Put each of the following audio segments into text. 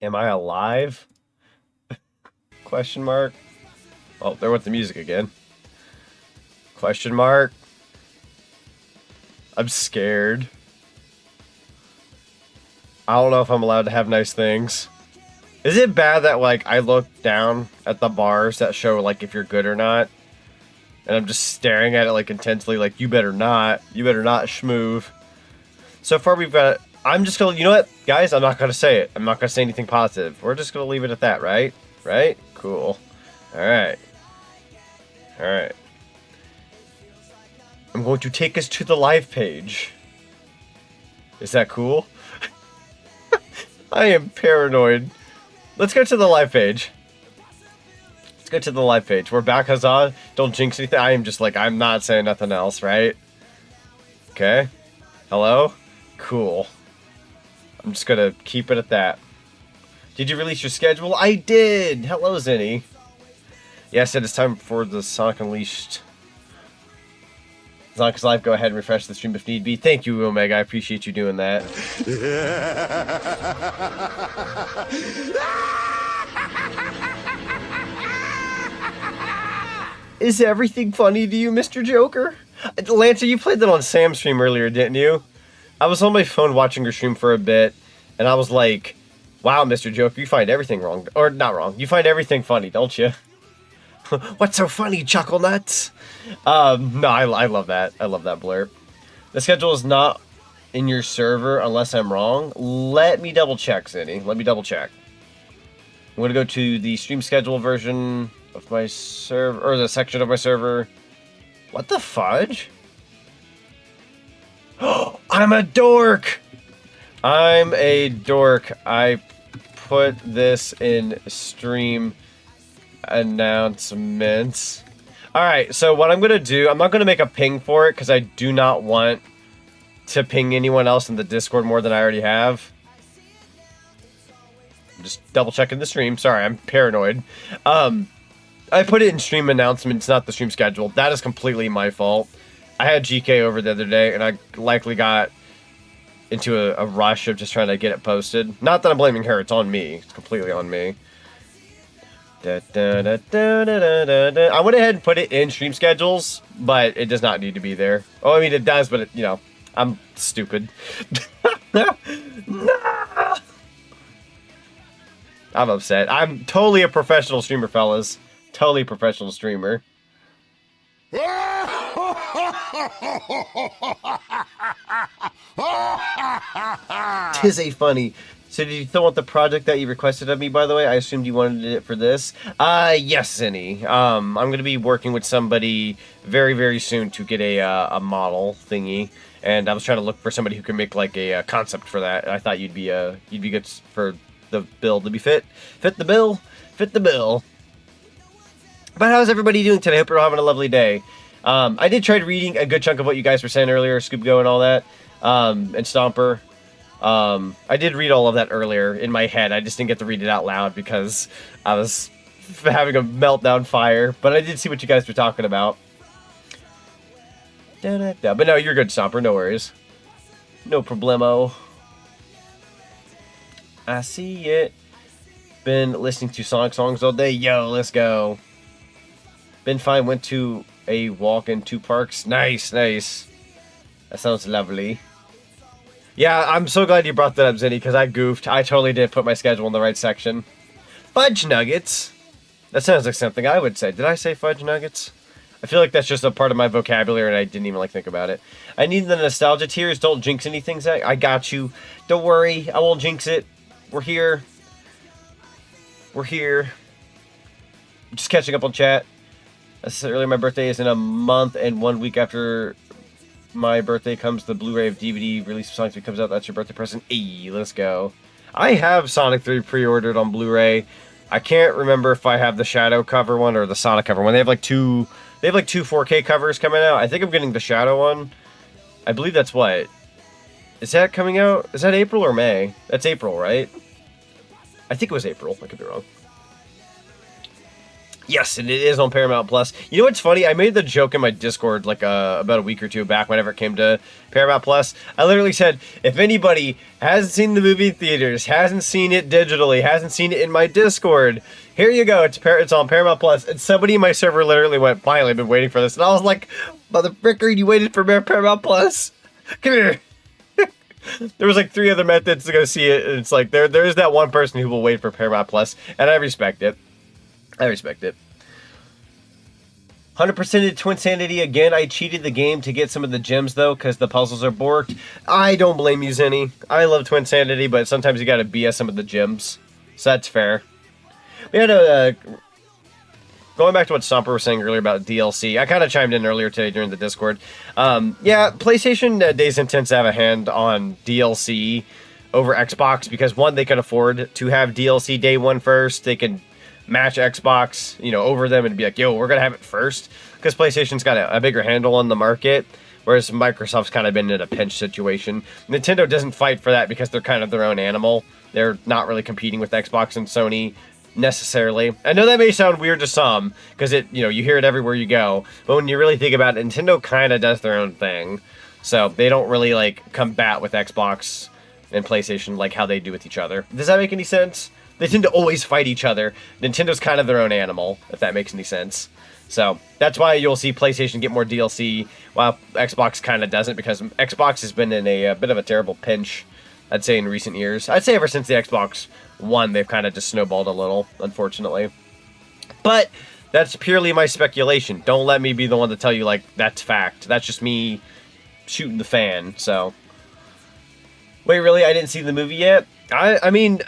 Am I alive? Question mark. Oh, there went the music again. Question mark. I'm scared. I don't know if I'm allowed to have nice things. Is it bad that, like, I look down at the bars that show, like, if you're good or not? And I'm just staring at it, like, intensely, like, you better not schmoove. So far we've got... I'm just gonna... You know what, guys? I'm not gonna say it. I'm not gonna say anything positive. We're just gonna leave it at that, right? Right? Cool. Alright. Alright. I'm going to take us to the live page. Is that cool? I am paranoid. Let's go to the live page. Let's go to the live page. We're back, huzzah. Don't jinx anything. I am just like, I'm not saying nothing else, right? Okay. Hello? Cool. I'm just gonna keep it at that. Did you release your schedule? I did! Hello, Zinni. Yes, it is time for the Sonic Unleashed. Zonic's live. Go ahead and refresh the stream if need be. Thank you, Omega. I appreciate you doing that. Is everything funny to you, Mr. Joker? Lancer, you played that on Sam's stream earlier, didn't you? I was on my phone watching your stream for a bit, and I was like, wow, Mr. Joker, you find everything wrong. Or, not wrong. You find everything funny, don't you? What's so funny, Chuckle Nuts? No, I love that. I love that blurb. The schedule is not in your server unless I'm wrong. Let me double check, Zinni. Let me double check. I'm going to go to the stream schedule version of my server, or the section of my server. What the fudge? Oh, I'm a dork! I'm a dork. I put this in stream announcements. Alright, so what I'm going to do, I'm not going to make a ping for it because I do not want to ping anyone else in the Discord more than I already have. I'm just double checking the stream. Sorry, I'm paranoid. I put it in stream announcements, not the stream schedule. That is completely my fault. I had GK over the other day, and I likely got into a rush of just trying to get it posted. Not that I'm blaming her, it's on me. It's completely on me. I went ahead and put it in stream schedules, but it does not need to be there. Oh, I mean, it does, but, you know, I'm stupid. I'm upset. I'm totally a professional streamer, fellas. Totally professional streamer. Tis a funny. So did you still want the project that you requested of me, by the way? I assumed you wanted it for this. Yes, Zinni. I'm going to be working with somebody very, very soon to get a model thingy. And I was trying to look for somebody who can make, like, a concept for that. I thought you'd be good for the bill to be fit. Fit the bill. Fit the bill. But how's everybody doing today? I hope you're all having a lovely day. I did try reading a good chunk of what you guys were saying earlier, Scoop Go and all that, and Stomper. I did read all of that earlier in my head. I just didn't get to read it out loud because I was having a meltdown fire. But I did see what you guys were talking about. But no, you're good, Stomper. No worries. No problemo. I see it. Been listening to Sonic songs all day. Yo, let's go. Been fine. Went to a walk in 2 parks. Nice, nice. That sounds lovely. Yeah, I'm so glad you brought that up, Zinni, because I goofed. I totally did put my schedule in the right section. Fudge nuggets. That sounds like something I would say. Did I say fudge nuggets? I feel like that's just a part of my vocabulary, and I didn't even think about it. I need the nostalgia tears. Don't jinx anything, Zach. I got you. Don't worry. I won't jinx it. We're here. We're here. Just catching up on chat. Earlier, my birthday is in a month, and 1 week after my birthday comes the Blu-ray of DVD release of Sonic 3 comes out. That's your birthday present. Hey, let's go. I have Sonic 3 pre-ordered on Blu-ray. I can't remember if I have the Shadow cover one or the Sonic cover one. They have like two 4K covers coming out. I think I'm getting the Shadow one. I believe that's what. Is that coming out? Is that April or May? That's April, right? I think it was April. I could be wrong. Yes, and it is on Paramount Plus. You know what's funny? I made the joke in my Discord like about a week or two back whenever it came to Paramount Plus. I literally said, if anybody hasn't seen the movie in theaters, hasn't seen it digitally, hasn't seen it in my Discord, here you go. It's on Paramount Plus. And somebody in my server literally went, finally, I've been waiting for this. And I was like, motherfricker, you waited for Paramount Plus? Come here. There was like 3 other methods to go see it. And it's like, there is that one person who will wait for Paramount Plus. And I respect it. 100% Twinsanity again. I cheated the game to get some of the gems though, because the puzzles are borked. I don't blame you, Zenny. I love Twinsanity, but sometimes you gotta BS some of the gems. So that's fair. We had going back to what Stomper was saying earlier about DLC. I kind of chimed in earlier today during the Discord. Yeah, PlayStation Days Intense have a hand on DLC over Xbox because one, they can afford to have DLC day one first. They can match Xbox, you know, over them and be like, yo, we're gonna have it first, because PlayStation's got a bigger handle on the market, whereas Microsoft's kind of been in a pinch situation. Nintendo doesn't fight for that because they're kind of their own animal. They're not really competing with Xbox and Sony necessarily. I know that may sound weird to some because it, you know, you hear it everywhere you go, but when you really think about it, Nintendo kind of does their own thing, so they don't really like combat with Xbox and PlayStation like how they do with each other. Does that make any sense? They tend to always fight each other. Nintendo's kind of their own animal, if that makes any sense. So that's why you'll see PlayStation get more DLC, while Xbox kind of doesn't, because Xbox has been in a bit of a terrible pinch, I'd say, in recent years. I'd say ever since the Xbox One, they've kind of just snowballed a little, unfortunately. But that's purely my speculation. Don't let me be the one to tell you, like, that's fact. That's just me shooting the fan, so. Wait, really? I didn't see the movie yet? I mean,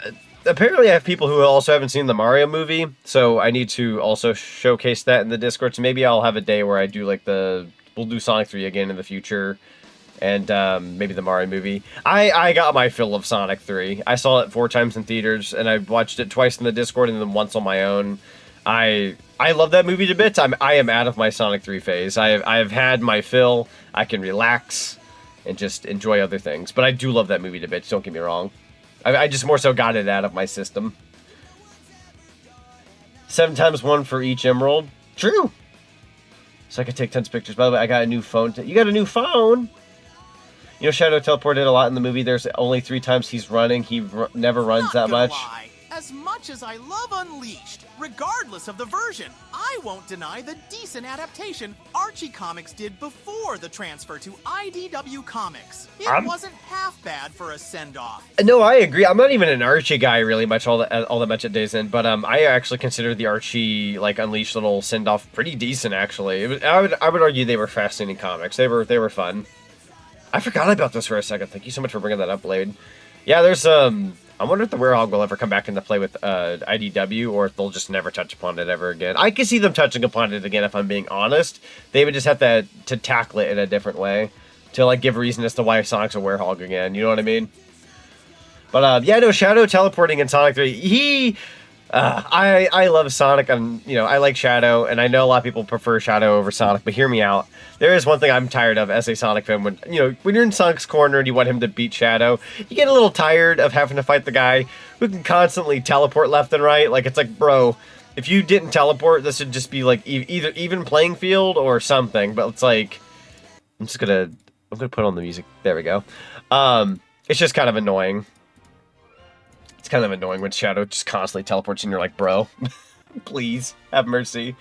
apparently I have people who also haven't seen the Mario movie, so I need to also showcase that in the Discord. So maybe I'll have a day where I do like we'll do Sonic 3 again in the future, and maybe the Mario movie. I got my fill of Sonic 3. I saw it 4 times in theaters, and I watched it twice in the Discord and then once on my own. I love that movie to bits. I am out of my Sonic 3 phase. I've had my fill. I can relax and just enjoy other things. But I do love that movie to bits, don't get me wrong. I just more so got it out of my system. 7 times 1 for each emerald. True. So I could take tons of pictures. By the way, I got a new phone. You got a new phone? You know, Shadow teleported a lot in the movie. There's only 3 times he's running. He never runs that much. Lie. As much as I love Unleashed, regardless of the version, I won't deny the decent adaptation Archie Comics did before the transfer to IDW Comics. It wasn't half bad for a send-off. No, I agree. I'm not even an Archie guy really much all that much at Days End, but I actually consider the Archie like Unleashed little send-off pretty decent actually. I would argue they were fascinating comics. They were fun. I forgot about this for a second. Thank you so much for bringing that up, Blade. Yeah, there's I wonder if the Werehog will ever come back into play with IDW, or if they'll just never touch upon it ever again. I can see them touching upon it again, if I'm being honest. They would just have to tackle it in a different way, to like give a reason as to why Sonic's a Werehog again. You know what I mean? But yeah, no, Shadow teleporting in Sonic 3. I love Sonic, and you know, I like Shadow, and I know a lot of people prefer Shadow over Sonic, but hear me out. There is one thing I'm tired of as a Sonic fan. When you're in Sonic's corner and you want him to beat Shadow, you get a little tired of having to fight the guy who can constantly teleport left and right. Like, it's like, bro, if you didn't teleport, this would just be like either even playing field or something. But it's like, I'm gonna put on the music. There we go. It's just kind of annoying. It's kind of annoying when Shadow just constantly teleports and you're like, bro, please, have mercy.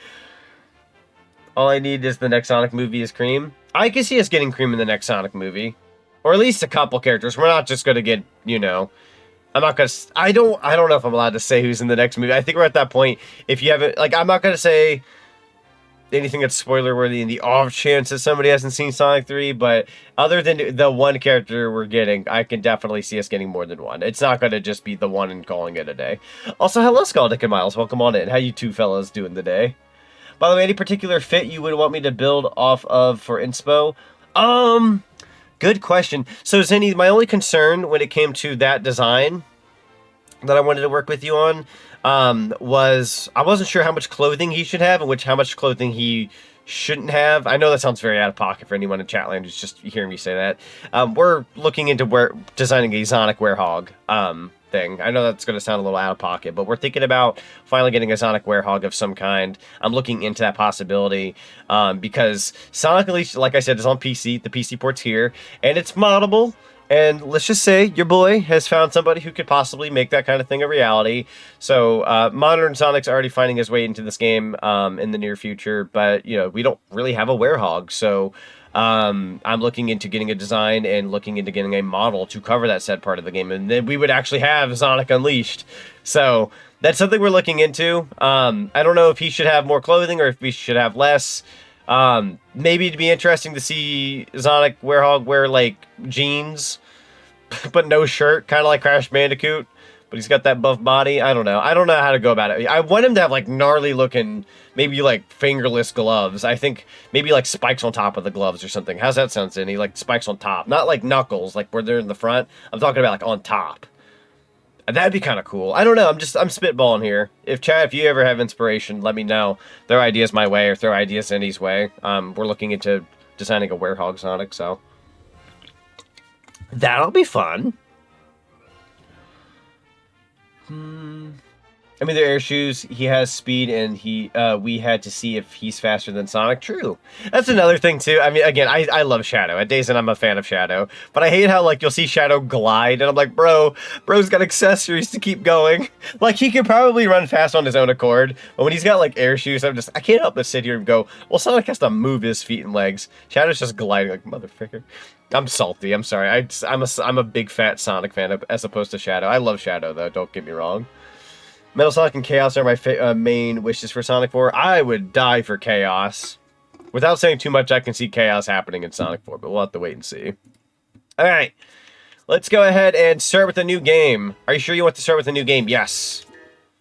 All I need is the next Sonic movie is Cream. I can see us getting Cream in the next Sonic movie. Or at least a couple characters. We're not just going to get, I'm not going to... I don't know if I'm allowed to say who's in the next movie. I think we're at that point. If you haven't... Like, I'm not going to say anything that's spoiler-worthy in the off chance that somebody hasn't seen Sonic 3, but other than the one character we're getting, I can definitely see us getting more than one. It's not going to just be the one and calling it a day. Also, hello, Scaldic and Miles. Welcome on in. How you two fellas doing today? By the way, any particular fit you would want me to build off of for inspo? Good question. So, Zenny, my only concern when it came to that design that I wanted to work with you on was I wasn't sure how much clothing he should have and how much clothing he shouldn't have. I know that sounds very out of pocket for anyone in Chatland who's just hearing me say that. We're looking into designing a Zonic Werehog. thing. I know that's going to sound a little out of pocket, but we're thinking about finally getting a Sonic Werehog of some kind. I'm looking into that possibility because Sonic Unleashed, like I said, is on PC. The PC port's here, and it's moddable. And let's just say your boy has found somebody who could possibly make that kind of thing a reality. So modern Sonic's already finding his way into this game in the near future, but you know, we don't really have a Werehog, so I'm looking into getting a design and looking into getting a model to cover that said part of the game, and then we would actually have Sonic Unleashed. So that's something we're looking into. I don't know if he should have more clothing or if we should have less. Maybe it'd be interesting to see Sonic Werehog wear like jeans, but no shirt, kind of like Crash Bandicoot. But he's got that buff body. I don't know. I don't know how to go about it. I want him to have like gnarly looking, maybe like fingerless gloves. I think maybe like spikes on top of the gloves or something. How's that sound, Cindy? Like spikes on top, not like knuckles, like where they're in the front. I'm talking about like on top. That'd be kind of cool. I don't know. I'm spitballing here. If Chad, if you ever have inspiration, let me know. Throw ideas my way or throw ideas Cindy's way. We're looking into designing a Werehog Sonic, so that'll be fun. I mean, they're air shoes. He has speed, and we had to see if he's faster than Sonic. True. That's another thing, too. I mean, again, I love Shadow. At Days, and I'm a fan of Shadow. But I hate how, like, you'll see Shadow glide, and I'm like, bro's got accessories to keep going. Like, he could probably run fast on his own accord, but when he's got, like, air shoes, I can't help but sit here and go, well, Sonic has to move his feet and legs. Shadow's just gliding like, motherfucker. I'm salty. I'm sorry. I'm a big fat Sonic fan as opposed to Shadow. I love Shadow, though. Don't get me wrong. Metal Sonic and Chaos are my main wishes for Sonic 4. I would die for Chaos. Without saying too much, I can see Chaos happening in Sonic 4, but we'll have to wait and see. Alright. Let's go ahead and start with a new game. Are you sure you want to start with a new game? Yes.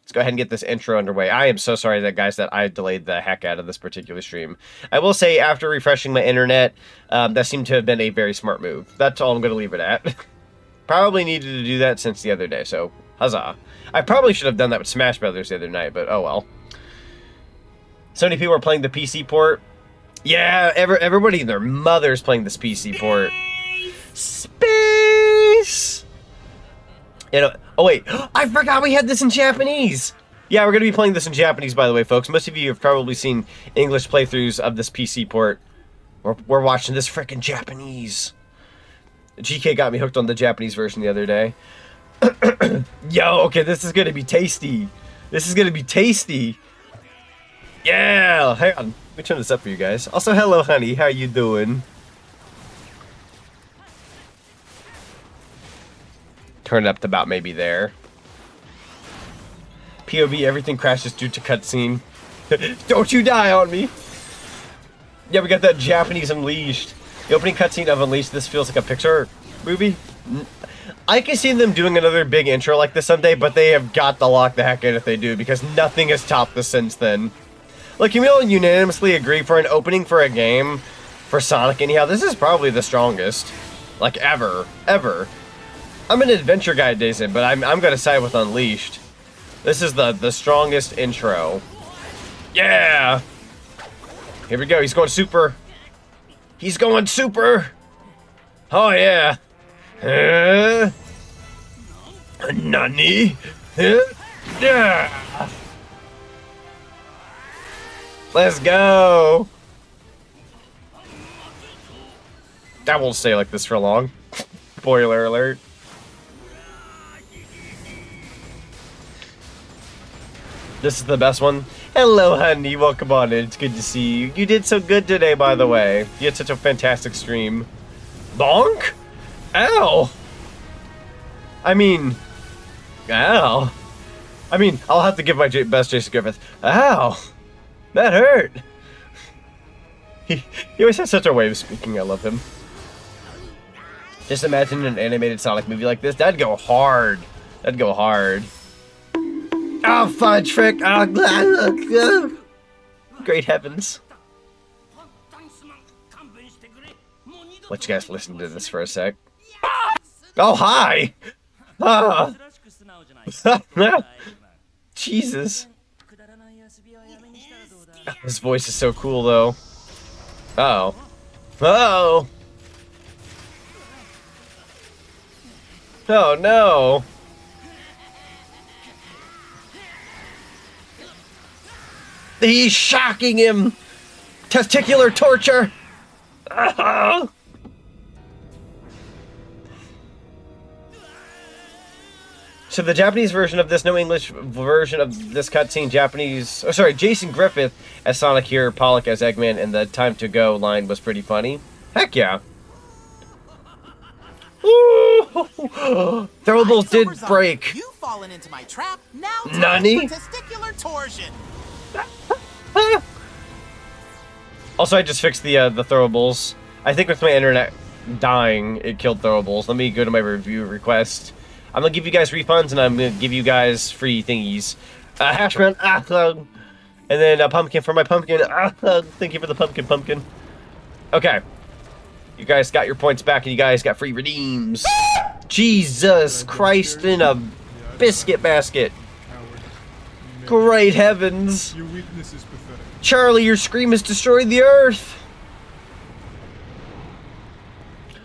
Let's go ahead and get this intro underway. I am so sorry that I delayed the heck out of this particular stream. I will say, after refreshing my internet, that seemed to have been a very smart move. That's all I'm going to leave it at. Probably needed to do that since the other day, so huzzah. I probably should have done that with Smash Brothers the other night, but oh well. So many people are playing the PC port. Yeah, everybody and their mother's playing this PC port. Space! You know, oh wait, I forgot we had this in Japanese! Yeah, we're going to be playing this in Japanese, by the way, folks. Most of you have probably seen English playthroughs of this PC port. We're watching this frickin' Japanese. GK got me hooked on the Japanese version the other day. Yo, okay, this is gonna be tasty. This is gonna be tasty. Yeah, hang on. Let me turn this up for you guys. Also, hello, honey. How you doing? Turn it up to about maybe there. POV, everything crashes due to cutscene. Don't you die on me. Yeah, we got that Japanese Unleashed. The opening cutscene of Unleashed, this feels like a Pixar movie. I can see them doing another big intro like this someday, but they have got to lock the heck in if they do, because nothing has topped this since then. Like, can we all unanimously agree for an opening for a game, for Sonic anyhow, this is probably the strongest. Like, ever. I'm an adventure guy, Dazen, but I'm gonna side with Unleashed. This is the strongest intro. Yeah! Here we go, he's going super. He's going super! Oh yeah! Nani? Yeah! Let's go! That won't stay like this for long. Spoiler alert. This is the best one. Hello, honey. Welcome on in. It's good to see you. You did so good today, by the way. You had such a fantastic stream. Bonk? Ow! I mean, ow. I mean, I'll have to give my best Jason Griffith. Ow! That hurt! He always has such a way of speaking. I love him. Just imagine an animated Sonic movie like this. That'd go hard. That'd go hard. Oh, fudge frick! Oh, great heavens. Let you guys listen to this for a sec. Oh, hi! Ah. Jesus. His voice is so cool, though. Uh-oh. Uh-oh! Oh, no! He's shocking him! Testicular torture! So the Japanese version of this, no English version of this cutscene, Japanese... Oh, sorry, Jason Griffith as Sonic here, Pollock as Eggman, and the Time to Go line was pretty funny. Heck yeah. Throwables did break. You've fallen into my trap. Now Nani? Testicular torsion. Also, I just fixed the throwables. I think with my internet dying, it killed throwables. Let me go to my review request. I'm gonna give you guys refunds, and I'm gonna give you guys free thingies. Hashman, and then a pumpkin for my pumpkin. Thank you for the pumpkin. Okay. You guys got your points back, and you guys got free redeems. Jesus Christ in a biscuit basket. Great heavens. Your weakness is pathetic. Charlie, your scream has destroyed the earth.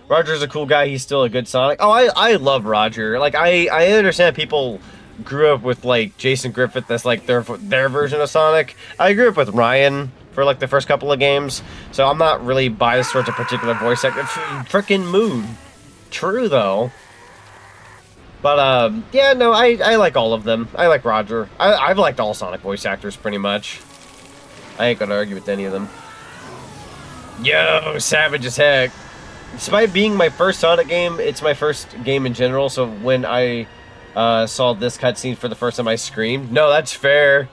Roger's a cool guy. He's still a good Sonic. Oh, I love Roger. Like, I understand people grew up with, like, Jason Griffith as, like, their version of Sonic. I grew up with Ryan for, like, the first couple of games. So I'm not really biased towards a particular voice actor. Frickin' mood. True, though. But, yeah, no, I like all of them. I like Roger. I've liked all Sonic voice actors, pretty much. I ain't gonna argue with any of them. Yo, savage as heck. Despite being my first Sonic game, it's my first game in general, so when I saw this cutscene for the first time, I screamed. No, that's fair.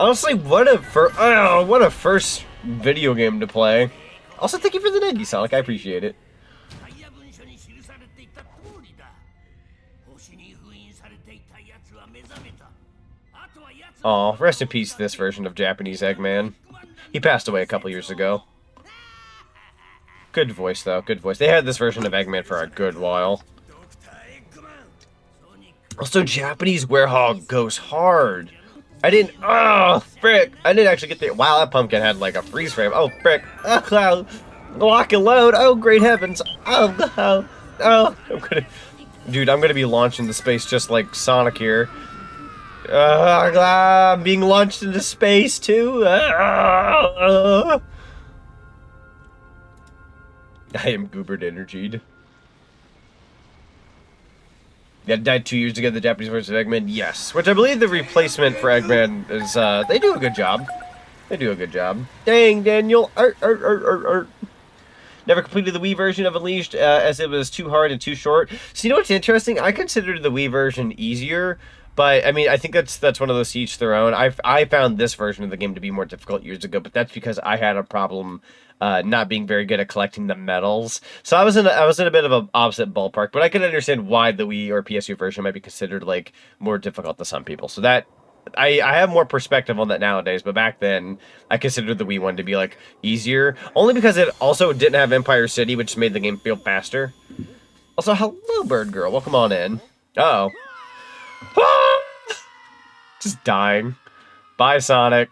Honestly, what a first video game to play. Also, thank you for the 90, Sonic. I appreciate it. Aw, rest in peace this version of Japanese Eggman. He passed away a couple years ago. Good voice, though. Good voice. They had this version of Eggman for a good while. Also, Japanese Werehog goes hard. I didn't... Oh, frick. I didn't actually get the... Wow, that pumpkin had, like, a freeze frame. Oh, frick. Oh, lock and load. Oh, great heavens. Oh. Dude, I'm gonna be launched into space just like Sonic here. I'm being launched into space, too. I am goobered energied. Yeah, died 2 years ago, the Japanese version of Eggman. Yes. Which I believe the replacement for Eggman is, they do a good job. They do a good job. Dang, Daniel. Never completed the Wii version of Unleashed, as it was too hard and too short. So you know what's interesting? I considered the Wii version easier, but, I mean, I think that's one of those to each their own. I found this version of the game to be more difficult years ago, but that's because I had a problem not being very good at collecting the medals. So I was in a bit of an opposite ballpark, but I can understand why the Wii or PSU version might be considered like more difficult to some people. So that I have more perspective on that nowadays, but back then I considered the Wii one to be like easier, only because it also didn't have Empire City, which made the game feel faster. Also, hello, Bird Girl. Welcome on in. Uh-oh. Just dying. Bye, Sonic.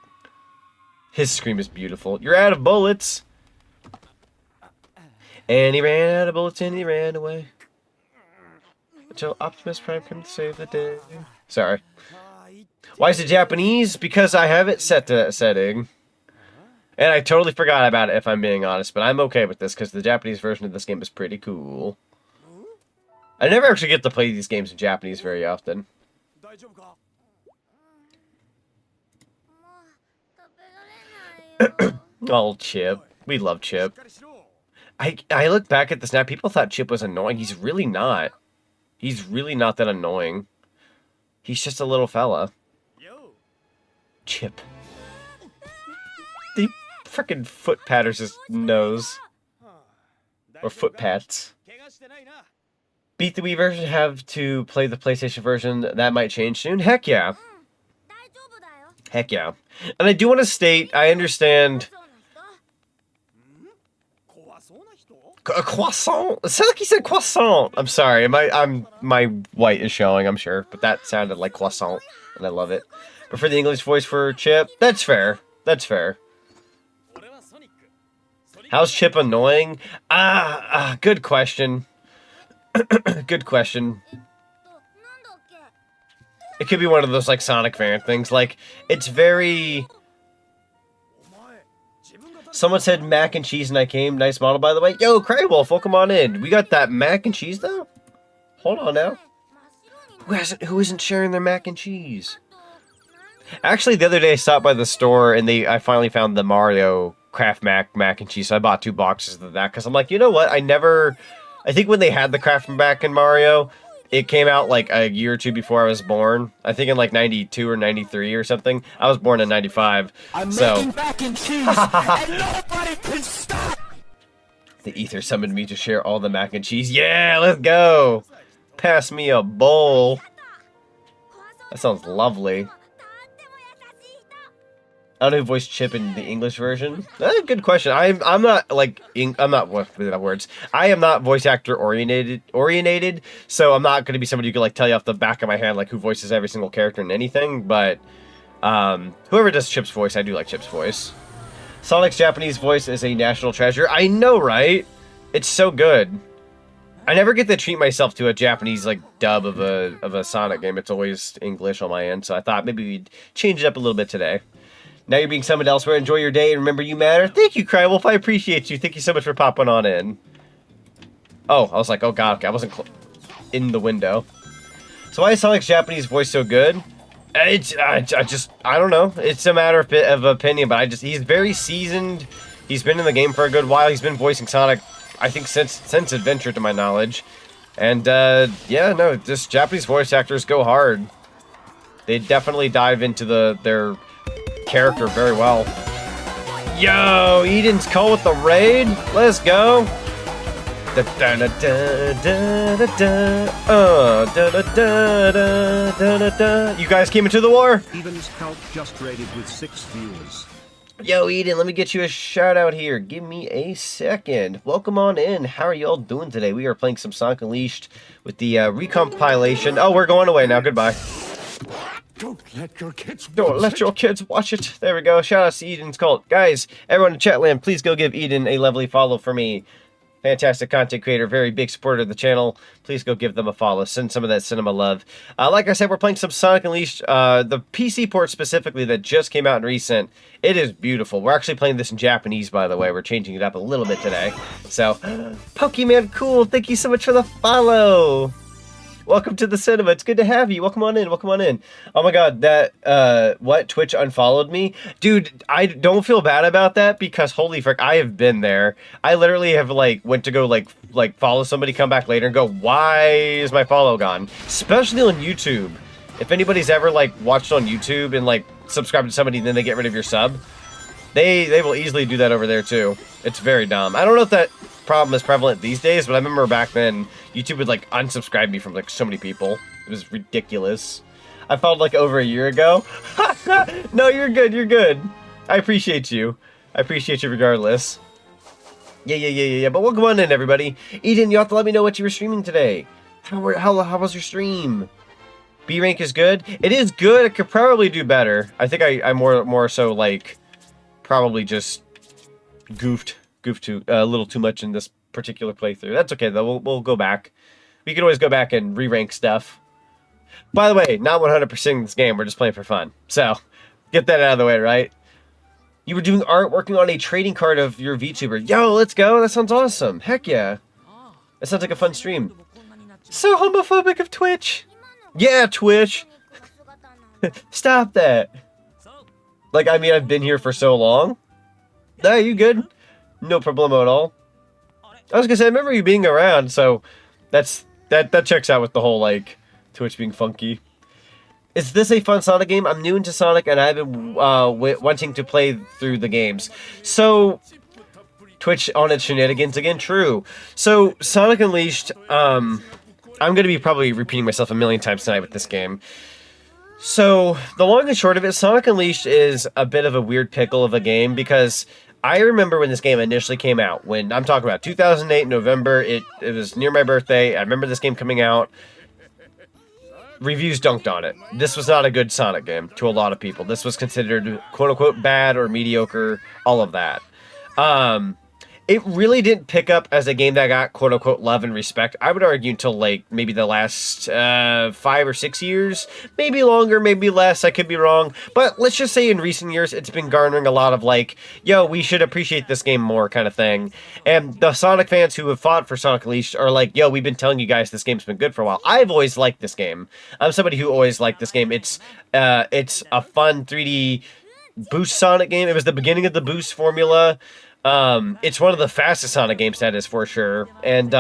His scream is beautiful. You're out of bullets. And he ran out of bullets and he ran away. Until Optimus Prime came to save the day. Sorry. Why is it Japanese? Because I have it set to that setting. And I totally forgot about it, if I'm being honest. But I'm okay with this, because the Japanese version of this game is pretty cool. I never actually get to play these games in Japanese very often. Oh, Chip. We love Chip. I look back at this now. People thought Chip was annoying. He's really not. He's really not that annoying. He's just a little fella. Chip. The frickin' foot patters his nose. Or foot pats. Beat the Wii version, have to play the PlayStation version. That might change soon. Heck yeah. Heck yeah. And I do want to state, I understand... A croissant? It sounded like he said croissant. I'm sorry. My white is showing, I'm sure. But that sounded like croissant. And I love it. But for the English voice for Chip, that's fair. That's fair. How's Chip annoying? Good question. Good question. It could be one of those, like, Sonic fan things. Like, it's very... Someone said mac and cheese and I came. Nice model, by the way. Yo, Crywolf, welcome on in. We got that mac and cheese, though? Hold on now. Who isn't sharing their mac and cheese? Actually, the other day I stopped by the store and I finally found the Mario Kraft mac and cheese. So I bought 2 boxes of that because I'm like, you know what? I think when they had the Kraft mac in Mario, it came out like a year or 2 before I was born. I think in like 92 or 93 or something. I was born in 95. I'm making mac and cheese, and nobody can stop. The ether summoned me to share all the mac and cheese. Yeah, let's go. Pass me a bowl. That sounds lovely. I don't know who voiced Chip in the English version. That's a good question. I'm not like words. I am not voice actor oriented, so I'm not going to be somebody who can like tell you off the back of my hand like who voices every single character in anything. But whoever does Chip's voice, I do like Chip's voice. Sonic's Japanese voice is a national treasure. I know, right? It's so good. I never get to treat myself to a Japanese like dub of a Sonic game. It's always English on my end, so I thought maybe we'd change it up a little bit today. Now you're being summoned elsewhere. Enjoy your day and remember you matter. Thank you, Crywolf. I appreciate you. Thank you so much for popping on in. Oh, I was like, oh god, okay, I wasn't in the window. So why is Sonic's Japanese voice so good? I don't know. It's a matter of opinion, but he's very seasoned. He's been in the game for a good while. He's been voicing Sonic, I think, since Adventure, to my knowledge. And, yeah, no, just Japanese voice actors go hard. They definitely dive into their character very well. Yo, Eden's call with the raid. Let's go. You guys came into the war. Eden's help just raided with 6 viewers. Yo, Eden, let me get you a shout out here. Give me a second. Welcome on in. How are you all doing today? We are playing some Sonic Unleashed with the recompilation. Oh, we're going away now. Goodbye. Don't let your kids watch it. There we go. Shout out to Eden's Cult. Guys, everyone in chatland, please go give Eden a lovely follow for me. Fantastic content creator, very big supporter of the channel. Please go give them a follow. Send some of that cinema love. Like I said, we're playing some Sonic Unleashed. The PC port specifically that just came out in recent. It is beautiful. We're actually playing this in Japanese, by the way. We're changing it up a little bit today. So, Pokemon Cool, thank you so much for the follow. Welcome to the cinema. It's good to have you. Welcome on in. Welcome on in. Oh my god, that, what? Twitch unfollowed me? Dude, I don't feel bad about that because holy frick, I have been there. I literally have, like, went to go, like follow somebody, come back later and go, why is my follow gone? Especially on YouTube. If anybody's ever, like, watched on YouTube and, like, subscribed to somebody and then they get rid of your sub, they will easily do that over there, too. It's very dumb. I don't know if that problem is prevalent these days, but I remember back then YouTube would like unsubscribe me from like so many people. It was ridiculous. I followed like over a year ago. No, you're good. I appreciate you. I appreciate you regardless. Yeah. But welcome on in, everybody. Eden, you have to let me know what you were streaming today. How was your stream? B rank is good. It is good. I could probably do better. I think I more so like probably just goofed a little too much in this particular playthrough. That's okay though. We'll go back. We can always go back and re-rank stuff. By the way, not 100%ing this game. We're just playing for fun. So, get that out of the way, right? You were doing art, working on a trading card of your VTuber. Yo, let's go. That sounds awesome. Heck yeah. That sounds like a fun stream. So homophobic of Twitch. Yeah, Twitch. Stop that. Like, I mean, I've been here for so long. Nah, you good? No problemo at all. I was gonna say, I remember you being around, so that checks out with the whole, like, Twitch being funky. Is this a fun Sonic game? I'm new into Sonic, and I've been wanting to play through the games. So, Twitch on its shenanigans again? True. So, Sonic Unleashed, I'm gonna be probably repeating myself a million times tonight with this game. So, the long and short of it, Sonic Unleashed is a bit of a weird pickle of a game, because I remember when this game initially came out, when I'm talking about 2008 November, it was near my birthday. I remember this game coming out. Reviews dunked on it. This was not a good Sonic game to a lot of people. This was considered quote-unquote bad or mediocre, all of that. it really didn't pick up as a game that got quote-unquote love and respect, I would argue, until like maybe the last 5 or 6 years, maybe longer, maybe less, I could be wrong, but let's just say in recent years it's been garnering a lot of like, yo, we should appreciate this game more kind of thing. And the Sonic fans who have fought for Sonic Unleashed are like, yo, we've been telling you guys this game's been good for a while. I've always liked this game. I'm somebody who always liked this game. It's a fun 3D boost Sonic game. It was the beginning of the boost formula. It's one of the fastest Sonic games, that is for sure, and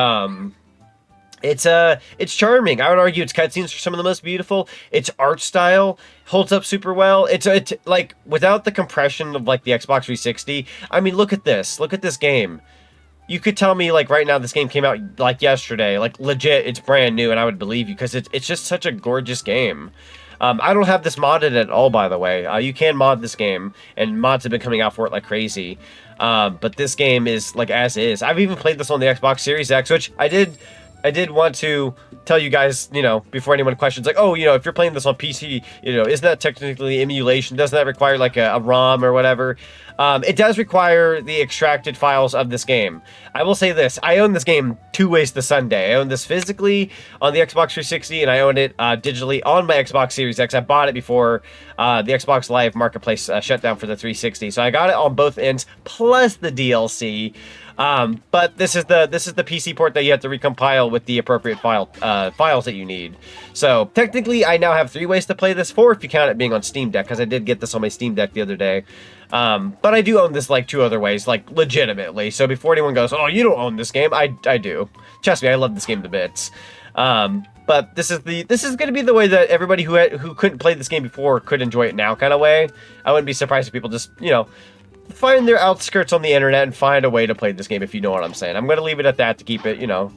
it's charming. I would argue its cutscenes are some of the most beautiful. Its art style holds up super well. It's like without the compression of like the Xbox 360. I mean, look at this game. You could tell me like right now this game came out like yesterday, like legit, it's brand new, and I would believe you because it's just such a gorgeous game. I don't have this modded at all, by the way. You can mod this game, and mods have been coming out for it like crazy. But this game is like as is. I've even played this on the Xbox Series X, which I did want to tell you guys, you know, before anyone questions, like, oh, you know, if you're playing this on PC, you know, isn't that technically emulation? Doesn't that require like a ROM or whatever? It does require the extracted files of this game. I will say this, I own this game 2 ways to Sunday. I own this physically on the Xbox 360, and I own it digitally on my Xbox Series X. I bought it before the Xbox Live Marketplace shut down for the 360, so I got it on both ends, plus the DLC. But this is the PC port that you have to recompile with the appropriate files that you need. So technically, I now have 3 ways to play this, 4 if you count it being on Steam Deck, because I did get this on my Steam Deck the other day. But I do own this like 2 other ways, like legitimately. So before anyone goes, oh, you don't own this game, I do. Trust me, I love this game to bits. But this is going to be the way that everybody who couldn't play this game before could enjoy it now, kind of way. I wouldn't be surprised if people just, you know, find their outskirts on the internet and find a way to play this game, if you know what I'm saying. I'm going to leave it at that to keep it, you know,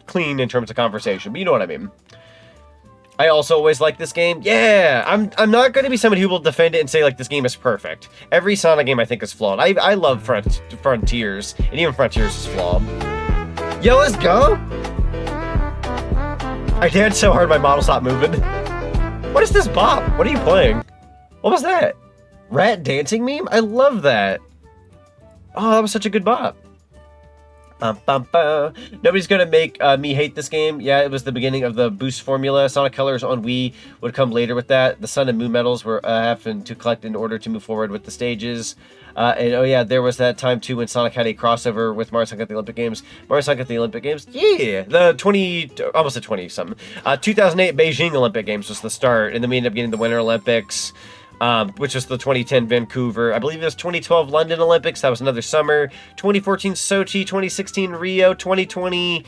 clean in terms of conversation, but you know what I mean. I also always like this game. Yeah, I'm not going to be somebody who will defend it and say, like, this game is perfect. Every Sonic game, I think, is flawed. I love Frontiers, and even Frontiers is flawed. Yo, let's go! I danced so hard my model stopped moving. What is this bop? What are you playing? What was that? Rat dancing meme? I love that. Oh, that was such a good bop. Nobody's gonna make me hate this game. Yeah, it was the beginning of the boost formula. Sonic Colors on Wii would come later with that. The Sun and Moon medals were having to collect in order to move forward with the stages. And oh yeah, there was that time too when Sonic had a crossover with Mario Sonic at the Olympic Games. Mario Sonic at the Olympic Games? Yeah! The 2008 Beijing Olympic Games was the start, and then we ended up getting the Winter Olympics. Which was the 2010 Vancouver. I believe it was 2012 London Olympics. That was another summer. 2014 Sochi. 2016 Rio. 2020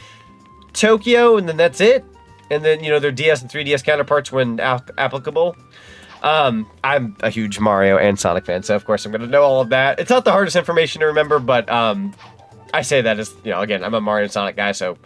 Tokyo. And then that's it. And then, you know, their DS and 3DS counterparts when applicable. I'm a huge Mario and Sonic fan, so of course I'm going to know all of that. It's not the hardest information to remember, but I say that as, you know, again, I'm a Mario and Sonic guy, so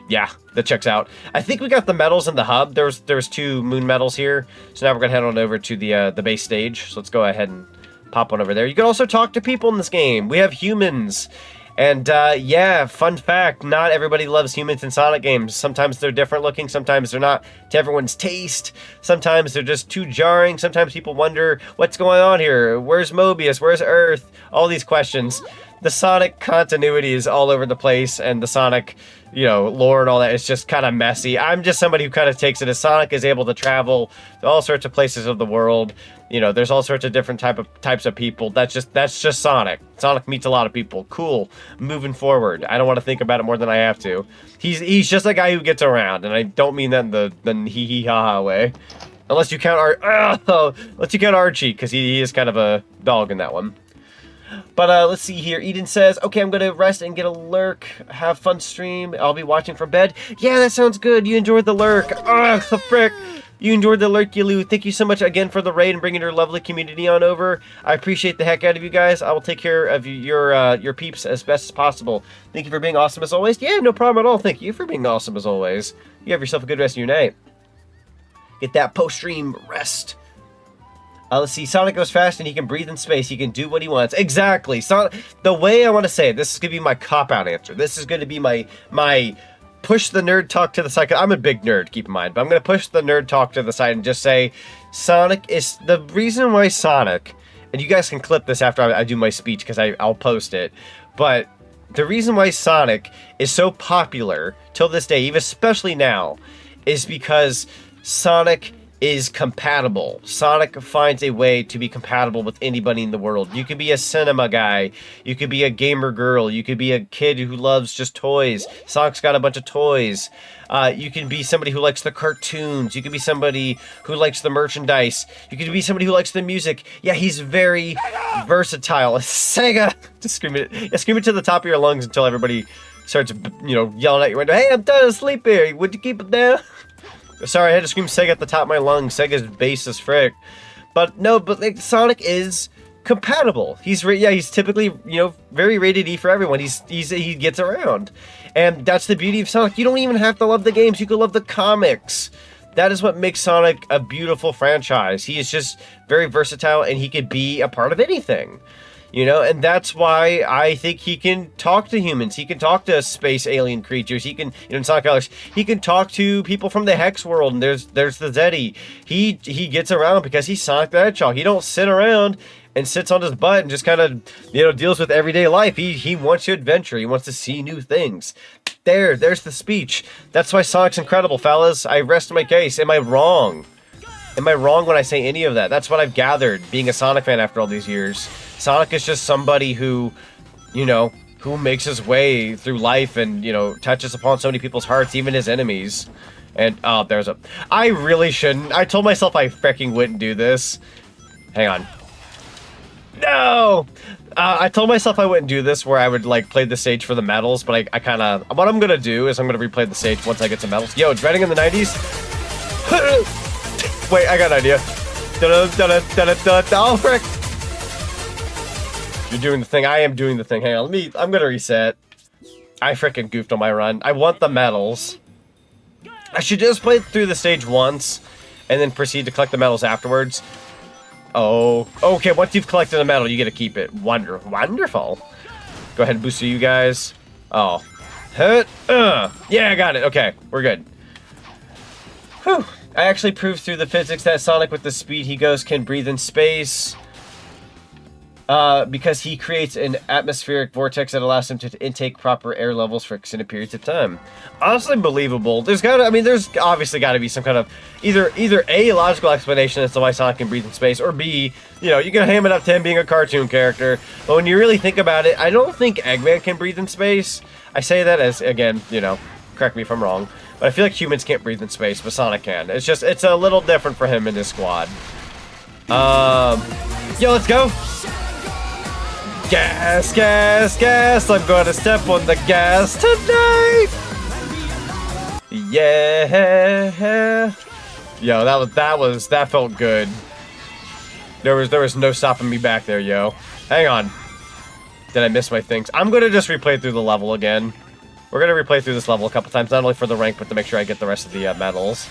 yeah, that checks out. I think we got the medals in the hub. There's 2 moon medals here. So now we're going to head on over to the base stage. So let's go ahead and pop on over there. You can also talk to people in this game. We have humans. And yeah, fun fact, not everybody loves humans in Sonic games. Sometimes they're different looking. Sometimes they're not to everyone's taste. Sometimes they're just too jarring. Sometimes people wonder, what's going on here? Where's Mobius? Where's Earth? All these questions. The Sonic continuity is all over the place, and the Sonic, you know, lore and all that is just kind of messy. I'm just somebody who kind of takes it as Sonic is able to travel to all sorts of places of the world. You know, there's all sorts of different types of people. That's just Sonic. Sonic meets a lot of people. Cool. Moving forward. I don't want to think about it more than I have to. He's just a guy who gets around, and I don't mean that in the hee hee ha ha way. Unless you count Archie, because he is kind of a dog in that one. But let's see here. Eden says, okay, I'm going to rest and get a lurk. Have fun stream. I'll be watching from bed. Yeah, that sounds good. You enjoyed the lurk. Ugh, the frick. You enjoyed the lurk, Yulu. Thank you so much again for the raid and bringing your lovely community on over. I appreciate the heck out of you guys. I will take care of your peeps as best as possible. Thank you for being awesome as always. Yeah, no problem at all. Thank you for being awesome as always. You have yourself a good rest of your night. Get that post-stream rest. Let's see, Sonic goes fast and he can breathe in space. He can do what he wants. Exactly. The way I want to say it, this is going to be my cop-out answer. This is going to be my push the nerd talk to the side. I'm a big nerd, keep in mind. But I'm going to push the nerd talk to the side and just say Sonic is the reason why Sonic, and you guys can clip this after I do my speech because I'll post it. But the reason why Sonic is so popular till this day, even especially now, is because Sonic is compatible. Sonic finds a way to be compatible with anybody in the world. You could be a cinema guy, you could be a gamer girl, you could be a kid who loves just toys. Sonic's got a bunch of toys. You can be somebody who likes the cartoons. You can be somebody who likes the merchandise. You can be somebody who likes the music. Yeah, he's very versatile. Sega! Just scream it to the top of your lungs until everybody starts, yelling at your window. Hey, I'm done asleep here. Would you keep it down? Sorry, I had to scream Sega at the top of my lungs. Sega's bass as frick. But no, like, Sonic is compatible. He's typically, very rated E for everyone. He gets around. And that's the beauty of Sonic. You don't even have to love the games. You can love the comics. That is what makes Sonic a beautiful franchise. He is just very versatile, and he could be a part of anything. And that's why I think he can talk to humans. He can talk to space alien creatures. He can, in Sonic Colors, he can talk to people from the Hex world. And there's the Zeddy. He gets around because he's Sonic the Hedgehog. He don't sit around and sits on his butt and just kind of, deals with everyday life. He wants to adventure. He wants to see new things. There's the speech. That's why Sonic's incredible, fellas. I rest my case. Am I wrong? Am I wrong when I say any of that? That's what I've gathered, being a Sonic fan after all these years. Sonic is just somebody who, who makes his way through life and, touches upon so many people's hearts, even his enemies. And, I really shouldn't. I told myself I freaking wouldn't do this. Hang on. No! I told myself I wouldn't do this where I would, play the stage for the medals, but I kind of... What I'm going to do is I'm going to replay the stage once I get some medals. Yo, dreading in the 90s? Wait, I got an idea. Oh, frick! You're doing the thing. I am doing the thing. Hang on, I'm gonna reset. I freaking goofed on my run. I want the medals. I should just play through the stage once, and then proceed to collect the medals afterwards. Oh, okay, once you've collected a medal, you get to keep it. Wonderful. Go ahead and boost you guys. Oh. Yeah, I got it. Okay, we're good. Whew. I actually proved through the physics that Sonic, with the speed he goes, can breathe in space. Because he creates an atmospheric vortex that allows him to intake proper air levels for extended periods of time. Honestly, believable. There's obviously got to be some kind of either A, logical explanation as to why Sonic can breathe in space, or B, you can ham it up to him being a cartoon character. But when you really think about it, I don't think Eggman can breathe in space. I say that as, again, correct me if I'm wrong, but I feel like humans can't breathe in space, but Sonic can. It's a little different for him in this squad. Yo, let's go. Gas, gas, gas, I'm gonna step on the gas tonight! Yeah! Yo, that felt good. There was no stopping me back there, yo. Hang on. Did I miss my things? I'm gonna just replay through the level again. We're gonna replay through this level a couple times, not only for the rank, but to make sure I get the rest of the medals.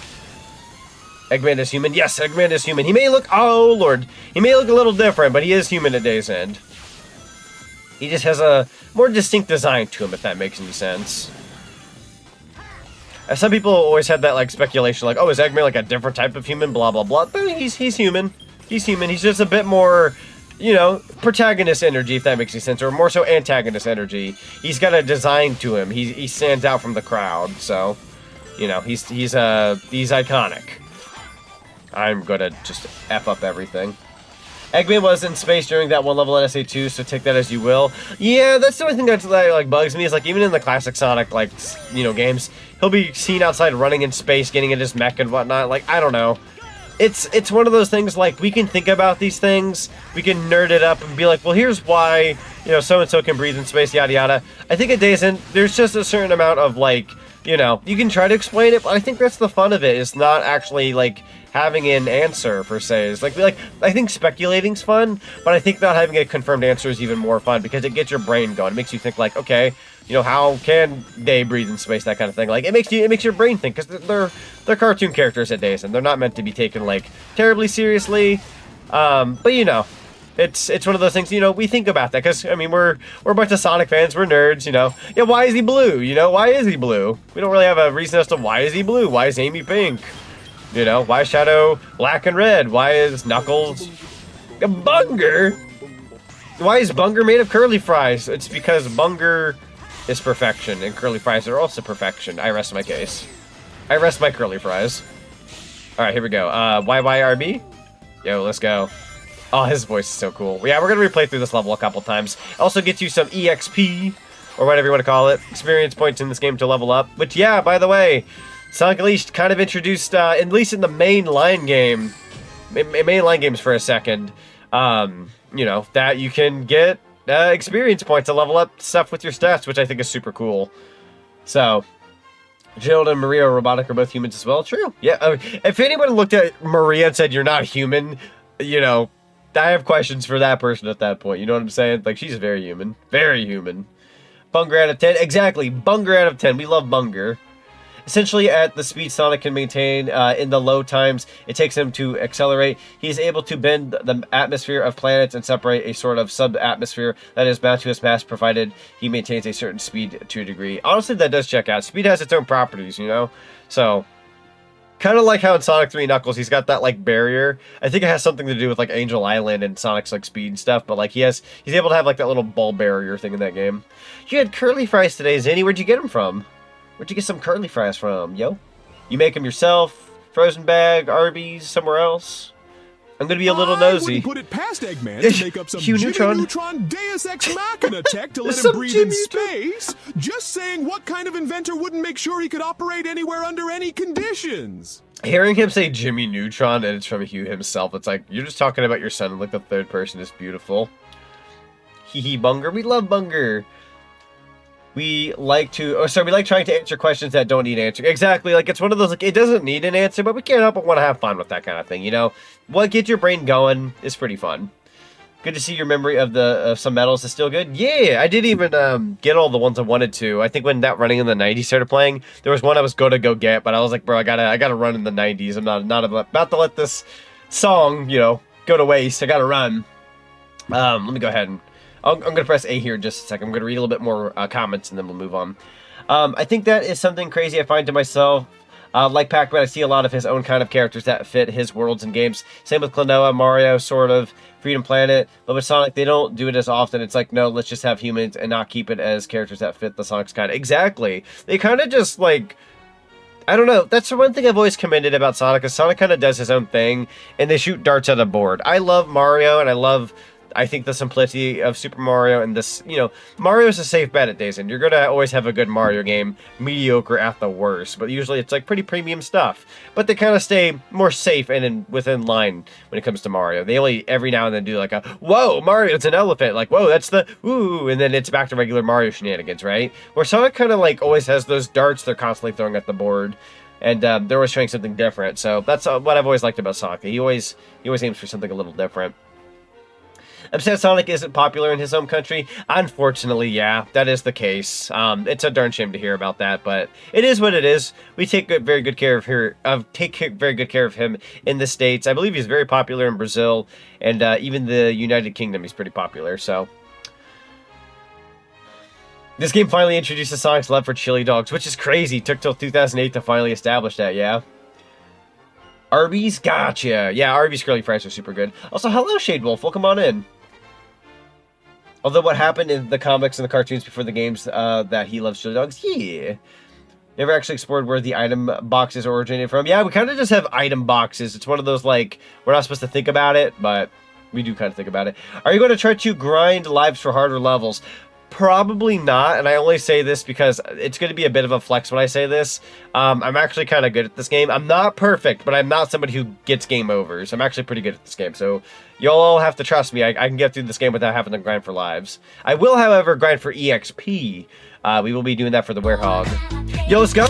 Eggman is human. Yes, Eggman is human. He may look, oh lord, he may look a little different, but he is human at day's end. He just has a more distinct design to him, if that makes any sense. Some people always had that speculation, oh, is Eggman a different type of human, blah blah blah. But he's human. He's human. He's just a bit more, protagonist energy, if that makes any sense, or more so antagonist energy. He's got a design to him. He stands out from the crowd, so he's iconic. I'm gonna just F up everything. Eggman was in space during that one level in SA2, so take that as you will. Yeah, that's the only thing that bugs me, is even in the classic Sonic games, he'll be seen outside running in space, getting in his mech and whatnot. I don't know. It's one of those things, we can think about these things, we can nerd it up and be well, here's why, so-and-so can breathe in space, yada yada. I think at day's end, there's just a certain amount of you can try to explain it, but I think that's the fun of it, is not actually having an answer per se. Is I think speculating's fun, but I think not having a confirmed answer is even more fun, because it gets your brain going. It makes you think okay, how can they breathe in space, that kind of thing. It makes your brain think, because they're cartoon characters at days, and they're not meant to be taken terribly seriously. But it's one of those things, we think about that, because we're a bunch of Sonic fans, we're nerds, yeah, why is he blue? Why is he blue? We don't really have a reason as to why is he blue. Why is Amy pink? Why is Shadow black and red? Why is Knuckles a Bunger? Why is Bunger made of curly fries? It's because Bunger is perfection, and curly fries are also perfection. I rest my case. I rest my curly fries. Alright, here we go. YYRB? Yo, let's go. Oh, his voice is so cool. Yeah, we're gonna replay through this level a couple times. Also get you some EXP, or whatever you want to call it, experience points in this game to level up. Which, yeah, by the way, Sonic Unleashed kind of introduced, at least in the main line game, main line games for a second, you know, that you can get experience points to level up stuff with your stats, which I think is super cool. So, Gerald and Maria Robotic are both humans as well. True. Yeah. If anyone looked at Maria and said, you're not human, you know, I have questions for that person at that point. You know what I'm saying? Like, she's very human. Very human. Bunger out of 10. Exactly. Bunger out of 10. We love Bunger. Essentially, at the speed Sonic can maintain in the low times it takes him to accelerate, he is able to bend the atmosphere of planets and separate a sort of sub-atmosphere that is bound to his mass, provided he maintains a certain speed to a degree. Honestly, that does check out. Speed has its own properties, you know? So, kind of like how in Sonic 3 Knuckles, he's got that, like, barrier. I think it has something to do with, like, Angel Island and Sonic's, like, speed and stuff, but, like, he's able to have, like, that little ball barrier thing in that game. You had curly fries today, Zinny. Where'd you get them from? Where'd you get some curly fries from, yo? You make them yourself? Frozen bag, Arby's, somewhere else? I'm gonna be a little nosy. I wouldn't put it past Eggman to make up some Jimmy Neutron Deus Ex Machina tech to let him breathe in space. Just saying, what kind of inventor wouldn't make sure he could operate anywhere under any conditions? Hearing him say Jimmy Neutron and it's from Hugh himself, it's like, you're just talking about your son in like the third person. Is beautiful. Hee hee, Bunger. We love Bunger. We like trying to answer questions that don't need answering. Exactly, like, it's one of those, like, it doesn't need an answer, but we can't help but want to have fun with that kind of thing, you know? What gets your brain going is pretty fun. Good to see your memory of some medals is still good. Yeah, I didn't even get all the ones I wanted to. I think when that running in the 90s started playing, there was one I was going to go get, but I was like, bro, I gotta run in the 90s. I'm not about to let this song, you know, go to waste. I gotta run. Let me go ahead and I'm going to press A here in just a second. I'm going to read a little bit more comments and then we'll move on. I think that is something crazy I find to myself. Like Pac-Man, I see a lot of his own kind of characters that fit his worlds and games. Same with Klonoa, Mario, sort of, Freedom Planet. But with Sonic, they don't do it as often. It's like, no, let's just have humans and not keep it as characters that fit the Sonic's kind. Exactly. They kind of just, like, I don't know. That's the one thing I've always commended about Sonic, is Sonic kind of does his own thing, and they shoot darts at a board. I love Mario, and I think the simplicity of Super Mario and this, you know, Mario's a safe bet at days, and you're going to always have a good Mario game, mediocre at the worst, but usually it's like pretty premium stuff. But they kind of stay more safe and within line when it comes to Mario. They only every now and then do like a, whoa, Mario, it's an elephant, like, whoa, that's the, ooh, and then it's back to regular Mario shenanigans, right? Where Sonic kind of like always has those darts they're constantly throwing at the board, and they're always trying something different. So that's what I've always liked about Sonic. He always aims for something a little different. I'm sad Sonic isn't popular in his home country. Unfortunately, yeah, that is the case. It's a darn shame to hear about that, but it is what it is. We take very good care of him in the States. I believe he's very popular in Brazil, and even the United Kingdom he's pretty popular, so. This game finally introduces Sonic's love for chili dogs, which is crazy. Took till 2008 to finally establish that, yeah? Arby's? Gotcha. Yeah, Arby's curly fries are super good. Also, hello, Shade Wolf. Welcome on in. Although what happened in the comics and the cartoons before the games, that he loves chili dogs, yeah. Never actually explored where the item boxes originated from. Yeah, we kind of just have item boxes. It's one of those, like, we're not supposed to think about it, but we do kind of think about it. Are you going to try to grind lives for harder levels? Probably not, and I only say this because it's going to be a bit of a flex when I say this. I'm actually kind of good at this game. I'm not perfect, but I'm not somebody who gets game overs. I'm actually pretty good at this game, so y'all all have to trust me. I can get through this game without having to grind for lives. I will, however, grind for EXP. We will be doing that for the Werehog. Yo, let's go!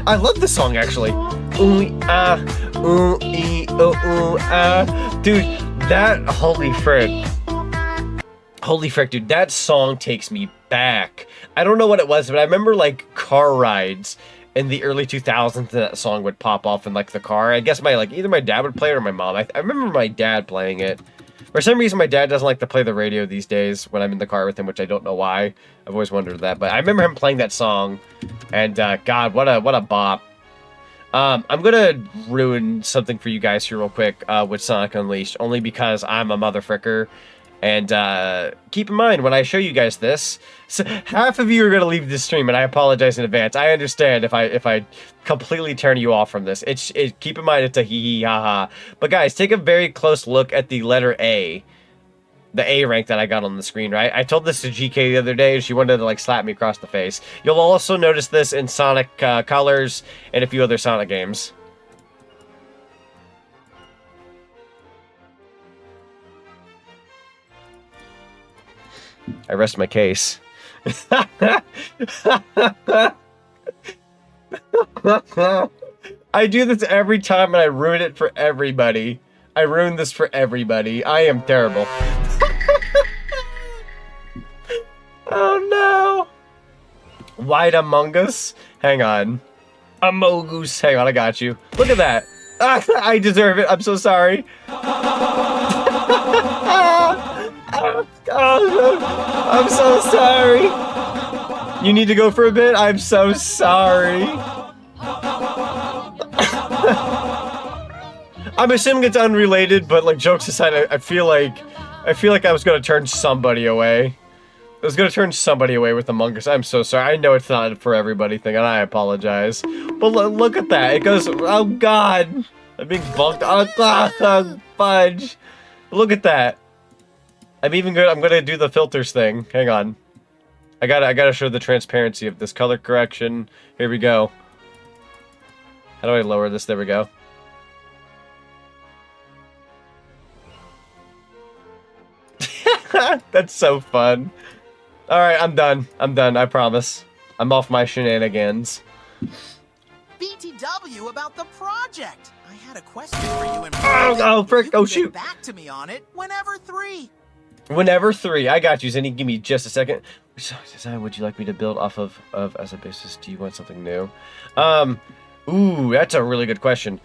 I love this song, actually. Dude, that, holy frick. Holy frick, dude, that song takes me back. I don't know what it was, but I remember, like, car rides in the early 2000s, that song would pop off in, like, the car. I guess either my dad would play it or my mom. I remember my dad playing it. For some reason, my dad doesn't like to play the radio these days when I'm in the car with him, which I don't know why. I've always wondered that, but I remember him playing that song, and, God, what a bop. I'm gonna ruin something for you guys here real quick, with Sonic Unleashed, only because I'm a motherfricker. And keep in mind, when I show you guys this, so half of you are going to leave this stream, and I apologize in advance. I understand if I completely turn you off from this. Keep in mind, it's a hee hee ha ha. But guys, take a very close look at the letter A. The A rank that I got on the screen, right? I told this to GK the other day, and she wanted to, like, slap me across the face. You'll also notice this in Sonic Colors and a few other Sonic games. I rest my case. I do this every time, and I ruin it for everybody. I ruin this for everybody. I am terrible. Oh no! White Among Us? Hang on. Amogus. Hang on, I got you. Look at that. I deserve it. I'm so sorry. I'm so sorry. You need to go for a bit? I'm so sorry. I'm assuming it's unrelated, but like jokes aside, I feel like I was gonna turn somebody away. I was gonna turn somebody away with Among Us. I'm so sorry. I know it's not for everybody thing, and I apologize. But look at that. It goes. Oh God, I'm being bunked. Oh, fudge. Look at that. I'm even good. I'm gonna do the filters thing. Hang on. I gotta show the transparency of this color correction. Here we go. How do I lower this? There we go. That's so fun. Alright, I'm done. I'm done, I promise. I'm off my shenanigans. BTW about the project. I had a question for you in Oh, frick. Oh, shoot. Get back to me on it whenever 3. Whenever 3. I got you, Zinni. Give me just a second. Which song design would you like me to build off of as a basis? Do you want something new? Ooh, that's a really good question.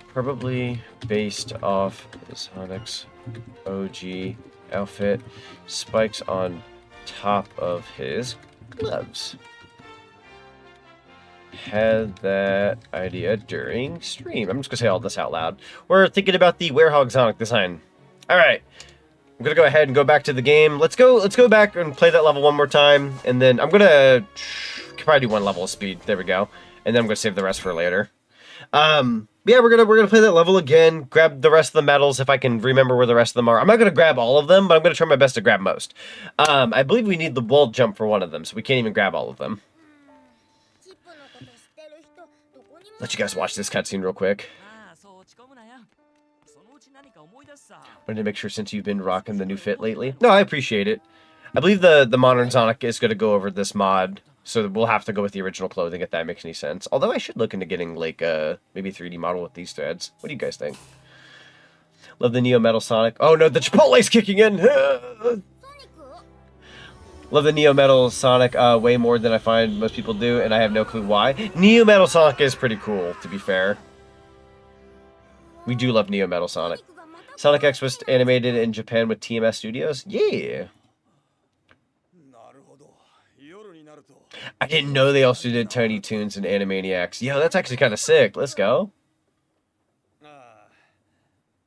Probably based off Sonic's OG outfit. Spikes on top of his gloves. Had that idea during stream. I'm just gonna say all this out loud. We're thinking about the Werehog Zonic design. Alright. I'm gonna go ahead and go back to the game. Let's go back and play that level one more time. And then I'm gonna probably do one level of speed. There we go. And then I'm gonna save the rest for later. Yeah, we're gonna play that level again, grab the rest of the medals if I can remember where the rest of them are. I'm not gonna grab all of them, but I'm gonna try my best to grab most. I believe we need the wall jump for one of them, so we can't even grab all of them. Let you guys watch this cutscene real quick. Wanted to make sure since you've been rocking the new fit lately. No, I appreciate it. I believe the modern Sonic is gonna go over this mod. So we'll have to go with the original clothing if that makes any sense. Although I should look into getting like maybe a 3D model with these threads. What do you guys think? Love the Neo Metal Sonic. Oh no, the Chipotle's kicking in! Love the Neo Metal Sonic way more than I find most people do, and I have no clue why. Neo Metal Sonic is pretty cool, to be fair. We do love Neo Metal Sonic. Sonic X was animated in Japan with TMS Studios? Yeah! I didn't know they also did Tiny Toons and Animaniacs. Yo, that's actually kind of sick. Let's go.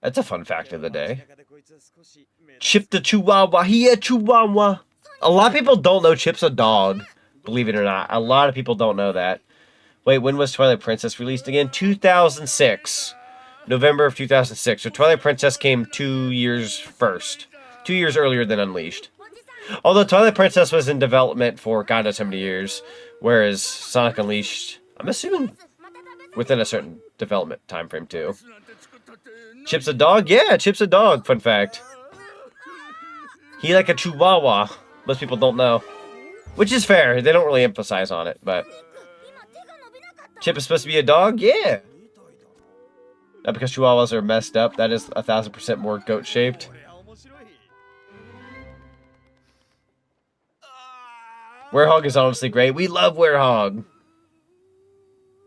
That's a fun fact of the day. Chip the Chihuahua. He a Chihuahua. A lot of people don't know Chip's a dog. Believe it or not. A lot of people don't know that. Wait, when was Twilight Princess released again? 2006. November of 2006. So Twilight Princess came 2 years first. 2 years earlier than Unleashed. Although Twilight Princess was in development for God knows how many years, whereas Sonic Unleashed, I'm assuming, within a certain development time frame too. Chip's a dog? Yeah, Chip's a dog, fun fact. He like a Chihuahua. Most people don't know. Which is fair, they don't really emphasize on it, but... Chip is supposed to be a dog? Yeah! Not because Chihuahuas are messed up, that is 1000% more goat-shaped. Werehog is honestly great. We love Werehog.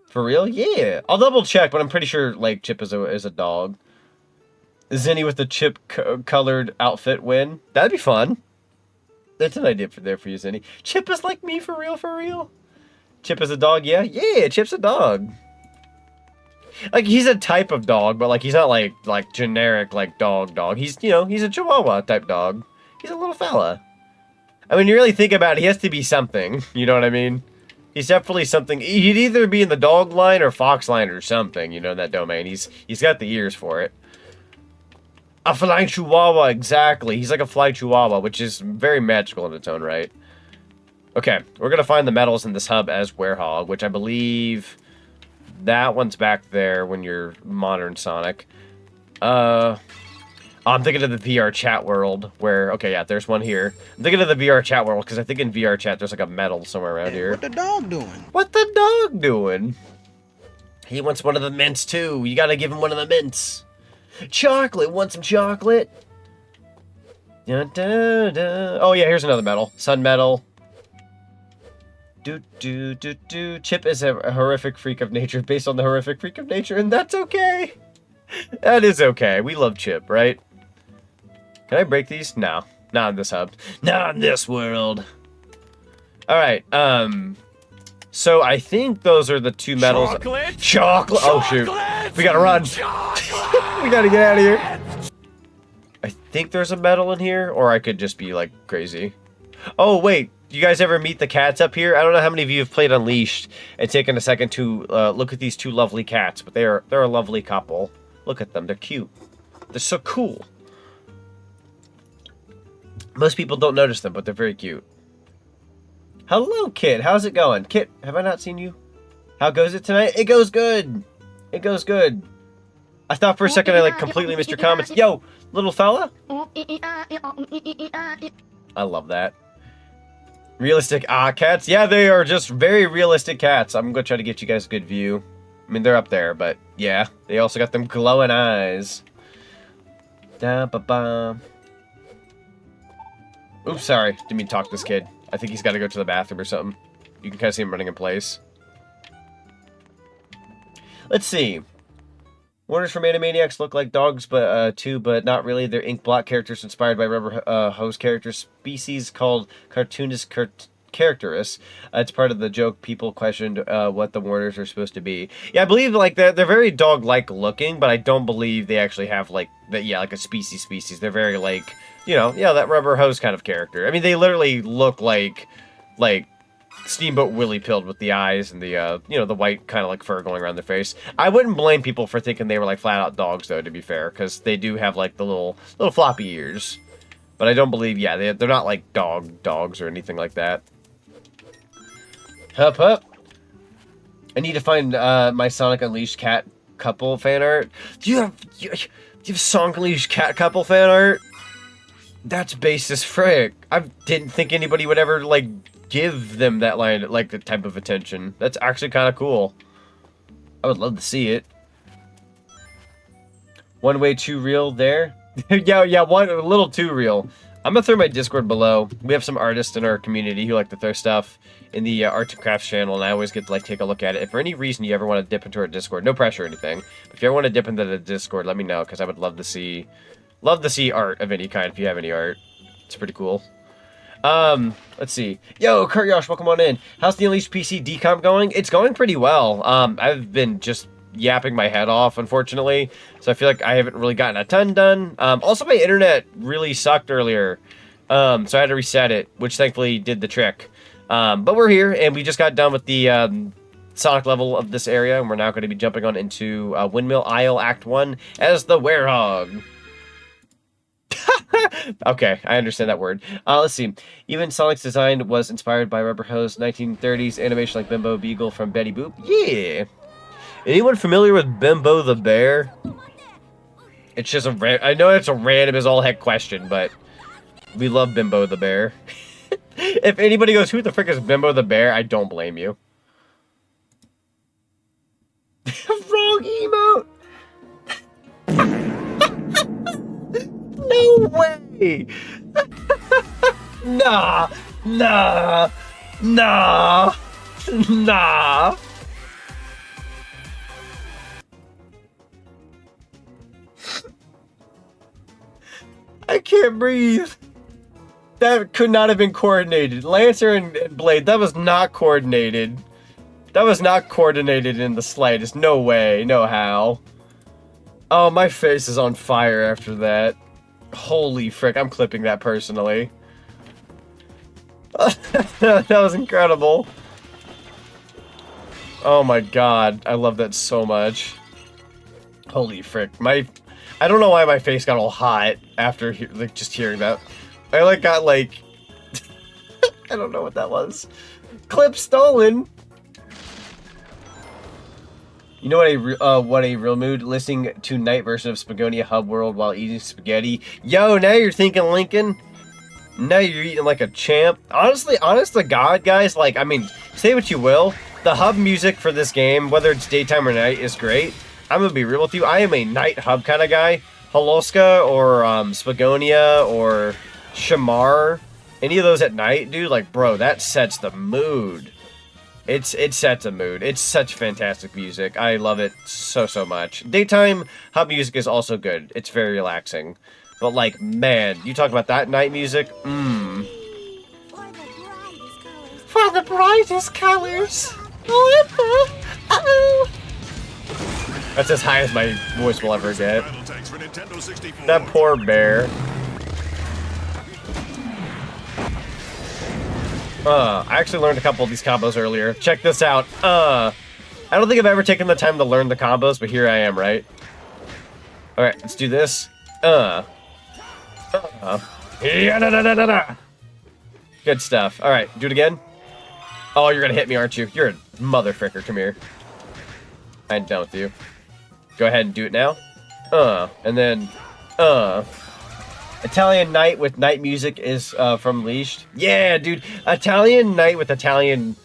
For real? Yeah. I'll double check, but I'm pretty sure like Chip is a dog. Zinni with the chip colored outfit win. That'd be fun. That's an idea for you, Zinni. Chip is like me for real, for real. Chip is a dog, yeah? Yeah, Chip's a dog. Like, he's a type of dog, but, like, he's not, like generic, like, dog. He's, you know, he's a Chihuahua type dog. He's a little fella. I mean, you really think about it, he has to be something. You know what I mean? He's definitely something. He'd either be in the dog line or fox line or something, you know, in that domain. He's got the ears for it. A flying Chihuahua, exactly. He's like a flying Chihuahua, which is very magical in its own right. Okay, we're going to find the medals in this hub as Werehog, which I believe that one's back there when you're modern Sonic. I'm thinking of the VR chat world where, okay, yeah, there's one here. I'm thinking of the VR chat world because I think in VR chat there's like a medal somewhere around here. What the dog doing? What the dog doing? He wants one of the mints too. You gotta give him one of the mints. Chocolate, want some chocolate? Dun, dun, dun. Oh yeah, here's another medal. Sun medal. Chip is a horrific freak of nature based on the horrific freak of nature, and that's okay. That is okay. We love Chip, right? Can I break these? No. Not in this hub. Not in this world. Alright, so I think those are the two medals. Chocolate! Oh, shoot. We gotta run. We gotta get out of here. I think there's a medal in here, or I could just be, like, crazy. Oh, wait. You guys ever meet the cats up here? I don't know how many of you have played Unleashed and taken a second to look at these two lovely cats, but they're a lovely couple. Look at them. They're cute. They're so cool. Most people don't notice them, but they're very cute. Hello, Kit. How's it going? Kit, have I not seen you? How goes it tonight? It goes good. It goes good. I thought for a second I, like, completely missed your comments. Yo, little fella? I love that. Realistic cats? Yeah, they are just very realistic cats. I'm going to try to get you guys a good view. I mean, they're up there, but yeah. They also got them glowing eyes. Da-ba-ba. Oops, sorry. Didn't mean to talk to this kid. I think he's got to go to the bathroom or something. You can kind of see him running in place. Let's see. Warners from Animaniacs look like dogs, too, but not really. They're ink blot characters inspired by rubber hose character species called cartoonist characterists. It's part of the joke. People questioned what the Warners are supposed to be. Yeah, I believe like they're very dog-like looking, but I don't believe they actually have like like a species. They're very like, you know, yeah, that rubber hose kind of character. I mean, they literally look like Steamboat Willie Pilled with the eyes and the, you know, the white kind of like fur going around their face. I wouldn't blame people for thinking they were like flat out dogs though, to be fair, because they do have like the little floppy ears. But I don't believe, yeah, they're not like dogs or anything like that. Hup. I need to find my Sonic Unleashed cat couple fan art. Do you have Sonic Unleashed cat couple fan art? That's base as frick. I didn't think anybody would ever like give them that line, like the type of attention. That's actually kind of cool. I would love to see it. One way too real there. yeah, one a little too real. I'm gonna throw my Discord below. We have some artists in our community who like to throw stuff in the Arts and Crafts channel, and I always get to like take a look at it. If for any reason you ever want to dip into our Discord, no pressure or anything, but if you ever want to dip into the Discord, let me know, because I would love to see art of any kind if you have any art. It's pretty cool. Let's see. Yo, Kurt Yosh, welcome on in. How's the Unleashed PC decomp going? It's going pretty well. I've been just yapping my head off, unfortunately, so I feel like I haven't really gotten a ton done. Also, my internet really sucked earlier, so I had to reset it, which thankfully did the trick. But we're here, and we just got done with the Sonic level of this area, and we're now going to be jumping on into Windmill Isle Act 1 as the Werehog. Okay, I understand that word. Let's see. Even Sonic's design was inspired by Rubber Hose 1930s animation like Bimbo Beagle from Betty Boop. Yeah. Anyone familiar with Bimbo the Bear? It's just I know it's a random as all heck question, but we love Bimbo the Bear. If anybody goes, who the frick is Bimbo the Bear? I don't blame you. Wrong emote. No way! Nah! I can't breathe. That could not have been coordinated. Lancer and Blade, that was not coordinated. That was not coordinated in the slightest. No way. No how. Oh, my face is on fire after that. Holy frick. I'm clipping that personally. That was incredible. Oh my god. I love that so much. Holy frick. I don't know why my face got all hot after like just hearing that. I like got like I don't know what that was. Clip stolen. You know what a real mood? Listening to night version of Spagonia Hub World while eating spaghetti. Yo, now you're thinking Lincoln. Now you're eating like a champ. Honestly, honest to God, guys, like, I mean, say what you will. The hub music for this game, whether it's daytime or night, is great. I'm gonna be real with you. I am a night hub kind of guy. Holoska or Spagonia or Shamar. Any of those at night, dude, like, bro, that sets the mood. It sets a mood. It's such fantastic music. I love it so much. Daytime hub music is also good. It's very relaxing. But like, man, you talk about that night music, For the brightest colors. Uh-oh. That's as high as my voice will ever get. That poor bear. I actually learned a couple of these combos earlier. Check this out. I don't think I've ever taken the time to learn the combos, but here I am, right? Alright, let's do this. Good stuff. Alright, do it again. Oh, you're gonna hit me, aren't you? You're a motherfricker. Come here. I'm done with you. Go ahead and do it now. And then, Italian night with night music is from Leashed. Yeah, dude. Italian night with Italian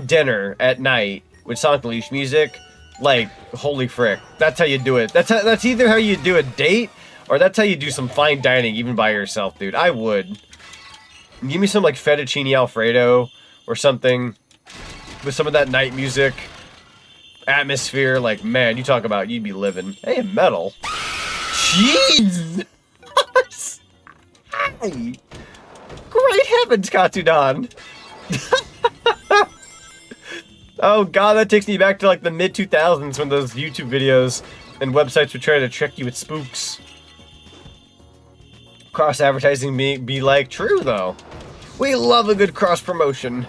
dinner at night with Sonic Leashed music. Like, holy frick. That's how you do it. That's either how you do a date or that's how you do some fine dining even by yourself, dude. I would. Give me some like fettuccine Alfredo or something with some of that night music atmosphere. Like, man, you talk about you'd be living. Hey, metal. Jeez. Hi. Great heavens, Katsudan. Oh god, that takes me back to like the mid-2000s when those YouTube videos and websites would try to trick you with spooks. Cross-advertising be like, true though. We love a good cross-promotion.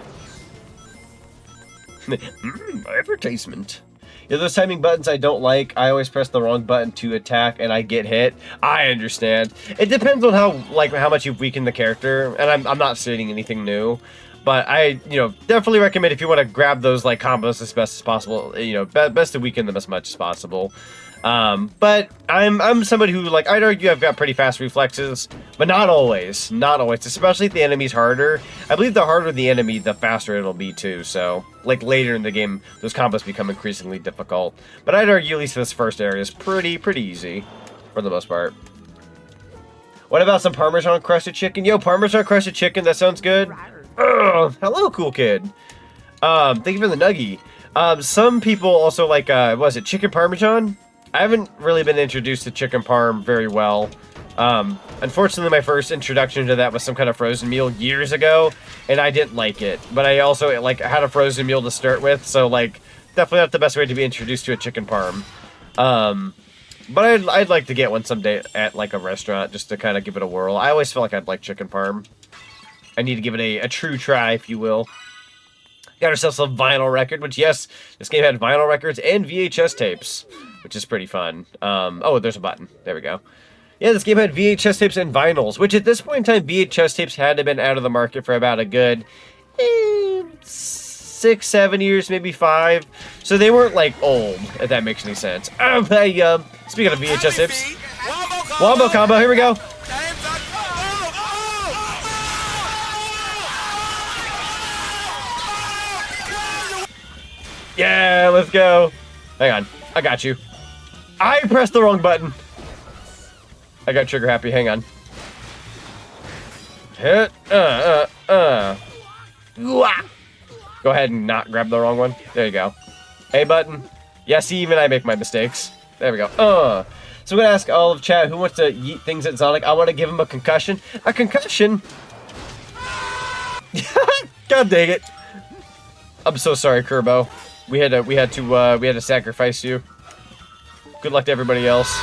Advertisement. Yeah, those timing buttons I don't like. I always press the wrong button to attack and I get hit. I understand. It depends on how much you've weakened the character, and I'm not stating anything new. But I, definitely recommend if you want to grab those like combos as best as possible, best to weaken them as much as possible. But I'm somebody who, like, I'd argue I've got pretty fast reflexes, but not always. Not always, especially if the enemy's harder. I believe the harder the enemy, the faster it'll be too, so, like, later in the game, those combos become increasingly difficult. But I'd argue at least this first area is pretty easy, for the most part. What about some Parmesan crusted chicken? Yo, Parmesan crusted chicken, that sounds good. Ugh, hello, cool kid. Thank you for the nuggie. Some people also like, was it chicken Parmesan? I haven't really been introduced to chicken parm very well. Unfortunately, my first introduction to that was some kind of frozen meal years ago, and I didn't like it. But I also, like, had a frozen meal to start with, so, like, definitely not the best way to be introduced to a chicken parm. But I'd like to get one someday at, like, a restaurant, just to kind of give it a whirl. I always feel like I'd like chicken parm. I need to give it a true try, if you will. Got ourselves a vinyl record, which, yes, this game had vinyl records and VHS tapes, which is pretty fun. Oh, there's a button. There we go. Yeah, this game had VHS tapes and vinyls, which at this point in time, VHS tapes had to have been out of the market for about a good 6, 7 years, maybe 5. So they weren't, like, old, if that makes any sense. Speaking of VHS tapes, Wombo combo, here we go. Yeah, let's go. Hang on. I got you. I pressed the wrong button. I got trigger happy. Hang on. Hit. Go ahead and not grab the wrong one. There you go. A button. Yeah, see, even I make my mistakes. There we go. So I'm going to ask all of chat who wants to yeet things at Zonic. I want to give him a concussion. A concussion? God dang it. I'm so sorry, Kerbo. We had to sacrifice you. Good luck to everybody else.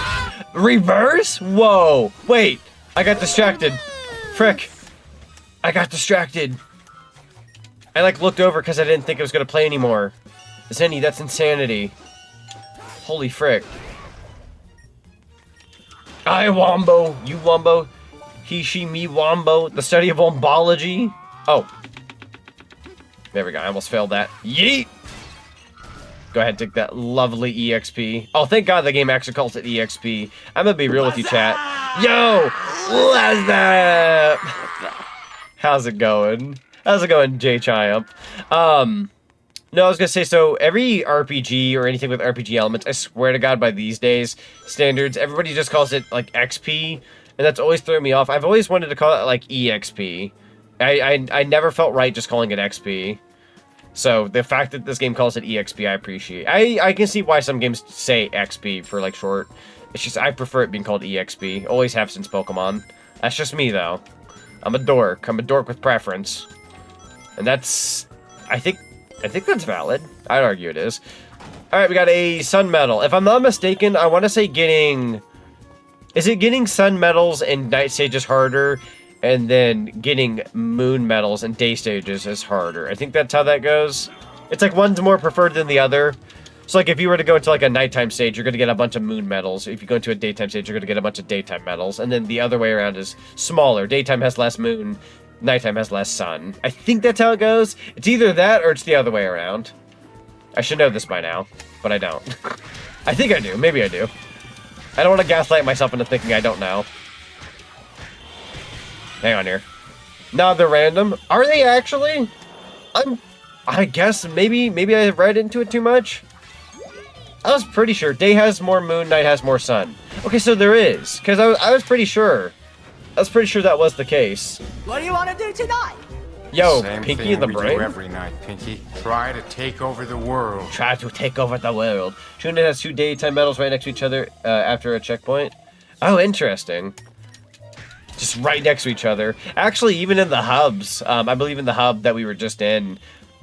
Reverse? Whoa! Wait, I got distracted. Frick! I got distracted. I like looked over because I didn't think it was gonna play anymore. Zenny, that's insanity. Holy frick! I wombo, you wombo. He, she, me, wombo. The study of wombology. Oh. There we go. I almost failed that. Yeet! Go ahead and take that lovely EXP. Oh, thank God the game actually calls it EXP. I'm gonna be real with you, chat. Yo! What's up? How's it going? How's it going, J Triumph? No, I was gonna say, so every RPG or anything with RPG elements, I swear to God, by these days standards, everybody just calls it like XP, and that's always thrown me off. I've always wanted to call it like EXP. I never felt right just calling it XP. So the fact that this game calls it EXP, I appreciate. I can see why some games say XP for like short. It's just I prefer it being called EXP. Always have since Pokemon. That's just me though. I'm a dork. I'm a dork with preference, and that's I think that's valid. I'd argue it is. All right, we got a Sun Medal. If I'm not mistaken, I want to say is it getting Sun Medals and Night Stages harder? And then getting moon medals and day stages is harder. I think that's how that goes. It's like one's more preferred than the other. So like if you were to go into like a nighttime stage, you're going to get a bunch of moon medals. If you go into a daytime stage, you're going to get a bunch of daytime medals. And then the other way around is smaller. Daytime has less moon, nighttime has less sun. I think that's how it goes. It's either that or it's the other way around. I should know this by now, but I don't. I think I do. Maybe I do. I don't want to gaslight myself into thinking I don't know. Hang on here. No, they're random. Are they actually? I guess maybe I read into it too much. I was pretty sure day has more moon, night has more sun. Okay, so there is, because I was pretty sure. I was pretty sure that was the case. What do you want to do tonight? Yo, Same Pinky thing in the we brain. do every night, Pinky. Try to take over the world. Try to take over the world. Tuna has 2 daytime medals right next to each other after a checkpoint. Oh, interesting. Just right next to each other. Actually, even in the hubs, I believe in the hub that we were just in,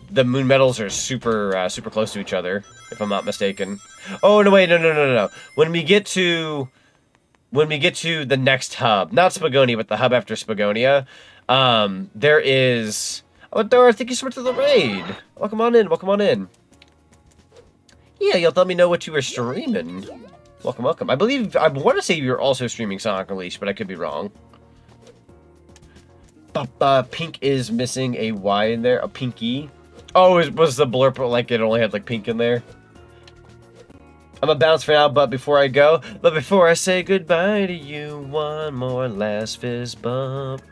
the moon medals are super close to each other, if I'm not mistaken. Oh no, wait, no. When we get to the next hub, not Spagonia, but the hub after Spagonia, there is. Oh, Dora, thank you so much for the raid. Welcome on in. Yeah, you'll let me know what you were streaming. Welcome. I want to say you're also streaming Sonic Unleashed, but I could be wrong. Pink is missing a Y in there. A pinky. Oh, was the blurb like it only had like pink in there? I'm a bounce for now, but before I say goodbye to you, one more last fist bump.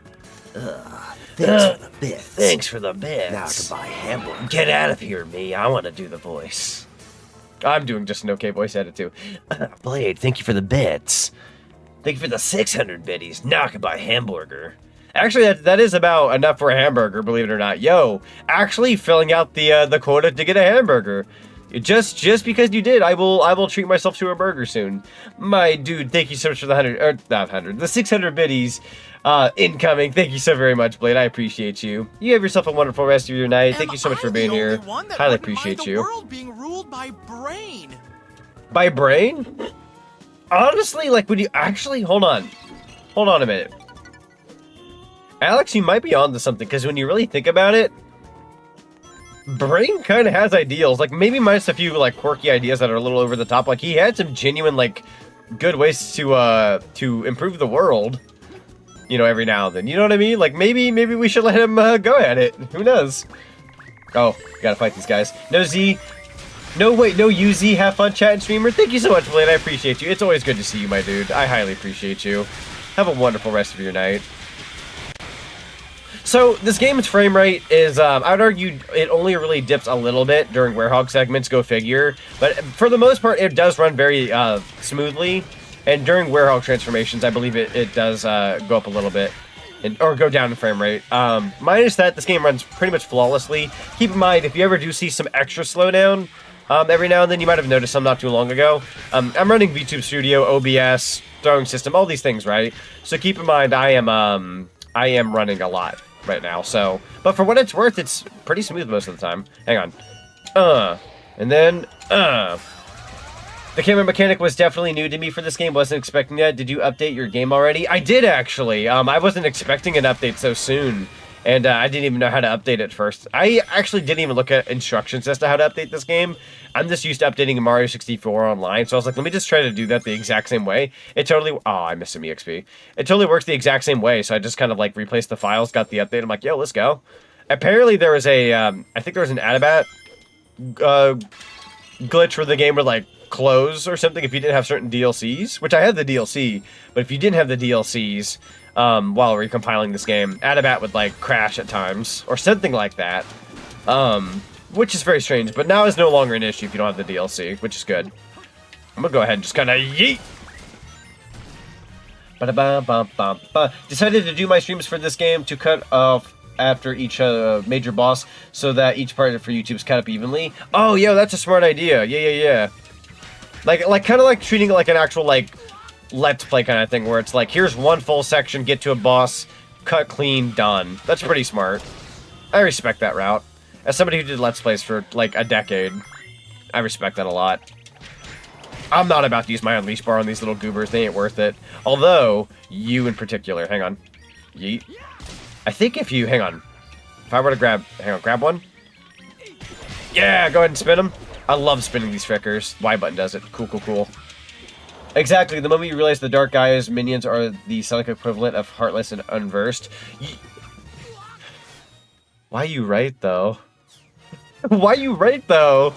Thanks for the bits. Now I can buy hamburger. Get out of here, me. I want to do the voice. I'm doing just an okay voice edit too. Blade, thank you for the bits. Thank you for the 600 biddies. Now I can buy hamburger. Actually, that is about enough for a hamburger, believe it or not. Yo, actually filling out the quota to get a hamburger. Just because you did, I will treat myself to a burger soon. My dude, thank you so much for the 600 biddies incoming. Thank you so very much, Blade. I appreciate you. You have yourself a wonderful rest of your night. Thank you so much for being here. Highly appreciate you. The world being ruled by brain. By brain? Honestly, like, would you actually hold on a minute. Alex, you might be onto something, because when you really think about it, Brain kind of has ideals. Like, maybe minus a few, like, quirky ideas that are a little over the top. Like, he had some genuine, like, good ways to improve the world, you know, every now and then. You know what I mean? Like, maybe we should let him go at it. Who knows? Oh, gotta fight these guys. No Z. No, wait, no UZ. Have fun, chat and streamer. Thank you so much, Blade. I appreciate you. It's always good to see you, my dude. I highly appreciate you. Have a wonderful rest of your night. So, this game's frame rate is, I would argue it only really dips a little bit during Werehog segments, go figure. But for the most part, it does run very smoothly. And during Werehog transformations, I believe it does go up a little bit. Or go down in frame rate. Minus that, this game runs pretty much flawlessly. Keep in mind, if you ever do see some extra slowdown, every now and then, you might have noticed some not too long ago. I'm running VTuber Studio, OBS, throwing system, all these things, right? So keep in mind, I am running a lot. right now. So, but for what it's worth, it's pretty smooth most of the time. Hang on. And then, The camera mechanic was definitely new to me for this game. Wasn't expecting that. Did you update your game already? I did, actually. I wasn't expecting an update so soon. And I didn't even know how to update it first. I actually didn't even look at instructions as to how to update this game. I'm just used to updating Mario 64 online. So I was like, let me just try to do that the exact same way. It totally... Oh, I missed some EXP. It totally works the exact same way. So I just kind of like replaced the files, got the update. I'm like, yo, let's go. Apparently there was a... I think there was an Adabat glitch where the game would like close or something if you didn't have certain DLCs. Which I had the DLC. But if you didn't have the DLCs... while recompiling this game, Adabat would like crash at times or something like that, which is very strange. But now is no longer an issue if you don't have the DLC, which is good. I'm gonna go ahead and just kind of yeet. Ba-da-ba-ba-ba-ba. Decided to do my streams for this game to cut off after each major boss so that each part for YouTube's cut up evenly. Oh, yo, that's a smart idea. Yeah. Like kind of like treating it like an actual like Let's Play kind of thing, where it's like, here's one full section, get to a boss, cut clean, done. That's pretty smart. I respect that route. As somebody who did Let's Plays for, like, a decade, I respect that a lot. I'm not about to use my unleash bar on these little goobers. They ain't worth it. Although, you in particular. Hang on. Yeet. I think if you... Hang on. If I were to grab... Hang on, grab one? Yeah, go ahead and spin them. I love spinning these frickers. Y button does it. Cool. Exactly, the moment you realize the Dark Gaia's minions are the Sonic equivalent of Heartless and Unversed. Why you right, though? Why you right, though?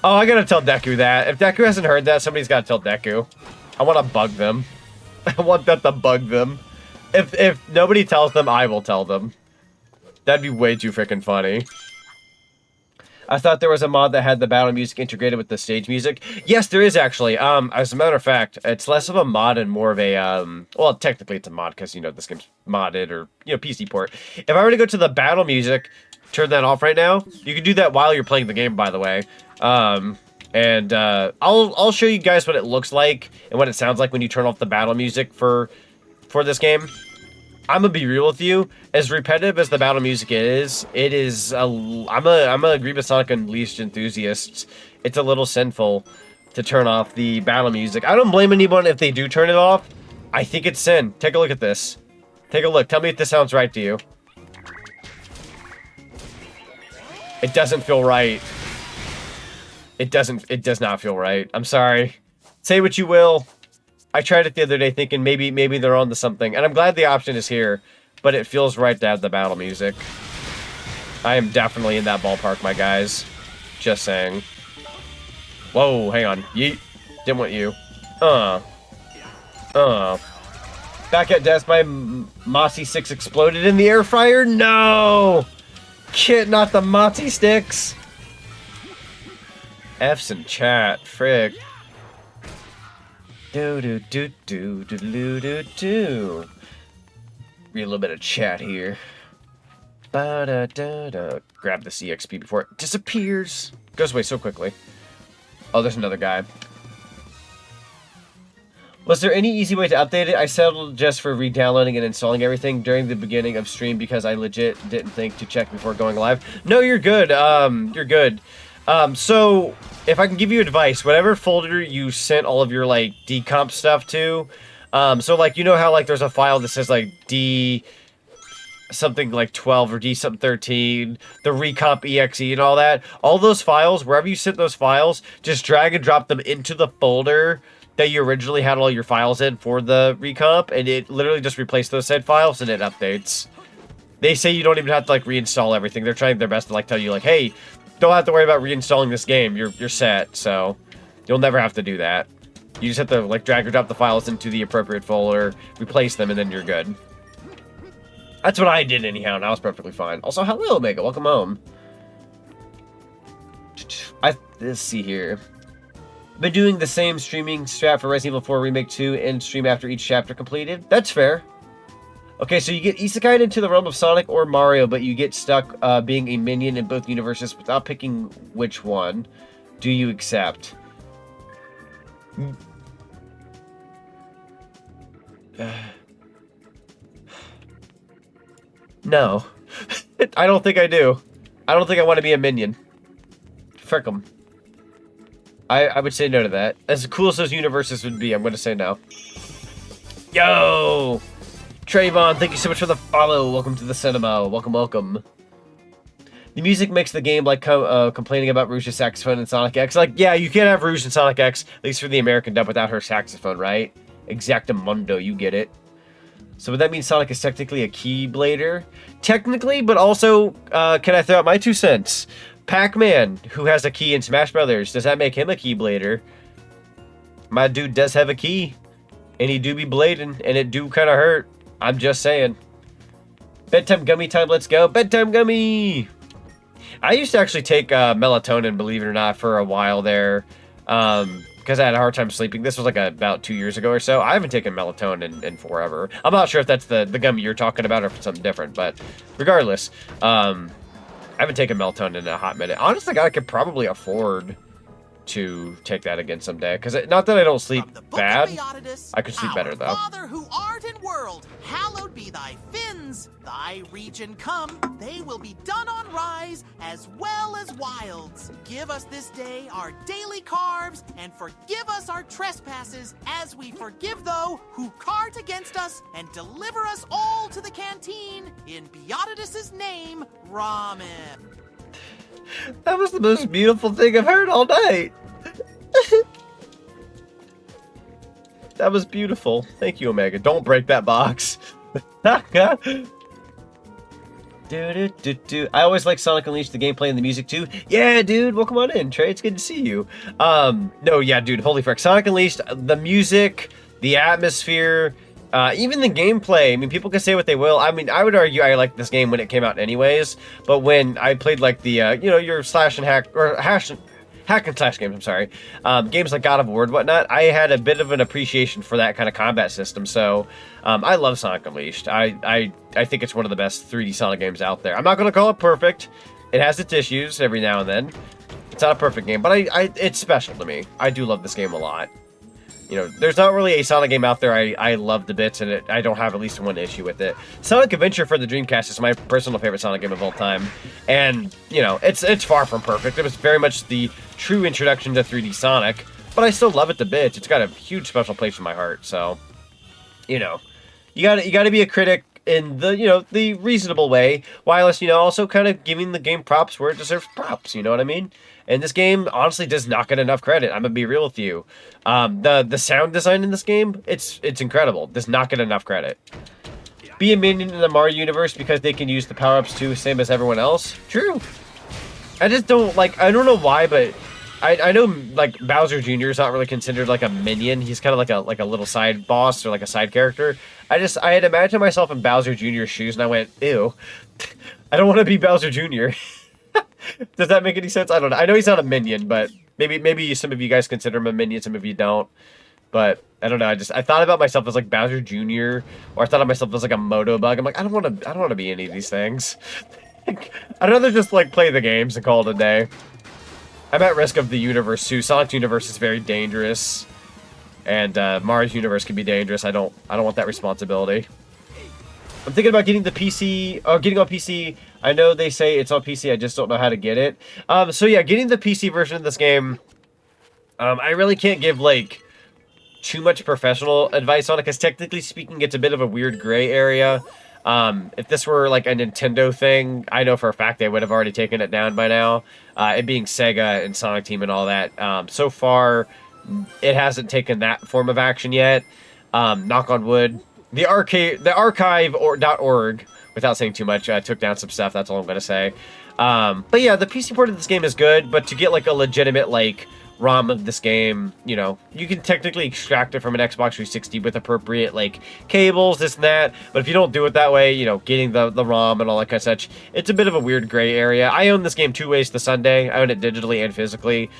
Oh, I gotta tell Deku that. If Deku hasn't heard that, somebody's gotta tell Deku. I wanna bug them. I want that to bug them. If nobody tells them, I will tell them. That'd be way too freaking funny. I thought there was a mod that had the battle music integrated with the stage music. Yes, there is actually. As a matter of fact, it's less of a mod and more of a, well, technically it's a mod because, you know, this game's modded or, you know, PC port. If I were to go to the battle music, turn that off right now, you can do that while you're playing the game, by the way. I'll show you guys what it looks like and what it sounds like when you turn off the battle music for this game. I'm gonna be real with you. As repetitive as the battle music is, it is. I'm gonna agree with Sonic Unleashed enthusiasts. It's a little sinful to turn off the battle music. I don't blame anyone if they do turn it off. I think it's sin. Take a look at this. Take a look. Tell me if this sounds right to you. It doesn't feel right. It does not feel right. I'm sorry. Say what you will. I tried it the other day thinking maybe they're onto something. And I'm glad the option is here. But it feels right to have the battle music. I am definitely in that ballpark, my guys. Just saying. Whoa, hang on. Yeet. Didn't want you. Back at desk, my Mossy 6 exploded in the air fryer? No! Kit, not the Mossy sticks. F's in chat. Frick. Read a little bit of chat here. Grab the CXP before it disappears. Goes away so quickly. Oh, there's another guy. Was there any easy way to update it? I settled just for re-downloading and installing everything during the beginning of stream because I legit didn't think to check before going live. No, you're good. You're good. So if I can give you advice, whatever folder you sent all of your like decomp stuff to, so like, you know how like there's a file that says like D something like 12 or D something 13, the recomp exe and all that, all those files, wherever you sent those files, just drag and drop them into the folder that you originally had all your files in for the recomp, and it literally just replaced those said files and it updates. They say you don't even have to like reinstall everything. They're trying their best to like tell you like, hey, don't have to worry about reinstalling this game. You're set, so you'll never have to do that. You just have to like drag or drop the files into the appropriate folder, replace them, and then you're good. That's what I did anyhow, and I was perfectly fine. Also, hello, Omega. Welcome home. Let's see here. Been doing the same streaming strat for Resident Evil 4 Remake 2 and stream after each chapter completed. That's fair. Okay, so you get isekai'd into the realm of Sonic or Mario, but you get stuck being a minion in both universes without picking which one. Do you accept? No. I don't think I do. I don't think I want to be a minion. Frick 'em. I would say no to that. As cool as those universes would be, I'm going to say no. Yo! Trayvon, thank you so much for the follow. Welcome to the cinema. Welcome, welcome. The music makes the game like complaining about Rouge's saxophone in Sonic X. Like, yeah, you can't have Rouge in Sonic X, at least for the American dub, without her saxophone, right? Exactamundo, you get it. So would that mean Sonic is technically a Keyblader? Technically, but also, can I throw out my 2 cents? Pac-Man, who has a key in Smash Brothers, does that make him a Keyblader? My dude does have a key, and he do be blading, and it do kind of hurt. I'm just saying. Bedtime gummy time, let's go. Bedtime gummy! I used to actually take melatonin, believe it or not, for a while there, because I had a hard time sleeping. This was like about 2 years ago or so. I haven't taken melatonin in forever. I'm not sure if that's the gummy you're talking about or if it's something different, but regardless, I haven't taken melatonin in a hot minute. Honestly, I could probably afford to take that again someday. Because not that I don't sleep bad, I could sleep better though. Father who art in world, hallowed be thy fins. Thy region come, they will be done on rise as well as wilds. Give us this day our daily carbs, and forgive us our trespasses, as we forgive those who cart against us, and deliver us all to the canteen. In Beatitus's name, Ramen. That was the most beautiful thing I've heard all night. That was beautiful. Thank you, Omega. Don't break that box. I always like Sonic Unleashed, the gameplay and the music too. Yeah, dude. Well, come on in, Trey. It's good to see you. No, yeah, dude. Holy frick. Sonic Unleashed, the music, the atmosphere, even the gameplay. I mean, people can say what they will. I mean, I would argue I liked this game when it came out anyways. But when I played like the, you know, your slash and hack, or hack and slash games, I'm sorry, games like God of War and whatnot, I had a bit of an appreciation for that kind of combat system. So I love Sonic Unleashed. I think it's one of the best 3D Sonic games out there. I'm not going to call it perfect. It has its issues every now and then. It's not a perfect game, but it's special to me. I do love this game a lot. You know, there's not really a Sonic game out there I love the bits, and I don't have at least one issue with it. Sonic Adventure for the Dreamcast is my personal favorite Sonic game of all time, and, you know, it's far from perfect. It was very much the true introduction to 3D Sonic, but I still love it to bits. It's got a huge special place in my heart, so, you know, you gotta be a critic in the, you know, the reasonable way, while, you know, also kind of giving the game props where it deserves props, you know what I mean? And this game honestly does not get enough credit. I'm gonna be real with you. The sound design in this game, it's incredible. Does not get enough credit. Be a minion in the Mario universe because they can use the power-ups too, same as everyone else. True. I just don't like. I don't know why, but I know like Bowser Jr. is not really considered like a minion. He's kind of like a little side boss or like a side character. I had imagined myself in Bowser Jr.'s shoes, and I went, ew. I don't want to be Bowser Jr. Does that make any sense? I don't know. I know he's not a minion, but maybe some of you guys consider him a minion, some of you don't. But I don't know. I thought about myself as like Bowser Jr. or I thought of myself as like a Motobug. I'm like, I don't want to be any of these things. I'd rather just like play the games and call it a day. I'm at risk of the universe too. Sonic's universe is very dangerous, and Mario's universe can be dangerous. I don't want that responsibility. I'm thinking about getting the PC, or getting on PC. I know they say it's on PC, I just don't know how to get it. So yeah, getting the PC version of this game, I really can't give, like, too much professional advice on it, because technically speaking, it's a bit of a weird gray area. If this were, like, a Nintendo thing, I know for a fact they would have already taken it down by now. It being Sega and Sonic Team and all that. So far, it hasn't taken that form of action yet. Knock on wood. The archive.org, without saying too much, took down some stuff. That's all I'm going to say. But yeah, the PC port of this game is good, but to get like a legitimate like ROM of this game, you know, you can technically extract it from an Xbox 360 with appropriate like cables, this and that. But if you don't do it that way, you know, getting the ROM and all that kind of such, it's a bit of a weird gray area. I own this game two ways to Sunday. I own it digitally and physically.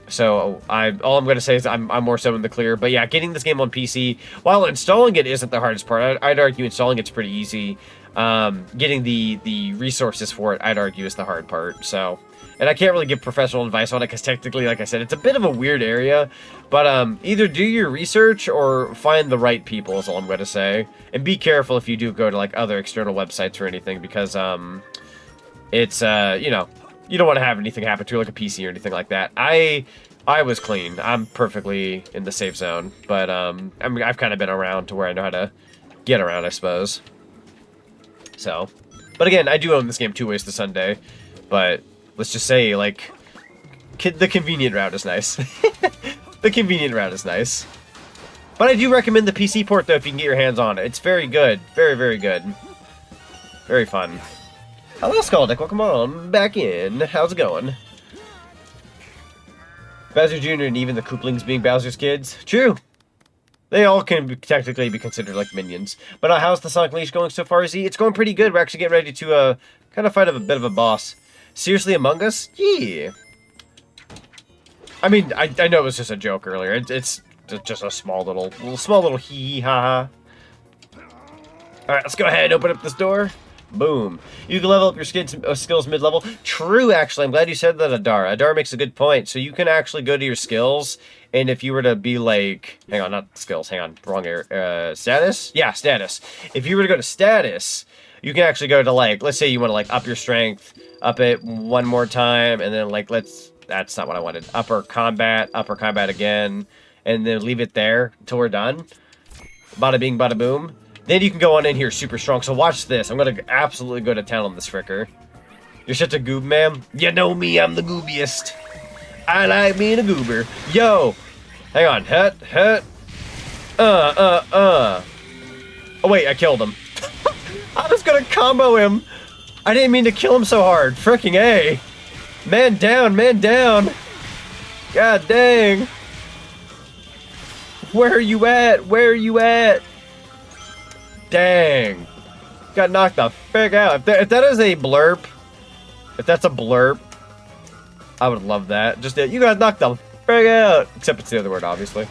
So all I'm going to say is I'm more so in the clear. But yeah, getting this game on PC, while installing it isn't the hardest part. I'd argue installing it's pretty easy. Getting the resources for it, I'd argue, is the hard part. So, and I can't really give professional advice on it because technically, like I said, it's a bit of a weird area. But either do your research or find the right people is all I'm going to say. And be careful if you do go to like other external websites or anything, because it's you know, you don't want to have anything happen to like a PC or anything like that. I was clean. I'm perfectly in the safe zone. But I mean, I've kind of been around to where I know how to get around, I suppose. So, but again, I do own this game 2 ways to Sunday. But let's just say, like, the convenient route is nice. The convenient route is nice. But I do recommend the PC port, though, if you can get your hands on it. It's very good. Very, very good. Very fun. Hello, Skaldick. Welcome on back in. How's it going? Bowser Jr. and even the Kooplings being Bowser's kids. True. They all can technically be considered like minions. But how's the Sonic Unleashed going so far, Z? It's going pretty good. We're actually getting ready to kind of fight a bit of a boss. Seriously, Among Us? Yeah. I mean, I know it was just a joke earlier. It's just a small little hee-hee-ha-ha. Alright, let's go ahead and open up this door. Boom. You can level up your skills mid-level. True, actually. I'm glad you said that, Adar. Adar makes a good point. So you can actually go to your skills, and if you were to be like... Hang on, not skills. Hang on. Wrong area. Status? Yeah, status. If you were to go to status, you can actually go to, like... Let's say you want to, like, up your strength, up it one more time, and then, like, that's not what I wanted. Upper combat again, and then leave it there until we're done. Bada bing, bada boom. Then you can go on in here super strong. So watch this. I'm going to absolutely go to town on this fricker. You're such a goob, ma'am. You know me, I'm the goobiest. I like being a goober. Yo. Hang on. Hut. Oh, wait, I killed him. I was going to combo him. I didn't mean to kill him so hard. Fricking A. Man down, man down. God dang. Where are you at? Where are you at? Dang. Got knocked the frick out. If that is a blurp, if that's a blurp, I would love that. Just you got knocked the frick out. Except it's the other word, obviously.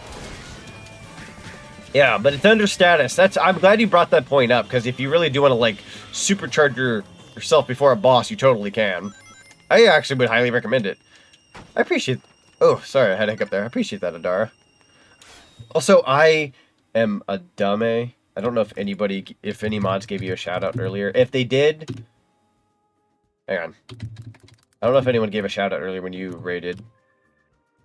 Yeah, but it's under status. I'm glad you brought that point up, because if you really do want to, like, supercharge yourself before a boss, you totally can. I actually would highly recommend it. I appreciate... Oh, sorry, I had a hiccup there. I appreciate that, Adara. Also, I am a dummy. I don't know if any mods gave you a shout out earlier. If they did, hang on. I don't know if anyone gave a shout out earlier when you raided.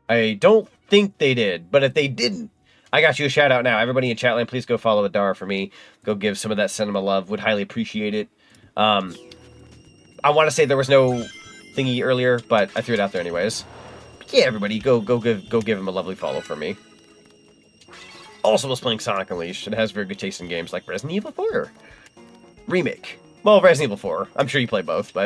I don't think they did, but if they didn't, I got you a shout out now. Everybody in chatland, please go follow Adara for me. Go give some of that cinema love. Would highly appreciate it. I want to say there was no thingy earlier, but I threw it out there anyways. But yeah, everybody, go give him a lovely follow for me. Also was playing Sonic Unleashed. It has very good taste in games like Resident Evil 4 Remake. Well, Resident Evil 4. I'm sure you play both,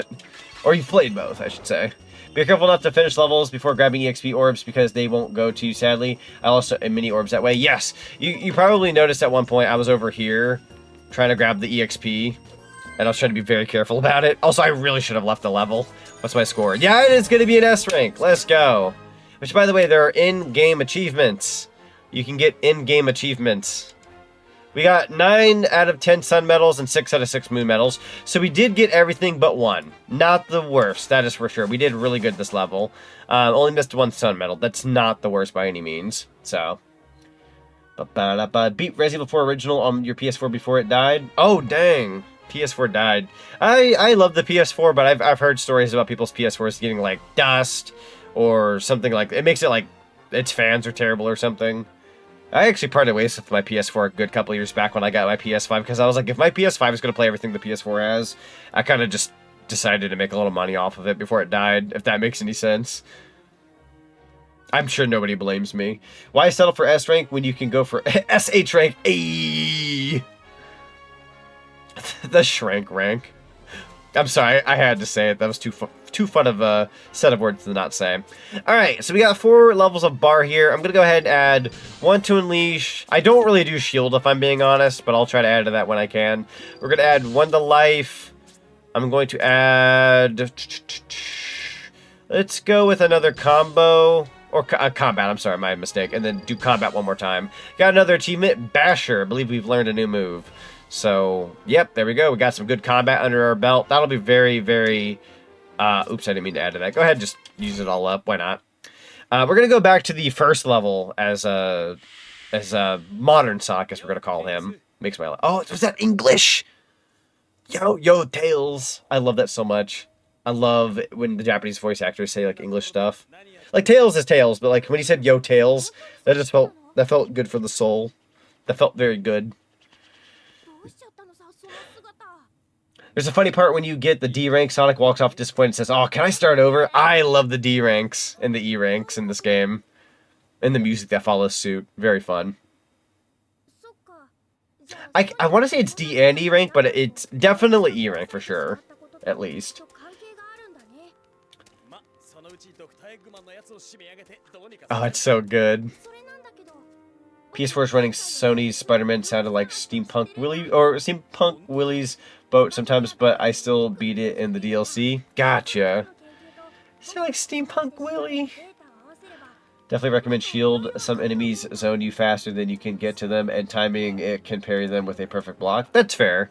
or you've played both, I should say. Be careful not to finish levels before grabbing EXP orbs because they won't go to you, sadly. I also mini orbs that way. Yes, you probably noticed at one point I was over here trying to grab the EXP, and I was trying to be very careful about it. Also, I really should have left the level. What's my score? Yeah, it is going to be an S rank. Let's go. Which, by the way, there are in-game achievements. You can get in-game achievements. We got 9 out of 10 sun medals and 6 out of 6 moon medals. So we did get everything but one. Not the worst, that is for sure. We did really good this level. Only missed 1 sun medal. That's not the worst by any means. So. Beat Resident Evil 4 Original on your PS4 before it died. Oh, dang. PS4 died. I love the PS4, but I've heard stories about people's PS4s getting, like, dust. Or something like... It makes it like its fans are terrible or something. I actually parted ways with my PS4 a good couple years back when I got my PS5, because I was like, if my PS5 is going to play everything the PS4 has, I kind of just decided to make a little money off of it before it died, if that makes any sense. I'm sure nobody blames me. Why settle for S rank when you can go for SH rank? Ayy! The Shrank rank. I'm sorry, I had to say it. That was too fun of a set of words to not say. Alright, so we got 4 levels of bar here. I'm going to go ahead and add 1 to Unleash. I don't really do shield if I'm being honest, but I'll try to add to that when I can. We're going to add 1 to life. I'm going to add... Let's go with another combo. Or combat, I'm sorry, my mistake. And then do combat one more time. Got another achievement, Basher. I believe we've learned a new move. So, yep, there we go. We got some good combat under our belt. That'll be very, very... oops, I didn't mean to add to that. Go ahead and just use it all up. Why not? We're going to go back to the first level as a modern Sonic, I guess we're going to call him. Makes my... Oh, was that English? Yo, Tails. I love that so much. I love when the Japanese voice actors say, like, English stuff. Like, Tails is Tails, but, like, when he said, yo, Tails, that felt good for the soul. That felt very good. There's a funny part when you get the D rank, Sonic walks off disappointed and says, oh, can I start over? I love the D ranks and the E ranks in this game. And the music that follows suit. Very fun. I want to say it's D and E rank, but it's definitely E rank for sure. At least. Oh, it's so good. PS4 is running Sony's Spider-Man sounded like Steampunk Willie's boat sometimes, but I still beat it in the DLC. Gotcha. Sound like Steampunk Willie. Definitely recommend shield. Some enemies zone you faster than you can get to them, and timing it can parry them with a perfect block. That's fair.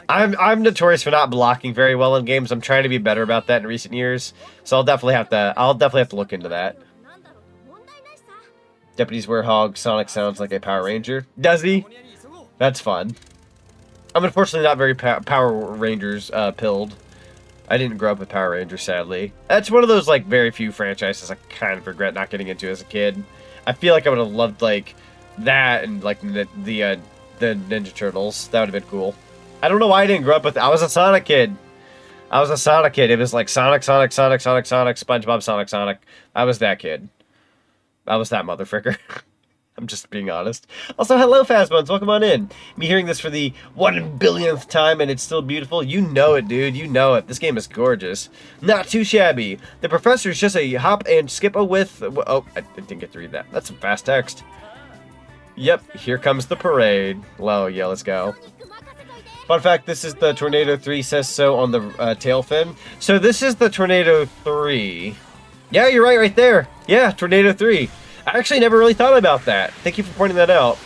I'm notorious for not blocking very well in games. I'm trying to be better about that in recent years, so I'll definitely have to look into that. Deputy's Werehog, Sonic sounds like a Power Ranger. Does he? That's fun. I'm unfortunately not very Power Rangers pilled. I didn't grow up with Power Rangers, sadly. That's one of those, like, very few franchises I kind of regret not getting into as a kid. I feel like I would have loved, like, that and, like, the Ninja Turtles. That would have been cool. I don't know why I didn't grow up with it. I was a Sonic kid. It was like Sonic, SpongeBob, Sonic. I was that kid. I was that motherfricker. I'm just being honest. Also, hello, Fastbones. Welcome on in. Me hearing this for the 1 billionth time, and it's still beautiful. You know it, dude. You know it. This game is gorgeous. Not too shabby. The professor is just a hop and skip with... Oh, I didn't get to read that. That's some fast text. Yep, here comes the parade. Well, yeah, let's go. Fun fact, this is the Tornado 3, says so on the tail fin. So this is the Tornado 3. Yeah, you're right there. Yeah, Tornado 3. I actually never really thought about that. Thank you for pointing that out.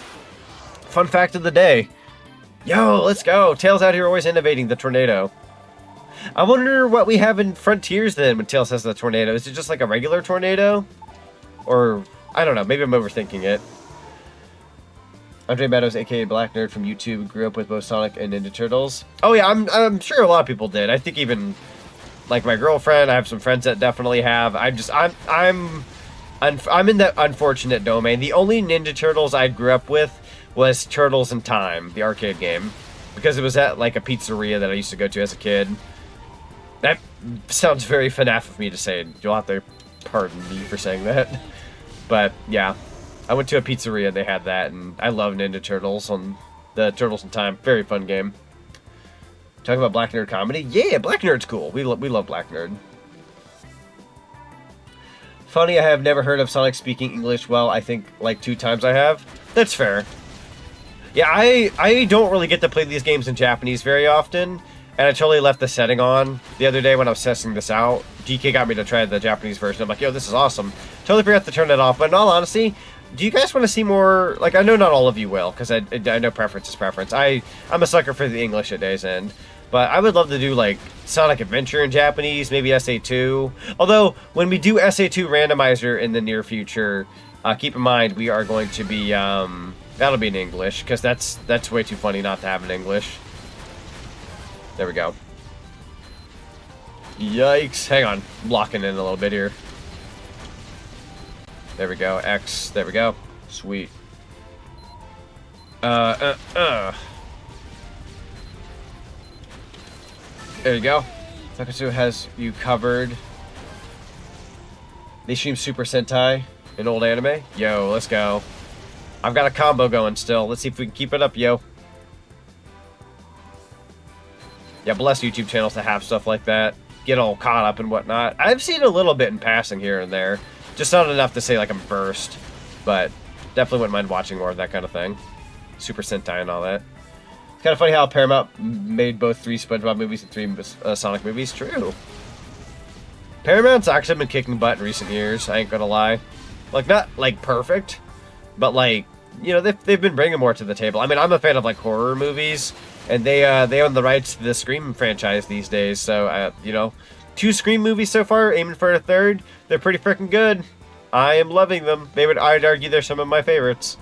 Fun fact of the day. Yo, let's go. Tails out here always innovating the Tornado. I wonder what we have in Frontiers then when Tails has the Tornado. Is it just like a regular Tornado? Or, I don't know. Maybe I'm overthinking it. Andre Meadows, aka Black Nerd from YouTube, grew up with both Sonic and Ninja Turtles. Oh yeah, I'm sure a lot of people did. I think even like my girlfriend, I have some friends that definitely have. I'm in that unfortunate domain. The only Ninja Turtles I grew up with was Turtles in Time, the arcade game, because it was at like a pizzeria that I used to go to as a kid. That sounds very FNAF of me to say. You'll have to pardon me for saying that, but yeah. I went to a pizzeria and they had that, and I love Ninja Turtles on the Turtles in Time. Very fun game. Talking about Black Nerd comedy? Yeah, Black Nerd's cool. We love Black Nerd. Funny, I have never heard of Sonic speaking English well. I think like 2 times I have. That's fair. Yeah, I don't really get to play these games in Japanese very often, and I totally left the setting on the other day when I was testing this out. DK got me to try the Japanese version. I'm like, yo, this is awesome. Totally forgot to turn it off, but in all honesty, do you guys want to see more? Like, I know not all of you will, because I know preference is preference. I'm a sucker for the English at day's end. But I would love to do, like, Sonic Adventure in Japanese, maybe SA2. Although, when we do SA2 Randomizer in the near future, keep in mind we are going to be, that'll be in English, because that's way too funny not to have in English. There we go. Yikes. Hang on. I'm locking in a little bit here. There we go. X. There we go. Sweet. There you go. Tokusatsu has you covered. They stream Super Sentai, an old anime. Yo, let's go. I've got a combo going still. Let's see if we can keep it up, yo. Yeah, bless YouTube channels to have stuff like that. Get all caught up and whatnot. I've seen a little bit in passing here and there. Just not enough to say like I'm versed, but definitely wouldn't mind watching more of that kind of thing. Super Sentai and all that. It's kind of funny how Paramount made both 3 SpongeBob movies and 3 Sonic movies. True. Paramount's actually been kicking butt in recent years, I ain't gonna lie. Like, not like perfect, but like you know, they've been bringing more to the table. I mean, I'm a fan of like horror movies, and they own the rights to the Scream franchise these days. So you know, 2 Scream movies so far, aiming for a 3rd. They're pretty freaking good. I am loving them. I'd argue they're some of my favorites.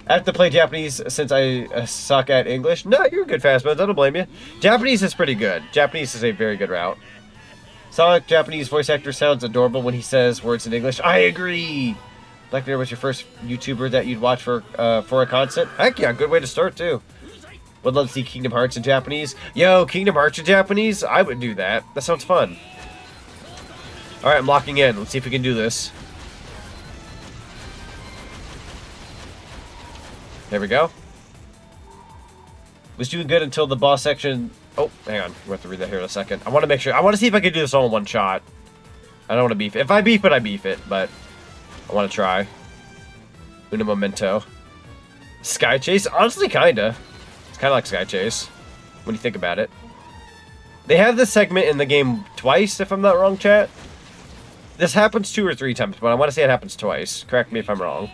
I have to play Japanese since I suck at English. No, you're good, Fastbones. I don't blame you. Japanese is pretty good. Japanese is a very good route. Sonic Japanese voice actor sounds adorable when he says words in English. I agree. Black Mirror was your first YouTuber that you'd watch for a concert? Heck yeah, good way to start too. Would love to see Kingdom Hearts in Japanese. Yo, Kingdom Hearts in Japanese? I would do that. That sounds fun. Alright, I'm locking in. Let's see if we can do this. There we go. Was doing good until the boss section. Oh, hang on. We have to read that here in a second. I want to make sure. I want to see if I can do this all in one shot. I don't want to beef it. If I beef it, I beef it. But I want to try. Una Momento. Sky Chase? Honestly, kinda. It's kind of like Sky Chase. When you think about it. They have this segment in the game twice, if I'm not wrong, chat. This happens 2 or 3 times, but I want to say it happens twice. Correct me if I'm wrong.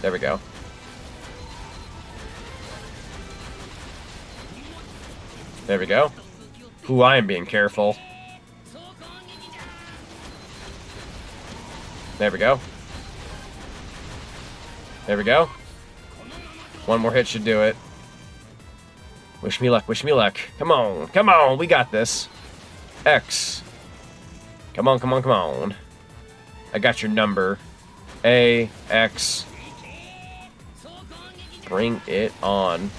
There we go. There we go. Ooh, I am being careful. There we go. There we go. One more hit should do it. Wish me luck, wish me luck. Come on, come on, we got this. X. Come on, come on, come on. I got your number. A, X. Bring it on.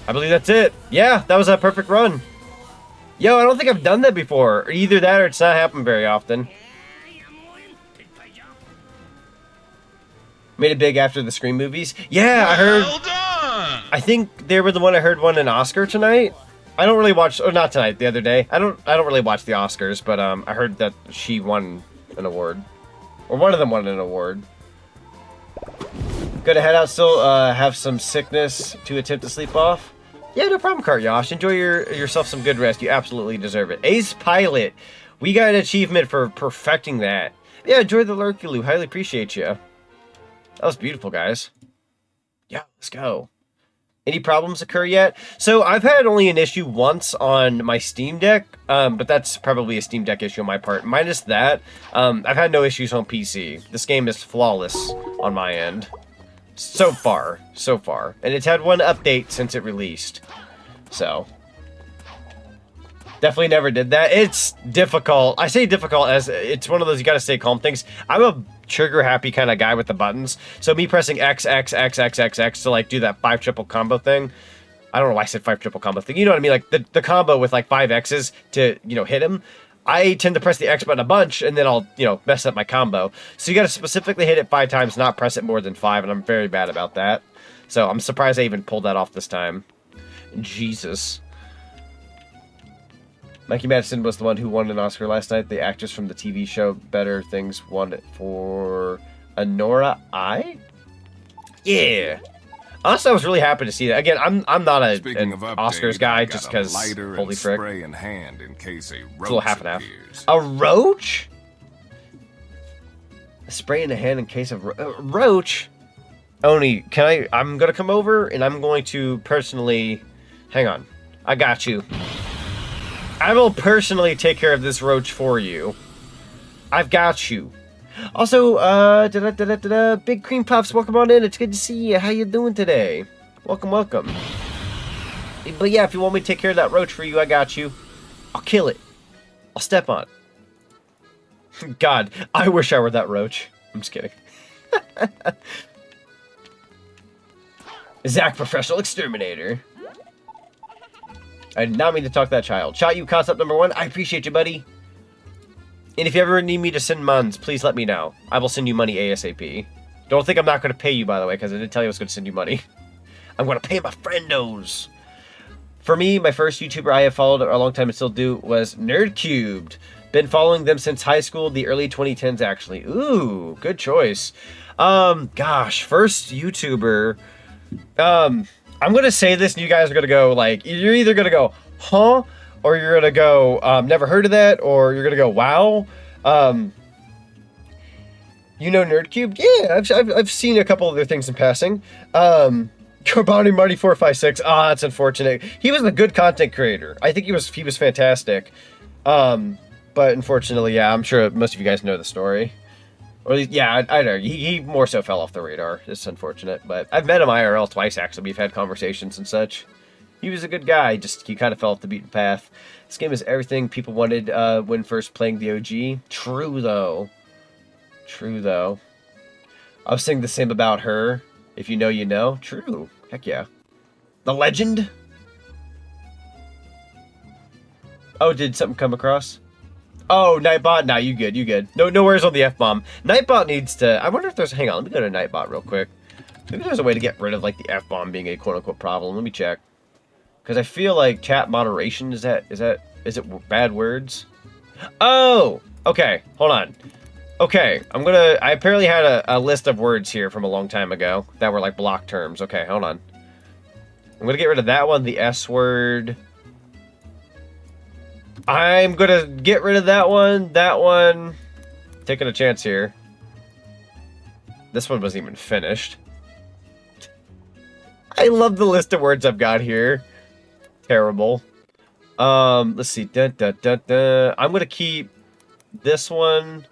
I believe that's it. Yeah, that was a perfect run. Yo, I don't think I've done that before. Either that or it's not happened very often. Made it big after the Scream movies. Yeah, I heard. Well done. I think they were the one I heard won an Oscar tonight. I don't really watch, or not tonight, the other day. I don't really watch the Oscars, but I heard that she won an award. Or one of them won an award. Good to head out still, have some sickness to attempt to sleep off. Yeah, no problem, Kart Yosh. Enjoy yourself some good rest. You absolutely deserve it. Ace Pilot. We got an achievement for perfecting that. Yeah, enjoy the Lurkuloo. Highly appreciate you. That was beautiful, guys. Yeah, let's go. Any problems occur yet? So I've had only an issue once on my Steam Deck, but that's probably a Steam Deck issue on my part. Minus that, I've had no issues on PC. This game is flawless on my end. So far. And it's had one update since it released. So. Definitely never did that. It's difficult. I say difficult as it's one of those you gotta stay calm things. I'm a trigger happy kind of guy with the buttons. So me pressing X, X, X, X, X, X to like do that 5 triple combo thing. I don't know why I said 5 triple combo thing. You know what I mean? Like the combo with like 5 X's to, you know, hit him. I tend to press the X button a bunch and then I'll, you know, mess up my combo. So you gotta specifically hit it 5 times, not press it more than 5, and I'm very bad about that. So I'm surprised I even pulled that off this time. Jesus. Mikey Madison was the one who won an Oscar last night. The actress from the TV show Better Things won it for Anora I? Yeah. Honestly, I was really happy to see that. Again, I'm not an Oscars guy just because, holy frick. In hand in case a roach it's a little half and half. Appears. A roach? A spray in the hand in case of roach? Oni, I'm going to come over and I'm going to personally... Hang on. I got you. I will personally take care of this roach for you. I've got you. Also, Big Cream Puffs, welcome on in. It's good to see you. How you doing today? Welcome, welcome. But yeah, if you want me to take care of that roach for you, I got you. I'll kill it. I'll step on it. God, I wish I were that roach. I'm just kidding. Zach, Professional Exterminator. I did not mean to talk to that child. Shot you, concept number 1. I appreciate you, buddy. And if you ever need me to send muns, please let me know. I will send you money ASAP. Don't think I'm not going to pay you, by the way, because I didn't tell you I was going to send you money. I'm going to pay my friendos. For me, my first YouTuber I have followed a long time and still do was NerdCubed. Been following them since high school, the early 2010s, actually. Ooh, good choice. Gosh, first YouTuber... I'm going to say this and you guys are going to go, like, you're either going to go, huh? or you're gonna go, never heard of that, or you're gonna go, wow. You know Nerdcube? Yeah, I've seen a couple of their things in passing. Carboni Marty 456. Ah, that's unfortunate. He was a good content creator. I think he was fantastic. But unfortunately, yeah, I'm sure most of you guys know the story. Or at least, yeah, I know. He more so fell off the radar. It's unfortunate, but I've met him IRL twice, actually. We've had conversations and such. He was a good guy, just he kind of fell off the beaten path. This game is everything people wanted when first playing the OG. True, though. True, though. I was saying the same about her. If you know, you know. True. Heck yeah. The legend? Oh, did something come across? Oh, Nightbot? Nah, you good, you good. No worries on the F-bomb. Nightbot needs to... I wonder if there's... Hang on, let me go to Nightbot real quick. Maybe there's a way to get rid of, like, the F-bomb being a quote-unquote problem. Let me check. Because I feel like chat moderation, is it bad words? Oh! Okay, hold on. Okay, I apparently had a list of words here from a long time ago that were like block terms. Okay, hold on. I'm gonna get rid of that one, the S word. I'm gonna get rid of that one. Taking a chance here. This one wasn't even finished. I love the list of words I've got here. Terrible. Let's see. I'm gonna keep this one.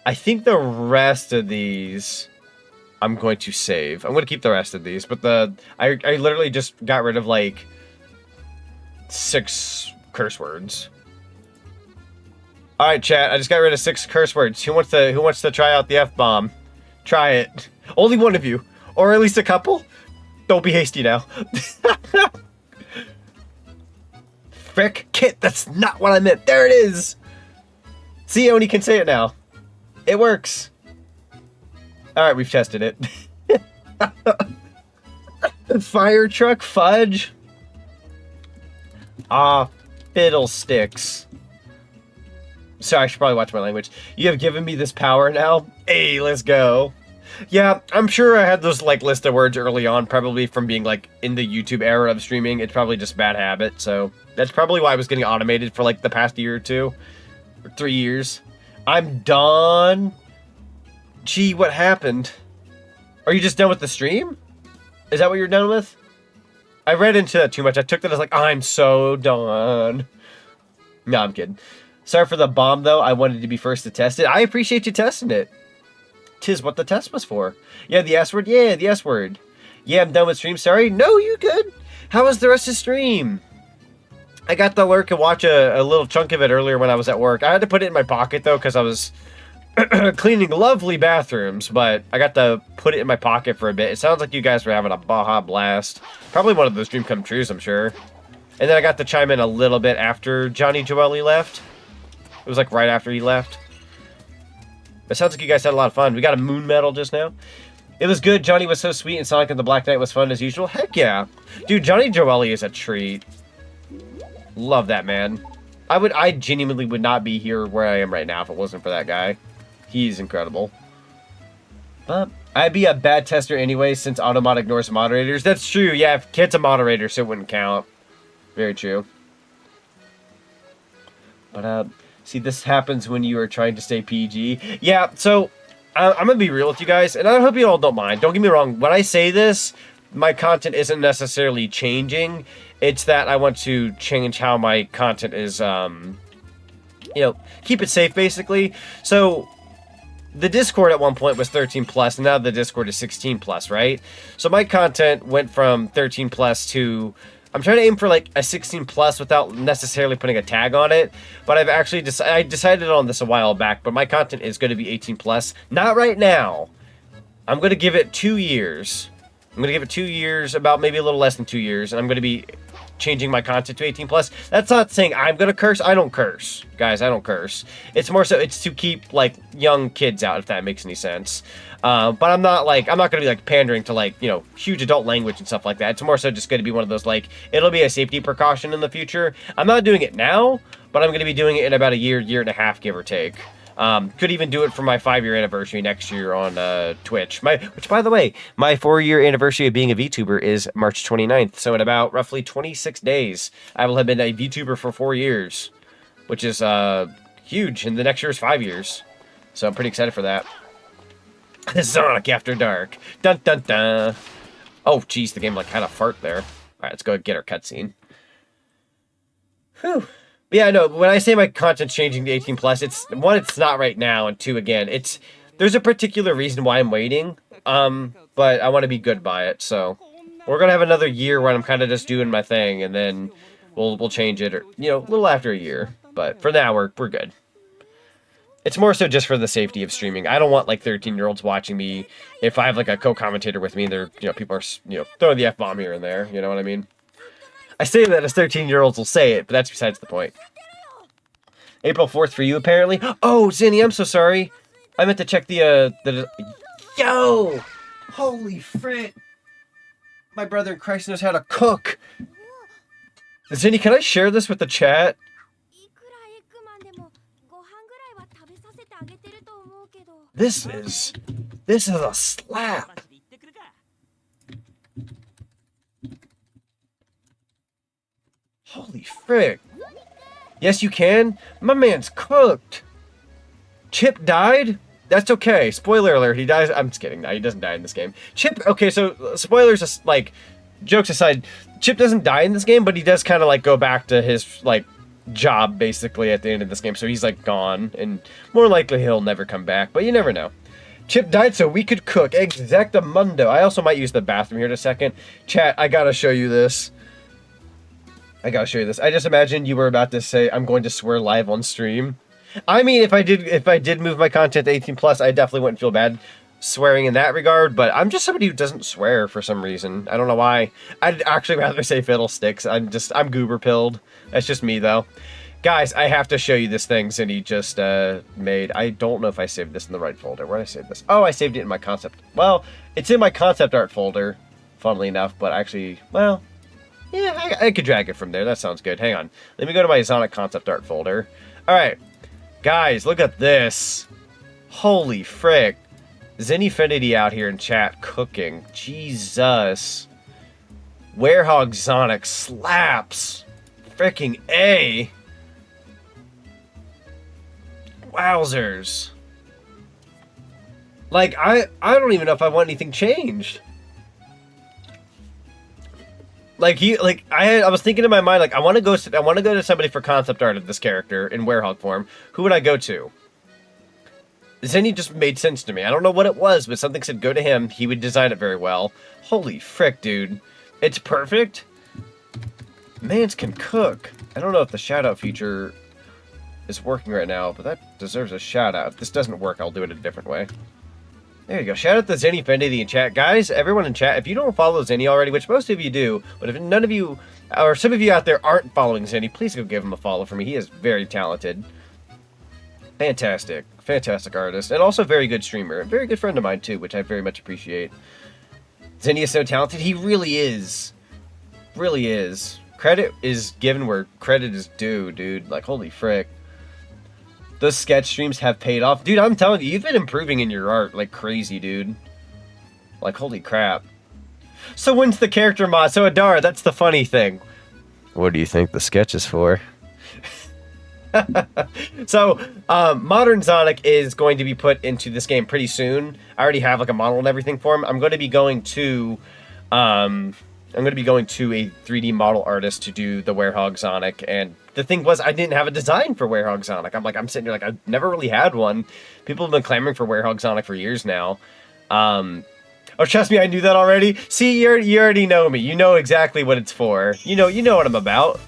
I think the rest of these I'm going to save. I'm going to keep the rest of these, but I literally just got rid of like 6 curse words. All right, chat. I just got rid of 6 curse words. Who wants to try out the F-bomb? Try it. Only one of you, or at least a couple. Don't be hasty now. Frick, Kit. That's not what I meant. There it is. See, Oni can say it now. It works. Alright, we've tested it. Fire truck fudge. Ah, fiddlesticks. Sorry, I should probably watch my language. You have given me this power now. Hey, let's go. Yeah, I'm sure I had those like list of words early on, probably from being like in the YouTube era of streaming. It's probably just bad habit, so that's probably why I was getting automated for like the past year or 2. Or 3 years. I'm done. Gee, what happened? Are you just done with the stream? Is that what you're done with? I read into that too much. I took that as like, I'm so done. No, I'm kidding. Sorry for the bomb, though. I wanted to be first to test it. I appreciate you testing it. 'Tis what the test was for. Yeah, the S word? Yeah, the S word. Yeah, I'm done with stream. Sorry. No, you good. How was the rest of the stream? I got to work and watch a little chunk of it earlier when I was at work. I had to put it in my pocket, though, because I was cleaning lovely bathrooms, but I got to put it in my pocket for a bit. It sounds like you guys were having a Baja blast. Probably one of those dream come trues, I'm sure. And then I got to chime in a little bit after Johnny Joeli left. It was like right after he left. It sounds like you guys had a lot of fun. We got a moon medal just now. It was good. Johnny was so sweet, and Sonic and the Black Knight was fun as usual. Heck yeah. Dude, Johnny Joeli is a treat. Love that man. I genuinely would not be here where I am right now if it wasn't for that guy. He's incredible. But I'd be a bad tester anyway since Automod ignores moderators. That's true. Yeah, if Kit's a moderator, so it wouldn't count. Very true. But see, this happens when you are trying to stay PG. Yeah, so I'm gonna be real with you guys, and I hope you all don't mind. Don't get me wrong. When I say this, my content isn't necessarily changing. It's that I want to change how my content is, keep it safe, basically. So, the Discord at one point was 13+, and now the Discord is 16+, right? So my content went from 13+ to... I'm trying to aim for, like, a 16+ without necessarily putting a tag on it. But I've actually I decided on this a while back, but my content is going to be 18+. Not right now. I'm going to give it 2 years. I'm going to give it 2 years, about maybe a little less than 2 years, and I'm going to be changing my content to 18+. That's not saying I'm going to curse. I don't curse. Guys, I don't curse. It's more so, it's to keep, like, young kids out, if that makes any sense. But I'm not going to be, like, pandering to, like, huge adult language and stuff like that. It's more so just going to be one of those, like, it'll be a safety precaution in the future. I'm not doing it now, but I'm going to be doing it in about a year and a half, give or take. Could even do it for my 5-year anniversary next year on Twitch. Which, by the way, my 4-year anniversary of being a VTuber is March 29th. So in about roughly 26 days, I will have been a VTuber for 4 years, which is huge. And the next year is 5 years. So I'm pretty excited for that. Zonic After Dark. Dun dun dun. Oh, geez, the game like had a fart there. All right, let's go get our cutscene. Whew. But yeah, no, when I say my content's changing to 18 plus, it's one, it's not right now, and two, again, there's a particular reason why I'm waiting, but I want to be good by it, so we're gonna have another year where I'm kind of just doing my thing, and then we'll change it, or, you know, a little after a year, but for now, we're good. It's more so just for the safety of streaming. I don't want, like, 13-year-olds watching me if I have, like, a co-commentator with me, and they're, you know, people are, you know, throwing the F-bomb here and there, you know what I mean? I say that as 13-year-olds will say it, but that's besides the point. April 4th for you, apparently. Oh, Zinni, I'm so sorry. I meant to check the... Yo! Holy frick! My brother in Christ knows how to cook! Zinni, can I share this with the chat? This is a slap! Holy frick. Yes, you can. My man's cooked. Chip died? That's okay. Spoiler alert, he dies. I'm just kidding. No, he doesn't die in this game. Chip, okay, so spoilers, like, jokes aside, Chip doesn't die in this game, but he does kind of, like, go back to his, like, job, basically, at the end of this game. So he's, like, gone, and more likely he'll never come back, but you never know. Chip died so we could cook. Exactamundo. I also might use the bathroom here in a second. Chat, I gotta show you this. I just imagined you were about to say, I'm going to swear live on stream. I mean, if I did move my content to 18 plus, I definitely wouldn't feel bad swearing in that regard, but I'm just somebody who doesn't swear for some reason. I don't know why. I'd actually rather say fiddlesticks. I'm goober pilled. That's just me though. Guys, I have to show you this thing Zinni just made. I don't know if I saved this in the right folder. Where did I save this? Oh, I saved it in my concept. Well, it's in my concept art folder, funnily enough, but actually, well, yeah, I could drag it from there. That sounds good. Hang on. Let me go to my Zonic concept art folder. Alright. Guys, look at this. Holy frick. ZonicTHedgehog out here in chat cooking. Jesus. Werehog Zonic slaps. Fricking A. Wowzers. Like, I don't even know if I want anything changed. I was thinking in my mind, like, I want to go to somebody for concept art of this character in Werehog form. Who would I go to? Zinni just made sense to me. I don't know what it was, but something said go to him. He would design it very well. Holy frick, dude. It's perfect. Mans can cook. I don't know if the shout-out feature is working right now, but that deserves a shout-out. If this doesn't work, I'll do it a different way. There you go. Shout out to ZonicTHedgehog in chat. Guys, everyone in chat, if you don't follow Zinni already, which most of you do, but if none of you, or some of you out there aren't following Zinni, please go give him a follow for me. He is very talented. Fantastic. Fantastic artist. And also very good streamer. A very good friend of mine, too, which I very much appreciate. Zinni is so talented. He really is. Really is. Credit is given where credit is due, dude. Like, holy frick. Those sketch streams have paid off. Dude, I'm telling you, you've been improving in your art like crazy, dude. Like, holy crap. So when's the character mod? So, Adara, that's the funny thing. What do you think the sketch is for? So, Modern Zonic is going to be put into this game pretty soon. I already have, like, a model and everything for him. I'm going to be going to a 3D model artist to do the Werehog Zonic, and the thing was, I didn't have a design for Werehog Zonic. I'm sitting here like, I've never really had one. People have been clamoring for Werehog Zonic for years now. Oh, trust me, I knew that already. See, you already know me. You know exactly what it's for. You know what I'm about.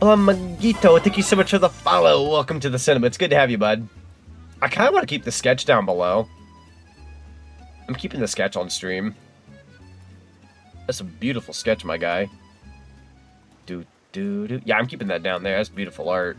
Magito, thank you so much for the follow. Welcome to the cinema. It's good to have you, bud. I kind of want to keep the sketch down below. I'm keeping the sketch on stream. That's a beautiful sketch, my guy. Yeah, I'm keeping that down there. That's beautiful art.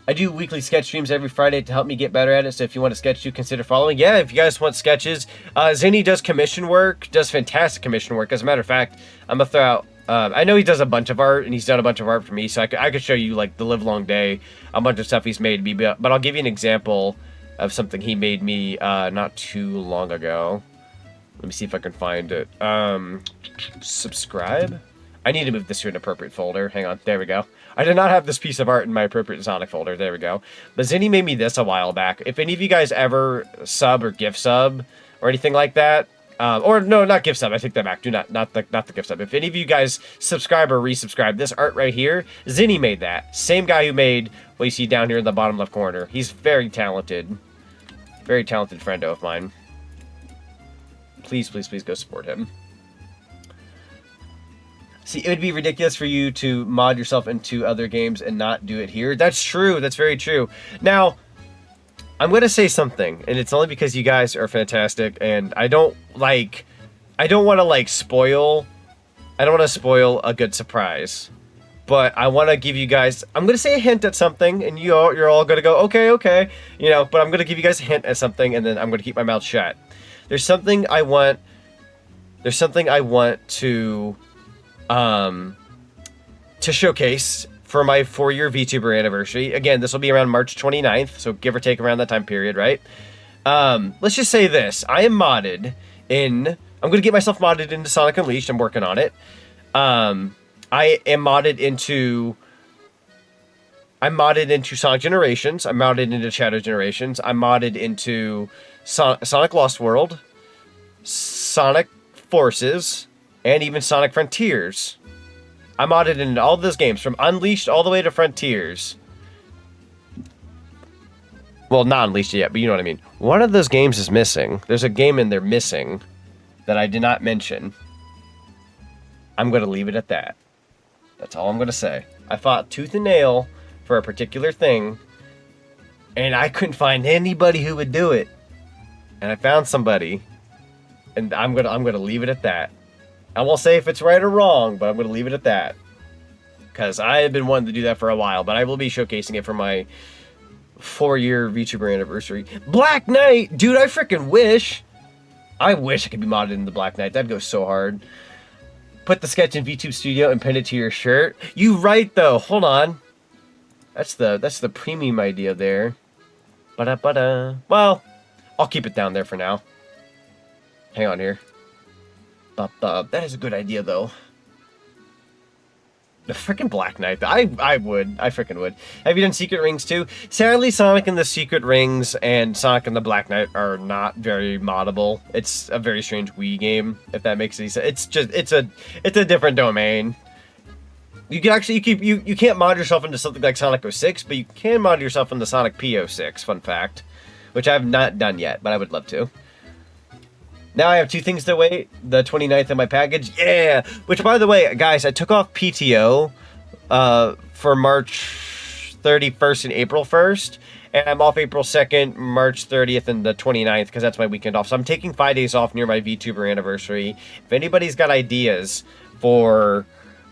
I do weekly sketch streams every Friday to help me get better at it, so if you want a sketch, do consider following. Yeah, if you guys want sketches. Zinni does commission work, does fantastic commission work. As a matter of fact, I'm going to throw out I know he does a bunch of art, and he's done a bunch of art for me, so I could show you, like, the livelong day, a bunch of stuff he's made me, but I'll give you an example of something he made me not too long ago. Let me see if I can find it. Subscribe? I need to move this to an appropriate folder. Hang on. There we go. I did not have this piece of art in my appropriate Zonic folder. There we go. But Zinni made me this a while back. If any of you guys ever sub or gift sub or anything like that, or no, not gift sub. I take that back. Do not the gift sub. If any of you guys subscribe or resubscribe, this art right here, Zinni made that. Same guy who made what you see down here in the bottom left corner. He's very talented. Very talented friendo of mine. Please, please, please go support him. See, it would be ridiculous for you to mod yourself into other games and not do it here. That's true. That's very true. Now, I'm going to say something, and it's only because you guys are fantastic, and I don't want to spoil a good surprise. But I want to give you guys, I'm going to say a hint at something, and you're all going to go, okay, you know, but I'm going to give you guys a hint at something, and then I'm going to keep my mouth shut. There's something I want to showcase for my 4-year VTuber anniversary. Again, this will be around March 29th, so give or take around that time period, right? Let's just say this. I'm going to get myself modded into Sonic Unleashed. I'm working on it. I am modded into Sonic Generations. I'm modded into Shadow Generations. I'm modded into Sonic Lost World, Sonic Forces, and even Sonic Frontiers. I'm modded into all of those games, from Unleashed all the way to Frontiers. Well, not Unleashed yet, but you know what I mean. One of those games is missing. There's a game in there missing that I did not mention. I'm going to leave it at that. That's all I'm going to say. I fought tooth and nail for a particular thing, and I couldn't find anybody who would do it. And I found somebody, and I'm gonna leave it at that. I won't say if it's right or wrong, but I'm gonna leave it at that. Because I have been wanting to do that for a while, but I will be showcasing it for my 4-year VTuber anniversary. Black Knight! Dude, I freaking wish. I wish I could be modded in the Black Knight. That'd go so hard. Put the sketch in VTube Studio and pin it to your shirt. You right, though. Hold on. That's the premium idea there. Ba-da-ba-da. Well, I'll keep it down there for now. Hang on here. That is a good idea, though. The freaking Black Knight. I freaking would. Have you done Secret Rings too? Sadly, Sonic and the Secret Rings and Sonic and the Black Knight are not very moddable. It's a very strange Wii game, if that makes any sense. It's a different domain. You can actually you can't mod yourself into something like Sonic 06, but you can mod yourself into Sonic P06. Fun fact, which I have not done yet, but I would love to. Now I have 2 things to wait. The 29th in my package. Yeah! Which, by the way, guys, I took off PTO for March 31st and April 1st. And I'm off April 2nd, March 30th, and the 29th, because that's my weekend off. So I'm taking 5 days off near my VTuber anniversary. If anybody's got ideas for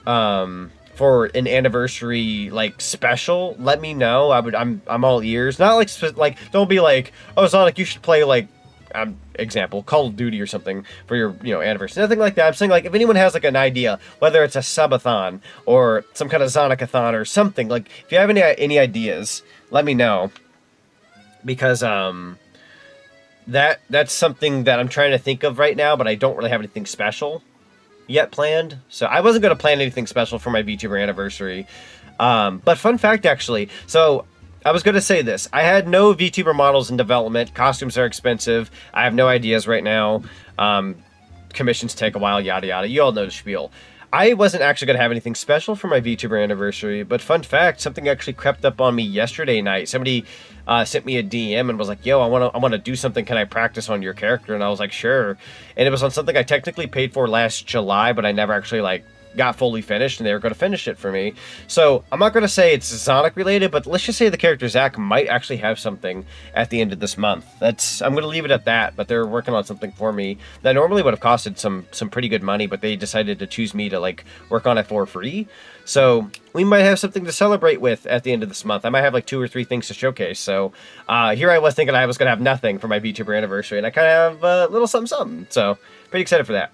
an anniversary like special, let me know. I'm all ears. Not like don't be like, oh, Sonic, you should play like example, Call of Duty or something for your anniversary. Nothing like that. I'm saying, like, if anyone has like an idea, whether it's a subathon or some kind of Zonic-a-thon or something, like if you have any ideas, let me know, because that's something that I'm trying to think of right now, but I don't really have anything special yet planned. So I wasn't going to plan anything special for my VTuber anniversary. But fun fact, actually, so I was going to say this. I had no VTuber models in development. Costumes are expensive. I have no ideas right now. Commissions take a while, yada yada. You all know the spiel. I wasn't actually going to have anything special for my VTuber anniversary, but fun fact, something actually crept up on me yesterday night. Somebody sent me a DM and was like, yo, I want to do something. Can I practice on your character? And I was like, sure. And it was on something I technically paid for last July, but I never actually got fully finished, and they were going to finish it for me. So I'm not going to say it's Zonic related, but let's just say the character Zach might actually have something at the end of this month. I'm going to leave it at that, but they're working on something for me that normally would have costed some pretty good money, but they decided to choose me to work on it for free. So we might have something to celebrate with at the end of this month. I might have 2 or 3 things to showcase. So here I was thinking I was going to have nothing for my VTuber anniversary, and I kind of have a little something. So pretty excited for that.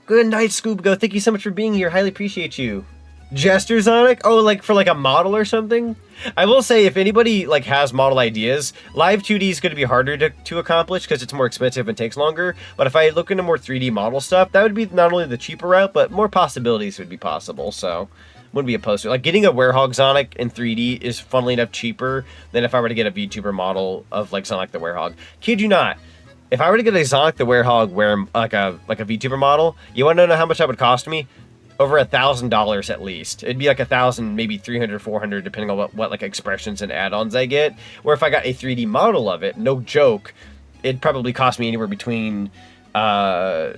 Good night, Scoop-Go. Thank you so much for being here. Highly appreciate you. Jester Zonic? Oh, like for like a model or something? I will say, if anybody like has model ideas, live 2D is going to be harder to accomplish because it's more expensive and takes longer. But if I look into more 3D model stuff, that would be not only the cheaper route, but more possibilities would be possible. So, wouldn't be opposed to it. Like getting a Werehog Zonic in 3D is funnily enough cheaper than if I were to get a VTuber model of like Zonic the Werehog. Kid you not. If I were to get a Zonic the Werehog like a VTuber model, you want to know how much that would cost me? Over $1,000 at least. It'd be like 1,000, maybe 300, 400, depending on what like expressions and add-ons I get. Where if I got a 3D model of it, no joke, it'd probably cost me anywhere between $100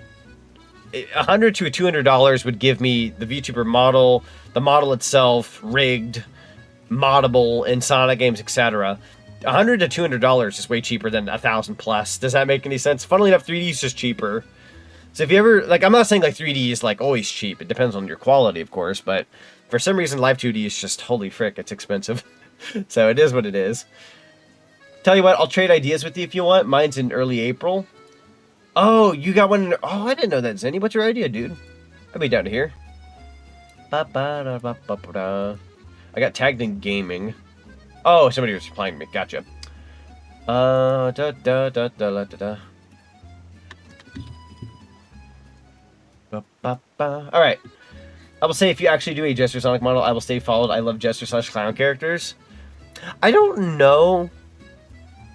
to $200 would give me the VTuber model, the model itself, rigged, moddable in Sonic games, etc. $100 to $200 is way cheaper than 1,000 plus. Does that make any sense? Funnily enough, 3D is just cheaper. So if you ever, like, I'm not saying like 3D is like always cheap. It depends on your quality, of course, but for some reason live 2D is just, holy frick, it's expensive. So it is what it is. Tell you what, I'll trade ideas with you if you want. Mine's in early April. Oh, you got one oh, I didn't know that, Zenny. What's your idea, dude? I'll be down to here. I got tagged in gaming. Oh, somebody was replying to me. Gotcha. Alright. I will say if you actually do a Jester Sonic model, I will stay followed. I love Jester/Clown characters. I don't know.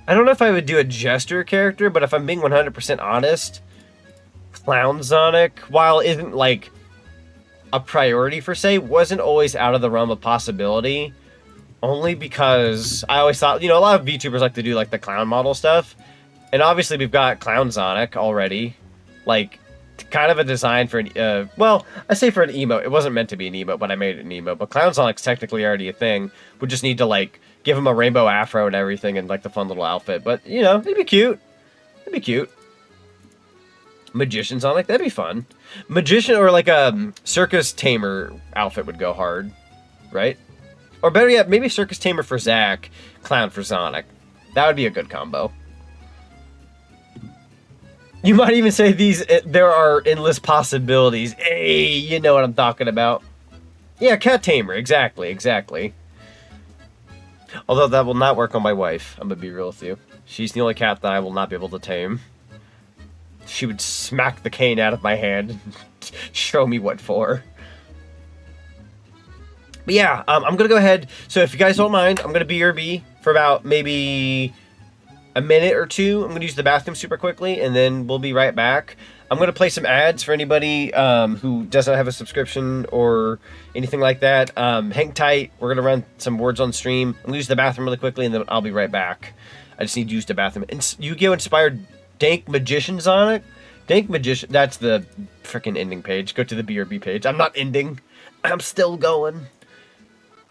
I don't know if I would do a Jester character, but if I'm being 100% honest, Clown Sonic, while isn't like a priority for say, wasn't always out of the realm of possibility. Only because I always thought, you know, a lot of VTubers like to do like the clown model stuff. And obviously we've got Clown Sonic already. Like, kind of a design for an, well, I say for an emote. It wasn't meant to be an emote, but I made it an emote. But Clown Sonic's technically already a thing. We just need to, like, give him a rainbow afro and everything and, like, the fun little outfit. But, you know, it'd be cute. It'd be cute. Magician Sonic, that'd be fun. Magician or, like, a circus tamer outfit would go hard. Right? Or better yet, maybe circus tamer for Zack, clown for Sonic. That would be a good combo. You might even say there are endless possibilities. Hey, you know what I'm talking about. Yeah, cat tamer, exactly. Although that will not work on my wife, I'm gonna be real with you. She's the only cat that I will not be able to tame. She would smack the cane out of my hand and show me what for. But yeah, I'm gonna go ahead. So if you guys don't mind, I'm gonna BRB for about maybe a minute or two. I'm going to use the bathroom super quickly, and then we'll be right back. I'm going to play some ads for anybody who doesn't have a subscription or anything like that. Hang tight. We're going to run some words on stream. I'm going to use the bathroom really quickly, and then I'll be right back. I just need to use the bathroom. And Yu-Gi-Oh! Inspired Dank Magicians on it. Dank Magician. That's the freaking ending page. Go to the BRB page. I'm not ending. I'm still going.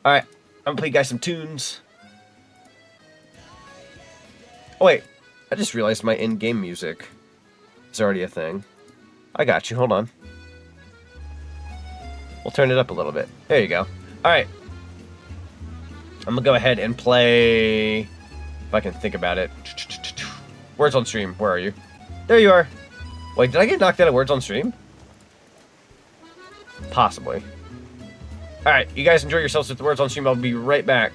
All right. I'm going to play you guys some tunes. Oh, wait. I just realized my in-game music is already a thing. I got you. Hold on. We'll turn it up a little bit. There you go. Alright. I'm gonna go ahead and play... If I can think about it. Words on stream. Where are you? There you are. Wait, did I get knocked out of words on stream? Possibly. Alright, you guys enjoy yourselves with the words on stream. I'll be right back.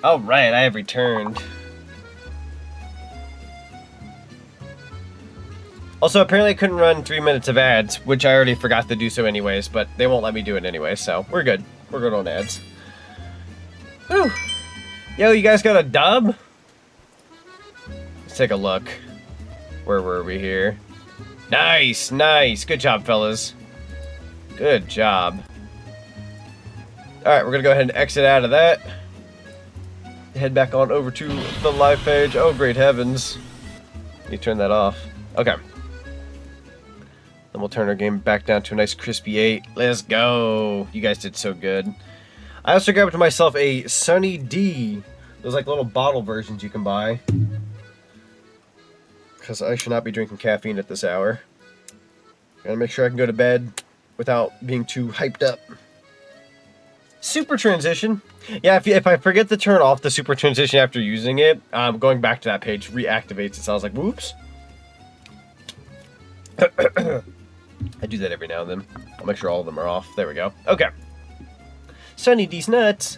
Alright, I have returned. Also, apparently I couldn't run 3 minutes of ads, which I already forgot to do so anyways, but they won't let me do it anyway, so we're good. We're good on ads. Whew. Yo, you guys got a dub? Let's take a look. Where were we here? Nice, nice. Good job, fellas. Good job. Alright, we're gonna go ahead and exit out of that. Head back on over to the live page. Oh, great heavens. You turn that off. Okay. Then we'll turn our game back down to a nice crispy 8. Let's go. You guys did so good. I also grabbed myself a Sunny D. Those like little bottle versions you can buy. Because I should not be drinking caffeine at this hour. Gotta make sure I can go to bed without being too hyped up. Super transition. Yeah, if I forget to turn off the super transition after using it, going back to that page reactivates it. So I was like, whoops. I do that every now and then. I'll make sure all of them are off. There we go. Okay. Sunny D's nuts.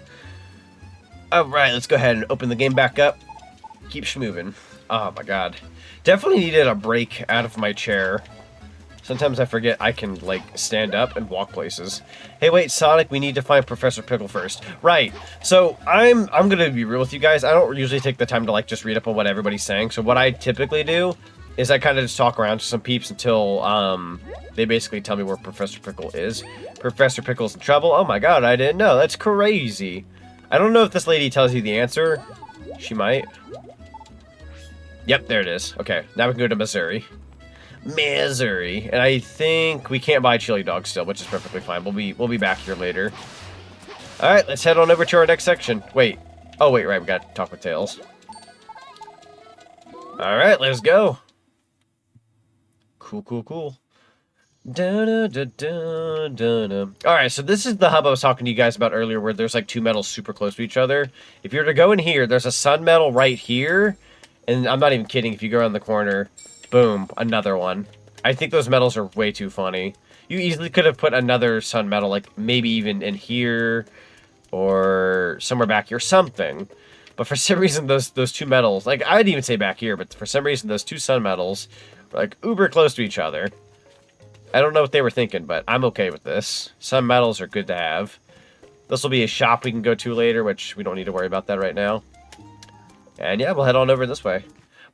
Alright, let's go ahead and open the game back up. Keep schmoving. Oh my god. Definitely needed a break out of my chair. Sometimes I forget I can, like, stand up and walk places. Hey, wait, Sonic, we need to find Professor Pickle first. Right. So, I'm gonna be real with you guys. I don't usually take the time to, like, just read up on what everybody's saying. So what I typically do is I kind of just talk around to some peeps until, they basically tell me where Professor Pickle is. Professor Pickle's in trouble? Oh my god, I didn't know. That's crazy. I don't know if this lady tells you the answer. She might. Yep, there it is. Okay, now we can go to Missouri. Missouri. And I think we can't buy chili dogs still, which is perfectly fine. We'll be back here later. Alright, let's head on over to our next section. Wait. Oh, wait, right, we got to talk with Tails. Alright, let's go. Cool, cool, cool. Alright, so this is the hub I was talking to you guys about earlier where there's like two metals super close to each other. If you were to go in here, there's a sun metal right here. And I'm not even kidding, if you go around the corner, boom, another one. I think those metals are way too funny. You easily could have put another sun metal, like maybe even in here or somewhere back here, something. But for some reason, those two metals, like I'd even say back here, but for some reason, those two sun metals are like uber close to each other. I don't know what they were thinking, but I'm okay with this. Sun metals are good to have. This will be a shop we can go to later, which we don't need to worry about that right now. And yeah, we'll head on over this way.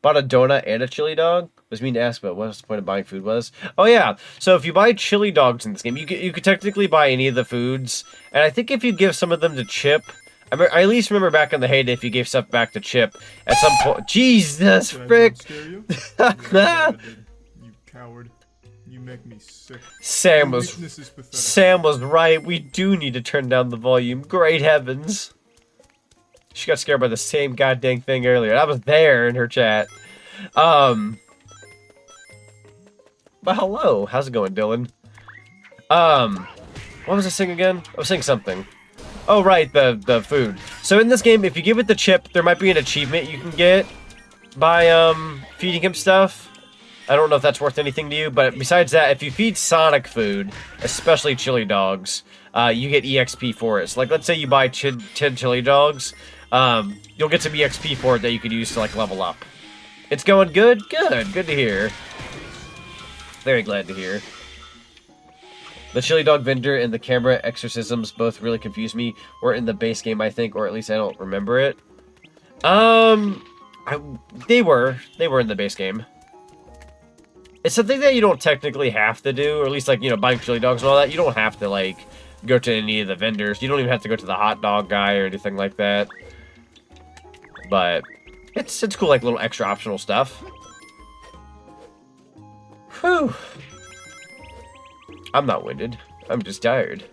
Bought a donut and a chili dog. Was mean to ask about what the point of buying food was. Oh yeah, so if you buy chili dogs in this game, you could technically buy any of the foods. And I think if you give some of them to Chip, I at least remember back in the heyday, if you gave stuff back to Chip, at some point... Jesus, frick! You coward. You make me sick. Sam was right. We do need to turn down the volume. Great heavens. She got scared by the same goddamn thing earlier. I was there in her chat. But hello. How's it going, Dylan? What was I saying again? I was saying something. Oh, right, the food. So in this game, if you give it the Chip, there might be an achievement you can get by, feeding him stuff. I don't know if that's worth anything to you, but besides that, if you feed Sonic food, especially chili dogs, you get EXP for it. So, like, let's say you buy 10 chili dogs, you'll get some EXP for it that you could use to, like, level up. It's going good? Good. Good to hear. Very glad to hear. The chili dog vendor and the camera exorcisms both really confused me. Or in the base game, I think, or at least I don't remember it. They were in the base game. It's something that you don't technically have to do, or at least, like, you know, buying chili dogs and all that. You don't have to, like, go to any of the vendors. You don't even have to go to the hot dog guy or anything like that. But it's cool, like, little extra optional stuff. Whew. I'm not winded. I'm just tired.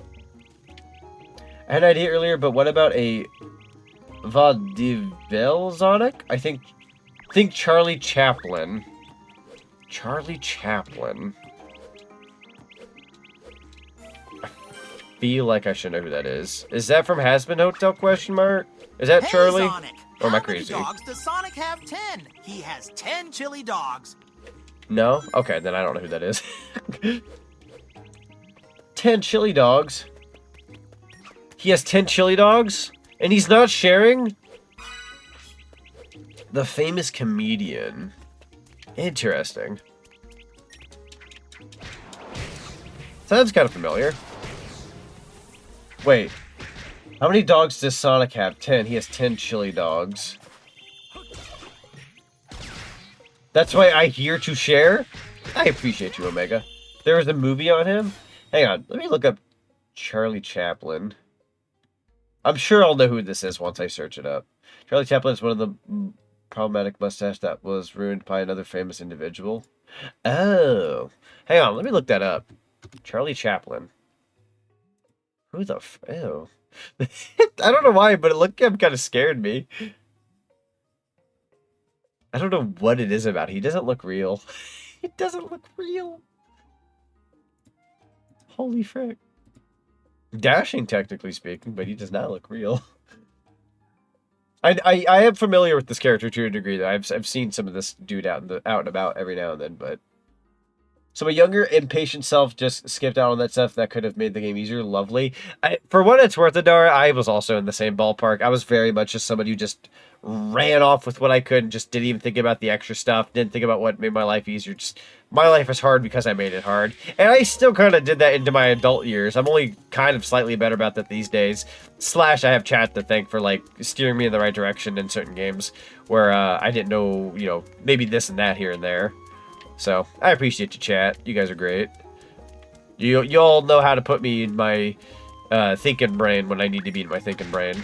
I had an idea earlier, but what about a vaudeville Zonic? I think Charlie Chaplin. Charlie Chaplin. I feel like I should know who that is. Is that from Hasbin Hotel, question mark? Is that Charlie? Sonic, or am I crazy? How many dogs does Sonic have? 10. He has 10 chili dogs. No? Okay, then I don't know who that is. 10 chili dogs? He has 10 chili dogs? And he's not sharing? The famous comedian. Interesting. Sounds kind of familiar. Wait. How many dogs does Sonic have? 10. He has 10 chili dogs. That's why I here to share? I appreciate you, Omega. There was a movie on him? Hang on. Let me look up Charlie Chaplin. I'm sure I'll know who this is once I search it up. Charlie Chaplin is one of the problematic mustache that was ruined by another famous individual. Oh. Hang on. Let me look that up. Charlie Chaplin. Who the ew. I don't know why, but it looked kind of scared me. I don't know what it is about. He doesn't look real. He doesn't look real. Holy frick. Dashing, technically speaking, but he does not look real. I am familiar with this character to a degree, though. I've seen some of this dude out and about every now and then, but... So my younger, impatient self just skipped out on that stuff that could have made the game easier. Lovely. For what it's worth, Adara, I was also in the same ballpark. I was very much just somebody who just ran off with what I could and just didn't even think about the extra stuff. Didn't think about what made my life easier. Just my life is hard because I made it hard. And I still kind of did that into my adult years. I'm only kind of slightly better about that these days. Slash, I have chat to thank for, like, steering me in the right direction in certain games where I didn't know, you know, maybe this and that here and there. So, I appreciate you, chat. You guys are great. You all know how to put me in my thinking brain when I need to be in my thinking brain.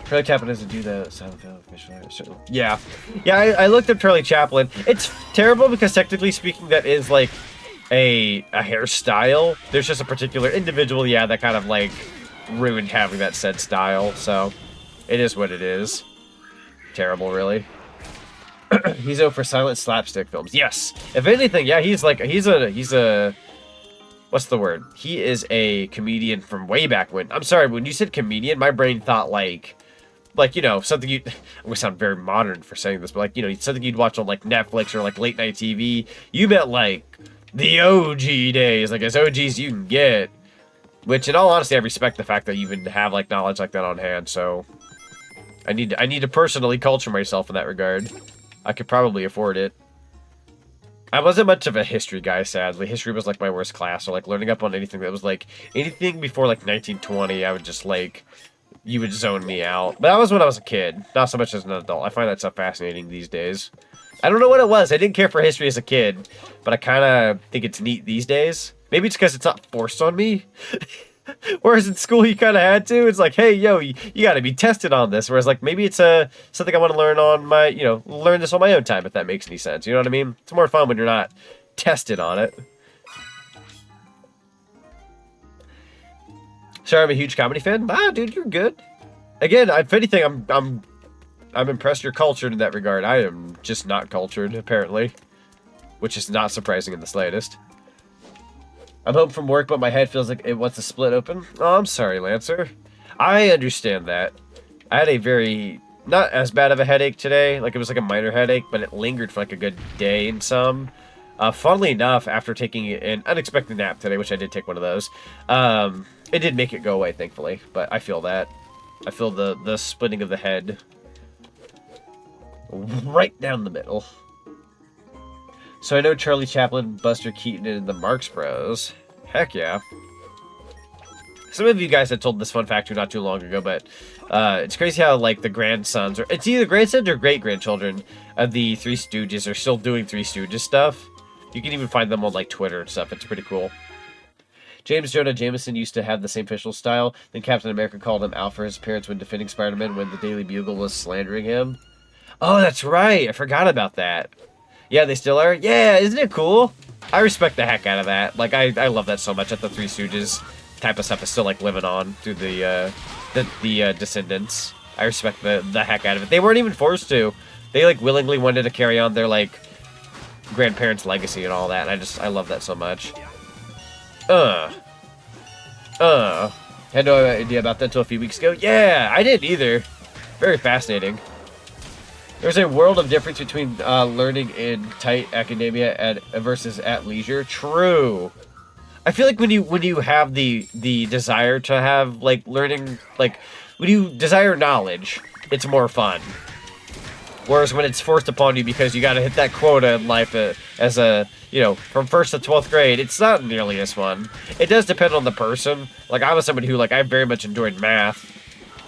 Charlie Chaplin doesn't do the sound official. Yeah. Yeah, I looked up Charlie Chaplin. It's terrible because technically speaking, that is like a hairstyle. There's just a particular individual, yeah, that kind of like ruined having that said style. So, it is what it is. Terrible, really. He's out for silent slapstick films. Yes. If anything, yeah, he's a what's the word? He is a comedian from way back when. I'm sorry, when you said comedian, my brain thought like, you know, something you... I'm going to sound very modern for saying this, but, like, you know, something you'd watch on, like, Netflix or, like, late-night TV. You meant, like, the OG days, like, as OGs you can get. Which, in all honesty, I respect the fact that you even have, like, knowledge like that on hand, so... I need to personally culture myself in that regard. I could probably afford it. I wasn't much of a history guy, sadly. History was, like, my worst class, so, like, learning up on anything that was, like... Anything before, like, 1920, I would just, like... You would zone me out. But that was when I was a kid. Not so much as an adult. I find that stuff fascinating these days. I don't know what it was. I didn't care for history as a kid. But I kind of think it's neat these days. Maybe it's because it's not forced on me. Whereas in school you kind of had to. It's like, hey, yo, you got to be tested on this. Whereas, like, maybe it's something I want to learn on my, you know, learn this on my own time, if that makes any sense. You know what I mean? It's more fun when you're not tested on it. Sorry, I'm a huge comedy fan. Wow, dude, you're good. Again, if anything, I'm impressed you're cultured in that regard. I am just not cultured, apparently. Which is not surprising in the slightest. I'm home from work, but my head feels like it wants to split open. Oh, I'm sorry, Lancer. I understand that. I had a very... not as bad of a headache today. Like, it was like a minor headache, but it lingered for like a good day and some. Funnily enough, after taking an unexpected nap today, which I did take one of those, it did make it go away, thankfully. But I feel that. I feel the splitting of the head. Right down the middle. So I know Charlie Chaplin, Buster Keaton, and the Marx Bros. Heck yeah. Some of you guys had told this fun fact not too long ago, but it's crazy how, like, the grandsons, or it's either grandsons or great-grandchildren of the Three Stooges are still doing Three Stooges stuff. You can even find them on, like, Twitter and stuff. It's pretty cool. James Jonah Jameson used to have the same facial style. Then Captain America called him out for his appearance when defending Spider-Man when the Daily Bugle was slandering him. Oh, that's right. I forgot about that. Yeah, they still are? Yeah, isn't it cool? I respect the heck out of that. Like, I love that so much that the Three Stooges type of stuff is still, like, living on through the descendants. I respect the heck out of it. They weren't even forced to. They, like, willingly wanted to carry on their, like, grandparents' legacy and all that. And I love that so much. Had no idea about that until a few weeks ago. Yeah, I didn't either. Very fascinating. There's a world of difference between learning in tight academia versus at leisure. True. I feel like when you have the desire to have like learning, like when you desire knowledge, it's more fun. Whereas when it's forced upon you because you got to hit that quota in life as a, you know, from 1st to 12th grade, it's not nearly as fun. It does depend on the person. Like I was somebody who like I very much enjoyed math,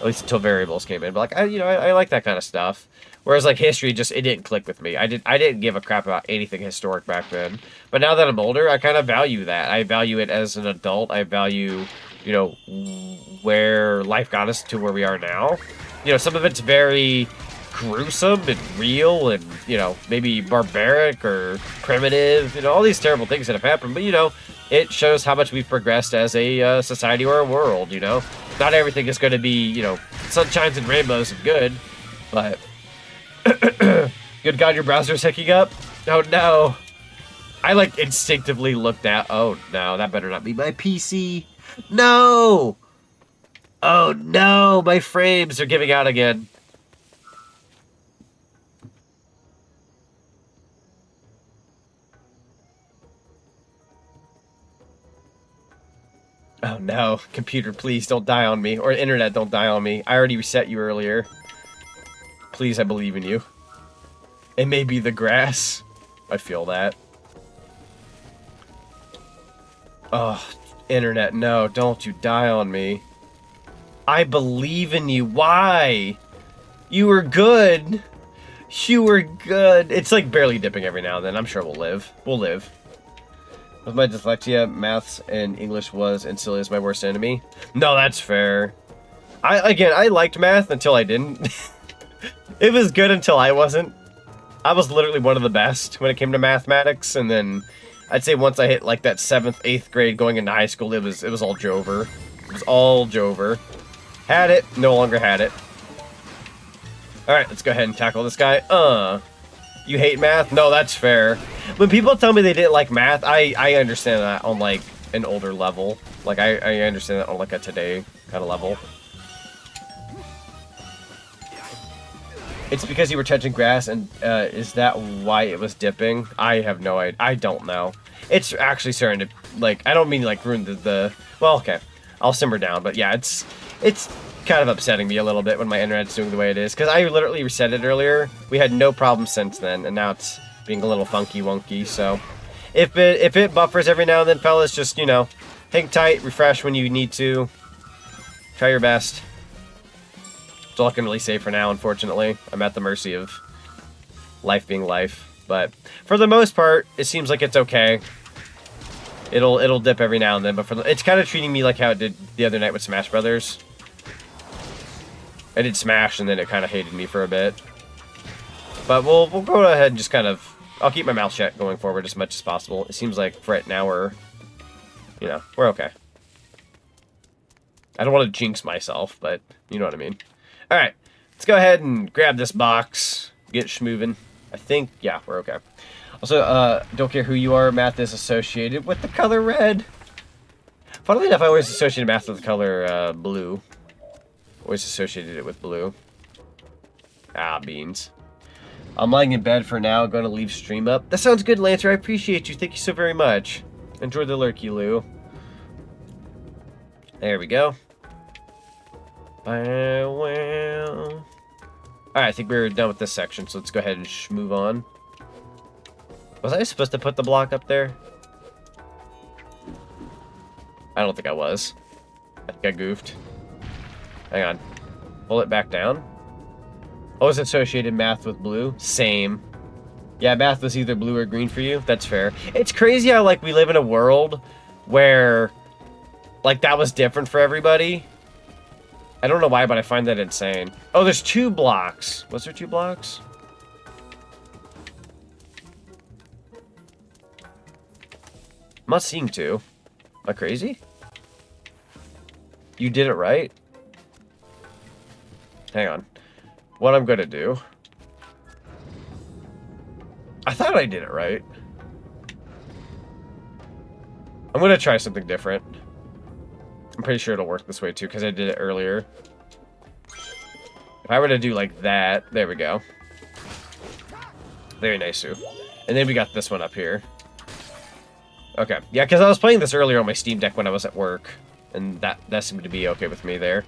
at least until variables came in. But like I like that kind of stuff. Whereas like history, just it didn't click with me. I didn't give a crap about anything historic back then. But now that I'm older, I kind of value that. I value it as an adult. I value, you know, where life got us to where we are now. You know, some of it's very gruesome and real and, you know, maybe barbaric or primitive. You know, all these terrible things that have happened. But, you know, it shows how much we've progressed as a society or a world, you know. Not everything is going to be, you know, sunshines and rainbows and good, but... Good God, your browser's hicking up? Oh no. I like instinctively looked at. Oh no, that better not be my PC. No! Oh no, my frames are giving out again. Oh no, computer, please don't die on me. Or internet, don't die on me. I already reset you earlier. Please, I believe in you. It may be the grass. I feel that. Oh, internet, no, don't you die on me. I believe in you. Why? You were good. You were good. It's like barely dipping every now and then. I'm sure we'll live. We'll live. With my dyslexia, maths and English was and still is my worst enemy. No, that's fair. I liked math until I didn't. It was good until I wasn't. I was literally one of the best when it came to mathematics, and then I'd say once I hit like that 7th, 8th grade going into high school, it was all Jover. It was all Jover. Had it, no longer had it. Alright, let's go ahead and tackle this guy. You hate math? No, that's fair. When people tell me they didn't like math, I understand that on like an older level. Like I understand that on like a today kind of level. It's because you were touching grass, and is that why it was dipping? I have no idea. I don't know. It's actually starting to, like, I don't mean like ruin the well, okay. I'll simmer down, but yeah, it's kind of upsetting me a little bit when my internet's doing the way it is, because I literally reset it earlier. We had no problem since then, and now it's being a little funky wonky, so if it buffers every now and then, fellas, just, you know, hang tight, refresh when you need to. Try your best. That's all I can really say for now, unfortunately. I'm at the mercy of life being life. But for the most part, it seems like it's okay. It'll dip every now and then, but it's kind of treating me like how it did the other night with Smash Brothers. I did Smash, and then it kind of hated me for a bit. But we'll go ahead and just kind of... I'll keep my mouth shut going forward as much as possible. It seems like for right now we're... You know, we're okay. I don't want to jinx myself, but you know what I mean. Alright, let's go ahead and grab this box, get schmovin'. I think, yeah, we're okay. Also, don't care who you are, math is associated with the color red. Funnily enough, I always associated math with the color blue. Always associated it with blue. Ah, beans. I'm lying in bed for now, going to leave stream up. That sounds good, Lancer, I appreciate you. Thank you so very much. Enjoy the lurky, Lou. There we go. Alright, I think we're done with this section, so let's go ahead and move on. Was I supposed to put the block up there? I don't think I was. I think I goofed. Hang on. Pull it back down. Oh, is associated math with blue? Same. Yeah, math was either blue or green for you. That's fair. It's crazy how, like, we live in a world where, like, that was different for everybody. I don't know why, but I find that insane. Oh, there's 2 blocks. Was there 2 blocks? I'm not seeing 2. Am I crazy? You did it right? Hang on. What I'm gonna do... I thought I did it right. I'm gonna try something different. I'm pretty sure it'll work this way too, because I did it earlier. If I were to do like that, there we go. Very nice, Sue. And then we got this one up here. Okay. Yeah, because I was playing this earlier on my Steam Deck when I was at work. And that seemed to be okay with me there.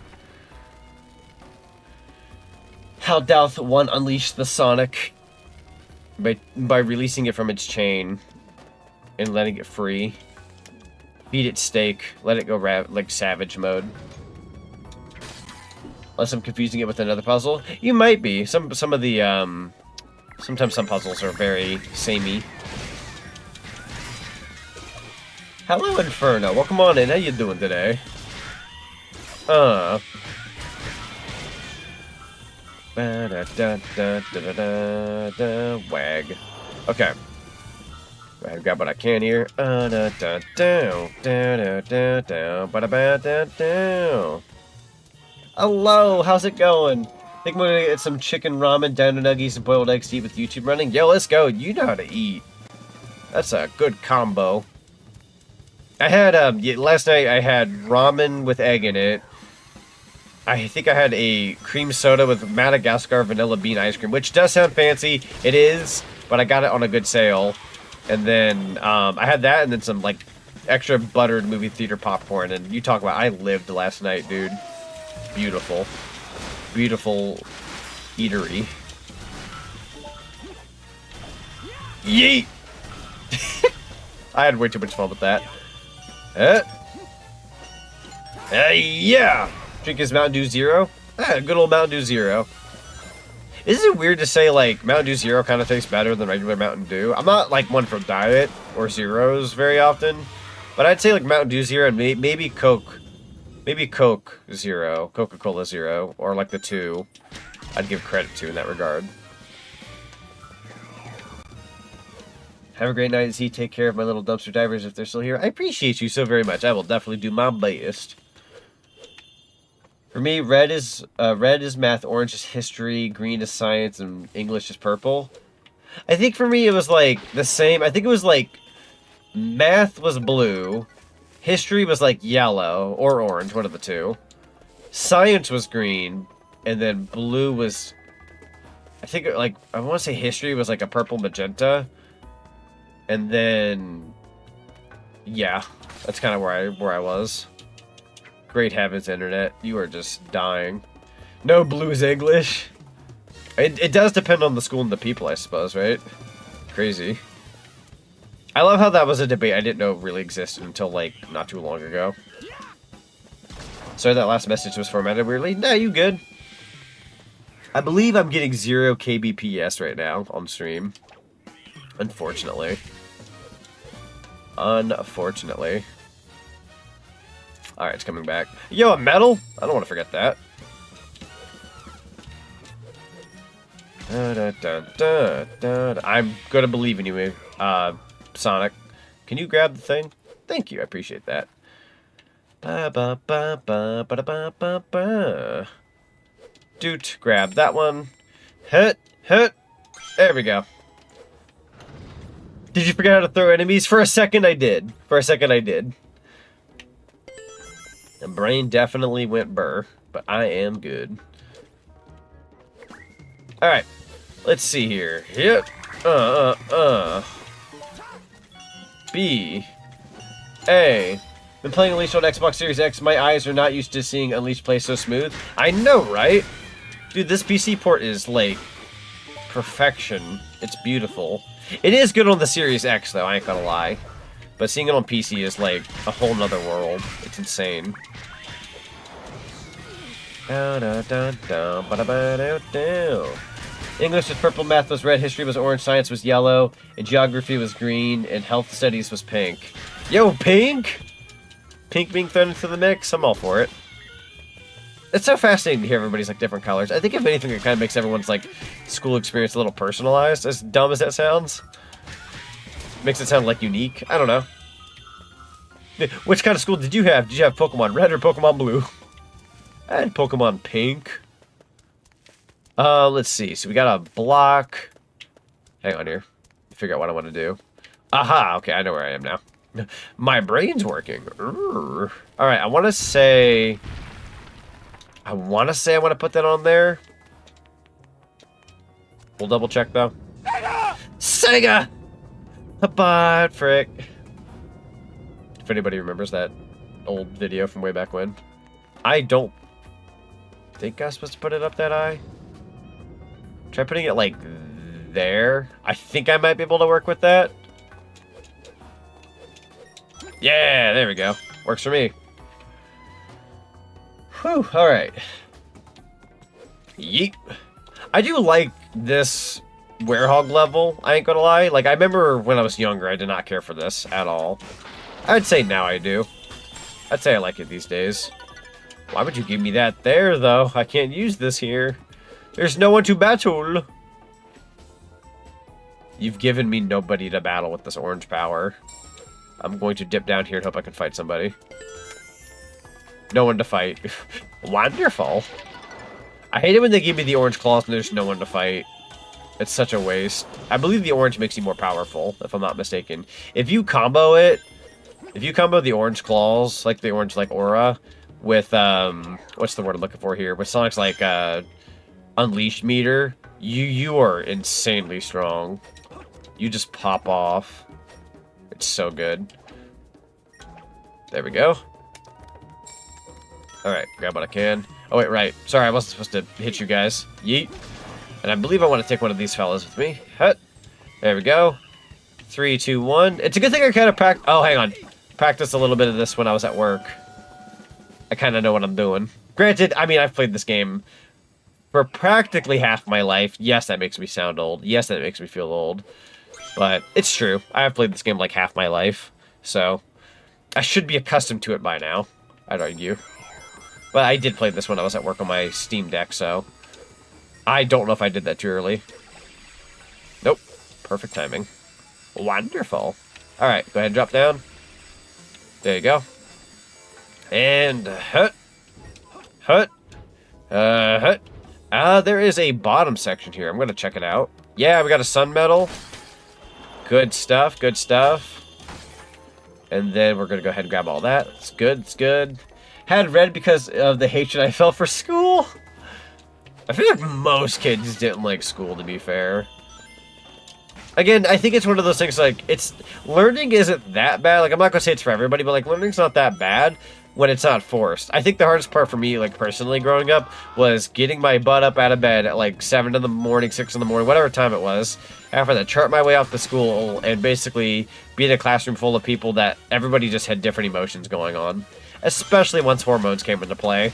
How doth one unleash the Sonic? By releasing it from its chain. And letting it free. Feed it steak. Let it go like savage mode. Unless I'm confusing it with another puzzle. You might be. Some of the, sometimes some puzzles are very samey. Hello, Inferno. Welcome on in. How you doing today? Wag. Okay. Go ahead and grab what I can here. Hello, how's it going? Think I'm gonna get some chicken ramen, dino nuggies, and boiled eggs to eat with YouTube running? Yo, let's go. You know how to eat. That's a good combo. I had, last night I had ramen with egg in it. I think I had a cream soda with Madagascar vanilla bean ice cream, which does sound fancy. It is, but I got it on a good sale. And then, I had that and then some, like, extra buttered movie theater popcorn. And you talk about, I lived last night, dude. Beautiful. Beautiful eatery. Yeet! I had way too much fun with that. Yeah! Drink his Mountain Dew Zero? Good old Mountain Dew Zero. Is it weird to say, like, Mountain Dew Zero kind of tastes better than regular Mountain Dew? I'm not, like, one for diet or zeros very often. But I'd say, like, Mountain Dew Zero and maybe Coke. Maybe Coke Zero. Coca-Cola Zero. Or, like, the two. I'd give credit to in that regard. Have a great night, Z. Take care of my little dumpster divers if they're still here. I appreciate you so very much. I will definitely do my best. For me, red is math, orange is history, green is science, and English is purple. I think for me it was like the same. I think it was like math was blue, history was like yellow or orange, one of the two. Science was green, and then blue was, I think, like, I want to say history was like a purple magenta. And then, yeah, that's kind of where I was. Great heavens, internet. You are just dying. No blues English. It does depend on the school and the people, I suppose, right? Crazy. I love how that was a debate I didn't know really existed until, like, not too long ago. Sorry that last message was formatted weirdly. Nah, you good. I believe I'm getting 0 kbps right now on stream. Unfortunately. Unfortunately. Alright, it's coming back. Yo, a medal? I don't want to forget that. I'm gonna believe in you, Sonic. Can you grab the thing? Thank you, I appreciate that. Doot, grab that one. Hit. There we go. Did you forget how to throw enemies? For a second I did. The brain definitely went burr, but I am good. Alright. Let's see here. Yep. B. A. Been playing Unleashed on Xbox Series X. My eyes are not used to seeing Unleashed play so smooth. I know, right? Dude, this PC port is, like, perfection. It's beautiful. It is good on the Series X, though, I ain't gonna lie. But seeing it on PC is, like, a whole nother world. It's insane. English was purple, math was red, history was orange, science was yellow, and geography was green, and health studies was pink. Yo, pink? Pink being thrown into the mix? I'm all for it. It's so fascinating to hear everybody's, like, different colors. I think, if anything, it kind of makes everyone's, like, school experience a little personalized, as dumb as that sounds. Makes it sound, like, unique. I don't know. Which kind of school did you have? Did you have Pokemon Red or Pokemon Blue? I had Pokemon Pink. Let's see. So we got a block. Hang on here. Figure out what I want to do. Aha! Okay, I know where I am now. My brain's working. Alright, I want to say... I want to put that on there. We'll double check, though. Sega! But, frick. if anybody remembers that old video from way back when. I don't think I'm supposed to put it up that high. Try putting it like there. I think I might be able to work with that. Yeah, there we go. Works for me. Whew, alright. Yeet. I do like this werehog level, I ain't gonna lie. Like, I remember when I was younger, I did not care for this at all. I'd say now I do. I'd say I like it these days. Why would you give me that there, though? I can't use this here. There's no one to battle. You've given me nobody to battle with this orange power. I'm going to dip down here and hope I can fight somebody. No one to fight. Wonderful. I hate it when they give me the orange claws and there's no one to fight. It's such a waste. I believe the orange makes you more powerful, if I'm not mistaken. If you combo it, if you combo the orange claws, like the orange like aura, with what's the word I'm looking for here? With Sonic's like unleashed meter, you are insanely strong. You just pop off. It's so good. There we go. Alright, grab what I can. Oh wait, right. Sorry, I wasn't supposed to hit you guys. Yeet. And I believe I want to take one of these fellas with me. Hut. There we go. 3, 2, 1. It's a good thing I kind of oh, hang on. Practiced a little bit of this when I was at work. I kind of know what I'm doing. Granted, I mean, I've played this game for practically half my life. Yes, that makes me sound old. Yes, that makes me feel old. But it's true. I have played this game like half my life. So, I should be accustomed to it by now, I'd argue. But I did play this when I was at work on my Steam Deck, so I don't know if I did that too early. Nope. Perfect timing. Wonderful. Alright, go ahead and drop down. There you go. And hut. Hut. Hut. There is a bottom section here. I'm going to check it out. Yeah, we got a sun medal. Good stuff, good stuff. And then we're going to go ahead and grab all that. It's good, it's good. Had red because of the hatred I felt for school. I feel like most kids didn't like school, to be fair. Again, I think it's one of those things, like, learning isn't that bad. Like, I'm not going to say it's for everybody, but, like, learning's not that bad when it's not forced. I think the hardest part for me, like, personally growing up, was getting my butt up out of bed at, like, 7 in the morning, 6 in the morning, whatever time it was, after that, chart my way off to school, and basically be in a classroom full of people that everybody just had different emotions going on. Especially once hormones came into play.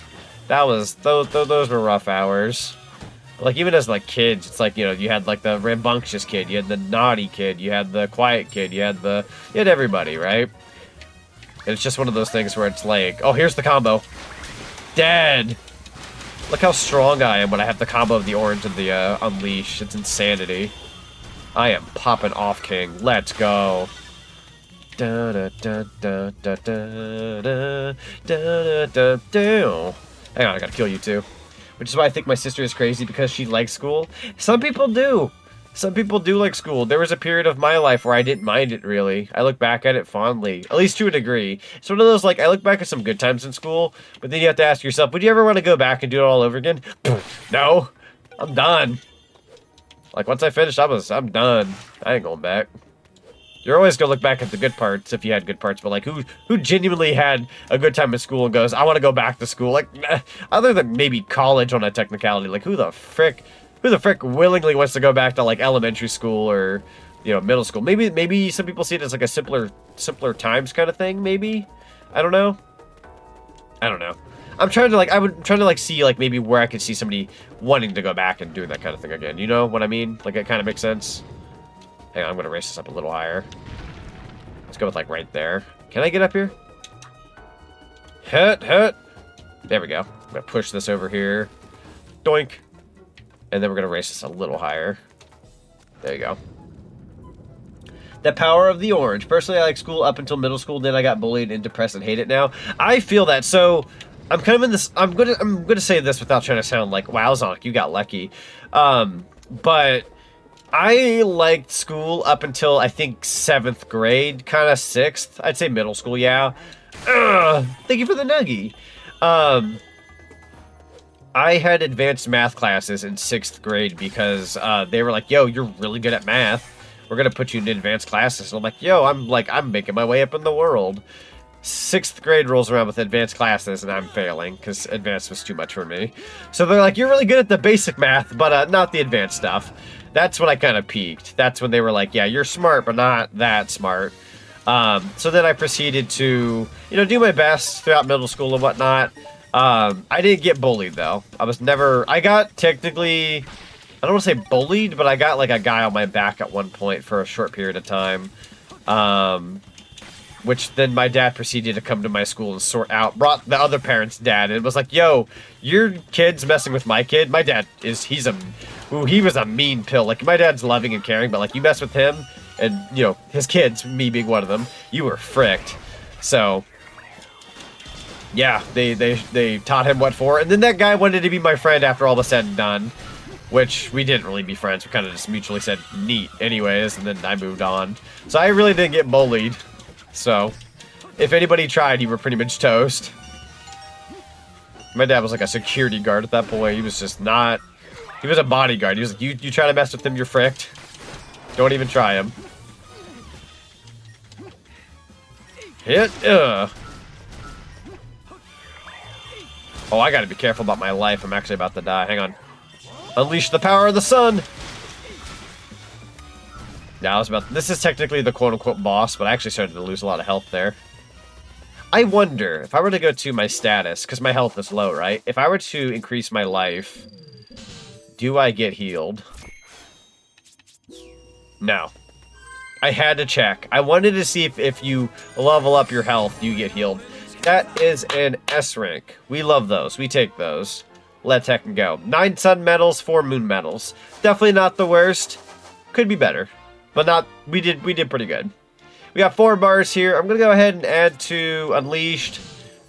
That was, those were rough hours. Like, even as, like, kids, it's like, you know, you had, like, the rambunctious kid, you had the naughty kid, you had the quiet kid, you had everybody, right? And it's just one of those things where it's like, oh, here's the combo. Dead! Look how strong I am when I have the combo of the orange and the unleash. It's insanity. I am popping off, King. Let's go. Da da da da da da da da da da. Hang on, I gotta kill you too. Which is why I think my sister is crazy, because she likes school. Some people do. Some people do like school. There was a period of my life where I didn't mind it, really. I look back at it fondly, at least to a degree. It's one of those, like, I look back at some good times in school, but then you have to ask yourself, would you ever want to go back and do it all over again? No. I'm done. Like, once I finished, I'm done. I ain't going back. You're always going to look back at the good parts if you had good parts, but, like, who genuinely had a good time at school and goes, I want to go back to school? Like, other than maybe college on a technicality, like, who the frick willingly wants to go back to, like, elementary school or, you know, middle school? Maybe some people see it as, like, a simpler times kind of thing, maybe? I don't know. I'm trying to see, like, maybe where I could see somebody wanting to go back and doing that kind of thing again. You know what I mean? Like, it kind of makes sense. Hang on, I'm going to raise this up a little higher. Let's go with, like, right there. Can I get up here? Hut. There we go. I'm going to push this over here. Doink. And then we're going to raise this a little higher. There you go. The power of the orange. Personally, I like school up until middle school. Then I got bullied and depressed and hate it now. I feel that. So, I'm kind of in this... I'm gonna say this without trying to sound like, wow, Zonic, you got lucky. But... I liked school up until, I think, 7th grade, kind of 6th. I'd say middle school, yeah. Thank you for the nuggie. I had advanced math classes in 6th grade because they were like, yo, you're really good at math. We're going to put you in advanced classes. And I'm like, yo, I'm making my way up in the world. 6th grade rolls around with advanced classes, and I'm failing because advanced was too much for me. So they're like, you're really good at the basic math, but not the advanced stuff. That's when I kind of peaked. That's when they were like, yeah, you're smart, but not that smart. So then I proceeded to, you know, do my best throughout middle school and whatnot. I didn't get bullied, though. I got technically, I don't want to say bullied, but I got like a guy on my back at one point for a short period of time. Which then my dad proceeded to come to my school and brought the other parent's dad, and was like, yo, your kid's messing with my kid. My dad he was a mean pill. Like, my dad's loving and caring, but like, you mess with him, and, you know, his kids, me being one of them, you were fricked. So, yeah, they taught him what for, and then that guy wanted to be my friend after all was said and done, which we didn't really be friends. We kind of just mutually said neat anyways, and then I moved on. So I really didn't get bullied. So, if anybody tried, you were pretty much toast. My dad was like a security guard at that point. He was just not... He was a bodyguard. He was like, you try to mess with him, you're fricked. Don't even try him. Hit. Oh, I gotta be careful about my life. I'm actually about to die. Hang on. Unleash the power of the sun! Now, this is technically the quote-unquote boss, but I actually started to lose a lot of health there. I wonder, if I were to go to my status, because my health is low, right? If I were to increase my life, do I get healed? No. I had to check. I wanted to see if you level up your health, you get healed. That is an S rank. We love those. We take those. Let's heck and go. 9 sun medals, 4 moon medals. Definitely not the worst. Could be better. But not, we did pretty good. We got 4 bars here. I'm going to go ahead and add to Unleashed.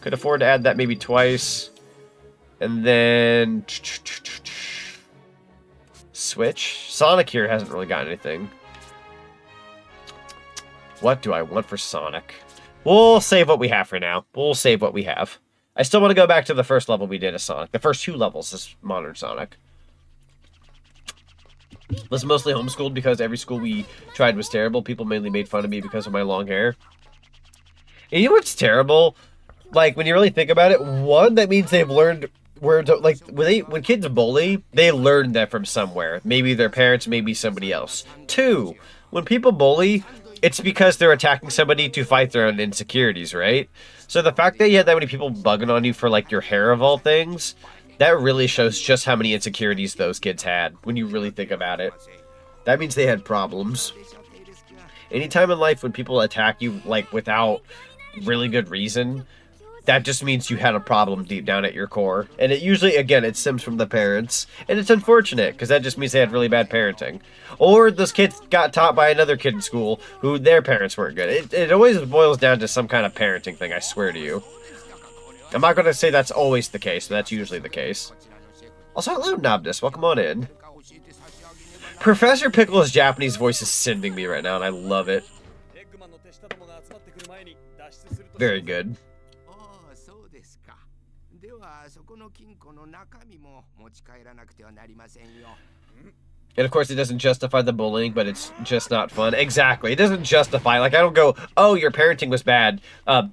Could afford to add that maybe twice. And then... Switch. Sonic here hasn't really got anything. What do I want for Sonic? We'll save what we have for now. We'll save what we have. I still want to go back to the first level we did as Sonic. The first 2 levels as modern Sonic. Was mostly homeschooled because every school we tried was terrible. People mainly made fun of me because of my long hair. And you know what's terrible? Like, when you really think about it, one, that means they've learned where to, like, when kids bully, they learn that from somewhere. Maybe their parents, maybe somebody else. 2, when people bully, it's because they're attacking somebody to fight their own insecurities, right? So the fact that you had that many people bugging on you for, like, your hair of all things... That really shows just how many insecurities those kids had, when you really think about it. That means they had problems. Anytime in life when people attack you, like, without really good reason, that just means you had a problem deep down at your core. And it usually, again, it stems from the parents. And it's unfortunate, because that just means they had really bad parenting. Or those kids got taught by another kid in school who their parents weren't good. It always boils down to some kind of parenting thing, I swear to you. I'm not going to say that's always the case, but that's usually the case. Also, hello, Nobness. Welcome on in. Professor Pickle's Japanese voice is sending me right now, and I love it. Very good. And of course, it doesn't justify the bullying, but it's just not fun. Exactly. It doesn't justify. Like, I don't go, oh, your parenting was bad.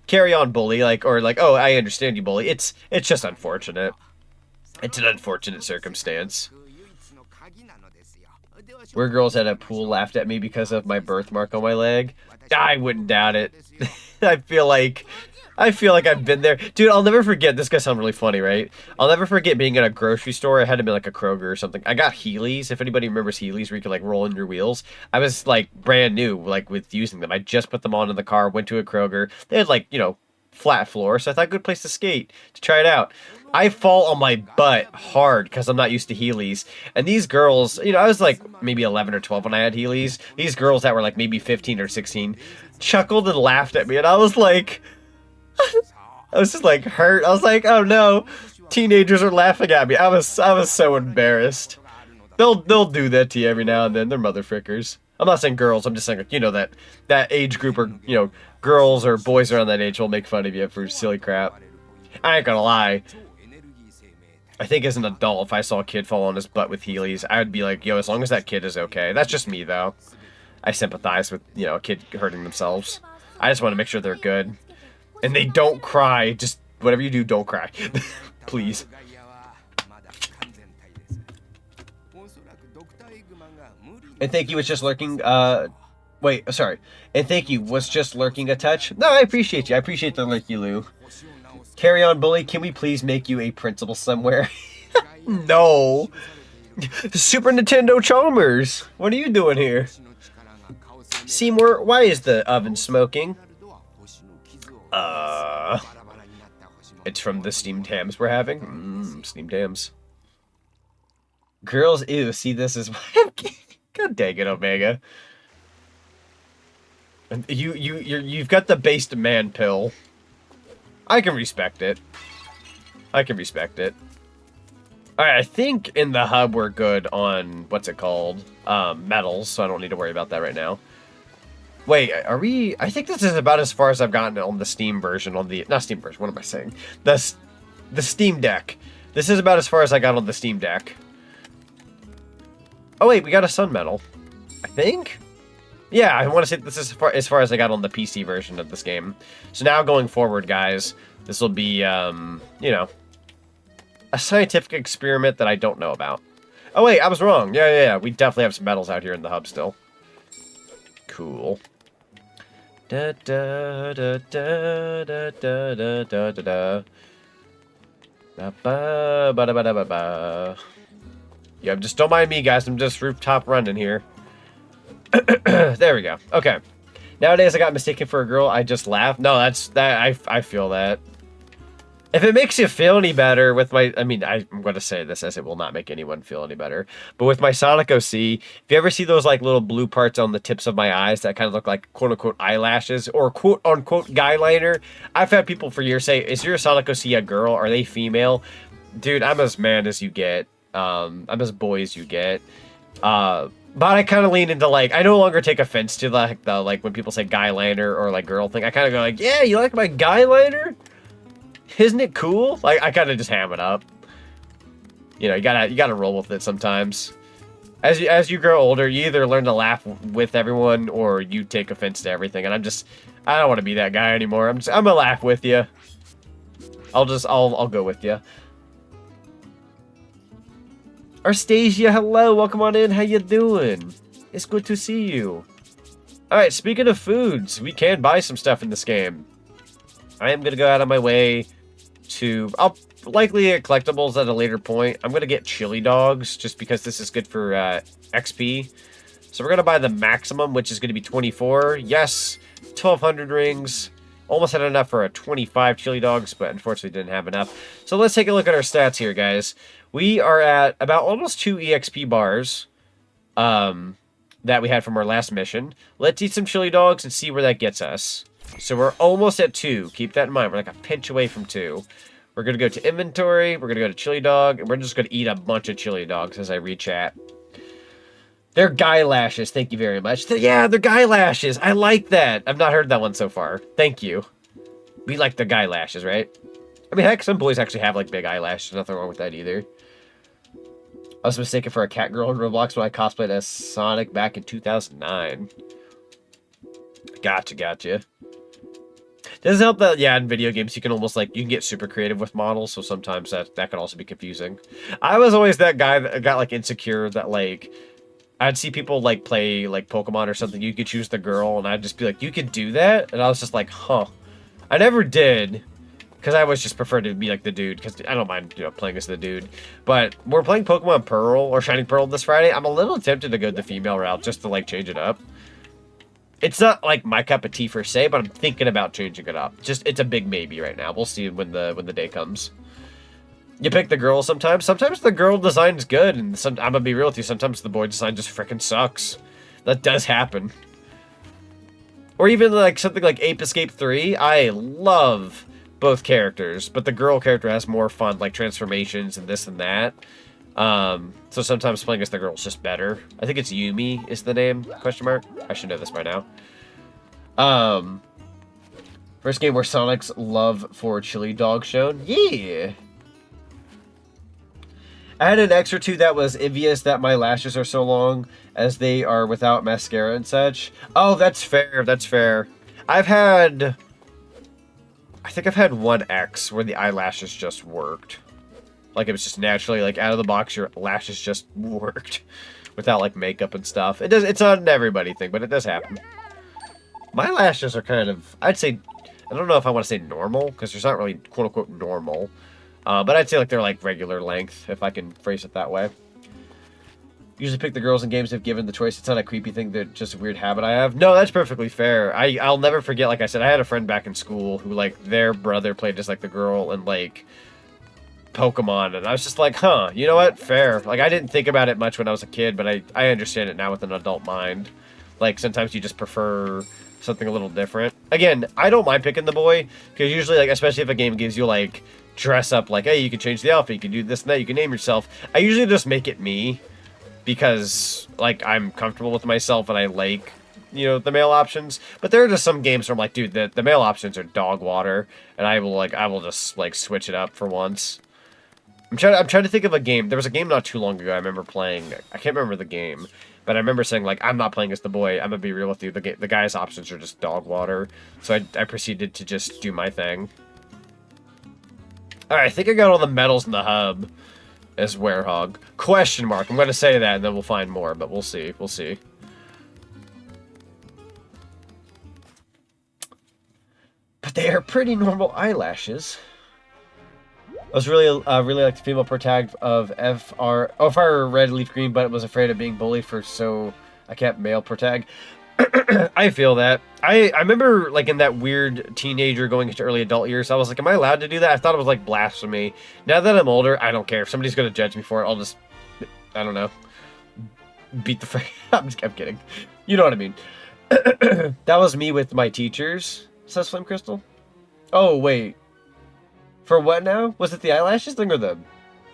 Carry on, bully. Like, or like, oh, I understand you, bully. It's just unfortunate. It's an unfortunate circumstance. Where girls at a pool laughed at me because of my birthmark on my leg. I wouldn't doubt it. I feel like I've been there. Dude, I'll never forget. This guy sounds really funny, right? I'll never forget being in a grocery store. I had to be like a Kroger or something. I got Heelys. If anybody remembers Heelys where you could like roll in your wheels. I was like brand new, like with using them. I just put them on in the car, went to a Kroger. They had like, you know, flat floor. So I thought good place to skate, to try it out. I fall on my butt hard because I'm not used to Heelys. And these girls, you know, I was like maybe 11 or 12 when I had Heelys. These girls that were like maybe 15 or 16 chuckled and laughed at me. And I was like... I was just like hurt. I was like, oh no, teenagers are laughing at me. I was so embarrassed. They'll do that to you every now and then. They're motherfrickers. I'm not saying girls. I'm just saying, you know, that age group, or you know, girls or boys around that age will make fun of you for silly crap. I ain't gonna lie. I think as an adult, if I saw a kid fall on his butt with Heelys, I would be like, yo, as long as that kid is okay. That's just me though. I sympathize with, you know, a kid hurting themselves. I just want to make sure they're good. And they don't cry. Just whatever you do, don't cry. Please. And thank you was just lurking, wait, sorry. And thank you was just lurking a touch. No, I appreciate you. I appreciate the lurky Lou. Carry on, bully. Can we please make you a principal somewhere? No. Super Nintendo Chalmers. What are you doing here? Seymour, why is the oven smoking? It's from the steamed hams we're having. Steamed hams. Girls, ew, see this is God dang it, Omega. You've got the based man pill. I can respect it. I can respect it. Alright, I think in the hub we're good on, what's it called? Metals, so I don't need to worry about that right now. Wait, are we... I think this is about as far as I've gotten on the Steam version, on the... Not Steam version, what am I saying? The Steam Deck. This is about as far as I got on the Steam Deck. Oh wait, we got a Sun Metal. I think? Yeah, I want to say this is as far as I got on the PC version of this game. So now going forward, guys, this will be, you know, a scientific experiment that I don't know about. Oh wait, I was wrong. Yeah. We definitely have some metals out here in the hub still. Cool. Da da da da da da da da da da. Ba ba ba ba ba ba. Yeah, just don't mind me, guys. I'm just rooftop running here. There we go. Okay. Nowadays, I got mistaken for a girl. I just laugh. No, that's that. I feel that. If it makes you feel any better with my... I mean, I'm going to say this as it will not make anyone feel any better. But with my Sonic OC, if you ever see those like little blue parts on the tips of my eyes that kind of look like quote-unquote eyelashes or quote-unquote guy liner, I've had people for years say, is your Sonic OC a girl? Are they female? Dude, I'm as man as you get. I'm as boy as you get. But I kind of lean into like... I no longer take offense to like when people say guy liner or like girl thing. I kind of go like, yeah, you like my guy liner? Isn't it cool? Like, I kind of just ham it up. You know, you gotta roll with it sometimes. As you grow older, you either learn to laugh with everyone or you take offense to everything. And I don't want to be that guy anymore. I'm gonna laugh with you. I'll go with you. Arstasia, hello, welcome on in. How you doing? It's good to see you. All right, speaking of foods, we can buy some stuff in this game. I am gonna go out of my way to... I'll likely get collectibles at a later point. I'm gonna get chili dogs just because this is good for XP. So we're gonna buy the maximum, which is gonna be 24. Yes, 1,200 rings. Almost had enough for a 25 chili dogs, but unfortunately didn't have enough. So let's take a look at our stats here, guys. We are at about almost 2 EXP bars that we had from our last mission. Let's eat some chili dogs and see where that gets us. So we're almost at 2. Keep that in mind. We're like a pinch away from 2. We're going to go to inventory. We're going to go to chili dog. And we're just going to eat a bunch of chili dogs as I re-chat. They're guy lashes. Thank you very much. Yeah, they're guy lashes. I like that. I've not heard that one so far. Thank you. We like the guy lashes, right? I mean, heck, some boys actually have like big eyelashes. Nothing wrong with that either. I was mistaken for a cat girl in Roblox when I cosplayed as Sonic back in 2009. Gotcha. Does it help that, yeah, in video games, you can almost, like, you can get super creative with models, so sometimes that can also be confusing. I was always that guy that got, like, insecure that, like, I'd see people, like, play, like, Pokemon or something, you could choose the girl, and I'd just be like, you could do that? And I was just like, huh. I never did, because I always just preferred to be, like, the dude, because I don't mind, you know, playing as the dude. But we're playing Pokemon Pearl, or Shining Pearl this Friday. I'm a little tempted to go the female route, just to, like, change it up. It's not like my cup of tea per se, but I'm thinking about changing it up. Just it's a big maybe right now. We'll see when the day comes. You pick the girl sometimes. Sometimes the girl design's good, and I'm gonna be real with you. Sometimes the boy design just freaking sucks. That does happen. Or even like something like Ape Escape 3. I love both characters, but the girl character has more fun, like transformations and this and that. So sometimes playing as the girl is just better. I think it's Yumi is the name, question mark. I should know this by now. First game where Sonic's love for chili dog shown. Yeah. I had an X or two that was envious that my lashes are so long as they are without mascara and such. Oh, that's fair. That's fair. I've had I think I've had one X where the eyelashes just worked. Like, it was just naturally, like, out of the box, your lashes just worked. Without, like, makeup and stuff. It's not an everybody thing, but it does happen. My lashes are kind of, I'd say, I don't know if I want to say normal, because there's not really quote-unquote normal. But I'd say, like, they're, like, regular length, if I can phrase it that way. Usually pick the girls in games if given the choice. It's not a creepy thing, they're just a weird habit I have. No, that's perfectly fair. I'll never forget, like I said, I had a friend back in school who, like, their brother played just like the girl and, like, Pokemon, and I was just like, huh, you know what? Fair. Like, I didn't think about it much when I was a kid, but I understand it now with an adult mind. Like, sometimes you just prefer something a little different. Again, I don't mind picking the boy, because usually, like, especially if a game gives you, like, dress up, like, hey, you can change the outfit, you can do this and that, you can name yourself. I usually just make it me, because, like, I'm comfortable with myself and I like, you know, the male options. But there are just some games where I'm like, dude, the male options are dog water, and I will just, like, switch it up for once. I'm trying to think of a game. There was a game not too long ago I remember playing. I can't remember the game, but I remember saying, like, I'm not playing as the boy. I'm gonna be real with you. The guy's options are just dog water. So I proceeded to just do my thing. Alright, I think I got all the medals in the hub as Werehog. Question mark. I'm gonna say that and then we'll find more, but we'll see. We'll see. But they are pretty normal eyelashes. I was really like the female protag of FR Red Leaf Green, but was afraid of being bullied for, so I kept male protag. I feel that. I remember, like, in that weird teenager going into early adult years, I was like, am I allowed to do that? I thought it was, like, blasphemy. Now that I'm older, I don't care. If somebody's going to judge me for it, I'll just, I don't know, beat the frick. I'm kidding. You know what I mean. That was me with my teachers, says Flame Crystal. Oh, wait. For what now? Was it the eyelashes thing or the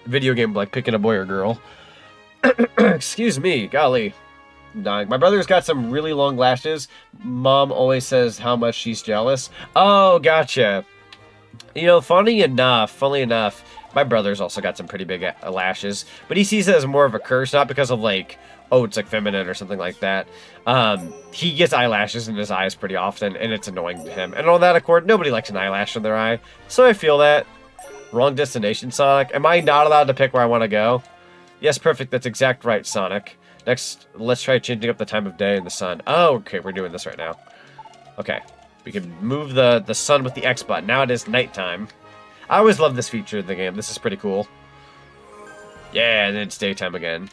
video game, like, picking a boy or girl? Excuse me, golly. I'm dying. My brother's got some really long lashes. Mom always says how much she's jealous. Oh, gotcha. You know, funny enough, my brother's also got some pretty big lashes, but he sees it as more of a curse, not because of, like, oh, it's, like, feminine or something like that. He gets eyelashes in his eyes pretty often, and it's annoying to him. And on that accord, nobody likes an eyelash in their eye, so I feel that. Wrong destination, Sonic. Am I not allowed to pick where I want to go? Yes, perfect. That's exact right, Sonic. Next, let's try changing up the time of day and the sun. Oh, okay, we're doing this right now. Okay, we can move the sun with the X button. Now it is nighttime. I always love this feature of the game. This is pretty cool. Yeah, and then it's daytime again.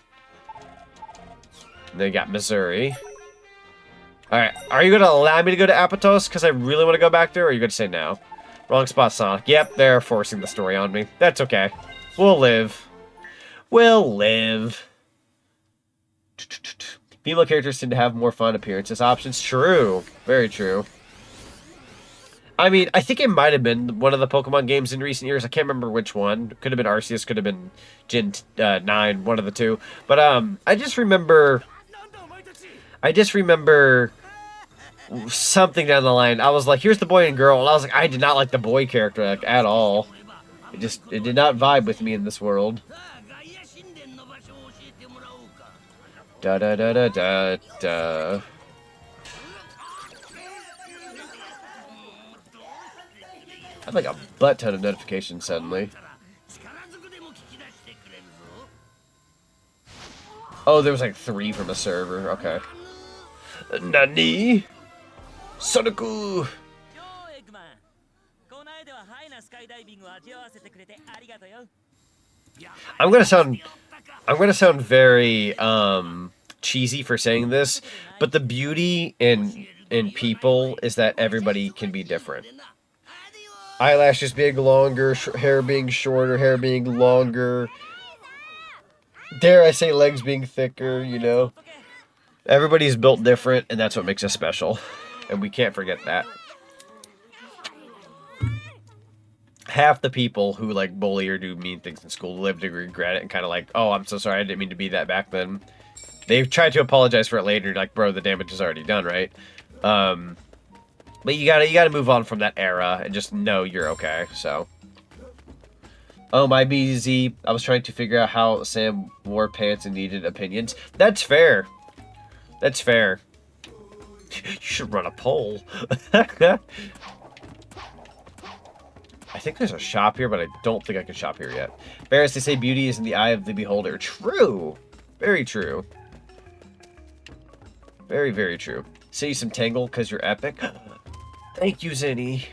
And then you got Missouri. Alright, are you going to allow me to go to Apatos? Because I really want to go back there, or are you going to say no? Wrong spot, Sonic. Yep, they're forcing the story on me. That's okay. We'll live. We'll live. Female characters tend to have more fun appearances options. True. Very true. I mean, I think it might have been one of the Pokemon games in recent years. I can't remember which one. Could have been Arceus, could have been Gen 9, one of the two. But I just remember something down the line. I was like, here's the boy and girl, and I was like, I did not like the boy character, like, at all. It did not vibe with me in this world. Da da da da da da. I have like a butt ton of notifications suddenly. Oh, there was like 3 from a server. Okay. Nani? Sonoku! I'm gonna sound very cheesy for saying this, but the beauty in people is that everybody can be different. Eyelashes being longer, hair being shorter, hair being longer. Dare I say legs being thicker, you know? Everybody's built different, and that's what makes us special. And we can't forget that. Half the people who, like, bully or do mean things in school live to regret it and kind of like, oh, I'm so sorry, I didn't mean to be that back then. They've tried to apologize for it later, like, bro, the damage is already done, right? But you gotta move on from that era and just know you're okay, so. Oh, my BZ, I was trying to figure out how Sam wore pants and needed opinions. That's fair. That's fair. You should run a poll. I think there's a shop here, but I don't think I can shop here yet. Barris, they say beauty is in the eye of the beholder. True. Very true. Very, very true. Say you some Tangle because you're epic. Thank you, Zinni.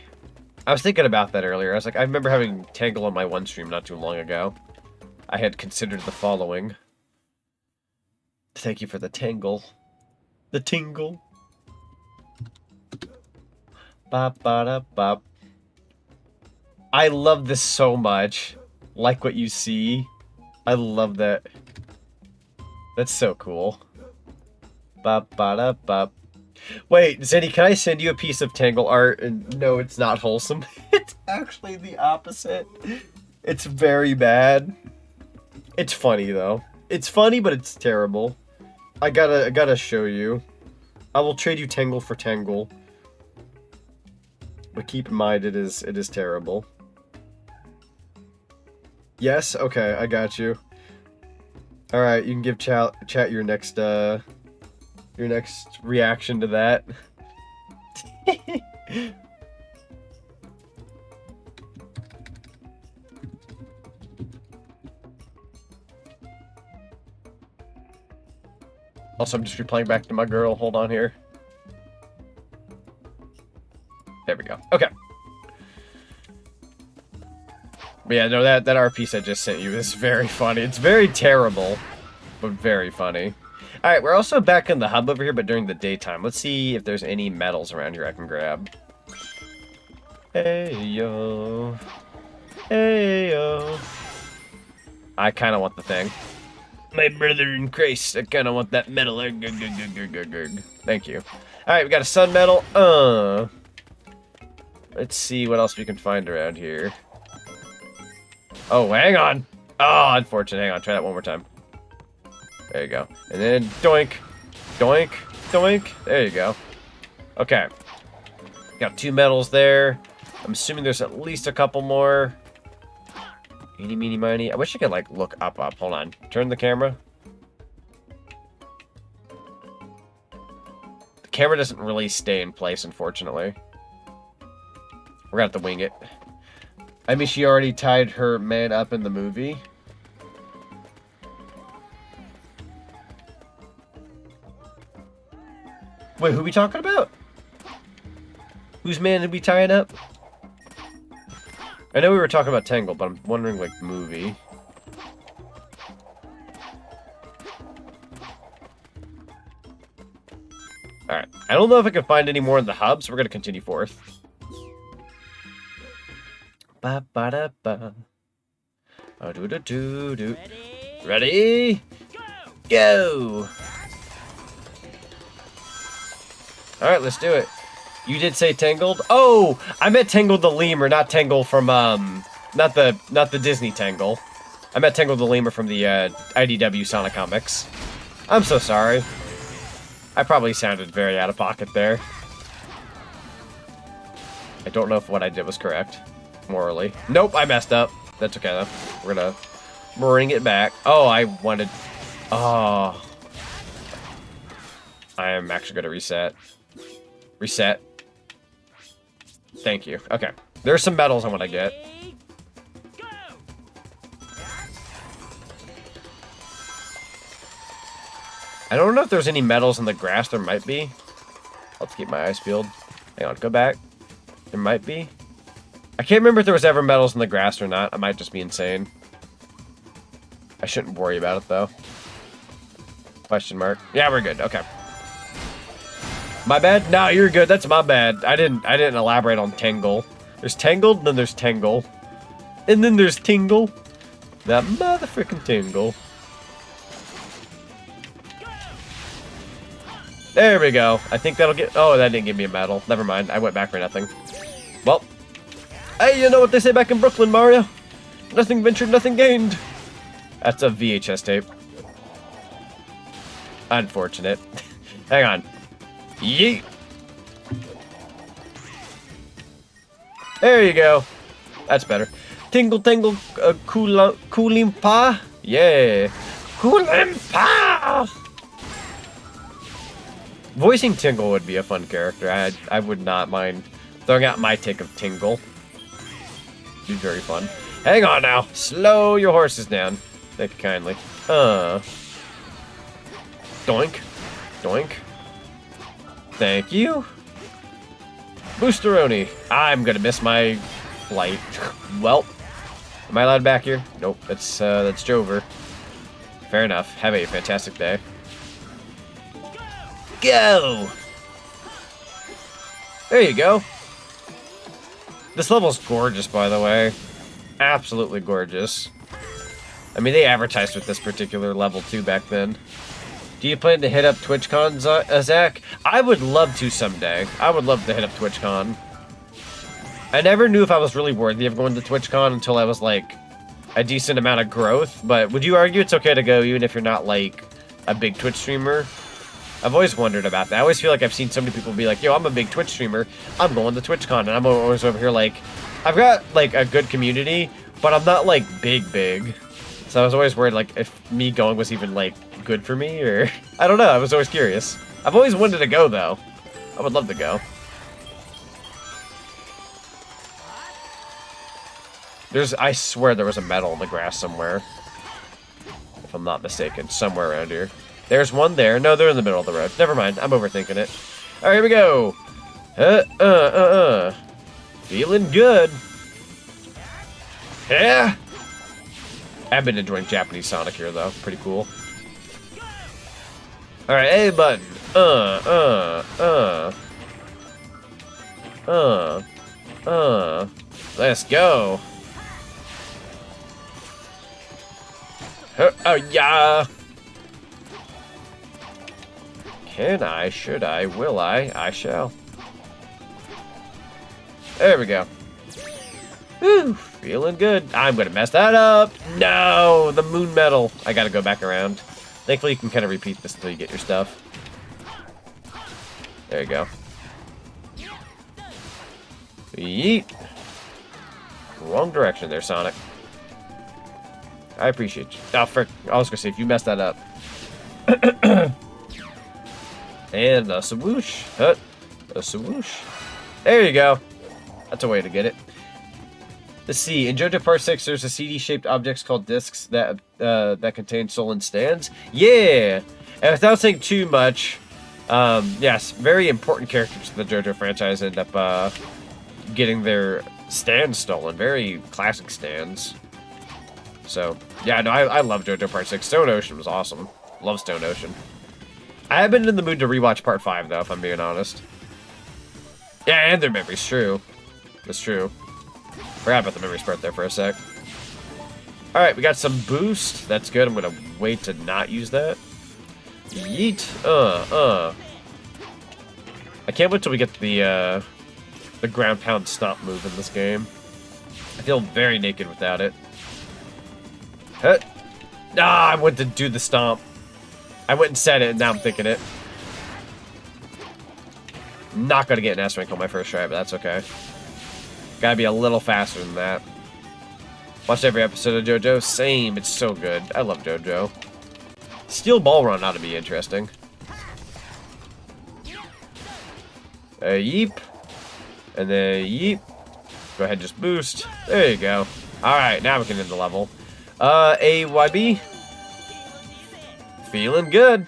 I was thinking about that earlier. I was like, I remember having Tangle on my one stream not too long ago. I had considered the following. Thank you for the Tangle. The tingle. Bop, ba, bop. I love this so much. Like what you see. I love that. That's so cool. Bop, ba, bop. Wait, Zinni, can I send you a piece of Tangle art? And no, it's not wholesome. It's actually the opposite. It's very bad. It's funny though. It's funny, but it's terrible. I gotta show you. I will trade you Tangle for Tangle. But keep in mind, it is terrible. Yes? Okay, I got you. Alright, you can give chat your next reaction to that. Also, I'm just replaying back to my girl. Hold on here. There we go. Okay. But yeah, no, that art piece I just sent you is very funny. It's very terrible, but very funny. Alright, we're also back in the hub over here, but during the daytime. Let's see if there's any medals around here I can grab. Hey, yo. Hey, yo. I kind of want the thing. My brother in Christ, I kind of want that medal. Thank you. Alright, we got a sun medal. Let's see what else we can find around here. Oh, hang on. Oh, unfortunate. Hang on, try that one more time. There you go. And then doink, doink, doink. There you go. Okay. Got 2 medals there. I'm assuming there's at least a couple more. Eeny, meeny, miny. I wish I could, like, look up. Hold on. Turn the camera. The camera doesn't really stay in place, unfortunately. We're gonna have to wing it. I mean, she already tied her man up in the movie. Wait, who we talking about? Whose man did we tie it up? I know we were talking about Tangle, but I'm wondering, like, movie. Alright. I don't know if I can find any more in the hub, so we're going to continue forth. Ba ba da ba. Oh, do do do do. Ready? Go! Alright, let's do it. You did say Tangled? Oh! I meant Tangled the Lemur, not Tangle from, not the Disney Tangle. I meant Tangled the Lemur from the, IDW Sonic comics. I'm so sorry. I probably sounded very out of pocket there. I don't know if what I did was correct. Morally. Nope, I messed up. That's okay, though. We're gonna bring it back. Oh, I wanted... Oh. I am actually gonna reset. Reset. Thank you. Okay. There's some medals I want to get. I don't know if there's any medals in the grass. There might be. I'll have to keep my eyes peeled. Hang on. Go back. There might be. I can't remember if there was ever medals in the grass or not. I might just be insane. I shouldn't worry about it, though. Question mark. Yeah, we're good. Okay. My bad? No, you're good. That's my bad. I didn't elaborate on Tangle. There's Tangled, and then there's Tangle. And then there's Tingle. That motherfucking Tingle. There we go. I think that'll get... Oh, that didn't give me a medal. Never mind. I went back for nothing. Well. Hey, you know what they say back in Brooklyn, Mario? Nothing ventured, nothing gained. That's a VHS tape. Unfortunate. Hang on. Yeet. There you go. That's better. Tingle, tingle, coolimpa. Yeah. Coolimpa. Voicing Tingle would be a fun character. I would not mind throwing out my take of Tingle. be very fun. Hang on now. Slow your horses down. Thank you kindly. Doink. Doink. Thank you. Boosteroni. I'm gonna miss my flight. Well, am I allowed back here? Nope. That's Jover. Fair enough. Have a fantastic day. Go! There you go. This level's gorgeous, by the way. Absolutely gorgeous. I mean, they advertised with this particular level, too, back then. Do you plan to hit up TwitchCon, Zach? I would love to someday. I would love to hit up TwitchCon. I never knew if I was really worthy of going to TwitchCon until I was, like, a decent amount of growth. But would you argue it's okay to go even if you're not, like, a big Twitch streamer? I've always wondered about that. I always feel like I've seen so many people be like, yo, I'm a big Twitch streamer. I'm going to TwitchCon. And I'm always over here like, I've got, like, a good community, but I'm not, like, big. So I was always worried, like, if me going was even, like, good for me, or... I don't know. I was always curious. I've always wanted to go, though. I would love to go. I swear there was a medal in the grass somewhere. If I'm not mistaken. Somewhere around here. There's one there. No, they're in the middle of the road. Never mind. I'm overthinking it. Alright, here we go. Feeling good. Yeah. I've been enjoying Japanese Sonic here, though. Pretty cool. Alright, A button. Let's go. Oh, yeah. Can I? Should I? Will I? I shall. There we go. Whew, feeling good. I'm gonna mess that up. No, the moon medal. I gotta go back around. Thankfully, you can kind of repeat this until you get your stuff. There you go. Yeet. Wrong direction there, Sonic. I appreciate you. Oh, frick. I was gonna say, if you messed that up. And a swoosh. A swoosh. There you go. That's a way to get it. Let's see. In JoJo Part 6, there's a CD-shaped objects called discs that contain Solon stands. Yeah! And without saying too much, yes, very important characters to the JoJo franchise end up getting their stands stolen. Very classic stands. So, yeah, no, I love JoJo Part 6. Stone Ocean was awesome. Love Stone Ocean. I have been in the mood to rewatch Part 5, though, if I'm being honest. Yeah, and their memories, true. That's true. Forgot about the memories part there for a sec. Alright, we got some boost. That's good. I'm gonna wait to not use that. Yeet. I can't wait till we get the ground pound stomp move in this game. I feel very naked without it. Ah, I went to do the stomp. I went and said it, and now I'm thinking it. Not gonna get an S rank on my first try, but that's okay. Gotta be a little faster than that. Watched every episode of JoJo. Same, it's so good. I love JoJo. Steel Ball Run ought to be interesting. Yeep. And then yeep. Go ahead and just boost. There you go. Alright, now we can end the level. AYB. Feeling good.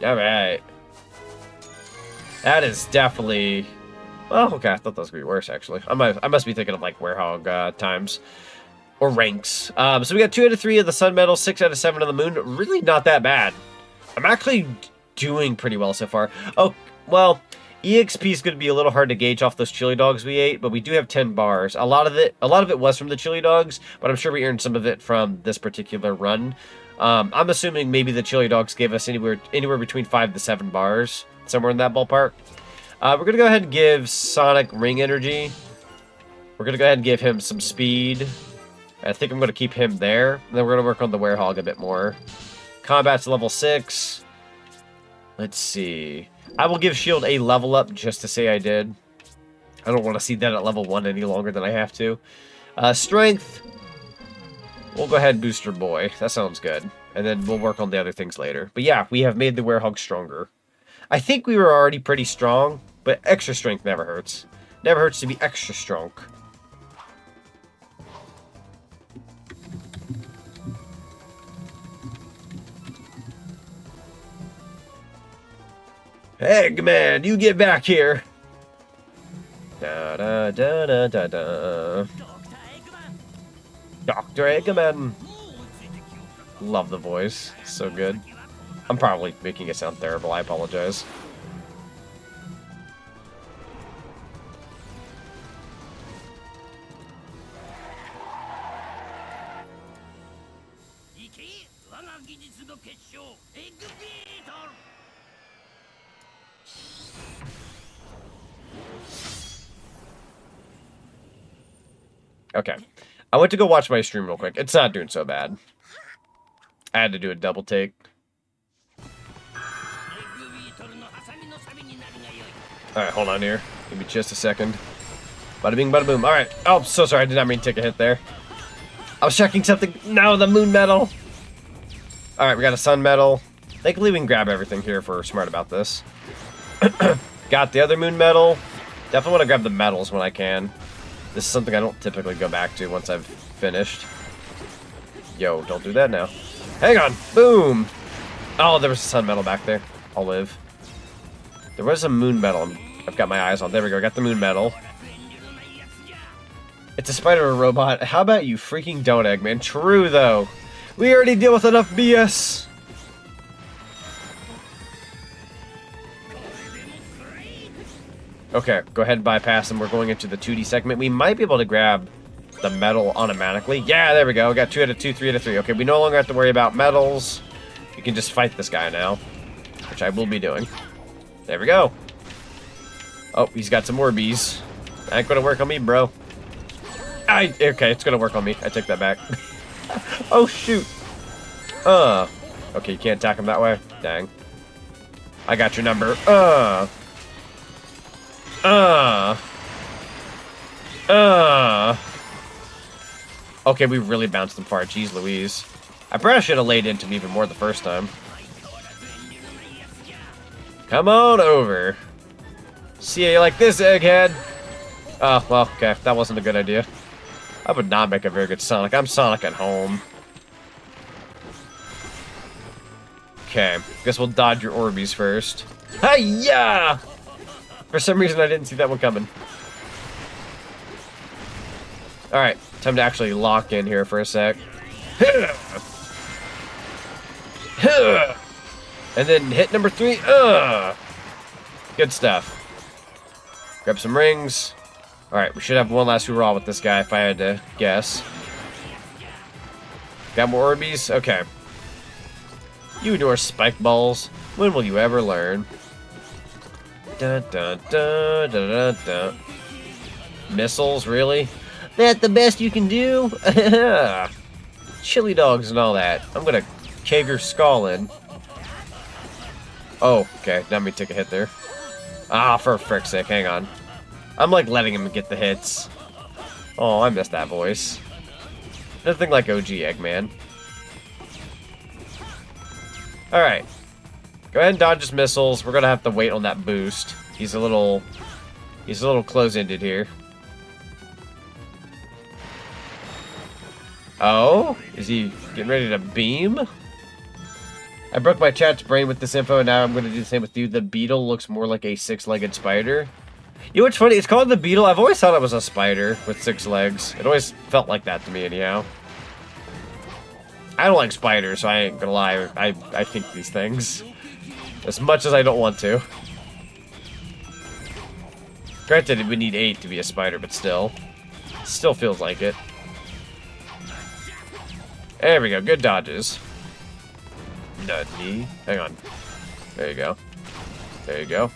Alright. That is definitely... Oh, okay. I thought that was going to be worse, actually. I must be thinking of, like, Werehog times. Or ranks. So we got 2 out of 3 of the Sun Medal, 6 out of 7 of the Moon. Really not that bad. I'm actually doing pretty well so far. Oh, well, EXP is going to be a little hard to gauge off those chili dogs we ate, but we do have 10 bars. A lot of it was from the chili dogs, but I'm sure we earned some of it from this particular run. I'm assuming maybe the chili dogs gave us anywhere between 5 to 7 bars, somewhere in that ballpark. We're going to go ahead and give Sonic ring energy. We're going to go ahead and give him some speed. I think I'm going to keep him there. And then we're going to work on the Werehog a bit more. Combat's level 6. Let's see. I will give Shield a level up just to say I did. I don't want to see that at level 1 any longer than I have to. Strength. We'll go ahead and boost your boy. That sounds good. And then we'll work on the other things later. But yeah, we have made the Werehog stronger. I think we were already pretty strong, but extra strength never hurts. Never hurts to be extra strong. Eggman, you get back here. Da da da da da da. Dr. Eggman. Love the voice. So good. I'm probably making it sound terrible. I apologize. Okay. I went to go watch my stream real quick. It's not doing so bad. I had to do a double take. Alright, hold on here. Give me just a second. Bada bing, bada boom. Alright. Oh, so sorry. I did not mean to take a hit there. I was checking something. No, the moon medal. Alright, we got a sun medal. Thankfully, we can grab everything here if we're smart about this. Got the other moon medal. Definitely want to grab the medals when I can. This is something I don't typically go back to once I've finished. Yo, don't do that now. Hang on. Boom. Oh, there was a sun medal back there. I'll live. There was a moon medal I've got my eyes on. There we go. Got the moon medal. It's a spider or robot. How about you freaking don't, Eggman? True, though. We already deal with enough BS. Okay, go ahead and bypass them. We're going into the 2D segment. We might be able to grab the medal automatically. Yeah, there we go. We got 2 out of 2, 3 out of 3. Okay, we no longer have to worry about medals. We can just fight this guy now, which I will be doing. There we go. Oh, he's got some Orbeez. That ain't gonna work on me, bro. Okay, it's gonna work on me. I take that back. Oh, shoot. Okay, you can't attack him that way. Dang. I got your number. Okay, we really bounced them far. Jeez Louise. I probably should have laid into him even more the first time. Come on over. See you like this, egghead. Oh, well, okay. That wasn't a good idea. I would not make a very good Sonic. I'm Sonic at home. Okay. Guess we'll dodge your Orbeez first. Hi-ya! For some reason, I didn't see that one coming. Alright. Time to actually lock in here for a sec. And then hit number 3. Good stuff. Grab some rings. Alright, we should have one last hurrah with this guy if I had to guess. Got more Orbeez? Okay. You adore spike balls. When will you ever learn? Dun, dun, dun, dun, dun, dun. Missiles, really? That the best you can do? Chili dogs and all that. I'm gonna cave your skull in. Oh, okay. Not me take a hit there. Ah, for frick's sake. Hang on. I'm like letting him get the hits. Oh, I missed that voice. Nothing like OG Eggman. Alright. Go ahead and dodge his missiles. We're gonna have to wait on that boost. He's a little close-ended here. Oh? Is he getting ready to beam? I broke my chat's brain with this info, and now I'm going to do the same with you. The beetle looks more like a 6-legged spider. You know what's funny? It's called the beetle. I've always thought it was a spider with 6 legs. It always felt like that to me, anyhow. I don't like spiders, so I ain't gonna lie. I think these things. As much as I don't want to. Granted, we need 8 to be a spider, but still. Still feels like it. There we go. Good dodges. Nutty. Hang on. There you go. There you go.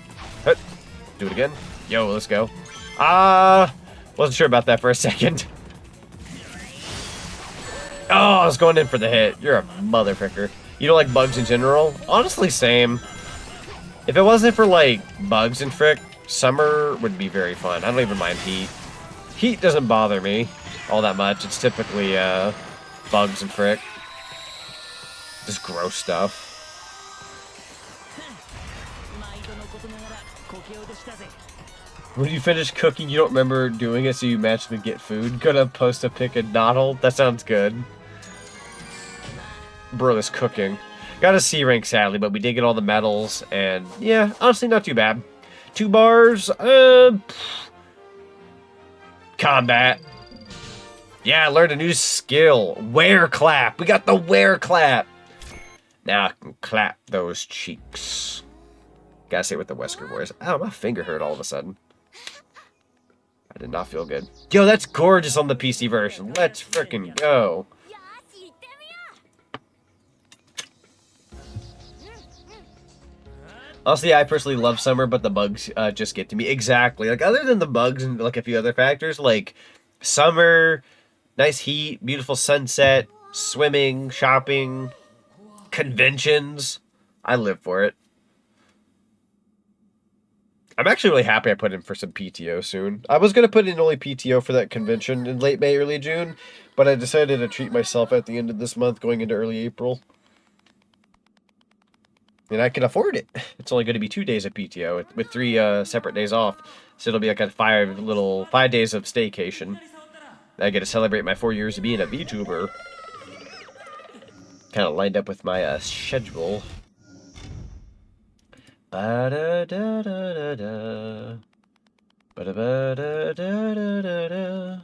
Hut. Do it again. Yo, let's go. Wasn't sure about that for a second. Oh, I was going in for the hit. You're a motherfucker. You don't like bugs in general? Honestly, same. If it wasn't for, like, bugs and frick, summer would be very fun. I don't even mind heat. Heat doesn't bother me all that much. It's typically, bugs and frick. Just gross stuff. When you finish cooking, you don't remember doing it, so you magically get food. Gonna post a pic of Donald? That sounds good. Bro is cooking. Got a C rank, sadly, but we did get all the medals, and yeah, honestly, not too bad. 2 bars, combat. Yeah, I learned a new skill. Wear clap. We got the wear clap. Now I can clap those cheeks. Gotta say it with the Wesker voice. Oh, my finger hurt all of a sudden. I did not feel good. Yo, that's gorgeous on the PC version. Let's frickin' go. Honestly, I personally love summer, but the bugs just get to me. Exactly. Like, other than the bugs and, like, a few other factors, like, summer, nice heat, beautiful sunset, swimming, shopping, conventions. I live for it. I'm actually really happy I put in for some PTO soon. I was going to put in only PTO for that convention in late May, early June, but I decided to treat myself at the end of this month going into early April. And I can afford it. It's only going to be 2 days of PTO with 3 separate days off. So it'll be like a 5 days of staycation. I get to celebrate my 4 years of being a VTuber. Kind of lined up with my schedule. Ba-da-da-da-da-da. Ba-da-ba-da-da-da-da-da.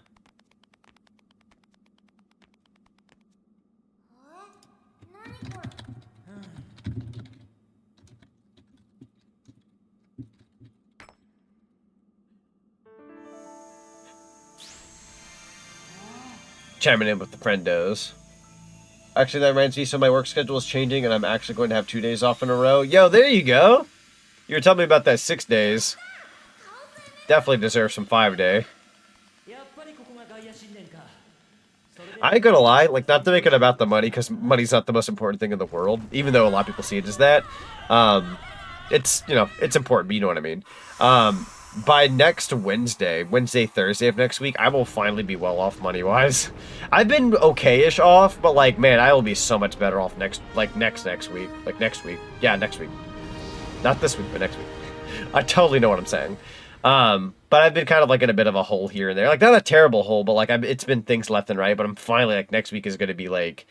Chiming in with the friendos. Actually, that reminds me, so my work schedule is changing, and I'm actually going to have 2 days off in a row. Yo, there you go! You were telling me about that 6 days. Definitely deserve some 5-day. I ain't gonna lie, like, not to make it about the money, because money's not the most important thing in the world, even though a lot of people see it as that. It's, you know, it's important, but you know what I mean. By next Wednesday, Thursday of next week, I will finally be well off money-wise. I've been okay-ish off, but, like, man, I will be so much better off next week. Like, next week. Yeah, next week. Not this week, but next week. I totally know what I'm saying. But I've been kind of, like, in a bit of a hole here and there. Like, not a terrible hole, but, like, it's been things left and right, but I'm finally, like, next week is going to be, like,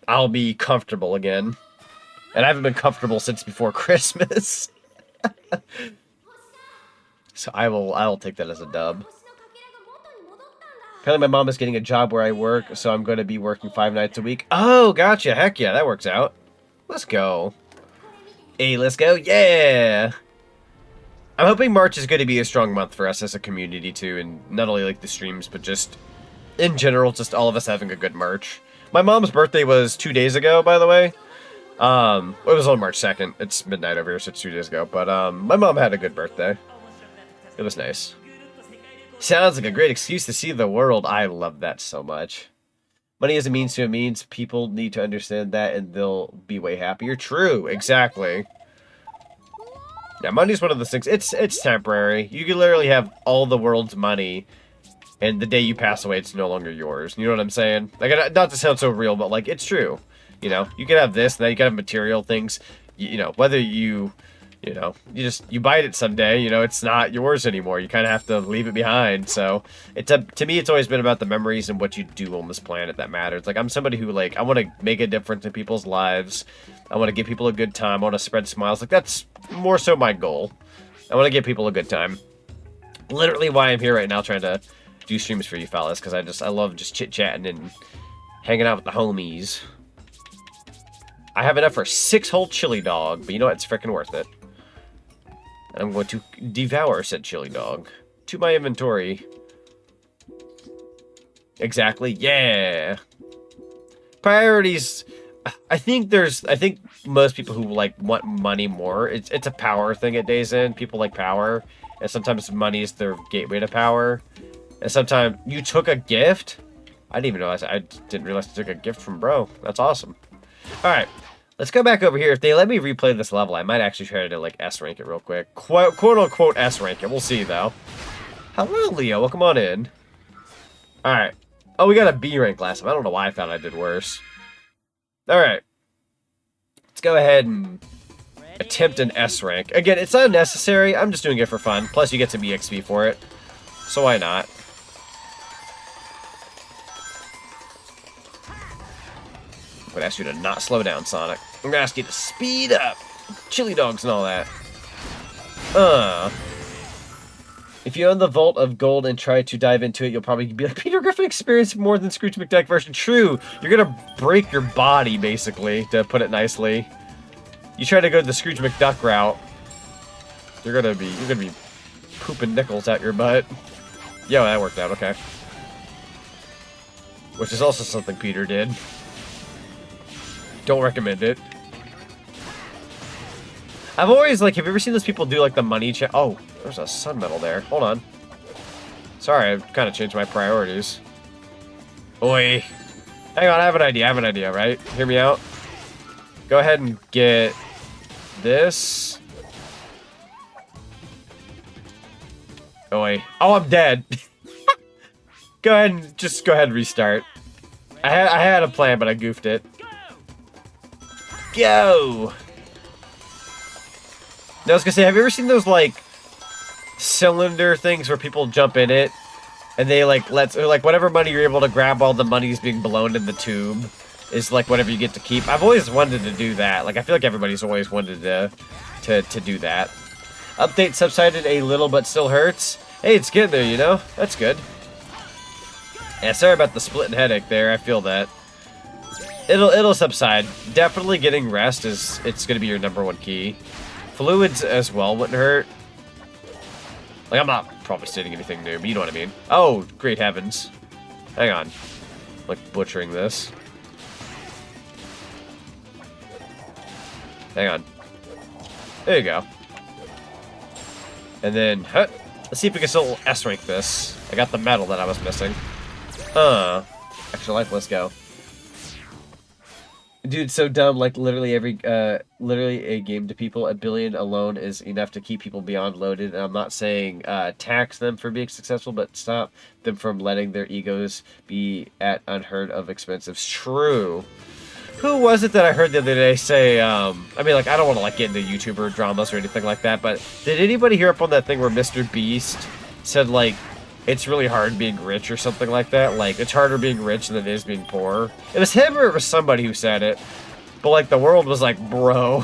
I'll be comfortable again. And I haven't been comfortable since before Christmas. So I will take that as a dub. Apparently my mom is getting a job where I work, so I'm going to be working 5 nights a week. Oh, gotcha. Heck yeah, that works out. Let's go. Hey, let's go. Yeah. I'm hoping March is going to be a strong month for us as a community, too. And not only, like, the streams, but just, in general, just all of us having a good March. My mom's birthday was 2 days ago, by the way. It was on March 2nd. It's midnight over here, so it's 2 days ago. But my mom had a good birthday. It was nice. Sounds like a great excuse to see the world. I love that so much. Money is a means to a means. People need to understand that, and they'll be way happier. True, exactly. Yeah, money's one of those things. It's temporary. You can literally have all the world's money, and the day you pass away, it's no longer yours. You know what I'm saying? Like, not to sound so real, but, like, it's true. You know, you can have this, and then you can have material things. You know, whether you know, you buy it someday, you know, it's not yours anymore. You kind of have to leave it behind. So to me, it's always been about the memories and what you do on this planet that matters. Like, I'm somebody who, like, I want to make a difference in people's lives. I want to give people a good time. I want to spread smiles. Like, that's more so my goal. I want to give people a good time. Literally why I'm here right now trying to do streams for you fellas, because I love just chit-chatting and hanging out with the homies. I have enough for 6 whole chili dog, but you know what? It's freaking worth it. I'm going to devour said chili dog to my inventory. Exactly. Yeah. Priorities. I think most people who, like, want money more, it's a power thing at Days End. People like power, and sometimes money is their gateway to power. And sometimes you took a gift. I didn't even realize. I didn't realize I took a gift from bro. That's awesome. All right. Let's go back over here. If they let me replay this level, I might actually try to, like, S-rank it real quick. Quote-unquote S-rank it. We'll see, though. Hello, Leo. Welcome on in. Alright. Oh, we got a B rank last time. I don't know why I thought I did worse. Alright. Let's go ahead and attempt an S rank. Again, it's not necessary. I'm just doing it for fun. Plus, you get some EXP for it. So why not? I would ask you to not slow down, Sonic. I'm gonna ask you to speed up. Chili dogs and all that. If you own the Vault of Gold and try to dive into it, you'll probably be like, Peter Griffin experienced more than Scrooge McDuck version. True. You're gonna break your body, basically, to put it nicely. You try to go the Scrooge McDuck route, you're gonna be pooping nickels out your butt. Yo, that worked out, okay. Which is also something Peter did. Don't recommend it. I've always, like, have you ever seen those people do, like, the money check? Oh, there's a sun medal there. Hold on. Sorry, I've kind of changed my priorities. Oi. Hang on, I have an idea, right? Hear me out. Go ahead and get this. Oi. Oh, I'm dead. Go ahead and restart. I had a plan, but I goofed it. Go! Now, I was gonna say, have you ever seen those, like, cylinder things where people jump in it, and they, like, whatever money you're able to grab while the money's being blown in the tube is, like, whatever you get to keep? I've always wanted to do that. Like, I feel like everybody's always wanted to do that. Update subsided a little, but still hurts. Hey, it's getting there, you know? That's good. Yeah, sorry about the splitting headache there. I feel that. It'll subside. Definitely getting rest it's gonna be your #1 key. Fluids as well wouldn't hurt. Like, I'm not probably stating anything new, but you know what I mean. Oh, great heavens. Hang on. Like, butchering this. Hang on. There you go. And then, huh, let's see if we can still S-rank this. I got the medal that I was missing. Extra life, let's go. Dude, so dumb, like, literally a game to people, 1 billion alone is enough to keep people beyond loaded, and I'm not saying, tax them for being successful, but stop them from letting their egos be at unheard of expenses. True. Who was it that I heard the other day say, I mean, like, I don't want to, like, get into YouTuber dramas or anything like that, but did anybody hear up on that thing where Mr. Beast said, like, it's really hard being rich or something like that? Like, it's harder being rich than it is being poor. It was him or it was somebody who said it. But, like, the world was like, bro,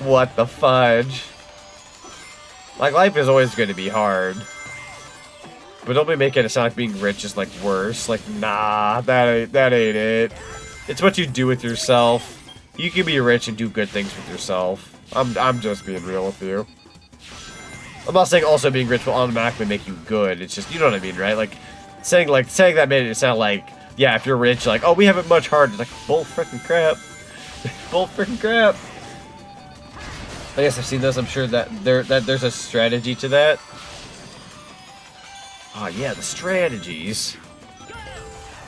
what the fudge? Like, life is always going to be hard. But don't be making it sound like being rich is, like, worse. Like, nah, that ain't it. It's what you do with yourself. You can be rich and do good things with yourself. I'm just being real with you. I'm not saying also being rich will automatically make you good. It's just, you know what I mean, right? Like saying that made it sound like, yeah, if you're rich, like, oh, we have it much harder. It's like, bull frickin' crap. Bull frickin' crap. I guess I've seen those. I'm sure that there's a strategy to that. Oh yeah, the strategies.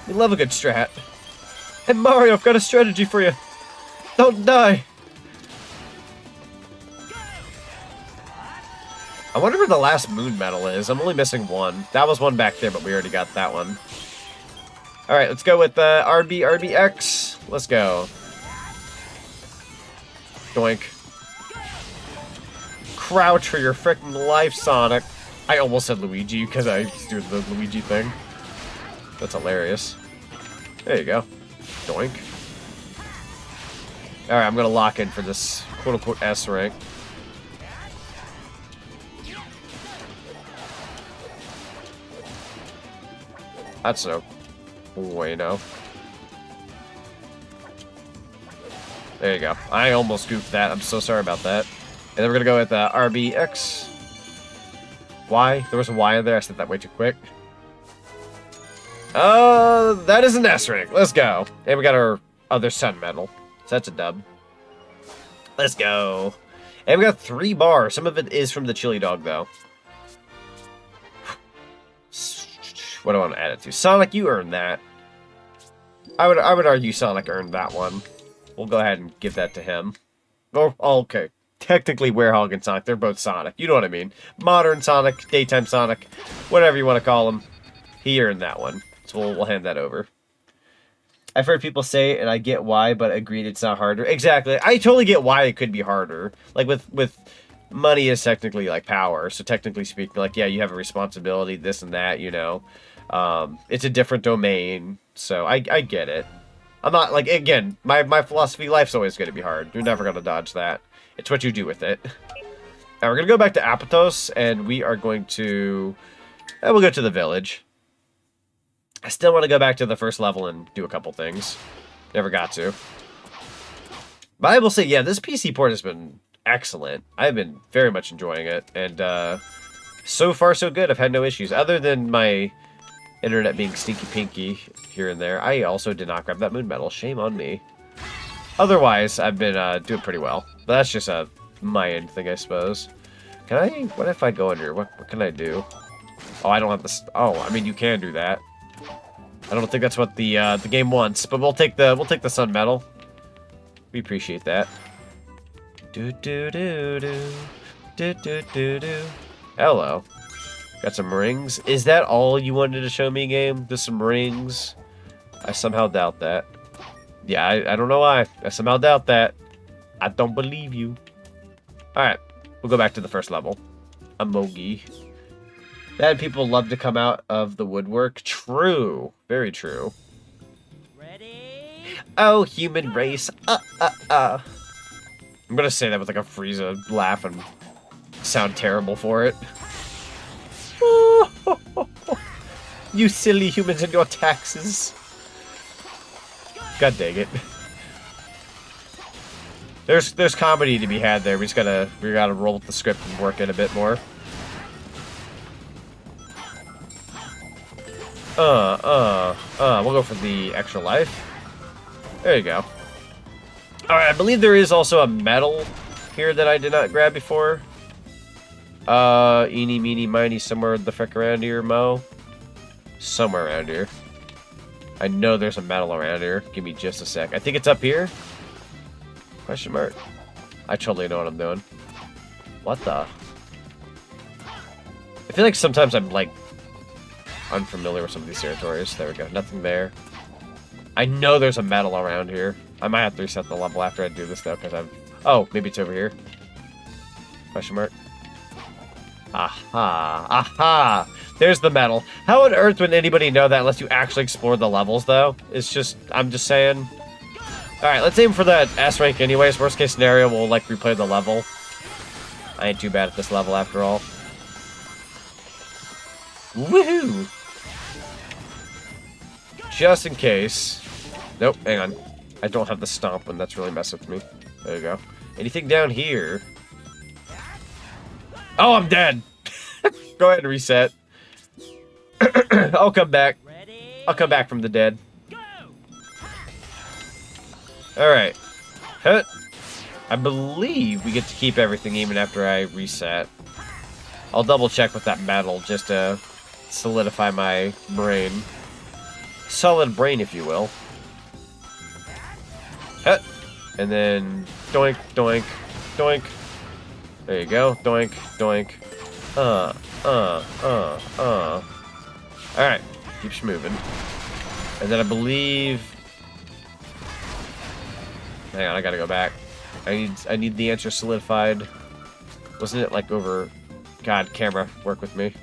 We love a good strat. Hey Mario, I've got a strategy for you. Don't die. I wonder where the last moon medal is. I'm only missing one. That was one back there, but we already got that one. Alright, let's go with RBX. Let's go. Doink. Crouch for your frickin' life, Sonic. I almost said Luigi because I do the Luigi thing. That's hilarious. There you go. Doink. Alright, I'm gonna lock in for this quote-unquote S rank. That's no way, no. There you go. I almost goofed that. I'm so sorry about that. And then we're gonna go with RBX. Y. There was a Y in there. I said that way too quick. That is an S rank. Let's go. And we got our other sun medal. So that's a dub. Let's go. And we got 3 bars. Some of it is from the chili dog, though. What do I want to add it to? Sonic, you earned that. I would argue Sonic earned that one. We'll go ahead and give that to him. Oh, okay. Technically, Werehog and Sonic, they're both Sonic. You know what I mean. Modern Sonic, daytime Sonic, whatever you want to call him. He earned that one. So we'll hand that over. I've heard people say it, and I get why, but agreed it's not harder. Exactly. I totally get why it could be harder. Like, with money is technically, like, power. So technically speaking, like, yeah, you have a responsibility, this and that, you know. It's a different domain. So I get it. I'm not, like, again, my philosophy, life's always going to be hard. You're never going to dodge that. It's what you do with it. Now, we're going to go back to Apatos, and we are going to... we'll go to the village. I still want to go back to the first level and do a couple things. Never got to. But I will say, yeah, this PC port has been excellent. I've been very much enjoying it, and so far so good. I've had no issues, other than my internet being stinky pinky here and there. I also did not grab that moon medal. Shame on me. Otherwise, I've been doing pretty well. But that's just a my end thing, I suppose. Can I? What if I go under? What can I do? Oh, I don't have this. Oh, I mean, you can do that. I don't think that's what the game wants, but we'll take the sun medal. We appreciate that. Do do do do do do do do. Hello. Got some rings. Is that all you wanted to show me, game? Just some rings? I somehow doubt that. Yeah, I don't know why. I somehow doubt that. I don't believe you. Alright. We'll go back to the first level. Emoji. Bad people love to come out of the woodwork. True. Very true. Oh, human race. I'm gonna say that with like a Frieza laugh and sound terrible for it. You silly humans and your taxes. God dang it. There's comedy to be had there. We gotta roll with the script and work it a bit more. We'll go for the extra life. There you go. Alright, I believe there is also a medal here that I did not grab before. Eeny, meeny, miny, somewhere the frick around here, Mo. Somewhere around here. I know there's a medal around here. Give me just a sec. I think it's up here. Question mark. I totally know what I'm doing. What the? I feel like sometimes I'm, like, unfamiliar with some of these territories. There we go. Nothing there. I know there's a medal around here. I might have to reset the level after I do this, though, because I'm... Oh, maybe it's over here. Question mark. Aha. Aha! There's the medal. How on earth would anybody know that unless you actually explore the levels, though? It's just... I'm just saying. Alright, let's aim for that S rank anyways. Worst case scenario, we'll, like, replay the level. I ain't too bad at this level, after all. Woohoo! Just in case... Nope, hang on. I don't have the stomp one. That's really messing with me. There you go. Anything down here? Oh, I'm dead! Go ahead and reset. I'll come back. I'll come back from the dead. Alright. I believe we get to keep everything even after I reset. I'll double check with that medal just to solidify my brain. Solid brain, if you will. And then doink, doink, doink. There you go. Doink, doink. Alright. Keeps moving. And then I believe... Hang on, I gotta go back. I need the answer solidified. Wasn't it like over... God, camera, work with me.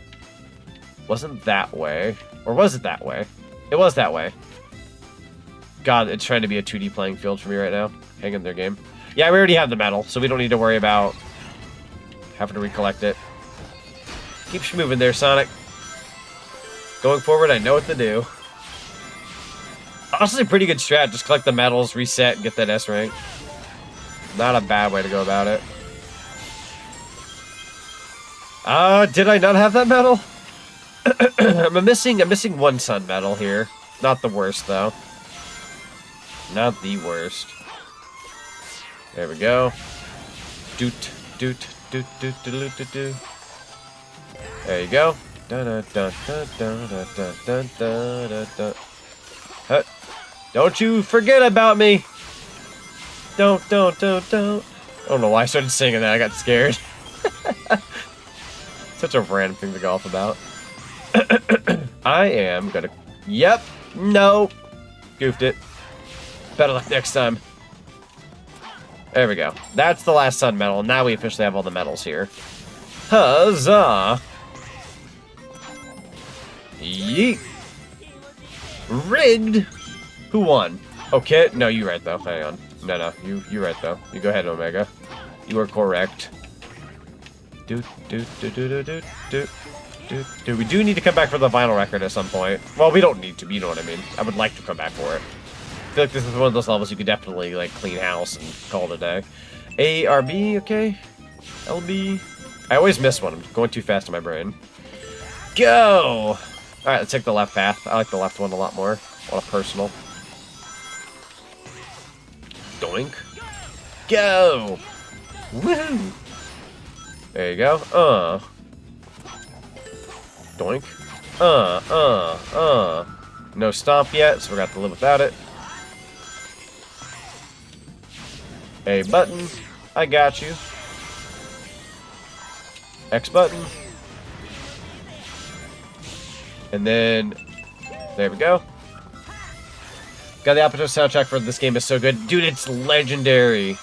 Wasn't that way. Or was it that way? It was that way. God, it's trying to be a 2D playing field for me right now. Hang in there, game. Yeah, we already have the medal, so we don't need to worry about having to recollect it. Keeps moving there, Sonic. Going forward, I know what to do. Honestly, pretty good strat. Just collect the medals, reset, and get that S rank. Not a bad way to go about it. Did I not have that medal? I'm missing one sun medal here. Not the worst, though. Not the worst. There we go. Doot, doot, doot, doot, doot, doot, doot. There you go. Dun, dun, dun, dun, dun, dun, dun, dun, dun. Don't you forget about me. Don't. I don't know why I started singing that. I got scared. Such a random thing to go off about. I am gonna... Yep. No. Goofed it. Better luck next time. There we go. That's the last sun medal. Now we officially have all the medals here. Huzzah! Yeet! Rigged! Who won? Okay, no, you're right though. Hang on. No, you're right though. You go ahead, Omega. You are correct. We do need to come back for the vinyl record at some point. Well, we don't need to, but you know what I mean. I would like to come back for it. I feel like this is one of those levels you could definitely, like, clean house and call it a day. A, R, B, okay. LB. I always miss one. I'm going too fast in my brain. Go! Alright, let's take the left path. I like the left one a lot more. A lot of personal. Doink. Go! Woohoo! There you go. Doink. No stomp yet, so we're gonna have to live without it. A button. I got you. X button. And then, there we go. Got the Apatow soundtrack for this game is so good. Dude, it's legendary.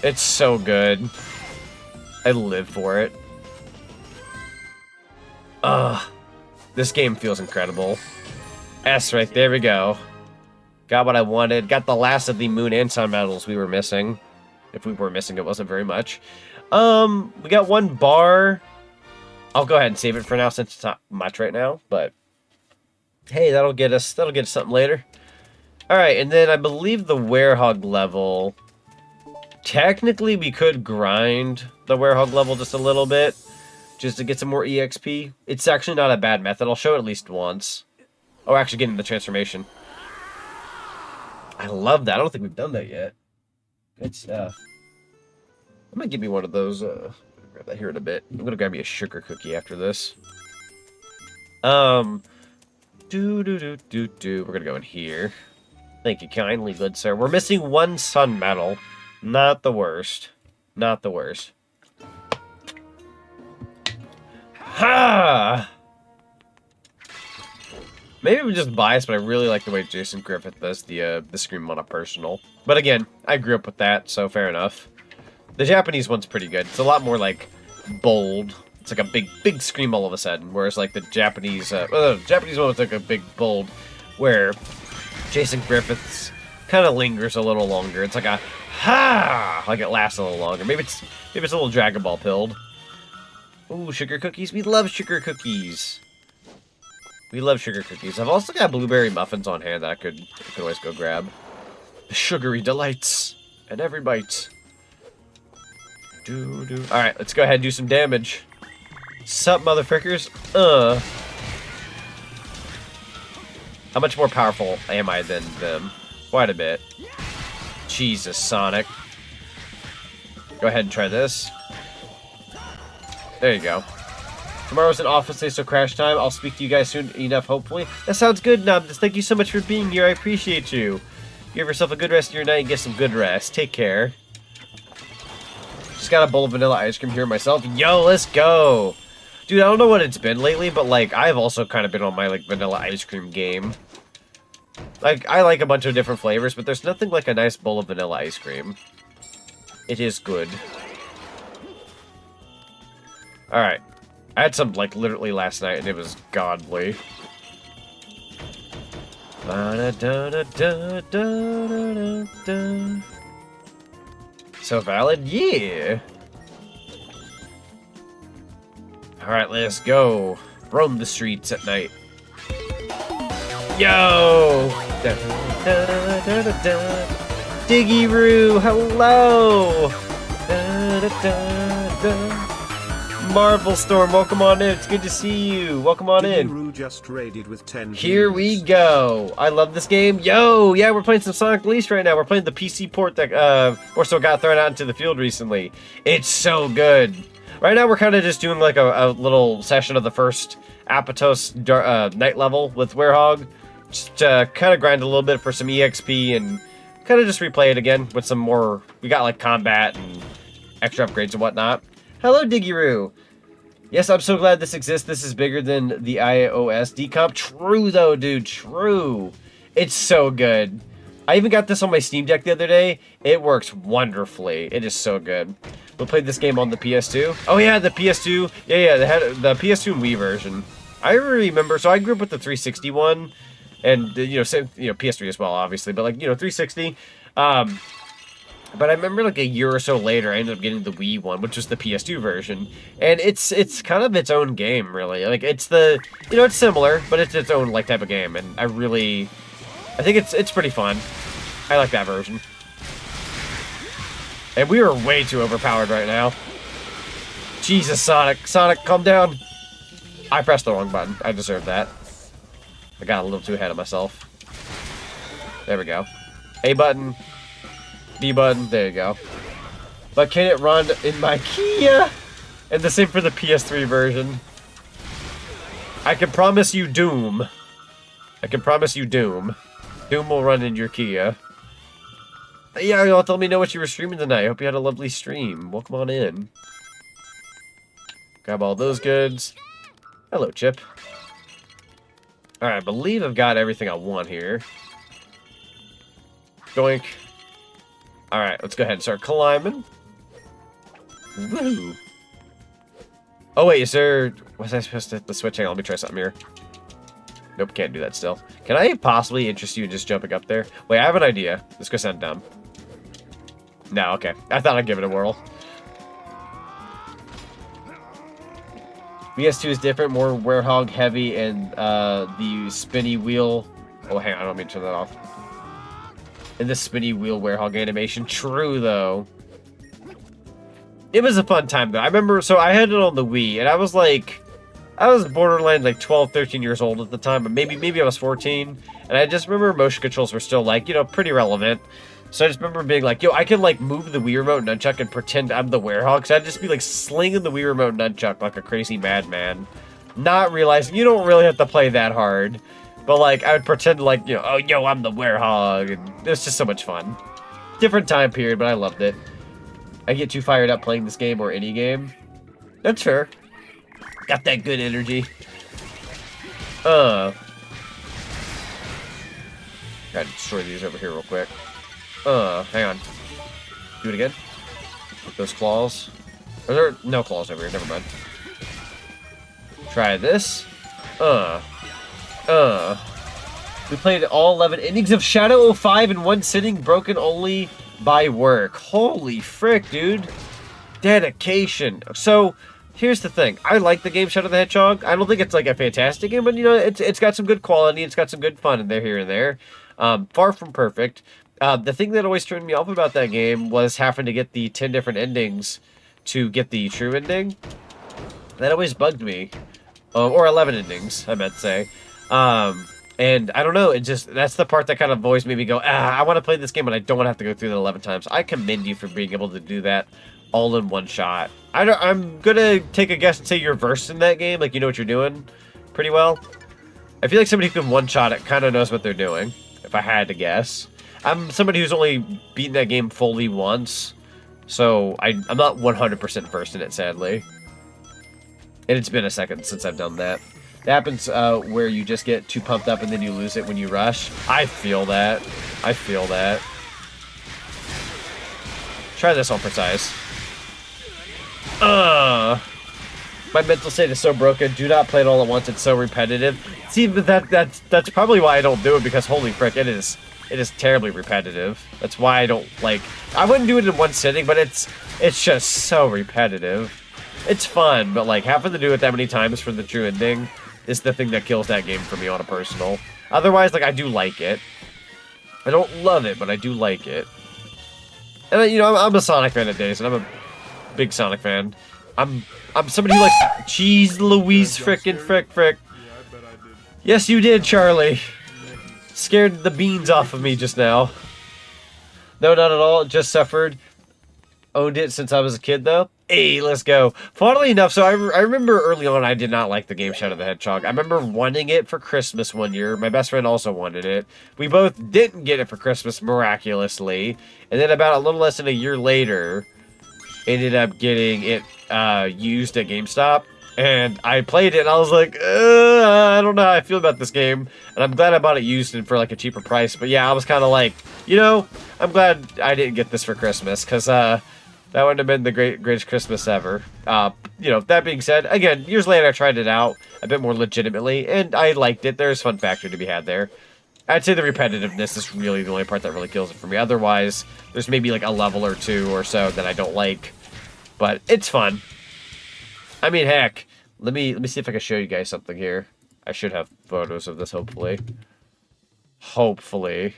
It's so good. I live for it. This game feels incredible. S right, there we go. Got what I wanted. Got the last of the Moon and Sun medals we were missing. If we were missing, it wasn't very much. We got one bar. I'll go ahead and save it for now since it's not much right now, but hey, that'll get us something later. Alright, and then I believe the Werehog level. Technically, we could grind the Werehog level just a little bit, just to get some more EXP. It's actually not a bad method. I'll show it at least once. Oh, actually getting the transformation. I love that. I don't think we've done that yet. Good stuff. I might give me one of those. Grab that here in a bit. I'm gonna grab me a sugar cookie after this. We're gonna go in here. Thank you kindly, good sir. We're missing one sun medal. Not the worst. Not the worst. Ha! Maybe I'm just biased, but I really like the way Jason Griffith does the Scream on a personal. But again, I grew up with that, so fair enough. The Japanese one's pretty good. It's a lot more, like, bold. It's like a big scream all of a sudden. Whereas, like, the Japanese Japanese one was like a big, bold, where Jason Griffith's kind of lingers a little longer. It's like a, ha! Like it lasts a little longer. Maybe it's a little Dragon Ball pilled. Ooh, sugar cookies. We love sugar cookies. We love sugar cookies. I've also got blueberry muffins on hand that I could always go grab. The sugary delights in every bite. Alright, let's go ahead and do some damage. Sup, motherfuckers? How much more powerful am I than them? Quite a bit. Jesus, Sonic. Go ahead and try this. There you go. Tomorrow's an office day, so crash time. I'll speak to you guys soon enough, hopefully. That sounds good, Nubs. Thank you so much for being here. I appreciate you. Give yourself a good rest of your night and get some good rest. Take care. Just got a bowl of vanilla ice cream here myself. Yo, let's go. Dude, I don't know what it's been lately, but, like, I've also kind of been on my, like, vanilla ice cream game. Like, I like a bunch of different flavors, but there's nothing like a nice bowl of vanilla ice cream. It is good. Alright. I had some, like, literally last night, and it was godly. So valid? Yeah! Alright, let's go. Roam the streets at night. Yo! Diggy-Roo, hello! Marvel Storm, welcome on in. It's good to see you. Welcome on in. Just raided with 10 Here we go. I love this game. Yo, yeah, we're playing some Sonic Unleashed right now. We're playing the PC port that Orso got thrown out into the field recently. It's so good. Right now, we're kind of just doing like a little session of the first Apatow night level with Werehog. Just kind of grind a little bit for some EXP and kind of just replay it again with some more. We got like combat and extra upgrades and whatnot. Hello, Diggy-Roo. Yes, I'm so glad this exists. This is bigger than the iOS decomp. True, though, dude. True. It's so good. I even got this on my Steam Deck the other day. It works wonderfully. It is so good. We played this game on the PS2. Oh, yeah, the PS2. Yeah, they had the PS2 and Wii version. I remember. So I grew up with the 360 one. and you know, same, you know, PS3 as well, obviously, but like, you know, 360. But I remember like a year or so later, I ended up getting the Wii one, which was the PS2 version, and it's kind of its own game, really. Like it's the, you know, it's similar, but it's its own like type of game, and I think it's pretty fun. I like that version. And we are way too overpowered right now. Jesus, Sonic, calm down. I pressed the wrong button. I deserve that. I got a little too ahead of myself. There we go. A button. B button, there you go. But can it run in my Kia? And the same for the PS3 version. I can promise you Doom. I can promise you Doom. Doom will run in your Kia. Yeah, y'all tell me know what you were streaming tonight. I hope you had a lovely stream. Welcome on in. Grab all those goods. Hello, Chip. Alright, I believe I've got everything I want here. Doink. Alright, let's go ahead and start climbing. Woo! Oh wait, is there... Was I supposed to hit the switch? Hang on, let me try something here. Nope, can't do that still. Can I possibly interest you in just jumping up there? Wait, I have an idea. Let's go sound dumb. No, okay. I thought I'd give it a whirl. VS2 is different, more werehog heavy, and the spinny wheel... Oh, hang on, I don't mean to turn that off. And the spinny wheel werehog animation. True, though. It was a fun time, though. I remember, so I had it on the Wii, and I was like... I was borderline like 12, 13 years old at the time, but maybe I was 14. And I just remember motion controls were still like, you know, pretty relevant. So I just remember being like, yo, I can like move the Wii Remote nunchuck and pretend I'm the werehog. So I'd just be like slinging the Wii Remote nunchuck like a crazy madman. Not realizing you don't really have to play that hard. But like, I would pretend like, you know, oh, yo, I'm the werehog. And it was just so much fun. Different time period, but I loved it. I get too fired up playing this game or any game. That's fair. Got that good energy. Gotta destroy these over here real quick. Hang on. Do it again. With those claws. Are there no claws over here? Never mind. Try this. We played all 11 innings of Shadow 05 in one sitting, broken only by work. Holy frick, dude. Dedication. So, here's the thing. I like the game Shadow the Hedgehog. I don't think it's like a fantastic game, but you know, it's got some good quality. It's got some good fun in there, here and there. Far from perfect. The thing that always turned me off about that game was having to get the 10 different endings to get the true ending. That always bugged me. Or 11 endings, I meant to say. And I don't know, that's the part that kind of always made me go, I want to play this game, but I don't want to have to go through that 11 times. I commend you for being able to do that all in one shot. I'm gonna take a guess and say you're versed in that game, like you know what you're doing pretty well. I feel like somebody who can one-shot it kind of knows what they're doing, if I had to guess. I'm somebody who's only beaten that game fully once, so I'm not 100% versed in it, sadly. And it's been a second since I've done that. It happens where you just get too pumped up and then you lose it when you rush. I feel that. I feel that. Try this on precise. My mental state is so broken. Do not play it all at once. It's so repetitive. See, that's probably why I don't do it, because holy frick, it is terribly repetitive. That's why I don't like. I wouldn't do it in one sitting, but it's just so repetitive. It's fun, but like having to do it that many times for the true ending is the thing that kills that game for me on a personal. Otherwise, like I do like it. I don't love it, but I do like it. And you know, I'm a Sonic fan of days, and I'm a big Sonic fan. I'm somebody who likes. Jeez Louise, frickin' frick. Yes, you did, Charlie. Scared the beans off of me just now. No, not at all. Just suffered. Owned it since I was a kid, though. Hey, let's go. Funnily enough, so I remember early on I did not like the game Shadow the Hedgehog. I remember wanting it for Christmas one year. My best friend also wanted it. We both didn't get it for Christmas, miraculously. And then about a little less than a year later, ended up getting it used at GameStop. And I played it, and I was like, I don't know how I feel about this game. And I'm glad I bought it used and for like a cheaper price. But yeah, I was kind of like, you know, I'm glad I didn't get this for Christmas, because that wouldn't have been the greatest Christmas ever. You know, that being said, again, years later I tried it out a bit more legitimately, and I liked it. There's fun factor to be had there. I'd say the repetitiveness is really the only part that really kills it for me. Otherwise, there's maybe like a level or two or so that I don't like. But it's fun. I mean, heck, let me see if I can show you guys something here. I should have photos of this, hopefully. Hopefully.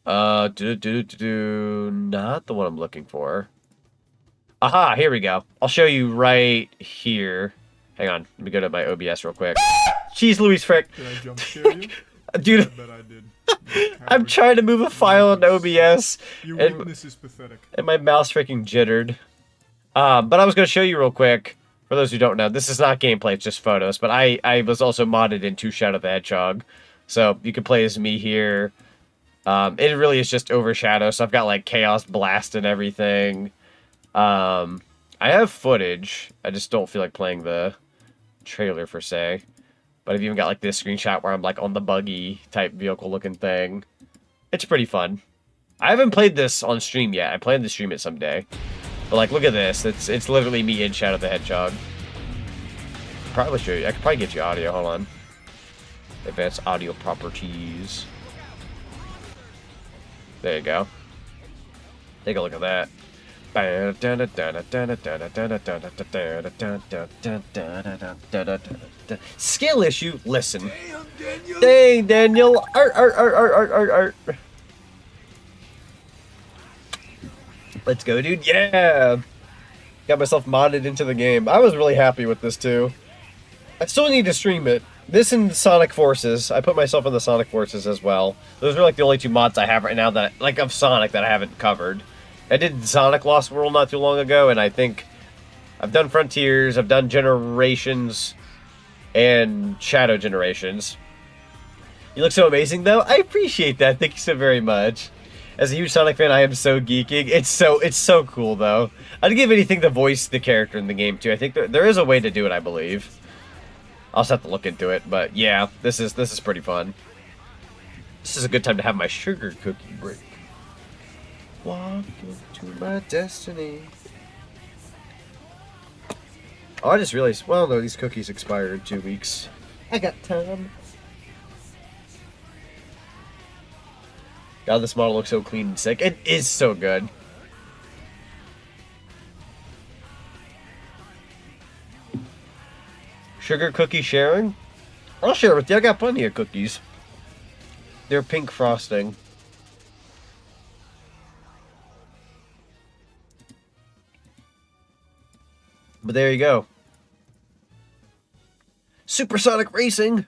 Not the one I'm looking for. Aha, here we go. I'll show you right here. Hang on, let me go to my OBS real quick. Jeez Louise, frick. Did I jump scare you? Dude, I bet I did. I'm trying to move a file in OBS. Your weakness is pathetic. And my mouse freaking jittered. But I was going to show you real quick. For those who don't know, this is not gameplay, it's just photos. But I was also modded into Shadow the Hedgehog. So you can play as me here. It really is just Overshadow. So I've got like Chaos Blast and everything. I have footage. I just don't feel like playing the trailer per se. But I've even got like this screenshot where I'm like on the buggy type vehicle looking thing. It's pretty fun. I haven't played this on stream yet. I plan to stream it someday. But like, look at this. It's literally me in Shadow the Hedgehog. Probably show you. I could probably get you audio. Hold on. Advanced audio properties. There you go. Take a look at that. Skill issue. Listen. Dang, Daniel. Art. Let's go, dude. Yeah. Got myself modded into the game. I was really happy with this, too. I still need to stream it. This and Sonic Forces. I put myself in the Sonic Forces as well. Those are like the only two mods I have right now that, like, of Sonic that I haven't covered. I did Sonic Lost World not too long ago, and I think I've done Frontiers, I've done Generations, and Shadow Generations. You look so amazing, though. I appreciate that. Thank you so very much. As a huge Sonic fan, I am so geeking. It's so cool, though. I'd give anything to voice the character in the game, too. I think there is a way to do it, I believe. I'll just have to look into it, but yeah, this is pretty fun. This is a good time to have my sugar cookie break. Walk into my destiny. Oh, I just realized, well, no, these cookies expire in 2 weeks. I got time. God, this model looks so clean and sick. It is so good. Sugar cookie sharing? I'll share with you. I got plenty of cookies. They're pink frosting. But there you go. Supersonic Racing!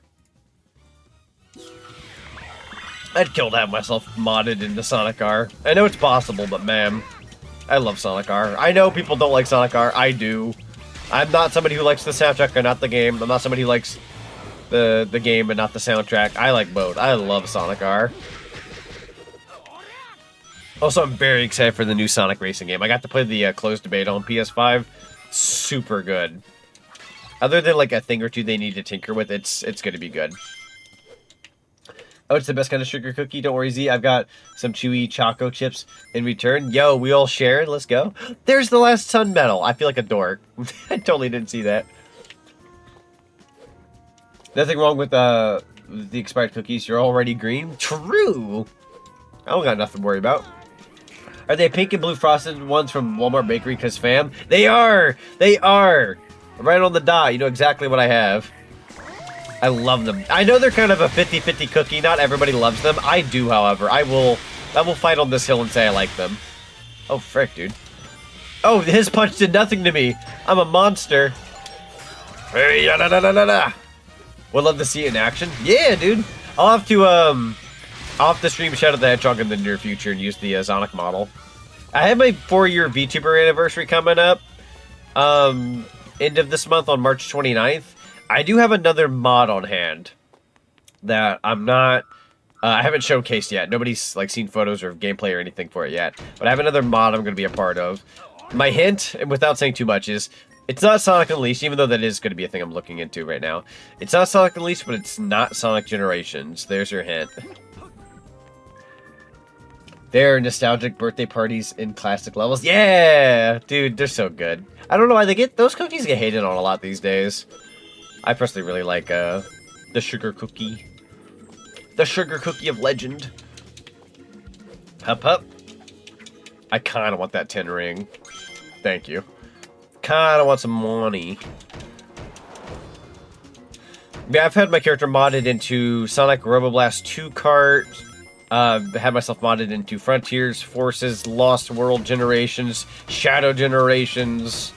I'd kill to have myself modded into Sonic R. I know it's possible, but man, I love Sonic R. I know people don't like Sonic R. I do. I'm not somebody who likes the soundtrack or not the game. I'm not somebody who likes the game and not the soundtrack. I like both. I love Sonic R. Also, I'm very excited for the new Sonic Racing game. I got to play the closed beta on PS5. Super good. Other than like a thing or two they need to tinker with, it's going to be good. Oh, it's the best kind of sugar cookie. Don't worry, Z. I've got some chewy choco chips in return. Yo, we all share it. Let's go. There's the last sun medal. I feel like a dork. I totally didn't see that. Nothing wrong with the expired cookies. You're already green. True. I don't got nothing to worry about. Are they pink and blue frosted ones from Walmart Bakery? Because fam, they are. They are. Right on the dot. You know exactly what I have. I love them. I know they're kind of a 50-50 cookie. Not everybody loves them. I do, however. I will fight on this hill and say I like them. Oh, frick, dude. Oh, his punch did nothing to me. I'm a monster. Hey, da da da da da. Would love to see it in action. Yeah, dude. I'll have to stream Shadow the Hedgehog in the near future and use the Zonic model. I have my 4-year VTuber anniversary coming up. End of this month on March 29th. I do have another mod on hand that I'm not, I haven't showcased yet. Nobody's like seen photos or gameplay or anything for it yet. But I have another mod I'm going to be a part of. My hint, and without saying too much, is it's not Sonic Unleashed, even though that is going to be a thing I'm looking into right now. It's not Sonic Unleashed, but it's not Sonic Generations. There's your hint. They're nostalgic birthday parties in classic levels. Yeah! Dude, they're so good. I don't know why those cookies get hated on a lot these days. I personally really like The sugar cookie. The sugar cookie of legend. Hup hup. I kind of want that 10 ring. Thank you. Kind of want some money. Yeah, I've had my character modded into Sonic Roboblast 2 Kart. Had myself modded into Frontiers, Forces, Lost World Generations, Shadow Generations.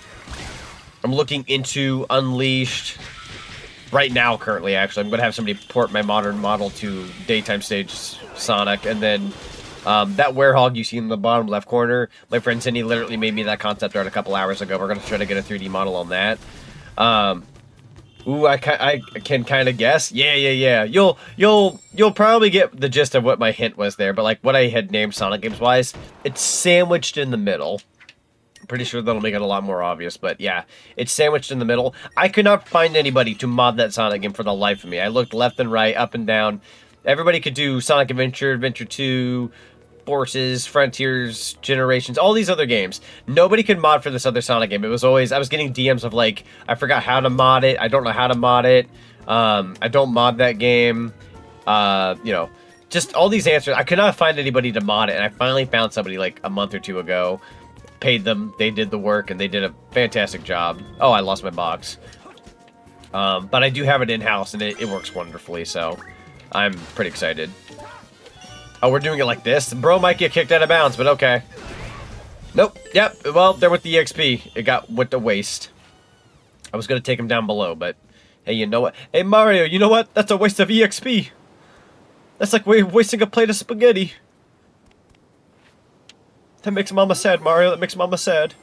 I'm looking into Unleashed. Right now, currently, actually. I'm going to have somebody port my modern model to Daytime Stage Sonic. And then that werehog you see in the bottom left corner, my friend Cindy literally made me that concept art a couple hours ago. We're going to try to get a 3D model on that. Ooh, I can kind of guess. Yeah. You'll probably get the gist of what my hint was there. But like what I had named Sonic Games wise, it's sandwiched in the middle. I'm pretty sure that'll make it a lot more obvious. But yeah, it's sandwiched in the middle. I could not find anybody to mod that Sonic game for the life of me. I looked left and right, up and down. Everybody could do Sonic Adventure, Adventure 2, Forces, Frontiers, Generations, all these other games. Nobody could mod for this other Sonic game. It was always, I was getting DMs of like, I forgot how to mod it. I don't know how to mod it. I don't mod that game. You know, just all these answers. I could not find anybody to mod it. And I finally found somebody like a month or two ago. Paid them. They did the work and they did a fantastic job. Oh, I lost my box. But I do have it in-house and it works wonderfully. So I'm pretty excited. Oh, we're doing it like this? Bro might get kicked out of bounds, but okay. Nope. Yep. Well, there with the EXP. It got with the waste. I was going to take him down below, but hey, you know what? Hey, Mario, you know what? That's a waste of EXP. That's like wasting a plate of spaghetti. That makes Mama sad, Mario. That makes Mama sad.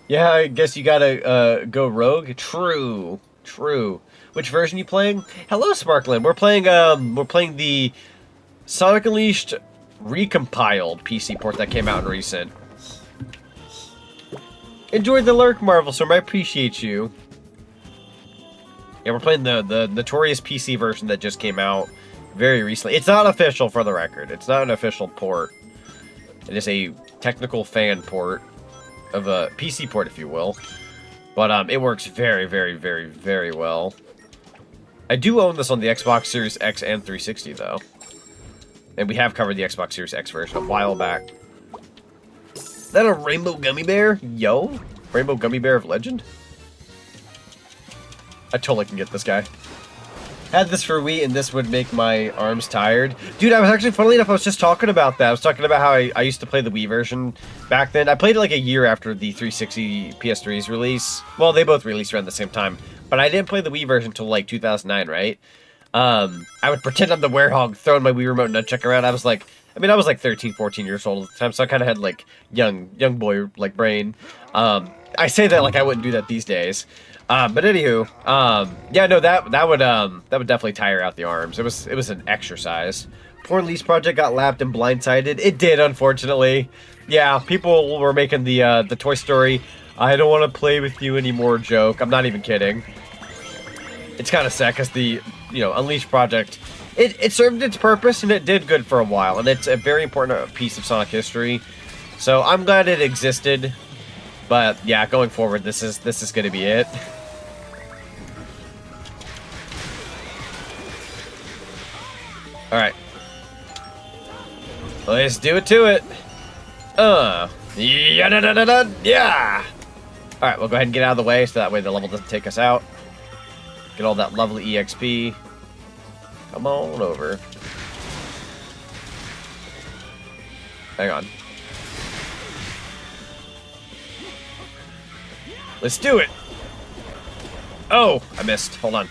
Yeah, I guess you gotta go rogue. True. Which version you playing? Hello, Sparkland. We're playing the Sonic Unleashed Recompiled PC port that came out in recent. Enjoy the lurk, Marvel Storm. I appreciate you. Yeah, we're playing the notorious PC version that just came out very recently. It's not official, for the record. It's not an official port. It is a technical fan port of a PC port, if you will. But it works very, very, very, very well. I do own this on the Xbox Series X and 360, though. And we have covered the Xbox Series X version a while back. Is that a rainbow gummy bear? Yo? Rainbow gummy bear of legend? I totally can get this guy. Had this for Wii, and this would make my arms tired. Dude, I was actually, funnily enough, I was just talking about that. I was talking about how I used to play the Wii version back then. I played it like a year after the 360 PS3's release. Well, they both released around the same time. But I didn't play the Wii version until like 2009, right? I would pretend I'm the werehog throwing my Wii remote nunchuck around. I was like 13, 14 years old at the time, so I kind of had like young boy like brain. I say that like I wouldn't do that these days. But anywho, yeah, no, that would definitely tire out the arms. It was an exercise. Poor Lee's project got lapped and blindsided. It did, unfortunately. Yeah, people were making the Toy Story "I don't want to play with you anymore" joke. I'm not even kidding. It's kind of sad because the Unleashed project, it served its purpose and it did good for a while, and it's a very important piece of Sonic history. So I'm glad it existed. But yeah, going forward, this is going to be it. All right, let's do it to it. Yeah. All right, we'll go ahead and get out of the way so that way the level doesn't take us out. Get all that lovely EXP. Come on over. Hang on. Let's do it. Oh, I missed. Hold on.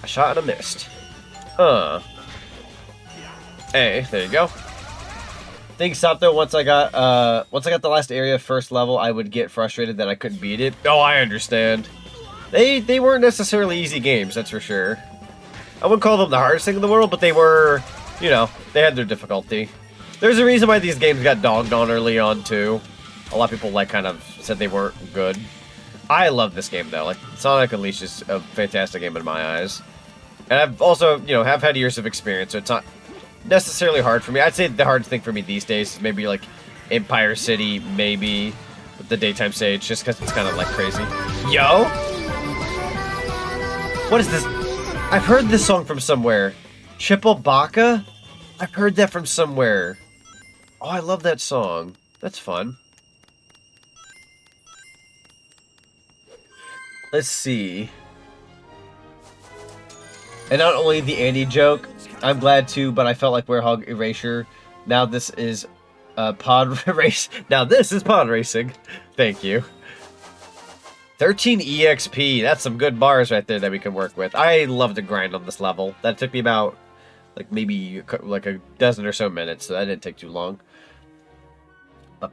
I shot and I missed. Hey, there you go. Things stopped though once I got the last area first level. I would get frustrated that I couldn't beat it. Oh, I understand. They weren't necessarily easy games, that's for sure. I wouldn't call them the hardest thing in the world, but they were, they had their difficulty. There's a reason why these games got dogged on early on too. A lot of people kind of said they weren't good. I love this game though. Like Sonic Unleashed is a fantastic game in my eyes. And I've also, have had years of experience, so it's not necessarily hard for me. I'd say the hardest thing for me these days is maybe like Empire City, maybe with the daytime stage, just because it's kind of like crazy. Yo! What is this? I've heard this song from somewhere. Chipolbaka? I've heard that from somewhere. Oh, I love that song. That's fun. Let's see. And not only the Andy joke, I'm glad too, but I felt like Werehog Erasure. Now this is pod race. Now this is pod racing. Thank you. 13 EXP. That's some good bars right there that we can work with. I love to grind on this level. That took me about like maybe like a dozen or so minutes, so that didn't take too long. Let's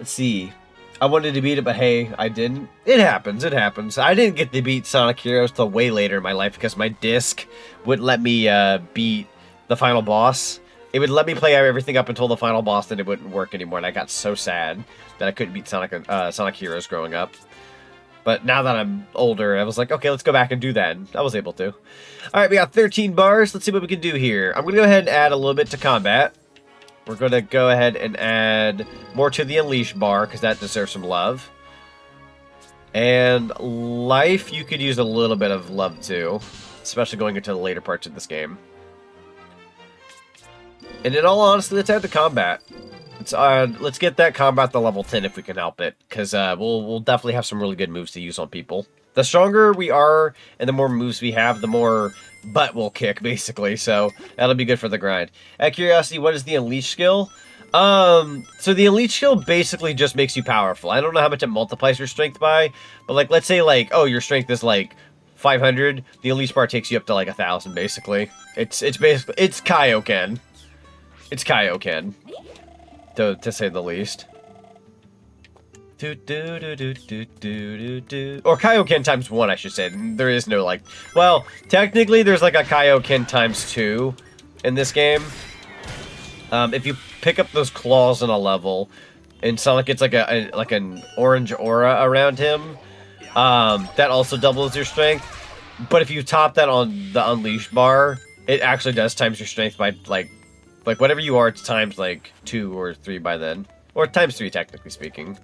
see. I wanted to beat it, but hey, I didn't. It happens, it happens. I didn't get to beat Sonic Heroes till way later in my life because my disc wouldn't let me beat the final boss. It would let me play everything up until the final boss, then it wouldn't work anymore, and I got so sad that I couldn't beat Sonic Heroes growing up. But now that I'm older, I was like, okay, let's go back and do that, and I was able to. Alright, we got 13 bars. Let's see what we can do here. I'm going to go ahead and add a little bit to combat. We're going to go ahead and add more to the Unleash bar, because that deserves some love. And life, you could use a little bit of love too, especially going into the later parts of this game. And in all honesty, let's add the combat. Let's get that combat to level 10 if we can help it, because we'll definitely have some really good moves to use on people. The stronger we are and the more moves we have, the more butt we'll kick, basically. So that'll be good for the grind. Out of curiosity, what is the Unleash skill? So the Unleash skill basically just makes you powerful. I don't know how much it multiplies your strength by, but like, let's say like, oh, your strength is like 500. The Unleash bar takes you up to like 1,000, basically. It's basically, it's Kaioken. It's Kaioken, to say the least. Or Kaioken times 1, I should say. There is no, like... Well, technically, there's, like, a Kaioken times 2 in this game. If you pick up those claws in a level, and Sonic gets, like, an orange aura around him, that also doubles your strength. But if you top that on the Unleash bar, it actually does times your strength by, like whatever you are, it's times, like, 2 or 3 by then. Or times 3, technically speaking.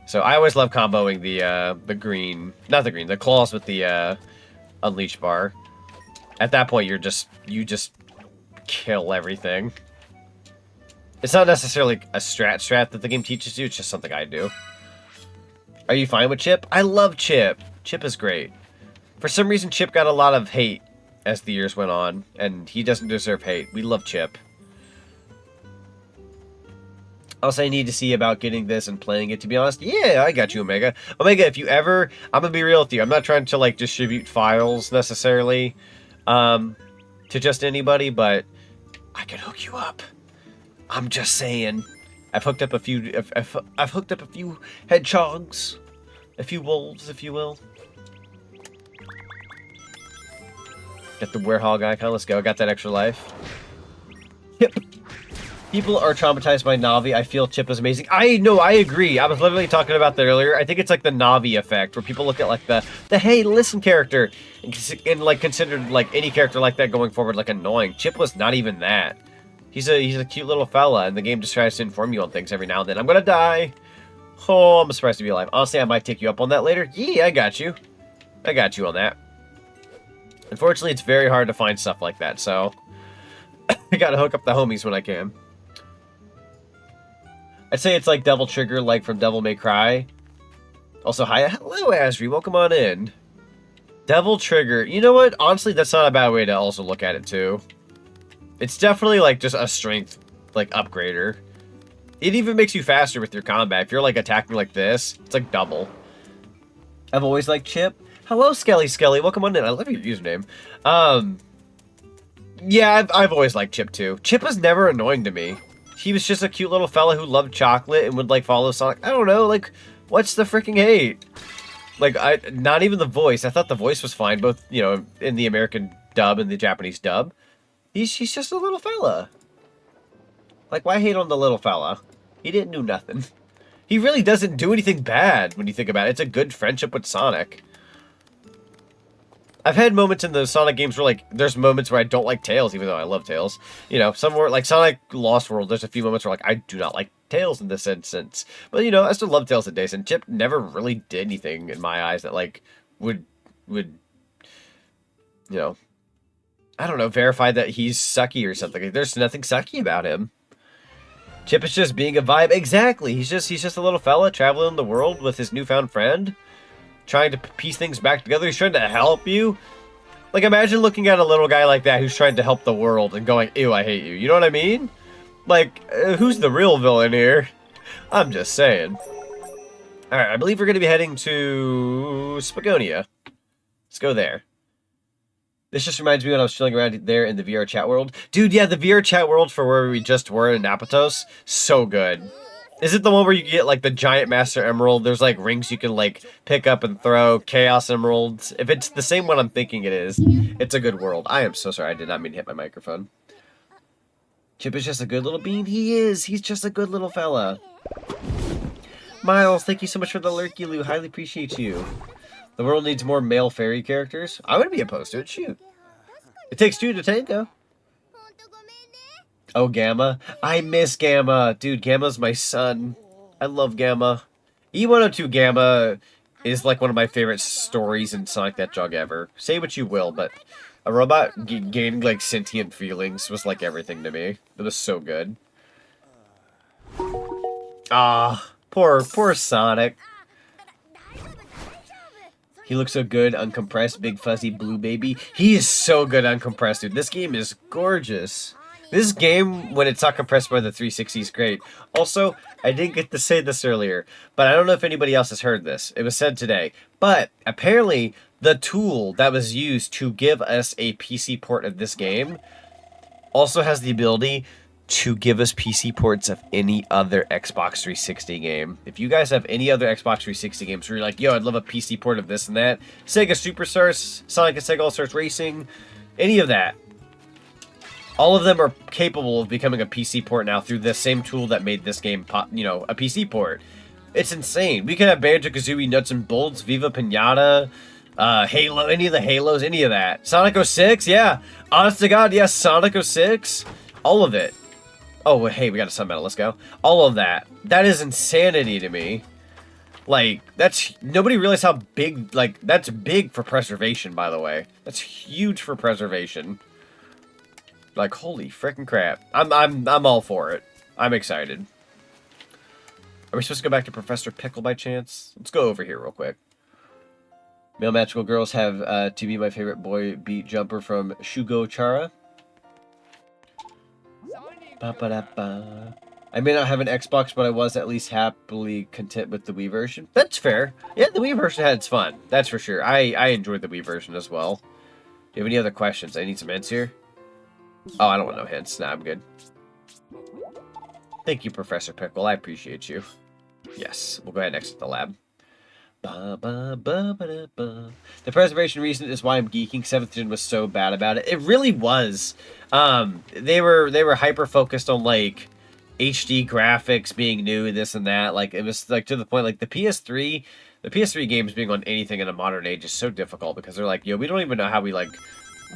So I always love comboing the green, not the green, the claws with the Unleash bar. At that point, you just kill everything. It's not necessarily a strat that the game teaches you. It's just something I do. Are you fine with Chip? I love Chip. Chip is great. For some reason, Chip got a lot of hate as the years went on, and he doesn't deserve hate. We love Chip. Else I need to see about getting this and playing it, to be honest. Yeah, I got you, Omega. Omega, if you ever... I'm going to be real with you. I'm not trying to, like, distribute files, necessarily, to just anybody, but I can hook you up. I'm just saying. I've hooked up a few... I've hooked up a few hedgehogs. A few wolves, if you will. Get the werehog icon. Let's go. Got that extra life. Yep. People are traumatized by Navi. I feel Chip is amazing. I know, I agree. I was literally talking about that earlier. I think it's like the Navi effect, where people look at like the hey, listen character, and like considered like any character like that going forward like annoying. Chip was not even that. He's a cute little fella, and the game just tries to inform you on things every now and then. I'm gonna die. Oh, I'm surprised to be alive. Honestly, I might take you up on that later. Yeah, I got you. I got you on that. Unfortunately, it's very hard to find stuff like that, so I gotta hook up the homies when I can. I'd say it's like Devil Trigger, like from Devil May Cry. Also, hi, hello, Asri, welcome on in. Devil Trigger, you know what? Honestly, that's not a bad way to also look at it, too. It's definitely, like, just a strength, like, upgrader. It even makes you faster with your combat. If you're, like, attacking like this, it's, like, double. I've always liked Chip. Hello, Skelly, welcome on in. I love your username. Yeah, I've always liked Chip, too. Chip was never annoying to me. He was just a cute little fella who loved chocolate and would, like, follow Sonic. I don't know, like, what's the freaking hate? Like, not even the voice. I thought the voice was fine, both, you know, in the American dub and the Japanese dub. He's just a little fella. Like, why hate on the little fella? He didn't do nothing. He really doesn't do anything bad when you think about it. It's a good friendship with Sonic. I've had moments in the Sonic games where, like, there's moments where I don't like Tails, even though I love Tails. You know, somewhere, like Sonic Lost World, there's a few moments where, like, I do not like Tails in this instance. But, you know, I still love Tails and Days, and Chip never really did anything, in my eyes, that, like, would you know, I don't know, verify that he's sucky or something. There's nothing sucky about him. Chip is just being a vibe. Exactly. He's just a little fella traveling the world with his newfound friend, trying to piece things back together. He's trying to help you. Like, imagine looking at a little guy like that who's trying to help the world and going, ew, I hate you. You know what I mean? Like, who's the real villain here? I'm just saying. Alright, I believe we're going to be heading to Spagonia. Let's go there. This just reminds me when I was chilling around there in the VR chat world. Dude, yeah, the VR chat world for where we just were in Napatos, so good. Is it the one where you get, like, the giant Master Emerald? There's, like, rings you can, like, pick up and throw. Chaos Emeralds. If it's the same one I'm thinking it is, it's a good world. I am so sorry. I did not mean to hit my microphone. Chip is just a good little bean. He is. He's just a good little fella. Miles, thank you so much for the Lurky-Loo. Highly appreciate you. The world needs more male fairy characters. I wouldn't be opposed to it. Shoot. It takes two to tango. Oh, Gamma. I miss Gamma. Dude, Gamma's my son. I love Gamma. E102 Gamma is like one of my favorite stories in ZonicTHedgehog ever. Say what you will, but a robot gaining like sentient feelings was like everything to me. It was so good. Ah, poor Sonic. He looks so good, uncompressed, big fuzzy blue baby. He is so good uncompressed, dude. This game is gorgeous. This game, when it's not compressed by the 360, is great. Also, I didn't get to say this earlier, but I don't know if anybody else has heard this. It was said today. But apparently, the tool that was used to give us a PC port of this game also has the ability to give us PC ports of any other Xbox 360 game. If you guys have any other Xbox 360 games where you're like, yo, I'd love a PC port of this and that, Sega Superstars, Sonic and Sega All-Stars Racing, any of that, all of them are capable of becoming a PC port now through the same tool that made this game, you know, a PC port. It's insane. We could have Banjo-Kazooie, Nuts and Bolts, Viva Pinata, Halo, any of the Halos, any of that. Sonic 06, yeah. Honest to God, yes, Sonic 06. All of it. Oh, hey, we got a Sun Medal, let's go. All of that. That is insanity to me. Like, that's... Nobody realized how big... Like, that's big for preservation, by the way. That's huge for preservation. Like, holy frickin' crap. I'm all for it. I'm excited. Are we supposed to go back to Professor Pickle by chance? Let's go over here real quick. Male magical girls have to be my favorite boy beat jumper from Shugo Chara. Ba-ba-da-ba. I may not have an Xbox, but I was at least happily content with the Wii version. That's fair. Yeah, the Wii version had its fun. That's for sure. I enjoyed the Wii version as well. Do you have any other questions? I need some hints here. Oh, I don't want no hints. Nah, I'm good. Thank you, Professor Pickle. I appreciate you. Yes, we'll go ahead and exit the lab. Ba, ba, ba, ba, da, ba. The preservation reason is why I'm geeking. 7th Gen was so bad about it. It really was. They were hyper focused on like HD graphics being new, this and that. Like it was like to the point like the PS3 games being on anything in a modern age is so difficult because they're like, yo, we don't even know how we like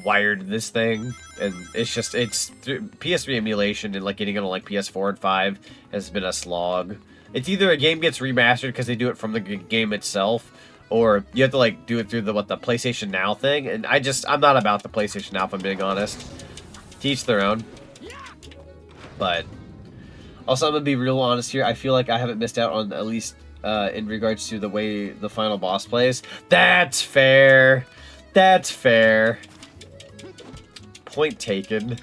wired this thing, and it's PS3 emulation and like getting it on like PS4 and 5 has been a slog. It's either a game gets remastered because they do it from the game itself, or you have to like do it through the PlayStation Now thing, and I'm not about the PlayStation Now if I'm being honest. To each their own. But also I'm gonna be real honest here, I feel like I haven't missed out on, at least in regards to the way the final boss plays. That's fair. That's fair. Point taken.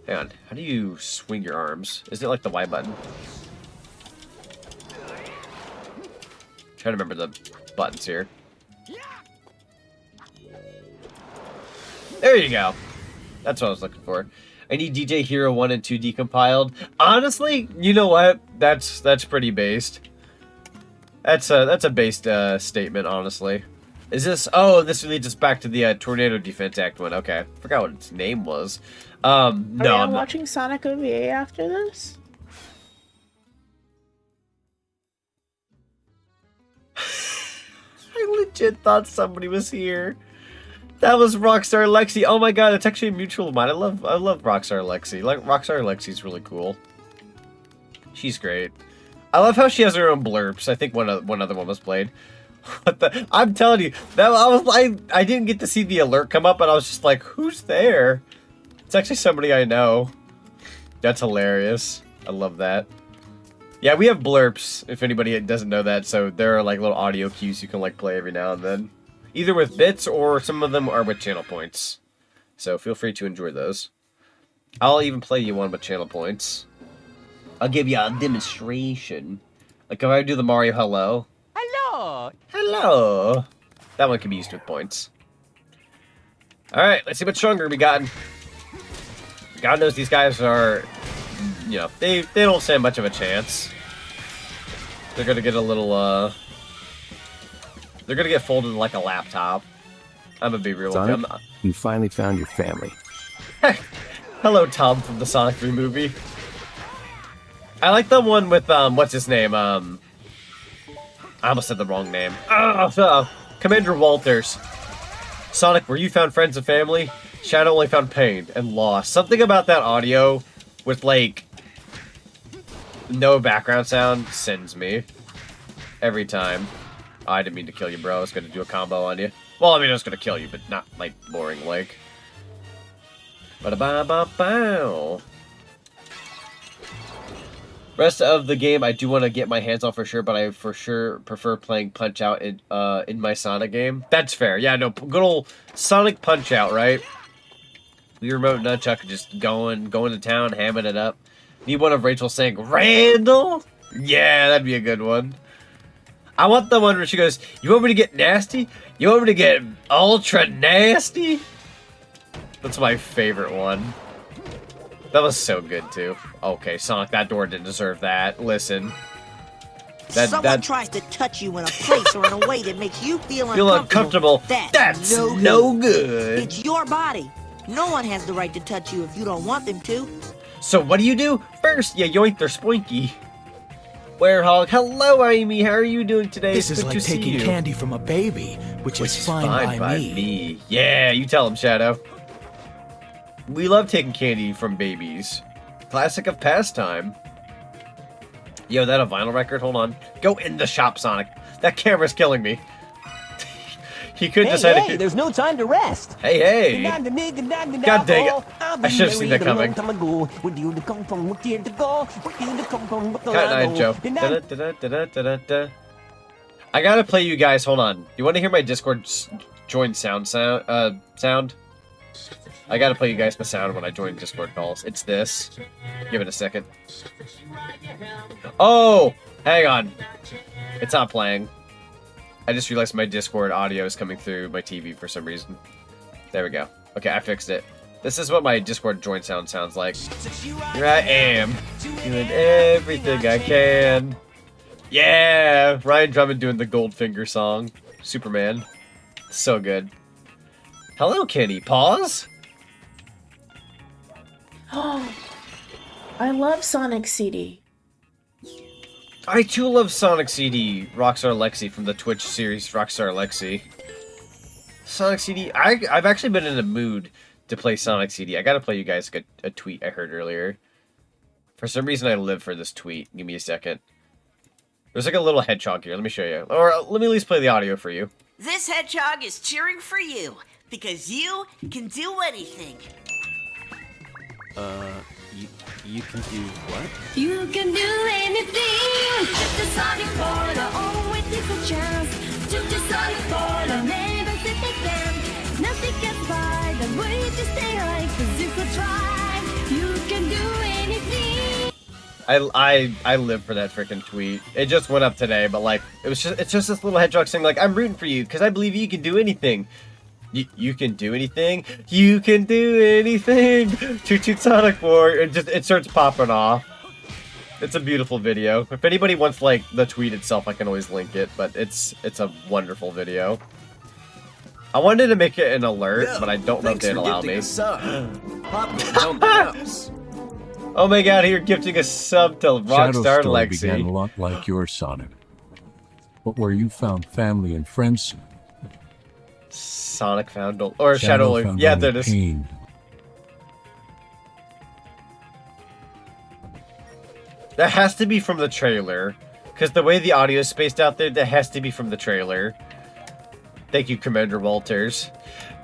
Hang on, how do you swing your arms? Is it like the Y button? Trying to remember the buttons here. There you go. That's what I was looking for. I need DJ Hero 1 and 2 decompiled. Honestly, you know what? That's pretty based. That's a based statement, honestly. Is this... Oh, this leads us back to the Tornado Defense Act one. Okay. Forgot what its name was. No, I'm watching Sonic OVA after this? I legit thought somebody was here. That was Rockstar Lexi. Oh my god, it's actually a mutual of mine. I love Rockstar Lexi. Like Rockstar Lexi's really cool. She's great. I love how she has her own blurps. I think one other one was played. What the? I'm telling you, that I didn't get to see the alert come up, but I was just like, who's there? It's actually somebody I know. That's hilarious. I love that. Yeah, we have blurps, if anybody doesn't know that, so there are like little audio cues you can like play every now and then. Either with bits or some of them are with channel points. So feel free to enjoy those. I'll even play you one with channel points. I'll give you a demonstration. Like if I do the Mario hello. Hello. Hello. That one can be used with points. Alright, let's see what stronger we got. God knows these guys are, you know, they don't stand much of a chance. They're gonna get a little, they're gonna get folded like a laptop. I'm gonna be real with them. You finally found your family. Hello, Tom from the Sonic 3 movie. I like the one with, what's his name? I almost said the wrong name. Commander Walters. Sonic, where you found friends and family, Shadow only found pain and loss. Something about that audio with, like, no background sound sends me. Every time. Oh, I didn't mean to kill you, bro. I was gonna do a combo on you. Well, I mean, I was gonna kill you, but not, like, boring, like. Ba-da-ba-ba-bow. Rest of the game, I do want to get my hands on for sure, but I for sure prefer playing Punch-Out in my Sonic game. That's fair. Yeah, no, good old Sonic Punch-Out, right? The remote nunchuck just going to town, hamming it up. Need one of Rachel saying, Randall? Yeah, that'd be a good one. I want the one where she goes, you want me to get nasty? You want me to get ultra nasty? That's my favorite one. That was so good, too. Okay, Sonic, that door didn't deserve that. Listen. Someone tries to touch you in a place or in a way that makes you feel uncomfortable. That's no good. It's your body. No one has the right to touch you if you don't want them to. So what do? First, you yoink their spoinky. Werehog, hello, Amy. How are you doing today? This is like taking candy from a baby, which is fine by me. Yeah, you tell him, Shadow. We love taking candy from babies. Classic of pastime. Yo, that a vinyl record? Hold on. Go in the shop, Sonic. That camera's killing me. He could decide Hey, there's no time to rest. Hey. God dang it. I should have seen that coming. Cat Night Joe. Da-da-da-da-da-da-da. I gotta play you guys. Hold on. You want to hear my Discord join sound? I gotta play you guys my sound when I join Discord calls. It's this. Give it a second. Oh! Hang on. It's not playing. I just realized my Discord audio is coming through my TV for some reason. There we go. Okay, I fixed it. This is what my Discord join sound sounds like. Here I am, doing everything I can. Yeah! Ryan Drummond doing the Goldfinger song. Superman. So good. Hello, Kenny. Pause? Oh, I love Sonic CD. I too love Sonic CD, Rockstar Lexi from the Twitch series Rockstar Lexi. Sonic CD, I've actually been in a mood to play Sonic CD. I gotta play you guys a tweet I heard earlier. For some reason I live for this tweet. Give me a second. There's like a little hedgehog here, let me show you. Or let me at least play the audio for you. This hedgehog is cheering for you, because you can do anything. You can do what? You can do anything. Just a Sonic Boiler, always is a chance. Just a Sonic Boiler, never sit again. Nothing gets by the way you just stay high, 'cause you could try. You can do anything. I live for that freaking tweet. It just went up today, but like it's just this little hedgehog saying like, I'm rooting for you because I believe you can do anything. You can do anything? You can do anything! Toot Toot Sonic War! It starts popping off. It's a beautiful video. If anybody wants like the tweet itself, I can always link it, but it's a wonderful video. I wanted to make it an alert, but I don't know if they'd allow me. Oh my god, you're gifting a sub to Rockstar Lexi. Began a lot like your Sonic, but where you found family and friends. Sonic found or Shadow. Yeah, there it is. Pain. That has to be from the trailer. Because the way the audio is spaced out there, that has to be from the trailer. Thank you, Commander Walters.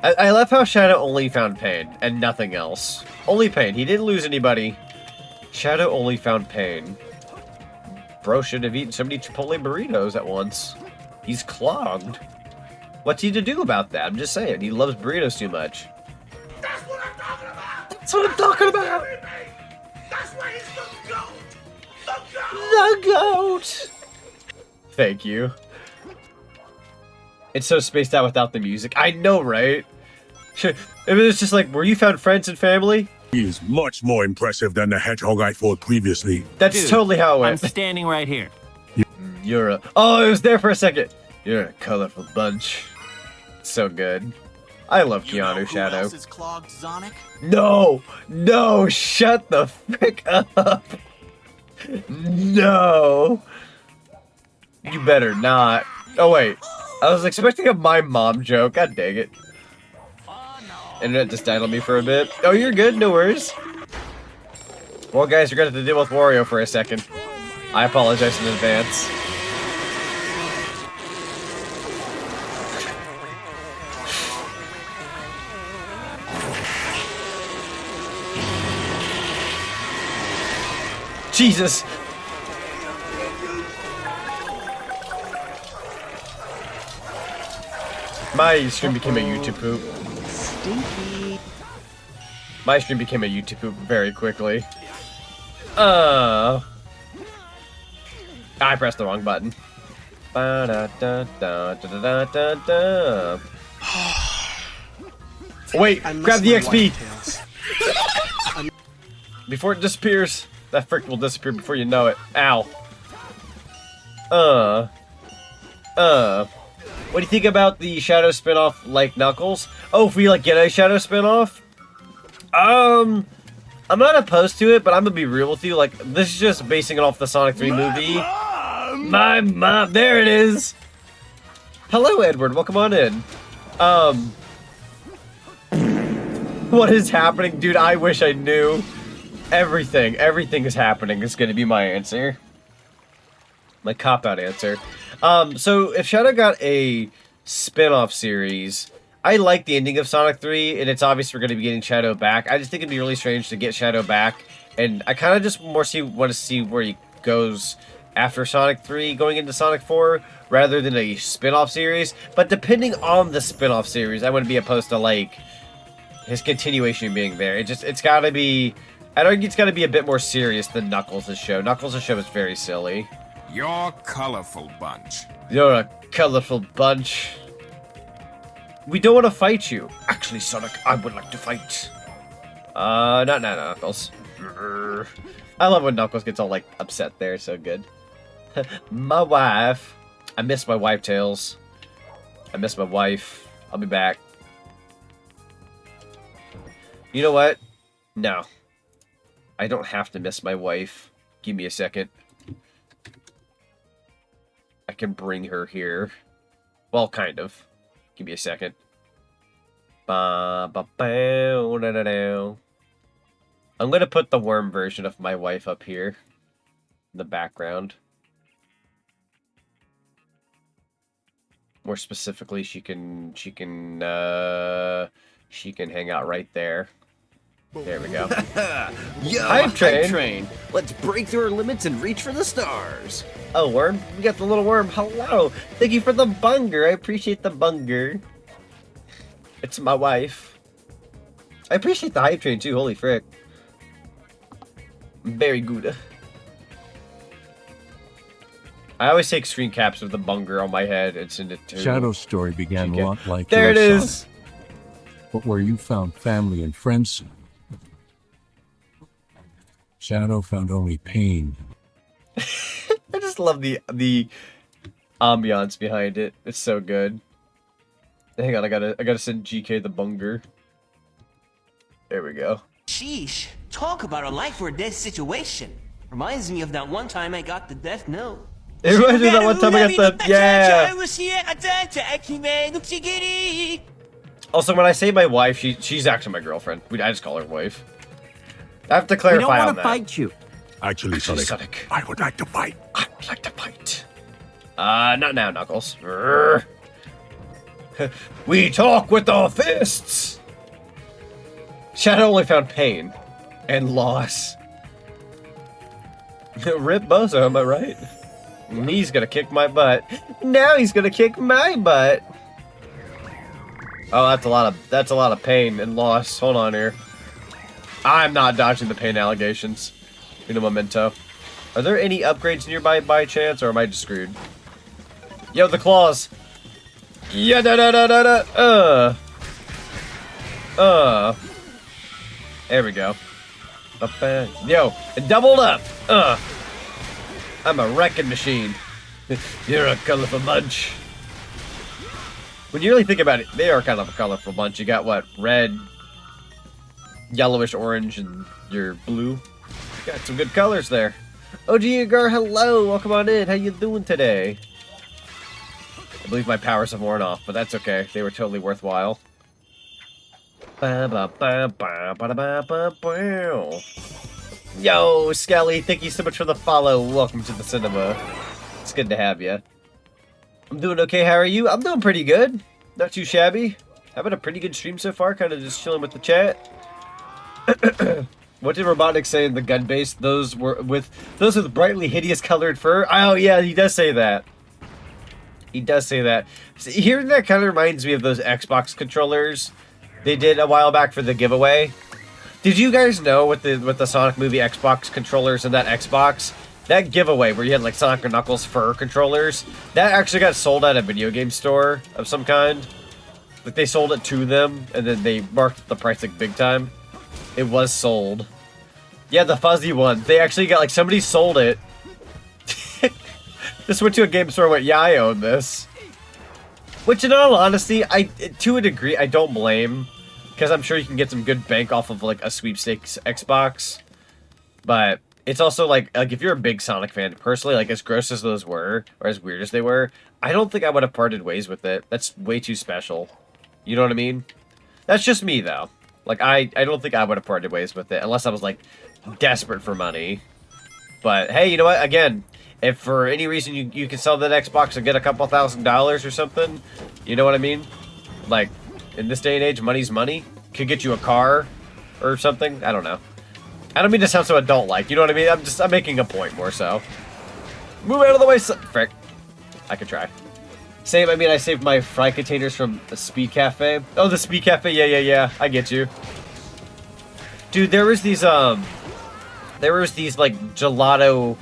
I love how Shadow only found pain and nothing else. Only pain. He didn't lose anybody. Shadow only found pain. Bro should have eaten so many Chipotle burritos at once. He's clogged. What's he to do about that? I'm just saying. He loves burritos too much. That's what I'm talking about! That's what I'm talking about! That's why he's the GOAT! The GOAT! The GOAT! Thank you. It's so spaced out without the music. I know, right? If it was just like, were you found friends and family? He is much more impressive than the hedgehog I fought previously. That's totally how it went. I'm standing right here. You're a... Oh, it was there for a second. You're a colorful bunch. So good. I love Keanu Shadow. Who else is clogged, Zonic? No! No! Shut the frick up! No! You better not. Oh, wait. I was expecting a my mom joke. God dang it. Internet just died on me for a bit. Oh, you're good. No worries. Well, guys, you're going to have to deal with Wario for a second. I apologize in advance. Jesus! My stream became a YouTube poop. Stinky. My stream became a YouTube poop very quickly. I pressed the wrong button. Wait, grab the XP! Before it disappears. That frick will disappear before you know it. Ow. What do you think about the Shadow spinoff like Knuckles? Oh, if we like get a Shadow spinoff? I'm not opposed to it, but I'm gonna be real with you. Like, this is just basing it off the Sonic 3 movie. My mom, there it is. Hello, Edward. Welcome on in. What is happening, dude? I wish I knew. Everything is happening is gonna be my answer. My cop-out answer. So if Shadow got a spin-off series, I like the ending of Sonic 3, and it's obvious we're going to be getting Shadow back. I just think it'd be really strange to get Shadow back, and I kind of just want to see where he goes after Sonic 3 going into Sonic 4, rather than a spin-off series. But depending on the spin-off series, I wouldn't be opposed to, like, his continuation being there. It's got to be... I'd argue it's got to be a bit more serious than Knuckles' show. Knuckles' show is very silly. You're a colorful bunch. You're a colorful bunch. We don't want to fight you. Actually, Sonic, I would like to fight. Not Knuckles. I love when Knuckles gets all, like, upset there. So good. My wife. I miss my wife, Tails. I miss my wife. I'll be back. You know what? No. I don't have to miss my wife. Give me a second. I can bring her here. Well, kind of. Give me a second. I'm gonna put the worm version of my wife up here in the background. More specifically, she can hang out right there. There we go. Yo, Hype train. Hype train. Let's break through our limits and reach for the stars. Oh, worm. We got the little worm. Hello. Thank you for the bunger. I appreciate the bunger. It's my wife. I appreciate the hype train too. Holy frick. Very good. I always take screen caps of the bunger on my head and send it to... Shadow's story began a lot like there your it is. son, but where you found family and friends, Shadow found only pain. I just love the ambiance behind it. It's so good. Hang on, I gotta send GK the bunger. There we go. Sheesh, talk about a life or death situation. Reminds me of that one time I got the death note. It reminds me of that one time I got the... Yeah! Also, when I say my wife, she's actually my girlfriend. I just call her wife. I have to clarify on that. We don't want to fight you. Actually, Sonic, I would like to fight. I would like to fight. Not now, Knuckles. Urgh. We talk with our fists. Shadow only found pain and loss. Rip Bozo, am I right? He's gonna kick my butt. Now he's gonna kick my butt. Oh, that's a lot of pain and loss. Hold on here. I'm not dodging the pain allegations. In a memento. Are there any upgrades nearby by chance, or am I just screwed? Yo, the claws. Yeah, da da da da da. There we go. Yo, it doubled up. I'm a wrecking machine. You're a colorful bunch. When you really think about it, they are kind of a colorful bunch. You got what? Red, yellowish, orange, and your blue. Got some good colors there. OG Agar, hello. Welcome on in. How you doing today? I believe my powers have worn off, but that's okay. They were totally worthwhile. Yo, Skelly, thank you so much for the follow. Welcome to the cinema. It's good to have you. I'm doing okay. How are you? I'm doing pretty good. Not too shabby. Having a pretty good stream so far. Kind of just chilling with the chat. What did Robotics say in the gun base? Those with brightly hideous colored fur. Oh yeah, he does say that. He does say that. See, hearing that kind of reminds me of those Xbox controllers they did a while back for the giveaway. Did you guys know with the Sonic movie Xbox controllers and that Xbox, that giveaway where you had like Sonic and Knuckles fur controllers, that actually got sold at a video game store of some kind? Like they sold it to them and then they marked the price like big time. It was sold. Yeah, the fuzzy one. They actually got, like, somebody sold it. Just went to a game store and went, yeah, I own this. Which, in all honesty, to a degree, I don't blame. Because I'm sure you can get some good bank off of, like, a sweepstakes Xbox. But it's also, like, if you're a big Sonic fan, personally, like, as gross as those were, or as weird as they were, I don't think I would have parted ways with it. That's way too special. You know what I mean? That's just me, though. Like, I don't think I would have parted ways with it, unless I was, like, desperate for money. But, hey, you know what? Again, if for any reason you can sell that Xbox and get a couple $1,000s or something, you know what I mean? Like, in this day and age, money's money. Could get you a car or something. I don't know. I don't mean to sound so adult-like, you know what I mean? I'm making a point more so. Move out of the way, frick. I could try. Same, I mean, I saved my fry containers from the Speed Cafe. Oh, the Speed Cafe, yeah, I get you. Dude, there was these, like, gelato,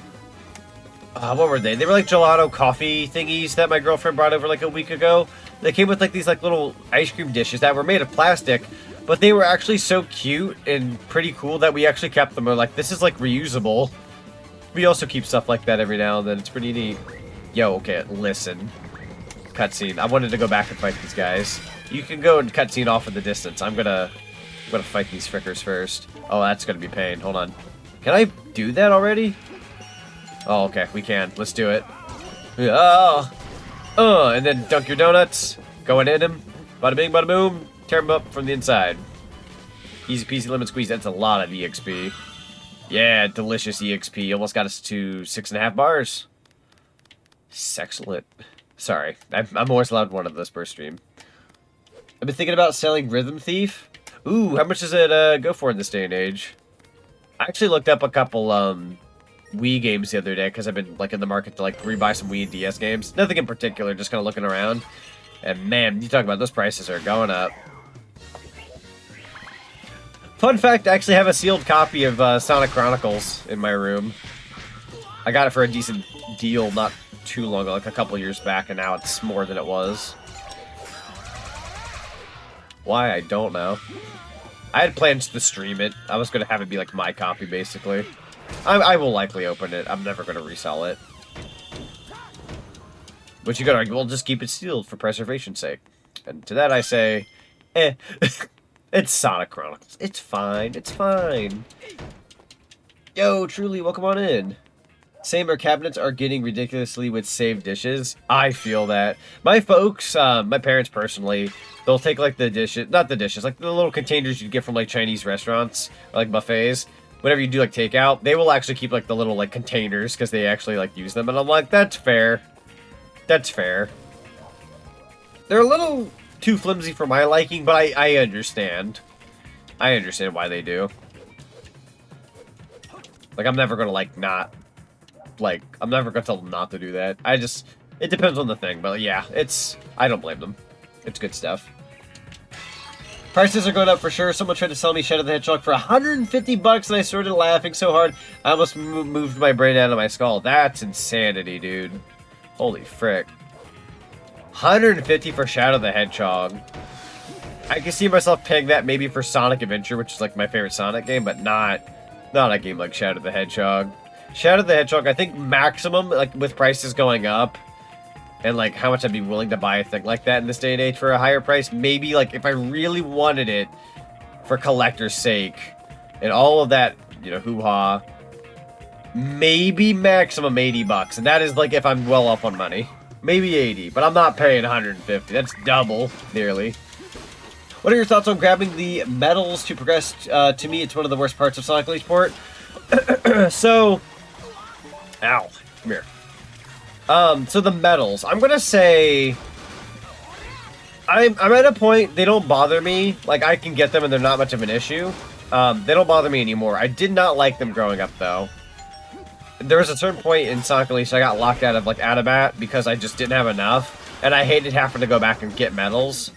what were they? They were, like, gelato coffee thingies that my girlfriend brought over, like, a week ago. They came with, like, these, like, little ice cream dishes that were made of plastic, but they were actually so cute and pretty cool that we actually kept them. We're like, this is, like, reusable. We also keep stuff like that every now and then. It's pretty neat. Yo, okay, listen. Cutscene. I wanted to go back and fight these guys. You can go and cutscene off in the distance. I'm gonna fight these frickers first. Oh, that's gonna be pain. Hold on. Can I do that already? Oh, okay, we can. Let's do it. And then dunk your donuts. Going in him. Bada bing, bada boom. Tear him up from the inside. Easy peasy lemon squeeze. That's a lot of EXP. Yeah, delicious EXP. Almost got us to 6.5 bars. Excellent. Sorry, I'm always allowed one of those per stream. I've been thinking about selling Rhythm Thief. Ooh, how much does it go for in this day and age? I actually looked up a couple Wii games the other day because I've been like in the market to like rebuy some Wii and DS games. Nothing in particular, just kind of looking around. And man, you talk about those prices are going up. Fun fact, I actually have a sealed copy of Sonic Chronicles in my room. I got it for a decent deal not too long ago, like a couple years back, and now it's more than it was. Why? I don't know. I had plans to stream it. I was going to have it be like my copy, basically. I will likely open it. I'm never going to resell it. But you could argue, well, just keep it sealed for preservation's sake. And to that I say, it's Sonic Chronicles. It's fine. It's fine. Yo, Truly, welcome on in. Same, our cabinets are getting ridiculously with saved dishes. I feel that. My folks, my parents personally, they'll take like the dishes, not the dishes, like the little containers you get from like Chinese restaurants, like buffets. whenever you do like takeout, they will actually keep like the little like containers because they actually like use them. And I'm like, that's fair. That's fair. They're a little too flimsy for my liking, but I understand. I understand why they do. Like, I'm never gonna like not, like, I'm never gonna tell them not to do that. It depends on the thing, but yeah, I don't blame them. It's good stuff. Prices are going up for sure. Someone tried to sell me Shadow the Hedgehog for 150 bucks, and I started laughing so hard, I almost moved my brain out of my skull. That's insanity, dude. Holy frick. 150 for Shadow the Hedgehog. I can see myself paying that maybe for Sonic Adventure, which is like my favorite Sonic game, but not a game like Shadow the Hedgehog. Shadow the Hedgehog, I think maximum, like with prices going up, and like how much I'd be willing to buy a thing like that in this day and age for a higher price, maybe like if I really wanted it for collector's sake, and all of that, you know, hoo-ha, maybe maximum 80 bucks, and that is like if I'm well off on money. Maybe 80, but I'm not paying 150. That's double, nearly. What are your thoughts on grabbing the medals to progress? To me, it's one of the worst parts of Sonic Elite Sport. So, ow, come here. So the medals, I'm gonna say, I'm at a point, they don't bother me. Like, I can get them and they're not much of an issue. They don't bother me anymore. I did not like them growing up, though. There was a certain point in Sonic Elite I got locked out of, like, Adabat because I just didn't have enough. And I hated having to go back and get medals.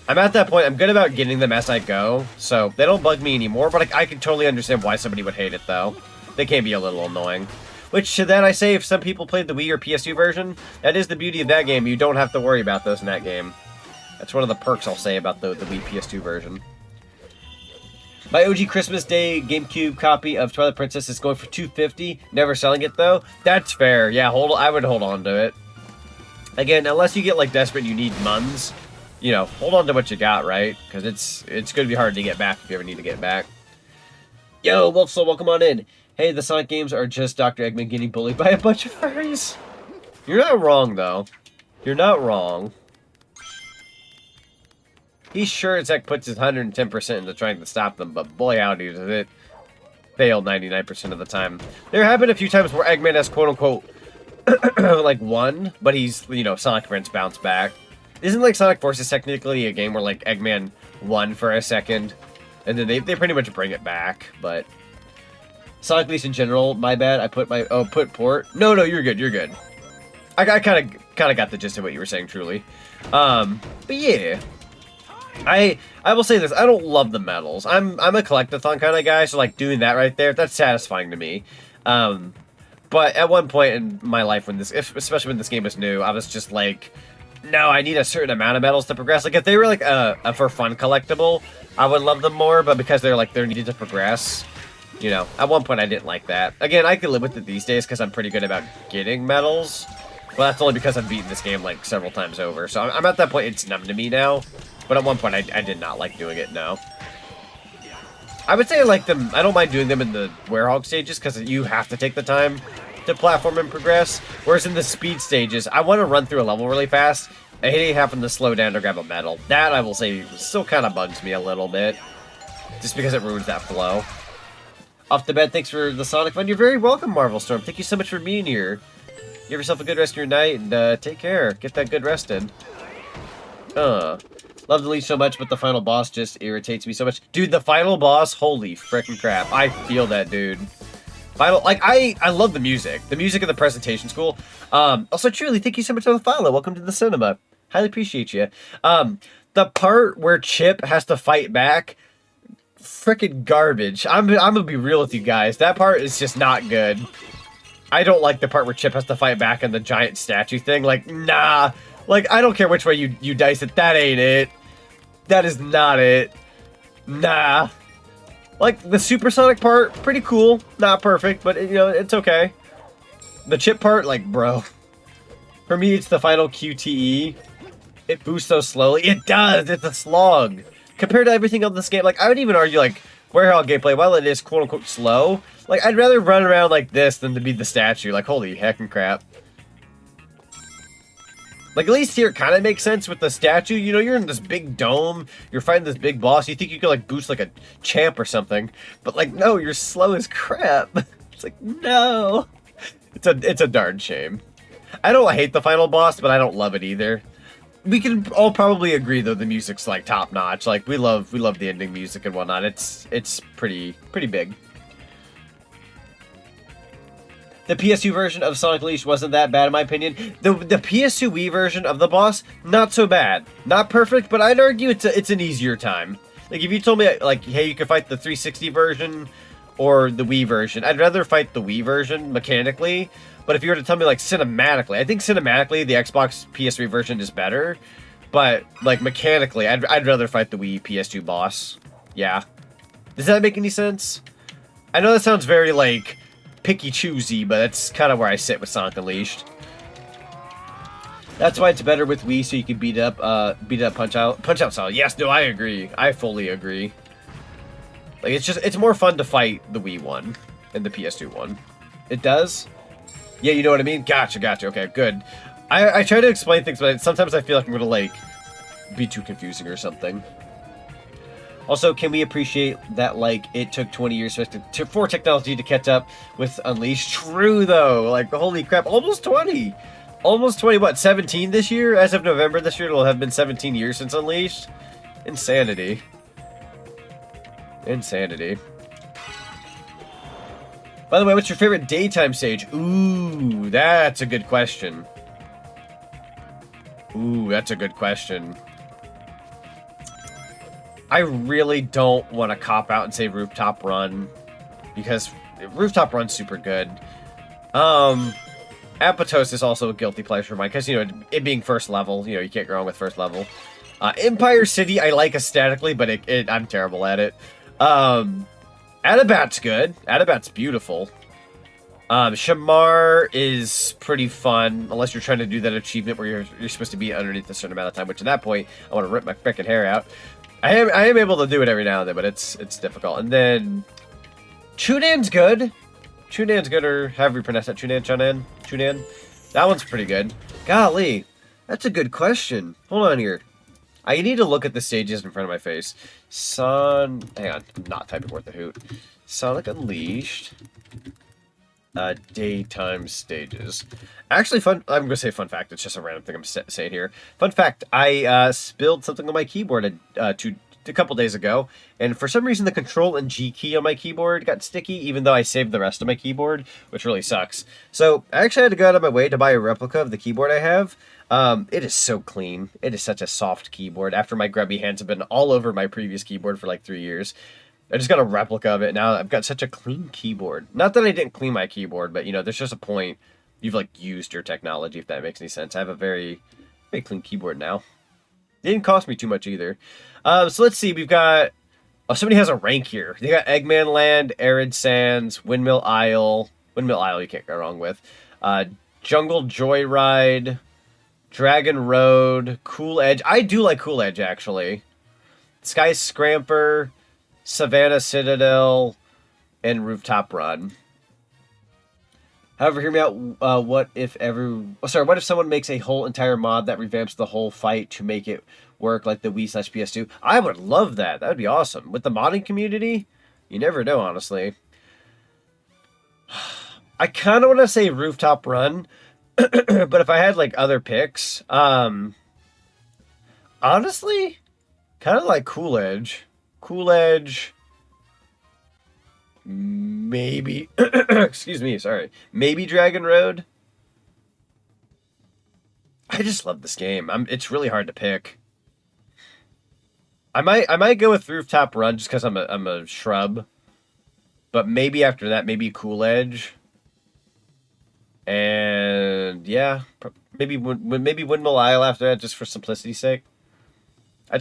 I'm at that point, I'm good about getting them as I go. So, they don't bug me anymore, but I can totally understand why somebody would hate it, though. They can be a little annoying. Which, to that I say, if some people played the Wii or PS2 version, that is the beauty of that game. You don't have to worry about those in that game. That's one of the perks I'll say about the Wii PS2 version. My OG Christmas Day GameCube copy of Twilight Princess is going for $250. Never selling it, though. That's fair. Yeah, I would hold on to it. Again, unless you get, like, desperate and you need muns, you know, hold on to what you got, right? Because it's going to be hard to get back if you ever need to get back. Yo, Wolfsoul, welcome on in. Hey, the Sonic games are just Dr. Eggman getting bullied by a bunch of furries. You're not wrong, though. You're not wrong. He's sure as heck puts his 110% into trying to stop them, but boy howdy does it fail 99% of the time. There have been a few times where Eggman has quote-unquote, like, won, but he's, you know, Sonic Prince bounced back. Isn't, like, Sonic Forces technically a game where, like, Eggman won for a second, and then they pretty much bring it back, but... Sonic Elite in general, my bad, I put my... Oh, put port? No, you're good, you're good. I kind of got the gist of what you were saying, truly. But yeah... I will say this, I don't love the medals. I'm a collectathon kind of guy, so like doing that right there, that's satisfying to me. But at one point in my life when especially when this game was new, I was just like, no, I need a certain amount of medals to progress. Like if they were like a for fun collectible, I would love them more, but because they're needed to progress, you know, at one point I didn't like that. Again, I can live with it these days because I'm pretty good about getting medals. Well, that's only because I've beaten this game like several times over. So I'm at that point, it's numb to me now. But at one point, I did not like doing it, no. I would say I like them, I don't mind doing them in the Werehog stages, because you have to take the time to platform and progress. Whereas in the speed stages, I want to run through a level really fast. I hate having to slow down to grab a medal. That, I will say, still kind of bugs me a little bit. Just because it ruins that flow. Off the bat, thanks for the Sonic Fun. You're very welcome, Marvel Storm. Thank you so much for being here. Give yourself a good rest of your night, and take care. Get that good rest in. Love the lead so much, but the final boss just irritates me so much. Dude, the final boss, holy frickin' crap. I feel that, dude. I love the music. The music of the presentation's cool. Also, truly, thank you so much for the follow. Welcome to the cinema. Highly appreciate you. The part where Chip has to fight back, frickin' garbage. I'm gonna be real with you guys. That part is just not good. I don't like the part where Chip has to fight back on the giant statue thing. Like, nah. Like, I don't care which way you dice it. That ain't it. That is not it. Nah. Like, the supersonic part, pretty cool. Not perfect, but, you know, it's okay. The Chip part, like, bro. For me, it's the final QTE. It boosts so slowly. It does! It's a slog. Compared to everything else in this game, like, I would even argue, like, Werehog gameplay, while it is quote-unquote slow, like, I'd rather run around like this than to be the statue. Like, holy heckin' crap. Like, at least here it kind of makes sense with the statue. You know, you're in this big dome. You're fighting this big boss. You think you could, like, boost, like, a champ or something. But, like, no, you're slow as crap. It's like, no. It's a darn shame. I don't hate the final boss, but I don't love it either. We can all probably agree, though, the music's, like, top-notch. Like, we love the ending music and whatnot. It's pretty big. The PS2 version of Sonic Unleashed wasn't that bad in my opinion. The PS2 Wii version of the boss, not so bad. Not perfect, but I'd argue it's an easier time. Like, if you told me, like, hey, you could fight the 360 version or the Wii version, I'd rather fight the Wii version mechanically. But if you were to tell me, like, cinematically, I think cinematically the Xbox PS3 version is better. But, like, mechanically, I'd rather fight the Wii PS2 boss. Yeah. Does that make any sense? I know that sounds very, like, picky choosy, but that's kind of where I sit with Sonic Unleashed. That's why it's better with Wii, so you can beat up Punch Out style. Yes, no, I agree. I fully agree. Like, it's more fun to fight the Wii one than the PS2 one. It does? Yeah, you know what I mean? Gotcha. Okay, good. I try to explain things, but sometimes I feel like I'm gonna, like, be too confusing or something. Also, can we appreciate that, like, it took 20 years for technology to catch up with Unleashed? True, though. Like, holy crap, almost 20. Almost 20, what, 17 this year? As of November this year, it'll have been 17 years since Unleashed. Insanity. Insanity. By the way, what's your favorite daytime stage? Ooh, that's a good question. Ooh, that's a good question. I really don't want to cop out and say Rooftop Run, because Rooftop Run's super good. Apatow is also a guilty pleasure of mine, because, you know, it being first level, you know, you can't go wrong with first level. Empire City, I like aesthetically, but I'm terrible at it. Adabat's good. Adabat's beautiful. Shamar is pretty fun, unless you're trying to do that achievement where you're supposed to be underneath a certain amount of time, which at that point, I want to rip my frickin' hair out. I am able to do it every now and then, but it's difficult. And then Chunan's good. Chunan's good, or however you pronounce that. Chunan. That one's pretty good. Golly, that's a good question. Hold on here. I need to look at the stages in front of my face. Hang on, I'm not typing worth a hoot. Sonic Unleashed. Daytime stages. Actually, I'm going to say fun fact. It's just a random thing I'm saying here. Fun fact, I spilled something on my keyboard a couple days ago, and for some reason the Control and G key on my keyboard got sticky, even though I saved the rest of my keyboard, which really sucks. So I actually had to go out of my way to buy a replica of the keyboard I have. It is so clean. It is such a soft keyboard. After my grubby hands have been all over my previous keyboard for like 3 years. I just got a replica of it. Now I've got such a clean keyboard. Not that I didn't clean my keyboard, but, you know, there's just a point you've, like, used your technology, if that makes any sense. I have a very, very clean keyboard now. It didn't cost me too much either. So let's see. We've got... Oh, somebody has a rank here. They got Eggman Land, Arid Sands, Windmill Isle. Windmill Isle you can't go wrong with. Jungle Joyride, Dragon Road, Cool Edge. I do like Cool Edge, actually. Sky Scramper, Savannah Citadel, and Rooftop Run. However, hear me out. What if someone makes a whole entire mod that revamps the whole fight to make it work like the Wii/PS2? I would love that. That would be awesome. With the modding community, you never know, honestly. I kind of want to say Rooftop Run, but if I had, like, other picks, honestly, kind of like Cool Edge. Cool Edge, maybe, excuse me, sorry, maybe Dragon Road. I just love this game. It's really hard to pick. I might go with Rooftop Run just because I'm a shrub, but maybe after that, maybe Cool Edge, and yeah, maybe Windmill Isle after that, just for simplicity's sake. I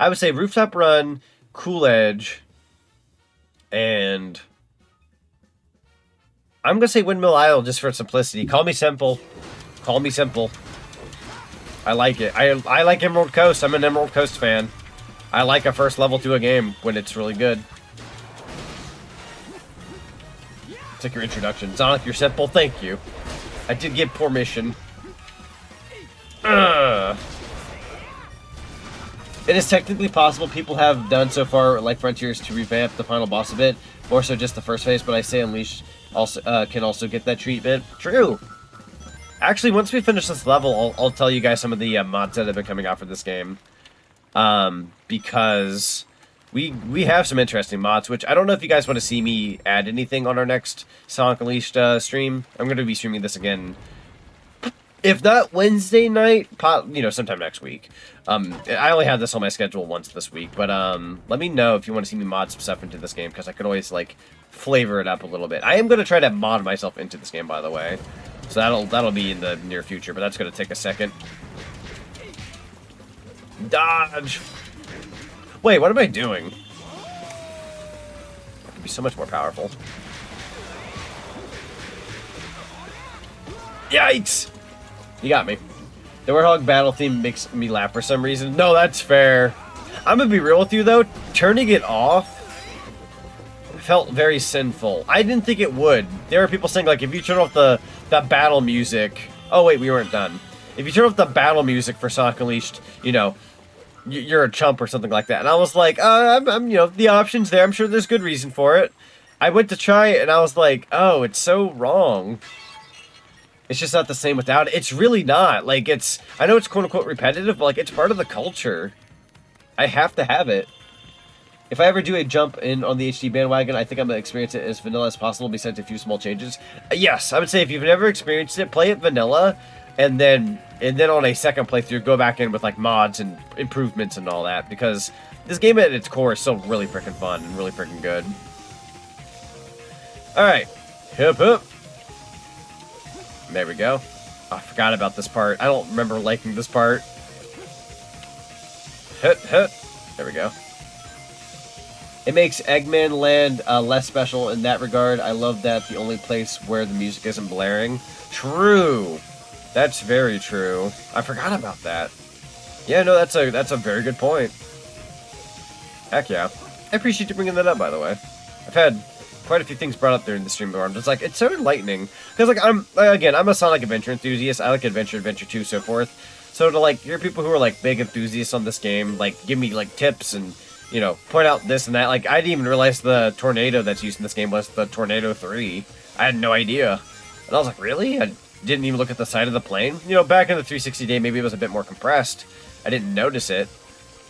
would say Rooftop Run, Cool Edge, and I'm gonna say Windmill Isle just for simplicity. Call me simple. Call me simple. I like it. I like Emerald Coast. I'm an Emerald Coast fan. I like a first level to a game when it's really good. It's like your introduction. Zonic, you're simple. Thank you. I did get permission. It is technically possible people have done so far, like Frontiers, to revamp the final boss a bit, more so just the first phase, but I say Unleashed also can also get that treatment. True! Actually, once we finish this level, I'll tell you guys some of the mods that have been coming out for this game. Because we have some interesting mods, which I don't know if you guys want to see me add anything on our next Sonic Unleashed stream. I'm going to be streaming this again, if not Wednesday night, you know, sometime next week. I only have this on my schedule once this week, but let me know if you want to see me mod some stuff into this game, because I could always, like, flavor it up a little bit. I am going to try to mod myself into this game, by the way. So that'll be in the near future, but that's going to take a second. Dodge! Wait, what am I doing? I could be so much more powerful. Yikes! You got me. The Warthog battle theme makes me laugh for some reason. No, that's fair. I'm gonna be real with you, though. Turning it off felt very sinful. I didn't think it would. There are people saying, like, if you turn off the battle music... Oh, wait, we weren't done. If you turn off the battle music for Sonic Unleashed, you know, you're a chump or something like that. And I was like, I'm you know, the option's there. I'm sure there's good reason for it. I went to try it, and I was like, oh, it's so wrong. It's just not the same without it. It's really not. Like, it's... I know it's quote-unquote repetitive, but, like, it's part of the culture. I have to have it. If I ever do a jump in on the HD bandwagon, I think I'm going to experience it as vanilla as possible, besides a few small changes. Yes, I would say if you've never experienced it, play it vanilla, and then on a second playthrough, go back in with, like, mods and improvements and all that, because this game at its core is still really freaking fun and really freaking good. Alright. Hip hip. There we go. Oh, I forgot about this part. I don't remember liking this part. Hit, hit. There we go. It makes Eggman Land less special in that regard. I love that the only place where the music isn't blaring. True. That's very true. I forgot about that. Yeah, no, that's a very good point. Heck yeah. I appreciate you bringing that up, by the way. I've had quite a few things brought up there in the stream, but I'm just like, it's so enlightening. Because, like, I'm a Sonic Adventure enthusiast. I like Adventure 2, so forth. So to, like, hear people who are, like, big enthusiasts on this game, like, give me, like, tips and, you know, point out this and that. Like, I didn't even realize the tornado that's used in this game was the Tornado 3. I had no idea. And I was like, really? I didn't even look at the side of the plane? You know, back in the 360 day, maybe it was a bit more compressed. I didn't notice it.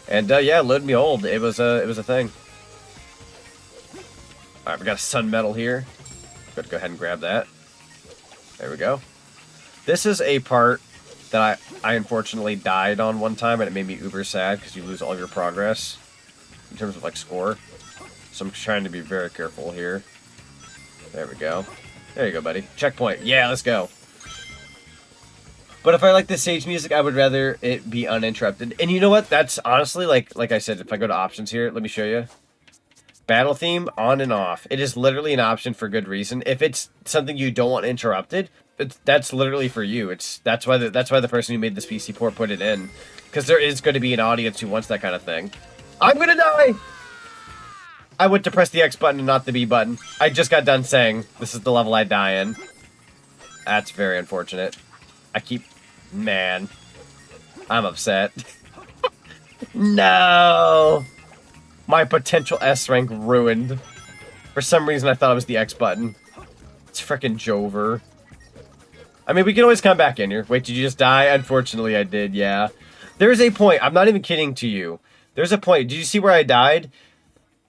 And, yeah, load me old. It was a thing. Alright, we got a sun medal here. Gotta go ahead and grab that. There we go. This is a part that I unfortunately died on one time, and it made me uber sad, because you lose all your progress in terms of, like, score. So I'm trying to be very careful here. There we go. There you go, buddy. Checkpoint. Yeah, let's go. But if I like the stage music, I would rather it be uninterrupted. And you know what? That's honestly, like I said, if I go to options here, let me show you. Battle theme, on and off. It is literally an option for good reason. If it's something you don't want interrupted, that's literally for you. That's why the person who made this PC port put it in. Because there is going to be an audience who wants that kind of thing. I'm going to die! I went to press the X button and not the B button. I just got done saying, this is the level I die in. That's very unfortunate. Man. I'm upset. No! My potential S rank ruined. For some reason, I thought it was the X button. It's frickin' Jover. I mean, we can always come back in here. Wait, did you just die? Unfortunately, I did, yeah. There's a point. I'm not even kidding to you. There's a point. Did you see where I died?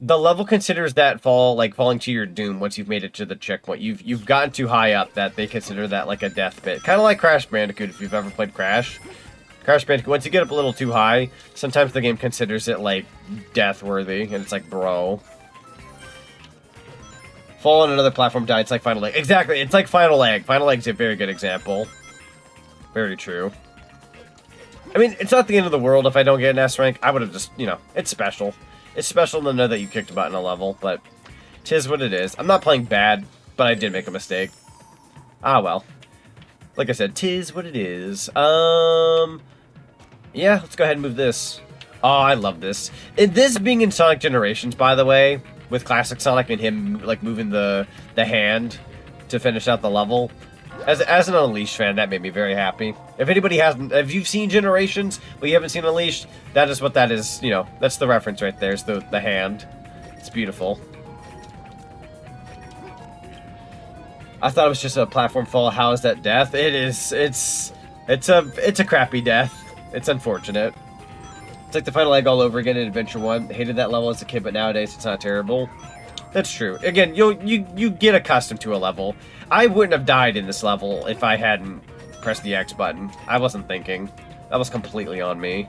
The level considers that falling to your doom once you've made it to the checkpoint. You've gotten too high up that they consider that like a death bit. Kind of like Crash Bandicoot, if you've ever played Crash. Crash Bandicoot, once you get up a little too high, sometimes the game considers it, like, death-worthy, and it's like, bro. Fall on another platform, die, it's like Final Egg. Exactly, it's like Final Egg. Final Egg's a very good example. Very true. I mean, it's not the end of the world if I don't get an S rank. I would have just, you know, it's special. It's special to know that you kicked a butt in a level, but 'tis what it is. I'm not playing bad, but I did make a mistake. Ah, well. Like I said, 'tis what it is. Yeah, let's go ahead and move this. Oh, I love this. And this being in Sonic Generations, by the way, with Classic Sonic and him, like, moving the hand to finish out the level. As an Unleashed fan, that made me very happy. If anybody hasn't, if you've seen Generations, but you haven't seen Unleashed, that is what that is, you know, that's the reference right there, is the hand. It's beautiful. I thought it was just a platform fall. How is that death? It is, it's a crappy death. It's unfortunate. It's like the final egg all over again in Adventure 1. Hated that level as a kid, but nowadays it's not terrible. That's true. Again, you get accustomed to a level. I wouldn't have died in this level if I hadn't pressed the X button. I wasn't thinking. That was completely on me.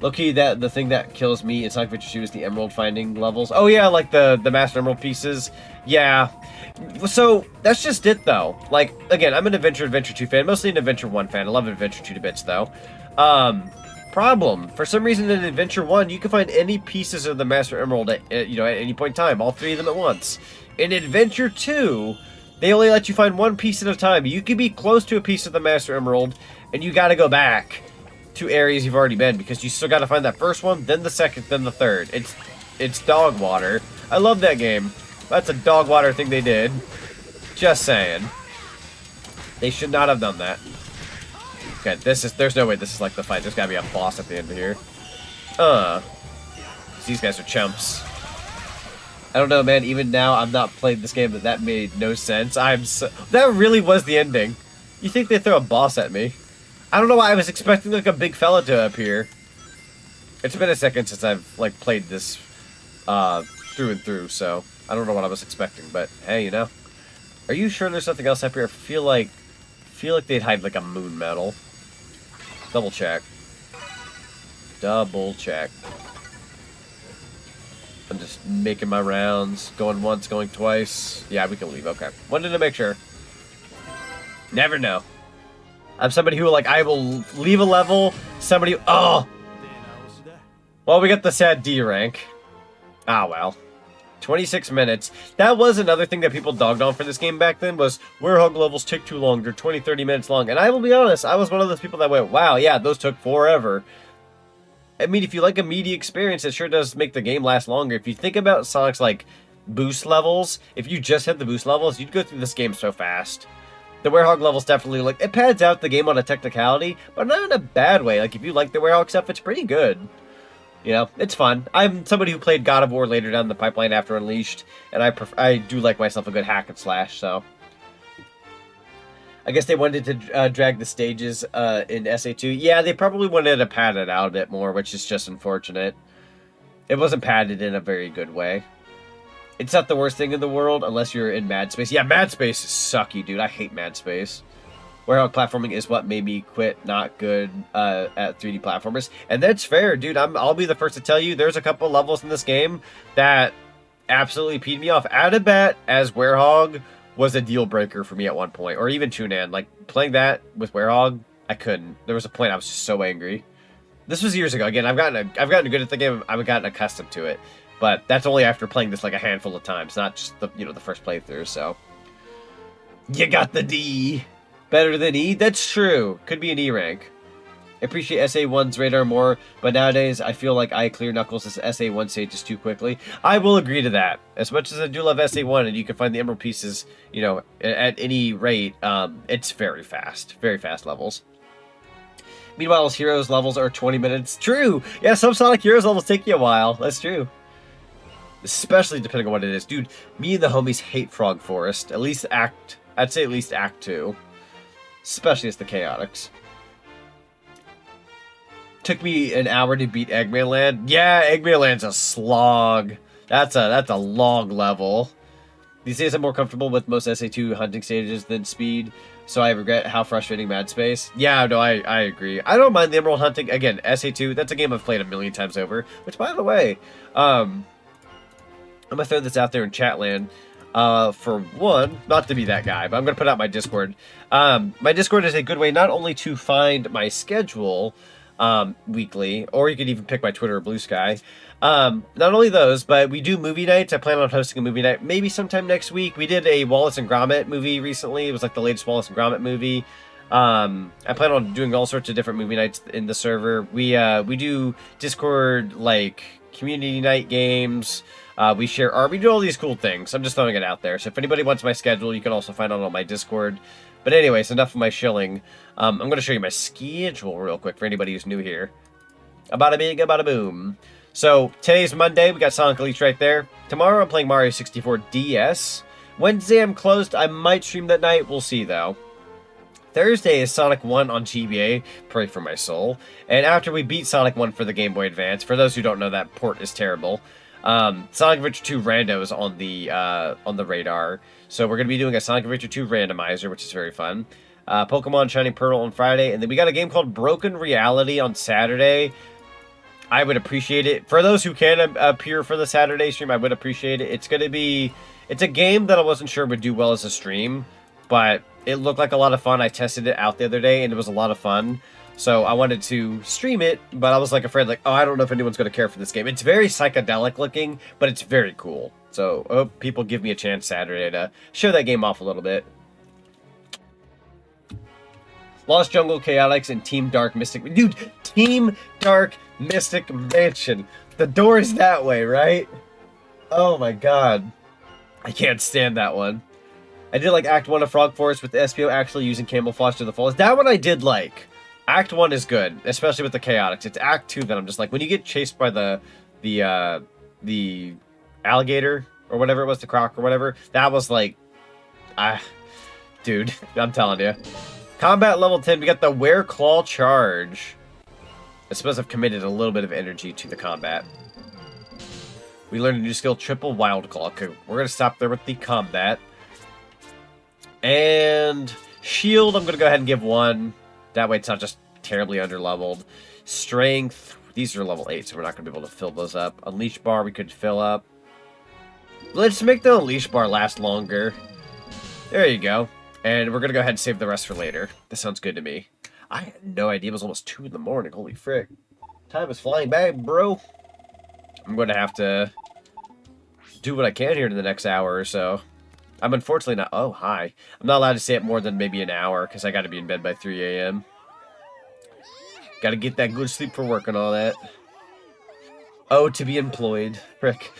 Low-key, the thing that kills me in Sonic Adventure 2 is the emerald finding levels. Oh yeah, like the Master Emerald pieces. Yeah. So, that's just it though. Like, again, I'm an Adventure 2 fan, mostly an Adventure 1 fan. I love Adventure 2 to bits though. Problem. For some reason in Adventure 1, you can find any pieces of the Master Emerald at any point in time. All 3 of them at once. In Adventure 2, they only let you find 1 piece at a time. You can be close to a piece of the Master Emerald, and you gotta go back to areas you've already been, because you still gotta find that first one, then the second, then the third. It's dog water. I love that game. That's a dog water thing they did. Just saying. They should not have done that. Okay, there's no way this is like the fight. There's gotta be a boss at the end of here. These guys are chumps. I don't know, man. Even now, I've not played this game, but that made no sense. That really was the ending. You think they throw a boss at me? I don't know why I was expecting like a big fella to appear. It's been a second since I've like played this through and through, so I don't know what I was expecting. But hey, you know, are you sure there's something else up here? I feel like they'd hide like a moon medal. Double check. Double check. I'm just making my rounds. Going once, going twice. Yeah, we can leave. Okay. Wanted to make sure. Never know. I'm somebody who, like, I will leave a level. Somebody... Oh! Well, we got the sad D rank. Ah, well. 26 minutes. That was another thing that people dogged on for this game back then, was Werehog levels take too long. They're 20, 30 minutes long. And I will be honest, I was one of those people that went, wow, yeah, those took forever. I mean, if you like a meaty experience, it sure does make the game last longer. If you think about Sonic's, like, boost levels, if you just had the boost levels, you'd go through this game so fast. The Werehog levels definitely, like, it pads out the game on a technicality, but not in a bad way. Like, if you like the Werehog stuff, it's pretty good. You know, it's fun. I'm somebody who played God of War later down the pipeline after Unleashed, and I do like myself a good hack and slash, so. I guess they wanted to drag the stages in SA2. Yeah, they probably wanted to pad it out a bit more, which is just unfortunate. It wasn't padded in a very good way. It's not the worst thing in the world, unless you're in Mad Space. Yeah, Mad Space is sucky, dude. I hate Mad Space. Werehog platforming is what made me quit not good at 3D platformers. And that's fair, dude. I'll be the first to tell you, there's a couple levels in this game that absolutely peed me off. Adabat as Werehog was a deal breaker for me at one point. Or even Chunan. Like, playing that with Werehog, I couldn't. There was a point I was just so angry. This was years ago. Again, I've gotten good at the game. I've gotten accustomed to it. But that's only after playing this like a handful of times, not just the first playthrough, so. You got the D. Better than E? That's true. Could be an E rank. I appreciate SA1's radar more, but nowadays I feel like I clear Knuckles' SA1 stages too quickly. I will agree to that. As much as I do love SA1 and you can find the emerald pieces, you know, at any rate, it's very fast. Very fast levels. Meanwhile, Heroes levels are 20 minutes. True! Yeah, some Sonic Heroes levels take you a while. That's true. Especially depending on what it is. Dude, me and the homies hate Frog Forest. I'd say at least Act 2. Especially as the Chaotix. Took me an hour to beat Eggman Land. Yeah, Eggman Land's a slog. That's a long level. These days I'm more comfortable with most SA2 hunting stages than Speed, so I regret how frustrating Mad Space. Yeah, no, I agree. I don't mind the Emerald hunting. Again, SA2, that's a game I've played a million times over. Which, by the way, I'm gonna throw this out there in chat land. For one, not to be that guy, but I'm going to put out my Discord. My Discord is a good way not only to find my schedule weekly, or you could even pick my Twitter or Blue Sky. Not only those, but we do movie nights. I plan on hosting a movie night maybe sometime next week. We did a Wallace and Gromit movie recently. It was like the latest Wallace and Gromit movie. I plan on doing all sorts of different movie nights in the server. We do Discord, like, community night games. We share art. We do all these cool things. I'm just throwing it out there. So if anybody wants my schedule, you can also find it on my Discord. But anyways, enough of my shilling. I'm going to show you my schedule real quick for anybody who's new here. About a bing, about a boom. So, today's Monday. We got Sonic Elite right there. Tomorrow, I'm playing Mario 64 DS. Wednesday, I'm closed. I might stream that night. We'll see, though. Thursday is Sonic 1 on GBA. Pray for my soul. And after we beat Sonic 1 for the Game Boy Advance, for those who don't know, that port is terrible. Sonic Adventure 2 randos on the radar. So we're going to be doing a Sonic Adventure 2 randomizer, which is very fun. Pokemon Shining Pearl on Friday. And then we got a game called Broken Reality on Saturday. I would appreciate it. For those who can appear for the Saturday stream, I would appreciate it. It's a game that I wasn't sure would do well as a stream, but it looked like a lot of fun. I tested it out the other day, and it was a lot of fun. So I wanted to stream it, but I was like afraid, like, oh, I don't know if anyone's going to care for this game. It's very psychedelic looking, but it's very cool. So I hope people give me a chance Saturday to show that game off a little bit. Lost Jungle Chaotix and Team Dark Mystic. Dude, Team Dark Mystic Mansion. The door is that way, right? Oh my god. I can't stand that one. I did like Act 1 of Frog Forest with the SPO actually using camouflage to the fullest. That one I did like. Act 1 is good, especially with the Chaotix. It's Act 2 that I'm just like, when you get chased by the alligator or whatever it was, the croc or whatever, that was like, dude, I'm telling you. Combat level 10, we got the Were Claw Charge. I suppose I've committed a little bit of energy to the combat. We learned a new skill, Triple Wild Claw. Okay, we're going to stop there with the combat. And Shield, I'm going to go ahead and give 1. That way it's not just terribly underleveled. Strength, these are level 8, so we're not going to be able to fill those up. Unleash Bar, we could fill up. Let's make the Unleash Bar last longer. There you go. And we're going to go ahead and save the rest for later. This sounds good to me. I had no idea it was almost 2 in the morning. Holy frick. Time is flying by, bro. I'm going to have to do what I can here in the next hour or so. I'm unfortunately not... Oh, hi. I'm not allowed to stay up more than maybe an hour because I got to be in bed by 3 a.m. Got to get that good sleep for work and all that. Oh, to be employed. Frick.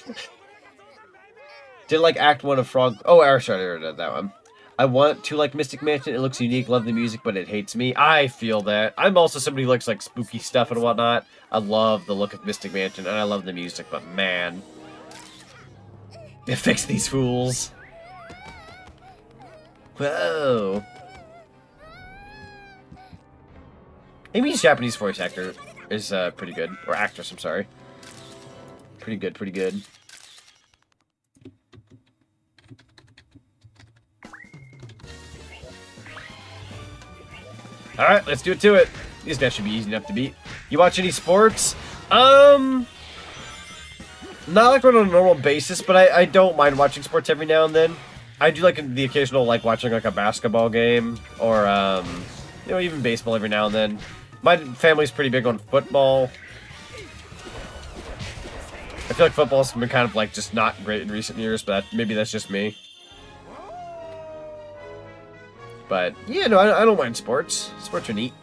Did like Act 1 of Frog... Oh, sorry, I already did that one. I want to like Mystic Mansion. It looks unique. Love the music, but it hates me. I feel that. I'm also somebody who likes like spooky stuff and whatnot. I love the look of Mystic Mansion, and I love the music, but man. Fix these fools. Whoa. Amy's Japanese voice actor is pretty good. Or actress, I'm sorry. Pretty good, pretty good. Alright, let's do it to it. These guys should be easy enough to beat. You watch any sports? Not like on a normal basis, but I don't mind watching sports every now and then. I do like the occasional, like watching like a basketball game or, you know, even baseball every now and then. My family's pretty big on football. I feel like football's been kind of like just not great in recent years, but maybe that's just me. But, yeah, no, I don't mind sports. Sports are neat.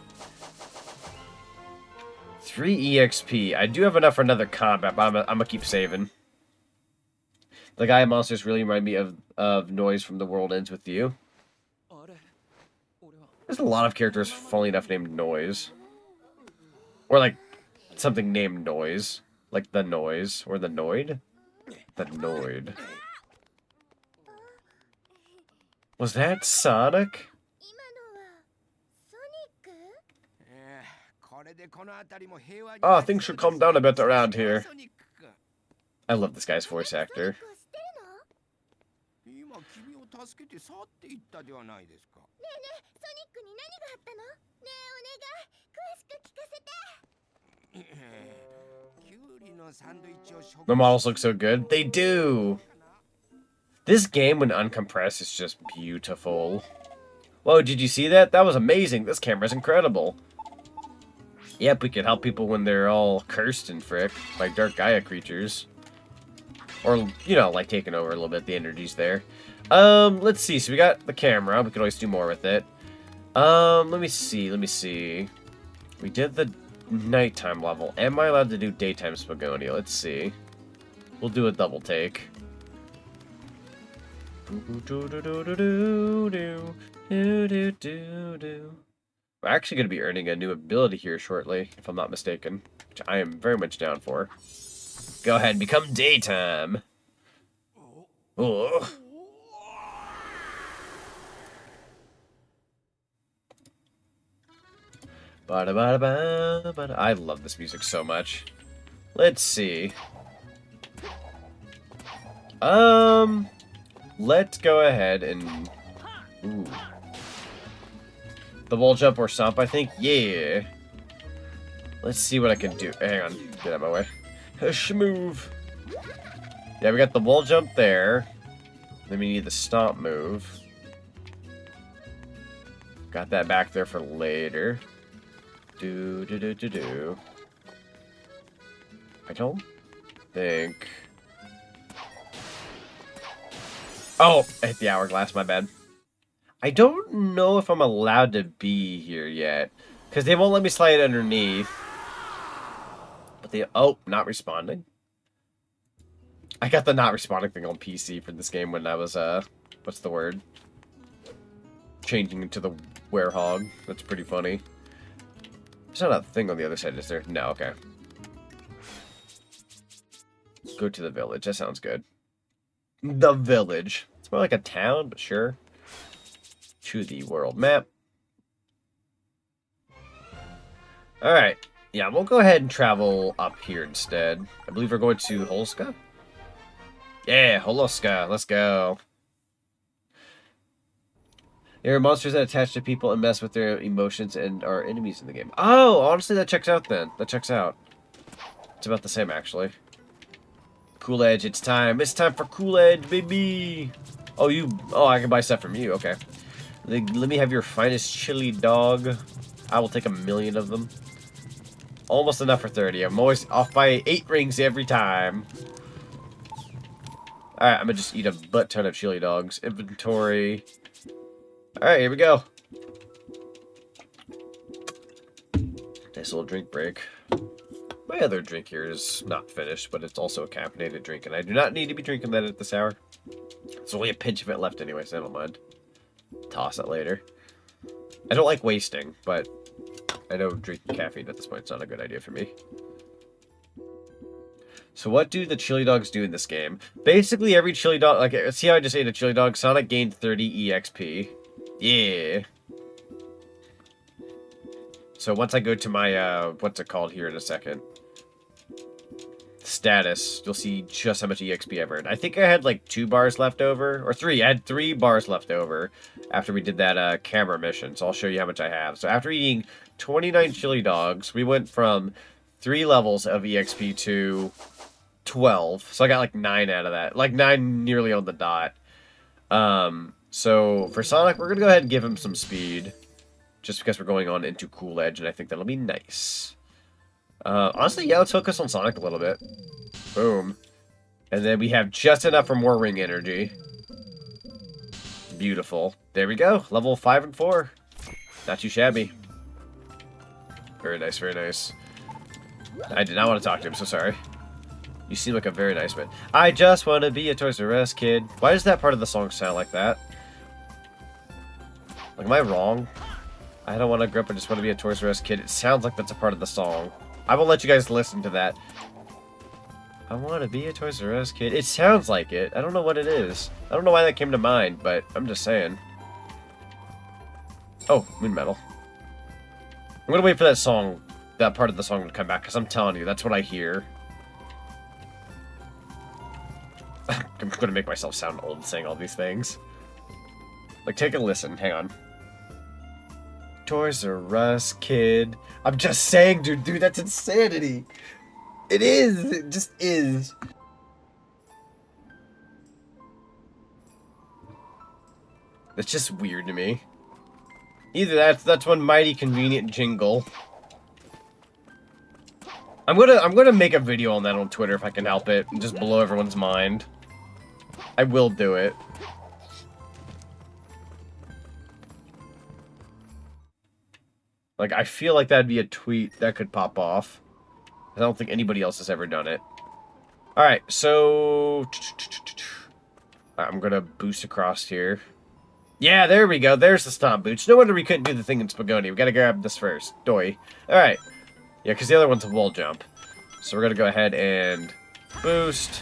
3 EXP. I do have enough for another combat, but I'm gonna keep saving. The Gaia monsters really remind me of Noise from The World Ends With You. There's a lot of characters, funny enough, named Noise. Or, like, something named Noise. Like The Noise. Or The Noid. The Noid. Was that Sonic? Oh, things should calm down a bit around here. I love this guy's voice actor. The models look so good. They do! This game, when uncompressed, is just beautiful. Whoa, did you see that? That was amazing. This camera's incredible. Yep, we can help people when they're all cursed and frick by Dark Gaia creatures. Or, you know, like taking over a little bit. The energy's there. Let's see. So we got the camera. We can always do more with it. Let me see. We did the nighttime level. Am I allowed to do daytime Spagonia? Let's see. We'll do a double take. We're actually going to be earning a new ability here shortly, if I'm not mistaken, which I am very much down for. Go ahead and become daytime. Oh. I love this music so much. Let's see. Let's go ahead and... Ooh. The wall jump or stomp, I think? Yeah. Let's see what I can do. Hang on. Get out of my way. Shmove. Yeah, we got the wall jump there. Then we need the stomp move. Got that back there for later. Do. I don't think... Oh, I hit the hourglass, my bad. I don't know if I'm allowed to be here yet. Because they won't let me slide underneath. But they... Oh, not responding. I got the not responding thing on PC for this game when I was, what's the word? Changing into the werehog. That's pretty funny. There's not a thing on the other side, is there? No, okay. Go to the village. That sounds good. The village. It's more like a town, but sure. To the world map. Alright. Yeah, we'll go ahead and travel up here instead. I believe we're going to Holska? Yeah, Holoska. Let's go. There are monsters that attach to people and mess with their emotions and are enemies in the game. Oh, honestly, that checks out then. That checks out. It's about the same, actually. Cool Edge, it's time. It's time for Cool Edge, baby. Oh, you... Oh, I can buy stuff from you. Okay. Let me have your finest chili dog. I will take 1,000,000 of them. Almost enough for 30. I'm always off by 8 rings every time. Alright, I'm gonna just eat a butt ton of chili dogs. Inventory. Alright, here we go. Nice little drink break. My other drink here is not finished, but it's also a caffeinated drink, and I do not need to be drinking that at this hour. There's only a pinch of it left anyway, so I don't mind. Toss it later. I don't like wasting, but I know drinking caffeine at this point is not a good idea for me. So what do the chili dogs do in this game? Basically, every chili dog... Like, see how I just ate a chili dog? Sonic gained 30 EXP. Yeah. So once I go to my, what's it called here in a second? Status, you'll see just how much EXP I've earned. I think I had like 2 bars left over, or 3. I had 3 bars left over after we did that camera mission, so I'll show you how much I have. So after eating 29 chili dogs, we went from 3 levels of EXP to 12. So I got like 9 out of that. Like 9 nearly on the dot. So for Sonic, we're going to go ahead and give him some speed. Just because we're going on into Cool Edge, and I think that'll be nice. Honestly, yeah, let's focus on Sonic a little bit. Boom. And then we have just enough for more ring energy. Beautiful. There we go. Level 5 and 4. Not too shabby. Very nice, very nice. I did not want to talk to him, so sorry. You seem like a very nice man. I just want to be a Toys R Us kid. Why does that part of the song sound like that? Like, am I wrong? I don't want to grow up, I just want to be a Toys R Us kid. It sounds like that's a part of the song. I will let you guys listen to that. I want to be a Toys R Us kid. It sounds like it. I don't know what it is. I don't know why that came to mind, but I'm just saying. Oh, Moon Metal. I'm going to wait for that song, that part of the song to come back, because I'm telling you, that's what I hear. I'm going to make myself sound old saying all these things. Like, take a listen. Hang on. Toys R Us kid. I'm just saying, dude, that's insanity. It is. It just is. That's just weird to me. Either that's one mighty convenient jingle. I'm gonna make a video on that on Twitter if I can help it and just blow everyone's mind. I will do it. Like, I feel like that'd be a tweet that could pop off. I don't think anybody else has ever done it. Alright, so... I'm gonna boost across here. Yeah, there we go. There's the stomp boost. No wonder we couldn't do the thing in Spagoni. We gotta grab this first. Doi. Alright. Yeah, because the other one's a wall jump. So we're gonna go ahead and boost.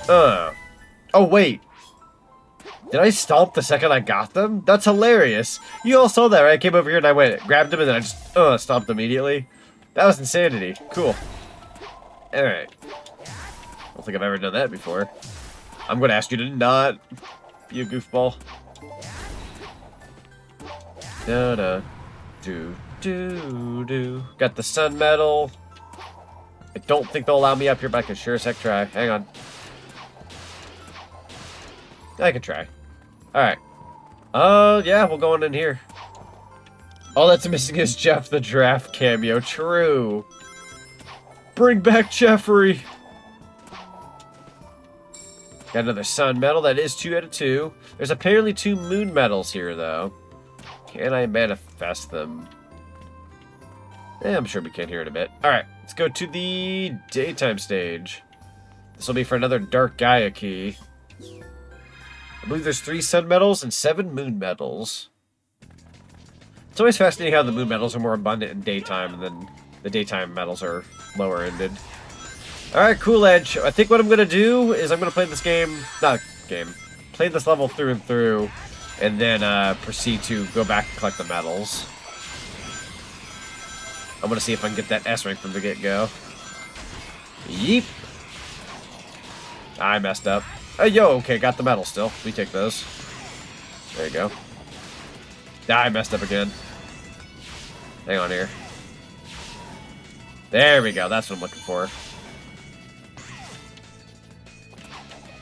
Oh, wait. Did I stomp the second I got them? That's hilarious. You all saw that, right? I came over here and I went, grabbed them, and then I just stomped immediately. That was insanity. Cool. Alright. I don't think I've ever done that before. I'm gonna ask you to not be a goofball. Da-da. Do. Got the sun medal. I don't think they'll allow me up here, but I can sure as heck try. Hang on. I can try. Alright. Yeah, we'll go on in here. All that's missing is Jeff the Giraffe cameo. True. Bring back Jeffrey. Got another sun medal. That is 2 out of 2. There's apparently 2 moon medals here, though. Can I manifest them? I'm sure we can here in a bit. Alright, let's go to the daytime stage. This will be for another Dark Gaia key. I believe there's 3 sun medals and 7 moon medals. It's always fascinating how the moon medals are more abundant in daytime, and then the daytime medals are lower ended. Alright, Cool Edge. I think what I'm going to do is I'm going to play this game, play this level through and through, and then proceed to go back and collect the medals. I'm going to see if I can get that S rank from the get-go. Yeep. I messed up. Okay, got the medal still. We take those. There you go. I messed up again. Hang on here. There we go. That's what I'm looking for.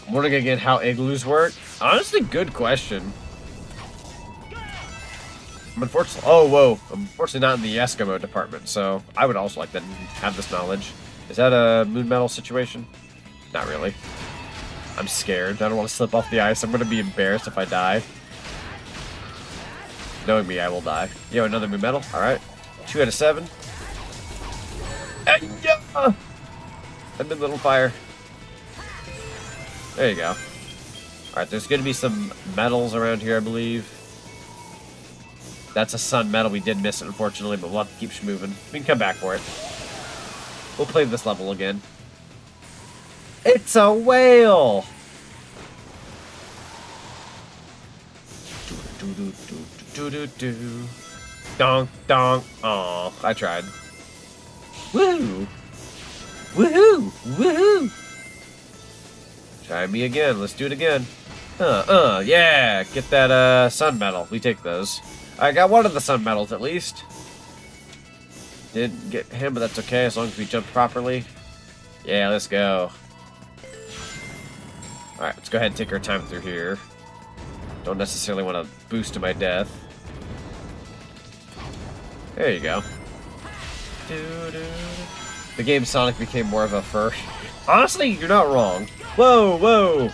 I'm wondering again how igloos work. Honestly, good question. I'm unfortunately... Oh, whoa. I'm unfortunately not in the Eskimo department, so I would also like to have this knowledge. Is that a moon medal situation? Not really. I'm scared. I don't want to slip off the ice. I'm going to be embarrassed if I die. Knowing me, I will die. Yo, another moon medal. Alright. 2 out of 7. I'm in little fire. There you go. Alright, there's going to be some medals around here, I believe. That's a sun medal. We did miss it, unfortunately, but we'll have to keep moving. We can come back for it. We'll play this level again. It's a whale! Donk, donk. Aw, I tried. Woo! Woohoo! Woohoo! Try me again. Let's do it again. Yeah! Get that, sun medal. We take those. I got one of the sun medals, at least. Didn't get him, but that's okay, as long as we jumped properly. Yeah, let's go. Alright, let's go ahead and take our time through here. Don't necessarily want to boost to my death. There you go. The game Sonic became more of a fur. Honestly, you're not wrong. Whoa, whoa!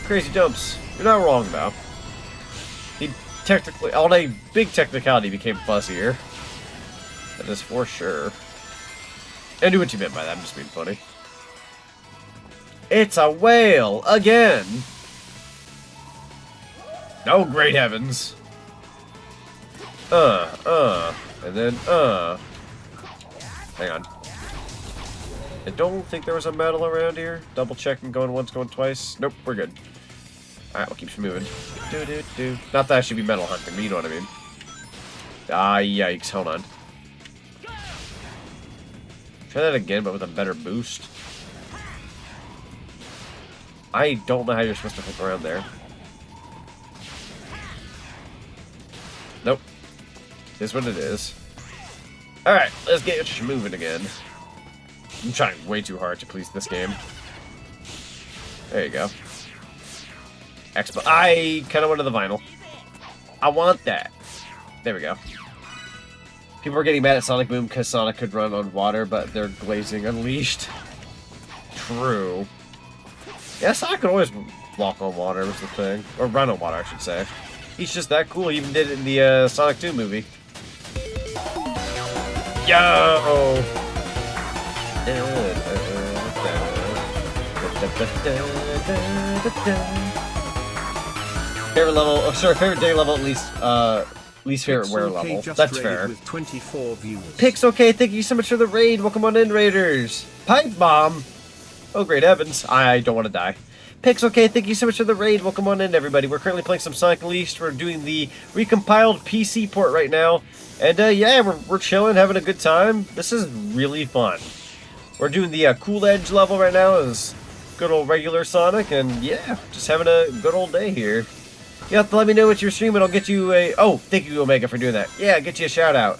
Crazy jumps. You're not wrong, though. He technically, on a big technicality, became fuzzier. That is for sure. I knew what you meant by that. I'm just being funny. It's a whale again. Oh, great heavens. And then, Hang on. I don't think there was a medal around here. Double checking, going once, going twice. Nope, we're good. Alright, we'll keep moving. Not that I should be medal hunting, but you know what I mean. Ah, yikes. Hold on. Try that again, but with a better boost. I don't know how you're supposed to hook around there. Nope. This is what it is. Alright, let's get moving again. I'm trying way too hard to please this game. There you go. Expo. I kind of wanted the vinyl. I want that. There we go. People are getting mad at Sonic Boom because Sonic could run on water, but they're glazing unleashed. True. Yeah, Sonic could always walk on water was the thing. Or run on water, I should say. He's just that cool. He even did it in the Sonic 2 movie. Yo! Favorite level, oh sorry, favorite day level at least favorite wear level. That's fair. With 24 viewers. Pixel thank you so much for the raid. Welcome on in, Raiders. Pipe bomb. Oh great heavens, I don't want to die. Pixel thank you so much for the raid. Welcome on in, everybody. We're currently playing some Sonic Unleashed. We're doing the recompiled PC port right now. And yeah, we're chilling, having a good time. This is really fun. We're doing the Cool Edge level right now as good old regular Sonic, and yeah, just having a good old day here. You have to let me know what you're streaming. I'll get you a... Oh, thank you, Omega, for doing that. Yeah, get you a shout-out.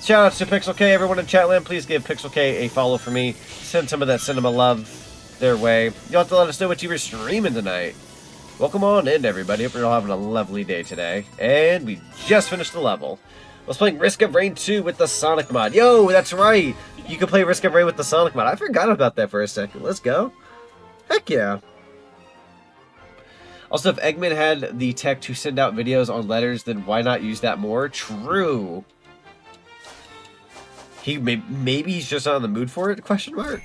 Shout-outs to Pixel Everyone in Chatland, please give Pixel a follow for me. Send some of that cinema love their way. You'll have to let us know what you were streaming tonight. Welcome on in, everybody. Hope you're all having a lovely day today. And we just finished the level. I was playing Risk of Rain 2 with the Sonic mod. Yo, that's right. You can play Risk of Rain with the Sonic mod. I forgot about that for a second. Let's go. Heck yeah. Also, if Eggman had the tech to send out videos on letters, then why not use that more? True. Maybe he's just not in the mood for it? Question mark.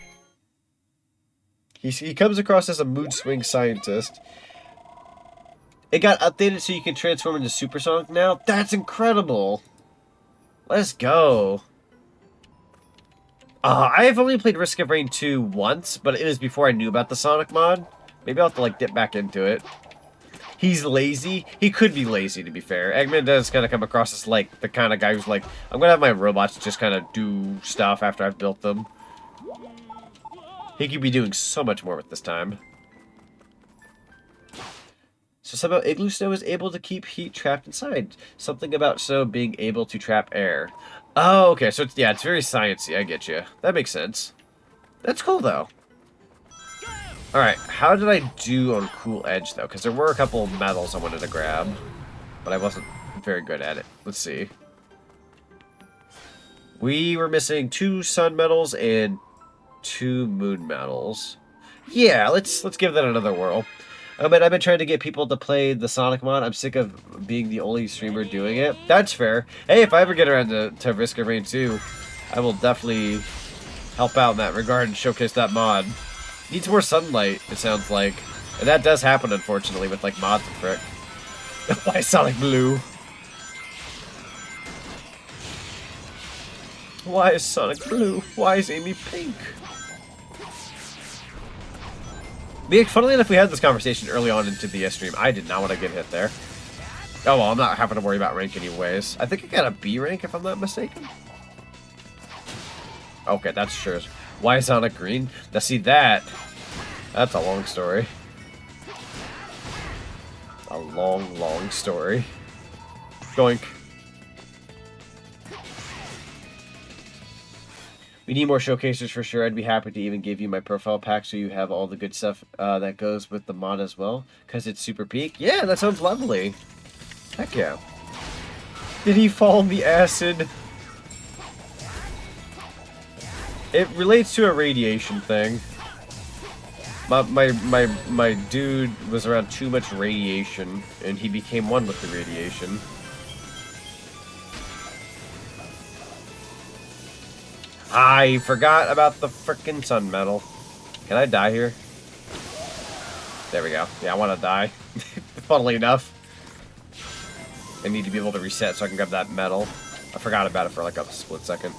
He comes across as a mood swing scientist. It got updated so you can transform into Supersonic now? That's incredible. Let's go. I have only played Risk of Rain 2 once, but it was before I knew about the Sonic mod. Maybe I'll have to, like, dip back into it. He's lazy. He could be lazy, to be fair. Eggman does kind of come across as, like, the kind of guy who's like, I'm going to have my robots just kind of do stuff after I've built them. He could be doing so much more with this time. So somehow Igloo Snow is able to keep heat trapped inside. Something about snow being able to trap air. Oh, okay. So, it's very sciencey. I get you. That makes sense. That's cool, though. Alright, how did I do on Cool Edge, though? Because there were a couple of medals I wanted to grab, but I wasn't very good at it. Let's see. We were missing 2 sun medals and 2 moon medals. Yeah, let's give that another whirl. I've been trying to get people to play the Sonic mod. I'm sick of being the only streamer doing it. That's fair. Hey, if I ever get around to Risk of Rain 2, I will definitely help out in that regard and showcase that mod. Needs more sunlight, it sounds like. And that does happen, unfortunately, with, like, mods and frick. Why is Sonic blue? Why is Sonic blue? Why is Amy pink? Funnily enough, we had this conversation early on into the stream. I did not want to get hit there. Oh, well, I'm not having to worry about rank anyways. I think I got a B rank, if I'm not mistaken. Okay, that's sure. Why is Sonic green? Now, see that? That's a long story. A long, long story. Goink. We need more showcases for sure. I'd be happy to even give you my profile pack so you have all the good stuff that goes with the mod as well. Because it's super peak. Yeah, that sounds lovely. Heck yeah. Did he fall in the acid? It relates to a radiation thing. My dude was around too much radiation, and he became one with the radiation. I forgot about the frickin' sun medal. Can I die here? There we go. Yeah, I want to die. Funnily enough. I need to be able to reset so I can grab that medal. I forgot about it for like a split second.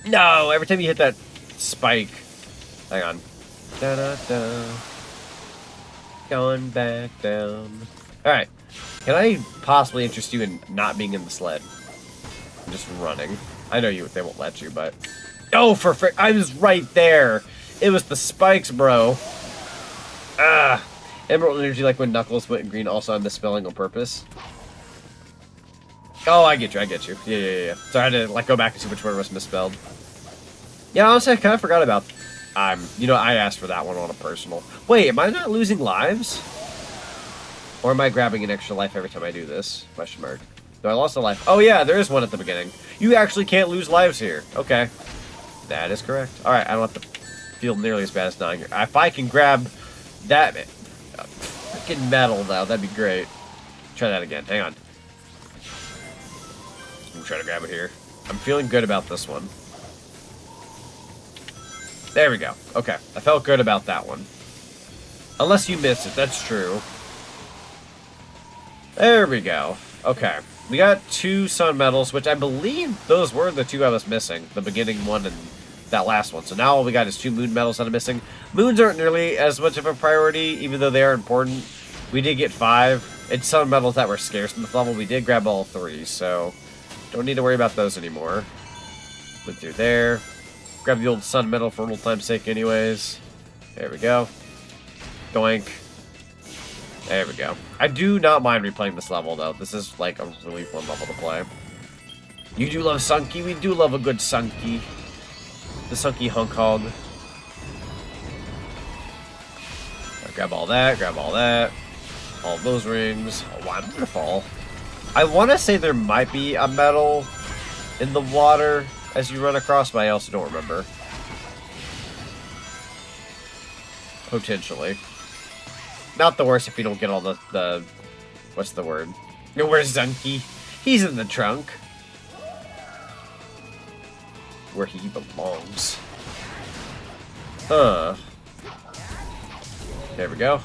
No! Every time you hit that spike. Hang on. Da-da-da. Going back down. Alright. Can I possibly interest you in not being in the sled? I'm just running. I know they won't let you, but... Oh, for frick! I was right there! It was the spikes, bro. Ah! Emerald energy, like when Knuckles went green, also I'm misspelling on purpose. Oh, I get you. Yeah. So I had to, like, go back and see which word was misspelled. Yeah, honestly, I kind of forgot about... you know, I asked for that one on a personal. Wait, am I not losing lives? Or am I grabbing an extra life every time I do this? Question mark. No, I lost a life. Oh, yeah, there is one at the beginning. You actually can't lose lives here. Okay. That is correct. Alright, I don't have to feel nearly as bad as dying here. If I can grab that freaking metal, though, that'd be great. Try that again. Hang on. I'm trying to grab it here. I'm feeling good about this one. There we go. Okay. I felt good about that one. Unless you missed it. That's true. There we go. Okay. We got 2 sun medals, which I believe those were the 2 I was missing. The beginning one and that last one. So now all we got is 2 moon medals that I'm missing. Moons aren't nearly as much of a priority, even though they are important. We did get 5. It's sun medals that were scarce in this level. We did grab all 3, so don't need to worry about those anymore. Went through there. Grab the old sun medal for old time's sake anyways. There we go. Doink. There we go. I do not mind replaying this level, though. This is, like, a really fun level to play. You do love Sunky. We do love a good Sunky. The Sunky Hunk Hog. Grab all that. Grab all that. All those rings. Oh, wonderful. I want to say there might be a medal in the water as you run across, but I also don't remember. Potentially. Not the worst if you don't get all the what's the word? You know, where's Zunky? He's in the trunk. Where he belongs. Huh. There we go.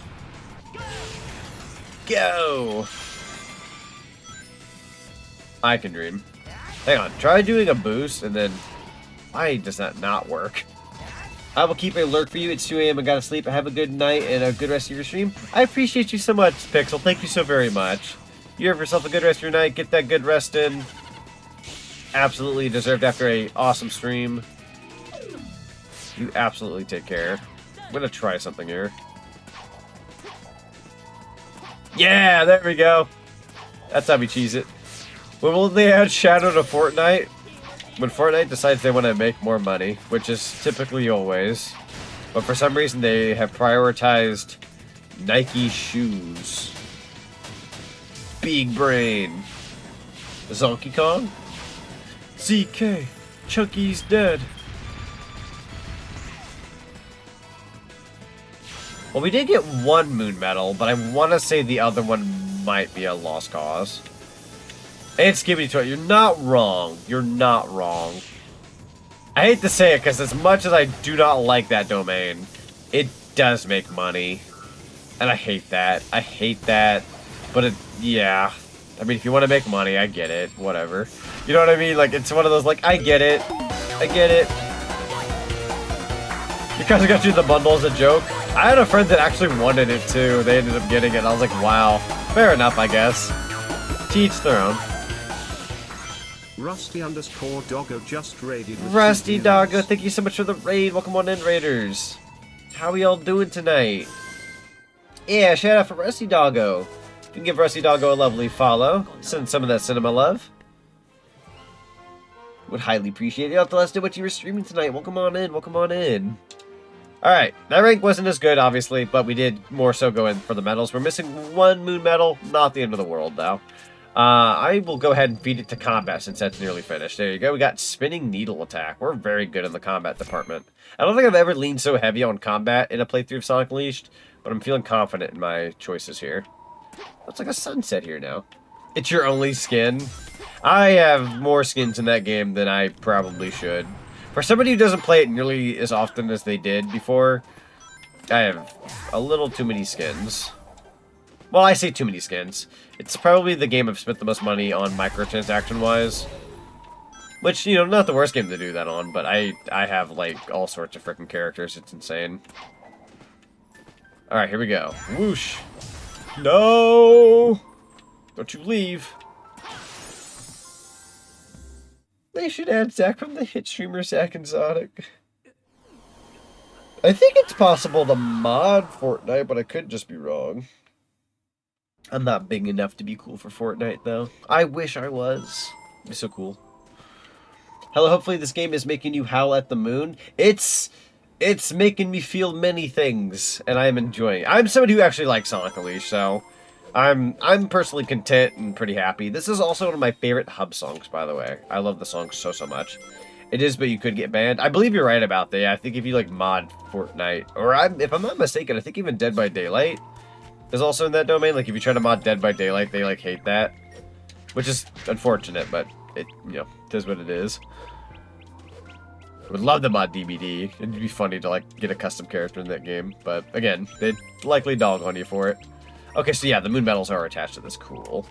Go! I can dream. Hang on, try doing a boost and then why does that not work? I will keep a lurk for you. It's 2 a.m. I gotta sleep. Have a good night and a good rest of your stream. I appreciate you so much, Pixel. Thank you so very much. You have yourself a good rest of your night. Get that good rest in. Absolutely deserved after a awesome stream. You absolutely take care. I'm gonna try something here. Yeah, there we go. That's how we cheese it. When will they add Shadow to Fortnite? When Fortnite decides they want to make more money, which is typically always. But for some reason they have prioritized Nike shoes. Big brain. Zonky Kong? ZK. Chunky's dead. Well, we did get 1 moon medal, but I want to say the other one might be a lost cause. And Skibbity Toy, you're not wrong. You're not wrong. I hate to say it, because as much as I do not like that domain, it does make money. And I hate that. I hate that. But it, yeah. I mean, if you want to make money, I get it. Whatever. You know what I mean? Like, it's one of those, like, I get it. I get it. Because I got you the bundle as a joke. I had a friend that actually wanted it, too. They ended up getting it. And I was like, wow. Fair enough, I guess. To each their own. Rusty_Doggo just raided. Rusty Doggo, thank you so much for the raid. Welcome on in, Raiders. How are y'all doing tonight? Yeah, shout out for Rusty Doggo. You can give Rusty Doggo a lovely follow. Send some of that cinema love. Would highly appreciate it. You'll have to let us know what you were streaming tonight. Welcome on in. Welcome on in. Alright, that rank wasn't as good, obviously, but we did more so go in for the medals. We're missing 1 moon medal. Not the end of the world, though. I will go ahead and feed it to combat since that's nearly finished. There you go. We got spinning needle attack. We're very good in the combat department. I don't think I've ever leaned so heavy on combat in a playthrough of Sonic Unleashed, but I'm feeling confident in my choices here. Looks like a sunset here now. It's your only skin. I have more skins in that game than I probably should. For somebody who doesn't play it nearly as often as they did before, I have a little too many skins. Well, I say too many skins. It's probably the game I've spent the most money on microtransaction-wise. Which, you know, not the worst game to do that on, but I have, like, all sorts of freaking characters. It's insane. Alright, here we go. Whoosh. No! Don't you leave. They should add Zach from the hit streamer Zach and Zonic. I think it's possible to mod Fortnite, but I could just be wrong. I'm not big enough to be cool for Fortnite, though. I wish I was. It'd be so cool. Hello, hopefully this game is making you howl at the moon. It's making me feel many things, and I'm enjoying it. I'm somebody who actually likes Sonic Unleashed, so I'm personally content and pretty happy. This is also one of my favorite hub songs, by the way. I love the song so much. It is, but you could get banned. I believe you're right about that. I think if you, like, mod Fortnite, or if I'm not mistaken, I think even Dead by Daylight is also in that domain. Like, if you try to mod Dead by Daylight, they, like, hate that. Which is unfortunate, but it, you know, it is what it is. I would love to mod DBD. It'd be funny to, like, get a custom character in that game. But, again, they'd likely dog on you for it. Okay, so yeah, the moon medals are attached to this. Cool.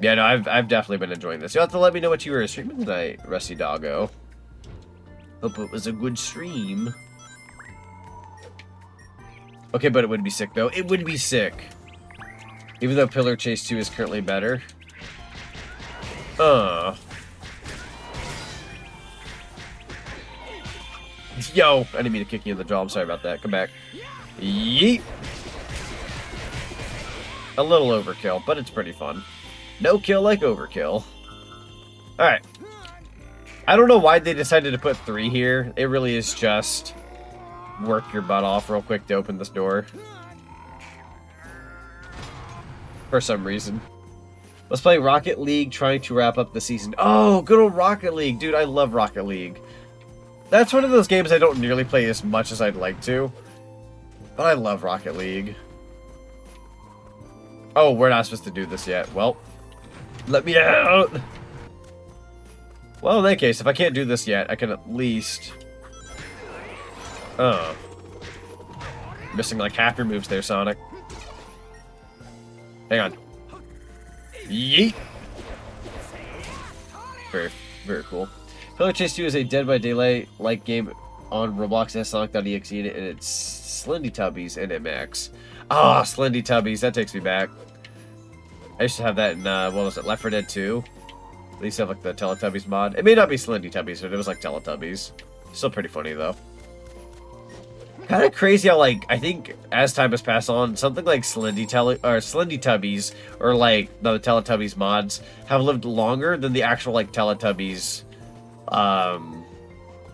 Yeah, no, I've definitely been enjoying this. You'll have to let me know what you were streaming tonight, Rusty Doggo. Hope it was a good stream. Okay, but it would be sick, though. It would be sick. Even though Pillar Chase 2 is currently better. Yo! I didn't mean to kick you in the jaw. I'm sorry about that. Come back. Yeet! A little overkill, but it's pretty fun. No kill like overkill. Alright. I don't know why they decided to put 3 here. It really is just work your butt off real quick to open this door. For some reason. Let's play Rocket League, trying to wrap up the season. Oh, good old Rocket League. Dude, I love Rocket League. That's one of those games I don't nearly play as much as I'd like to. But I love Rocket League. Oh, we're not supposed to do this yet. Well, let me out. Well, in that case, if I can't do this yet, I can at least... Missing like half your moves there, Sonic. Hang on. Yeet! Very, very cool. Pillar Chase 2 is a Dead by Daylight-like game on Roblox and Sonic.exe, and it's Slendy Tubbies and MX. Ah, Slendy Tubbies, that takes me back. I used to have that in, what was it, Left 4 Dead 2? They used to have, like, the Teletubbies mod. It may not be Slendy Tubbies, but it was like Teletubbies. Still pretty funny, though. Kind of crazy how, like, I think as time has passed on, something like Slendy Tubbies, or, like, the Teletubbies mods, have lived longer than the actual, like, Teletubbies,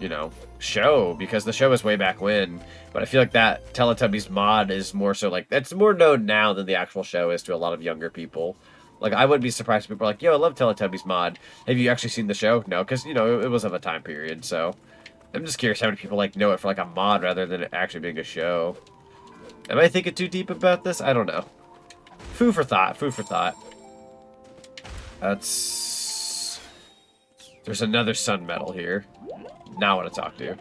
you know, show, because the show is way back when. But I feel like that Teletubbies mod is more so, like, it's more known now than the actual show is to a lot of younger people. Like, I wouldn't be surprised if people are like, yo, I love Teletubbies mod. Have you actually seen the show? No, because, you know, it was of a time period, so... I'm just curious how many people, like, know it for, like, a mod rather than it actually being a show. Am I thinking too deep about this? I don't know. Food for thought, food for thought. That's... There's another Sun Medal here. Now I want to talk to you.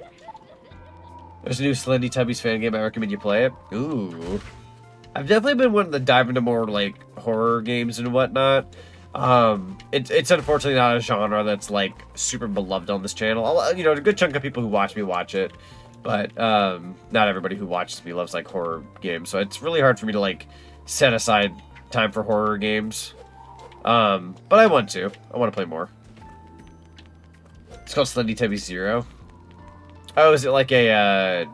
There's a new Slendy Tubbies fan game. I recommend you play it. Ooh. I've definitely been wanting to dive into more, like, horror games and whatnot. It's unfortunately not a genre that's, like, super beloved on this channel. You know, a good chunk of people who watch me watch it. But, not everybody who watches me loves, like, horror games. So it's really hard for me to, like, set aside time for horror games. But I want to. I want to play more. It's called Slendy Tubbies 0. Oh, is it like a,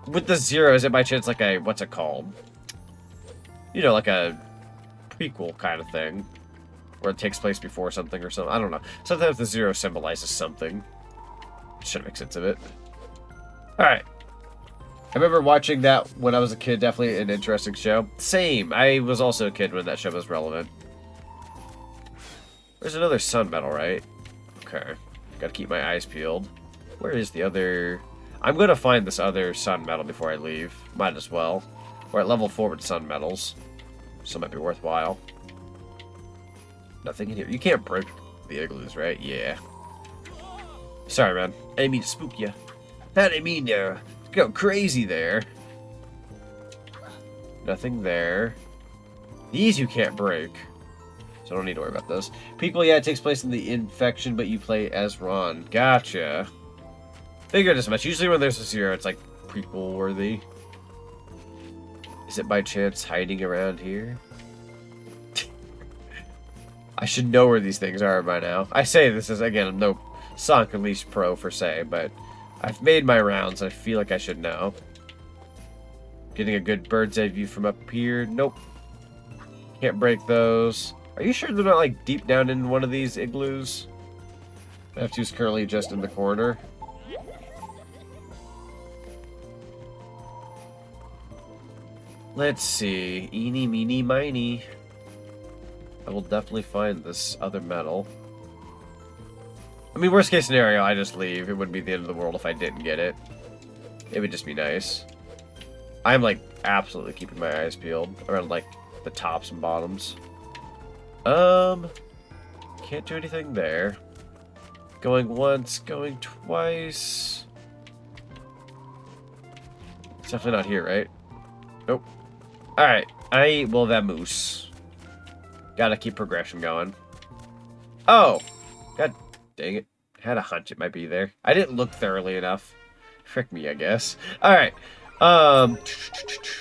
with the 0, is it by chance like a, what's it called? You know, like a prequel kind of thing. Where it takes place before something or something. I don't know. Sometimes the 0 symbolizes something. Should make sense of it. Alright. I remember watching that when I was a kid. Definitely an interesting show. Same. I was also a kid when that show was relevant. There's another Sun Medal, right? Okay. Gotta keep my eyes peeled. Where is the other... I'm gonna find this other Sun Medal before I leave. Might as well. We're at level 4 with Sun Medals. So it might be worthwhile. Nothing in here. You can't break the igloos, right? Yeah. Sorry, man. I didn't mean to spook you. I didn't mean to go crazy there. Nothing there. These you can't break. So I don't need to worry about those. Prequel, yeah, it takes place in the infection, but you play as Ron. Gotcha. Figured as much. Usually when there's a 0, it's like prequel worthy. Is it by chance hiding around here? I should know where these things are by now. I say this is, again, I'm no Sonic Unleashed pro per se, but I've made my rounds. I feel like I should know. Getting a good bird's eye view from up here. Nope. Can't break those. Are you sure they're not, like, deep down in one of these igloos? F2's currently just in the corner. Let's see. Eeny, meeny, miny. I will definitely find this other medal. I mean, worst case scenario, I just leave. It wouldn't be the end of the world if I didn't get it. It would just be nice. I'm, like, absolutely keeping my eyes peeled around, like, the tops and bottoms. Can't do anything there. Going once, going twice. It's definitely not here, right? Nope. Alright, I will vamoose. Gotta keep progression going. Oh! God dang it. Had a hunch it might be there. I didn't look thoroughly enough. Frick me, I guess. Alright.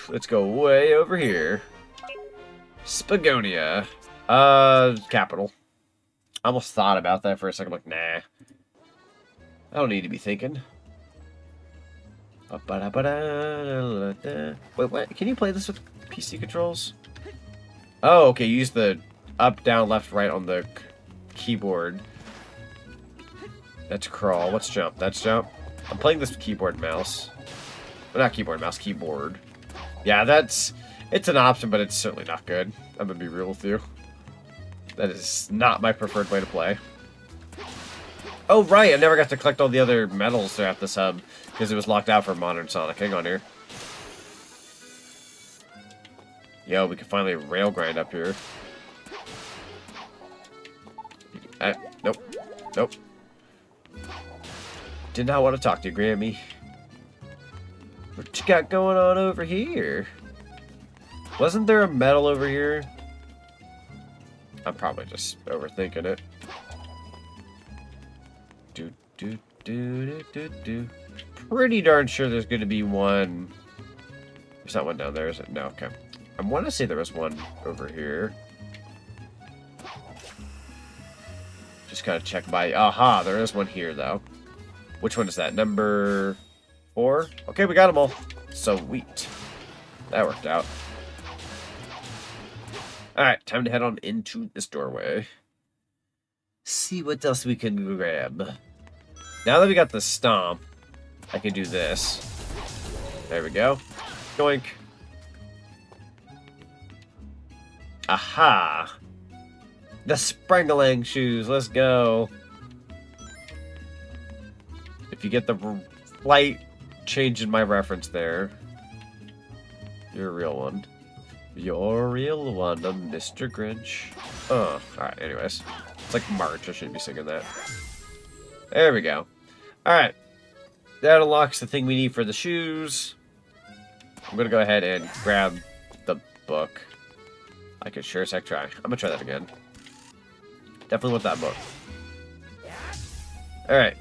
Let's go way over here. Spagonia. Capital. I almost thought about that for a second. I'm like, nah. I don't need to be thinking. Wait, what? Can you play this with PC controls? Oh, okay. Use the up, down, left, right on the keyboard. That's crawl. What's jump? That's jump. I'm playing this with keyboard and mouse. Well, not keyboard, mouse, keyboard. Yeah, it's an option, but it's certainly not good. I'm gonna be real with you. That is not my preferred way to play. Oh, right, I never got to collect all the other medals throughout this hub, because it was locked out for Modern Sonic. Hang on here. Yo, we can finally rail grind up here. Nope. Nope. Did not want to talk to you, Grammy. What you got going on over here? Wasn't there a medal over here? I'm probably just overthinking it. Pretty darn sure there's going to be one. There's not one down there, is it? No, okay. I want to say there was one over here. Just gotta check by. Aha, there is one here, though. Which one is that? Number 4? Okay, we got them all. Sweet. That worked out. Alright, time to head on into this doorway. See what else we can grab. Now that we got the stomp, I can do this. There we go. Doink. Aha! The Sprengeling shoes, let's go. If you get the slight change in my reference there, you're a real one. You're a real one, Mr. Grinch. Oh, alright, anyways. It's like March, I shouldn't be singing that. There we go. Alright. That unlocks the thing we need for the shoes. I'm gonna go ahead and grab the book. I could sure as heck try. I'm gonna try that again. Definitely want that book. Alright.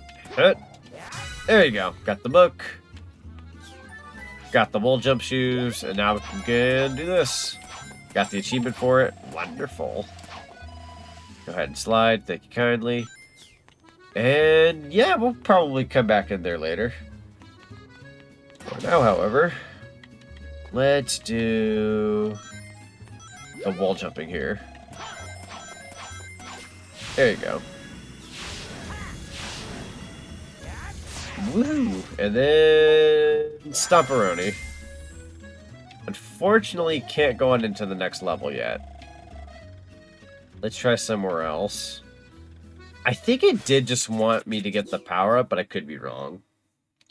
There you go. Got the book. Got the wall jump shoes. And now we can do this. Got the achievement for it. Wonderful. Go ahead and slide. Thank you kindly. And yeah, we'll probably come back in there later. For now, however, let's do the wall jumping here. There you go. Woo! And then Stomperoni. Unfortunately, can't go on into the next level yet. Let's try somewhere else. I think it did just want me to get the power up, but I could be wrong.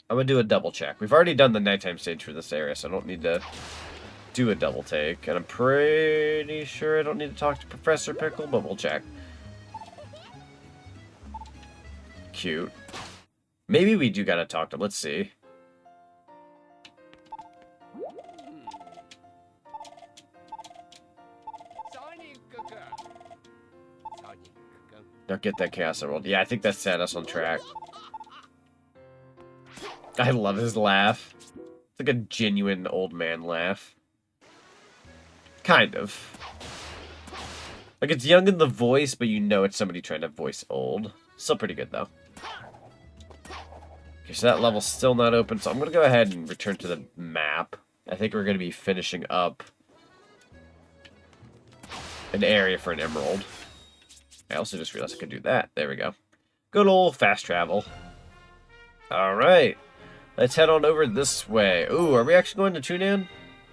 I'm gonna do a double check. We've already done the nighttime stage for this area, so I don't need to do a double take. And I'm pretty sure I don't need to talk to Professor Pickle, but we'll check. Cute. Maybe we do gotta talk to him. Let's see. Don't get that Chaos Emerald. Yeah, I think that set us on track. I love his laugh. It's like a genuine old man laugh. Kind of. Like, it's young in the voice, but you know it's somebody trying to voice old. Still pretty good, though. Okay, so that level's still not open, so I'm going to go ahead and return to the map. I think we're going to be finishing up an area for an emerald. I also just realized I could do that. There we go. Good old fast travel. Alright. Let's head on over this way. Ooh, are we actually going to Chunan?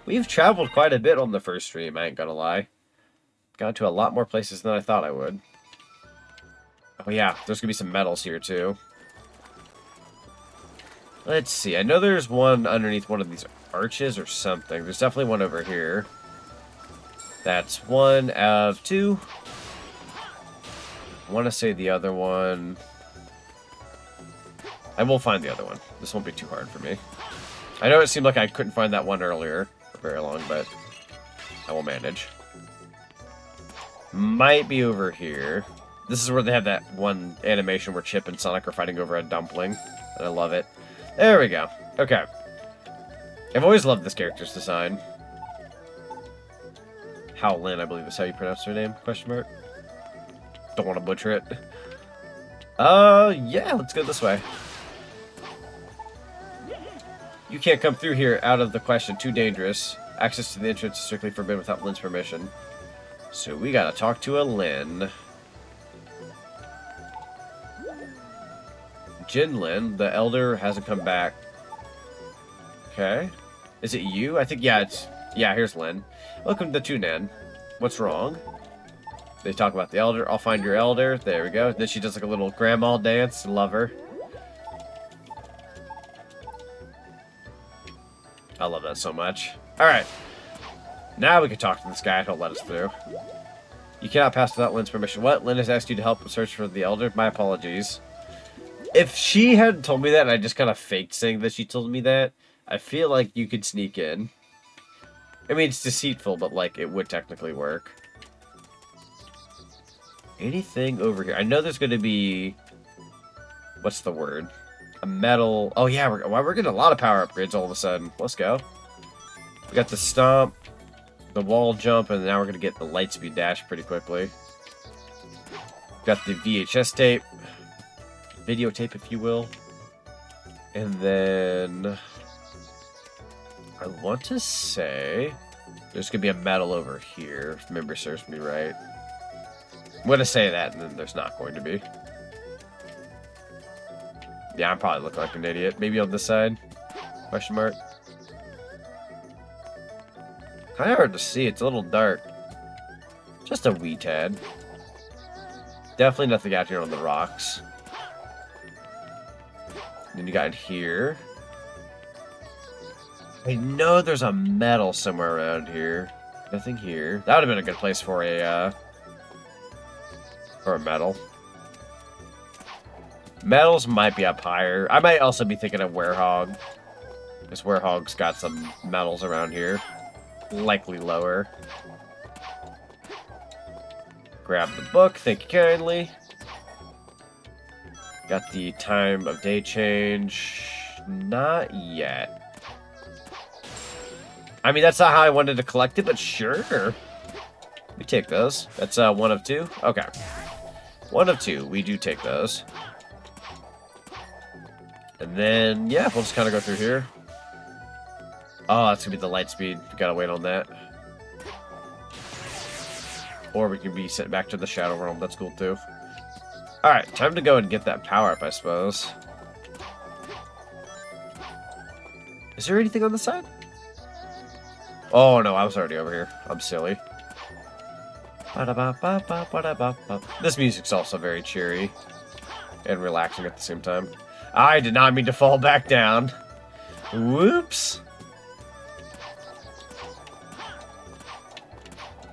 We've traveled quite a bit on the first stream, I ain't gonna lie. Got to a lot more places than I thought I would. Oh yeah, there's gonna be some medals here too. Let's see. I know there's one underneath one of these arches or something. There's definitely one over here. That's one of two. I want to say the other one. I will find the other one. This won't be too hard for me. I know it seemed like I couldn't find that one earlier for very long, but I will manage. Might be over here. This is where they have that one animation where Chip and Sonic are fighting over a dumpling. And I love it. There we go. Okay. I've always loved this character's design. Howlin, I believe is how you pronounce her name, question mark. Don't want to butcher it. Yeah, let's go this way. You can't come through here, out of the question, too dangerous. Access to the entrance is strictly forbidden without Lynn's permission. So we gotta talk to a Lynn. Jin Lin, the elder, hasn't come back. Okay. Is it you? I think, yeah, here's Lynn. Welcome to Tunan. What's wrong? They talk about the elder. I'll find your elder. There we go. Then she does like a little grandma dance. Love her. I love that so much. Alright. Now we can talk to this guy. He'll let us through. You cannot pass without Lynn's permission. What? Lynn has asked you to help search for the elder? My apologies. If she had told me that and I just kind of faked saying that she told me that, I feel like you could sneak in. I mean, it's deceitful, but like it would technically work. Anything over here? I know there's going to be... What's the word? A metal... Oh yeah, we're getting a lot of power upgrades all of a sudden. Let's go. We got the stomp, the wall jump, and now we're going to get the light speed dash pretty quickly. Got the VHS tape. Videotape, if you will. And then... I want to say... There's going to be a medal over here, if memory serves me right. I'm going to say that, and then there's not going to be. Yeah, I'm probably looking like an idiot. Maybe on this side? Question mark. Kind of hard to see. It's a little dark. Just a wee tad. Definitely nothing out here on the rocks. Then you got here. I know there's a medal somewhere around here. Nothing here. That would have been a good place for a medal. Medals might be up higher. I might also be thinking of Werehog. This Werehog's got some medals around here. Likely lower. Grab the book. Thank you kindly. Got the time of day change. Not yet. I mean, that's not how I wanted to collect it, but sure. We take those. That's 1 of 2. Okay. 1 of 2. We do take those. And then, yeah, we'll just kind of go through here. Oh, that's going to be the light speed. We got to wait on that. Or we can be sent back to the Shadow Realm. That's cool, too. Alright, time to go and get that power up, I suppose. Is there anything on the side? Oh, no, I was already over here. I'm silly. This music's also very cheery and relaxing at the same time. I did not mean to fall back down. Whoops.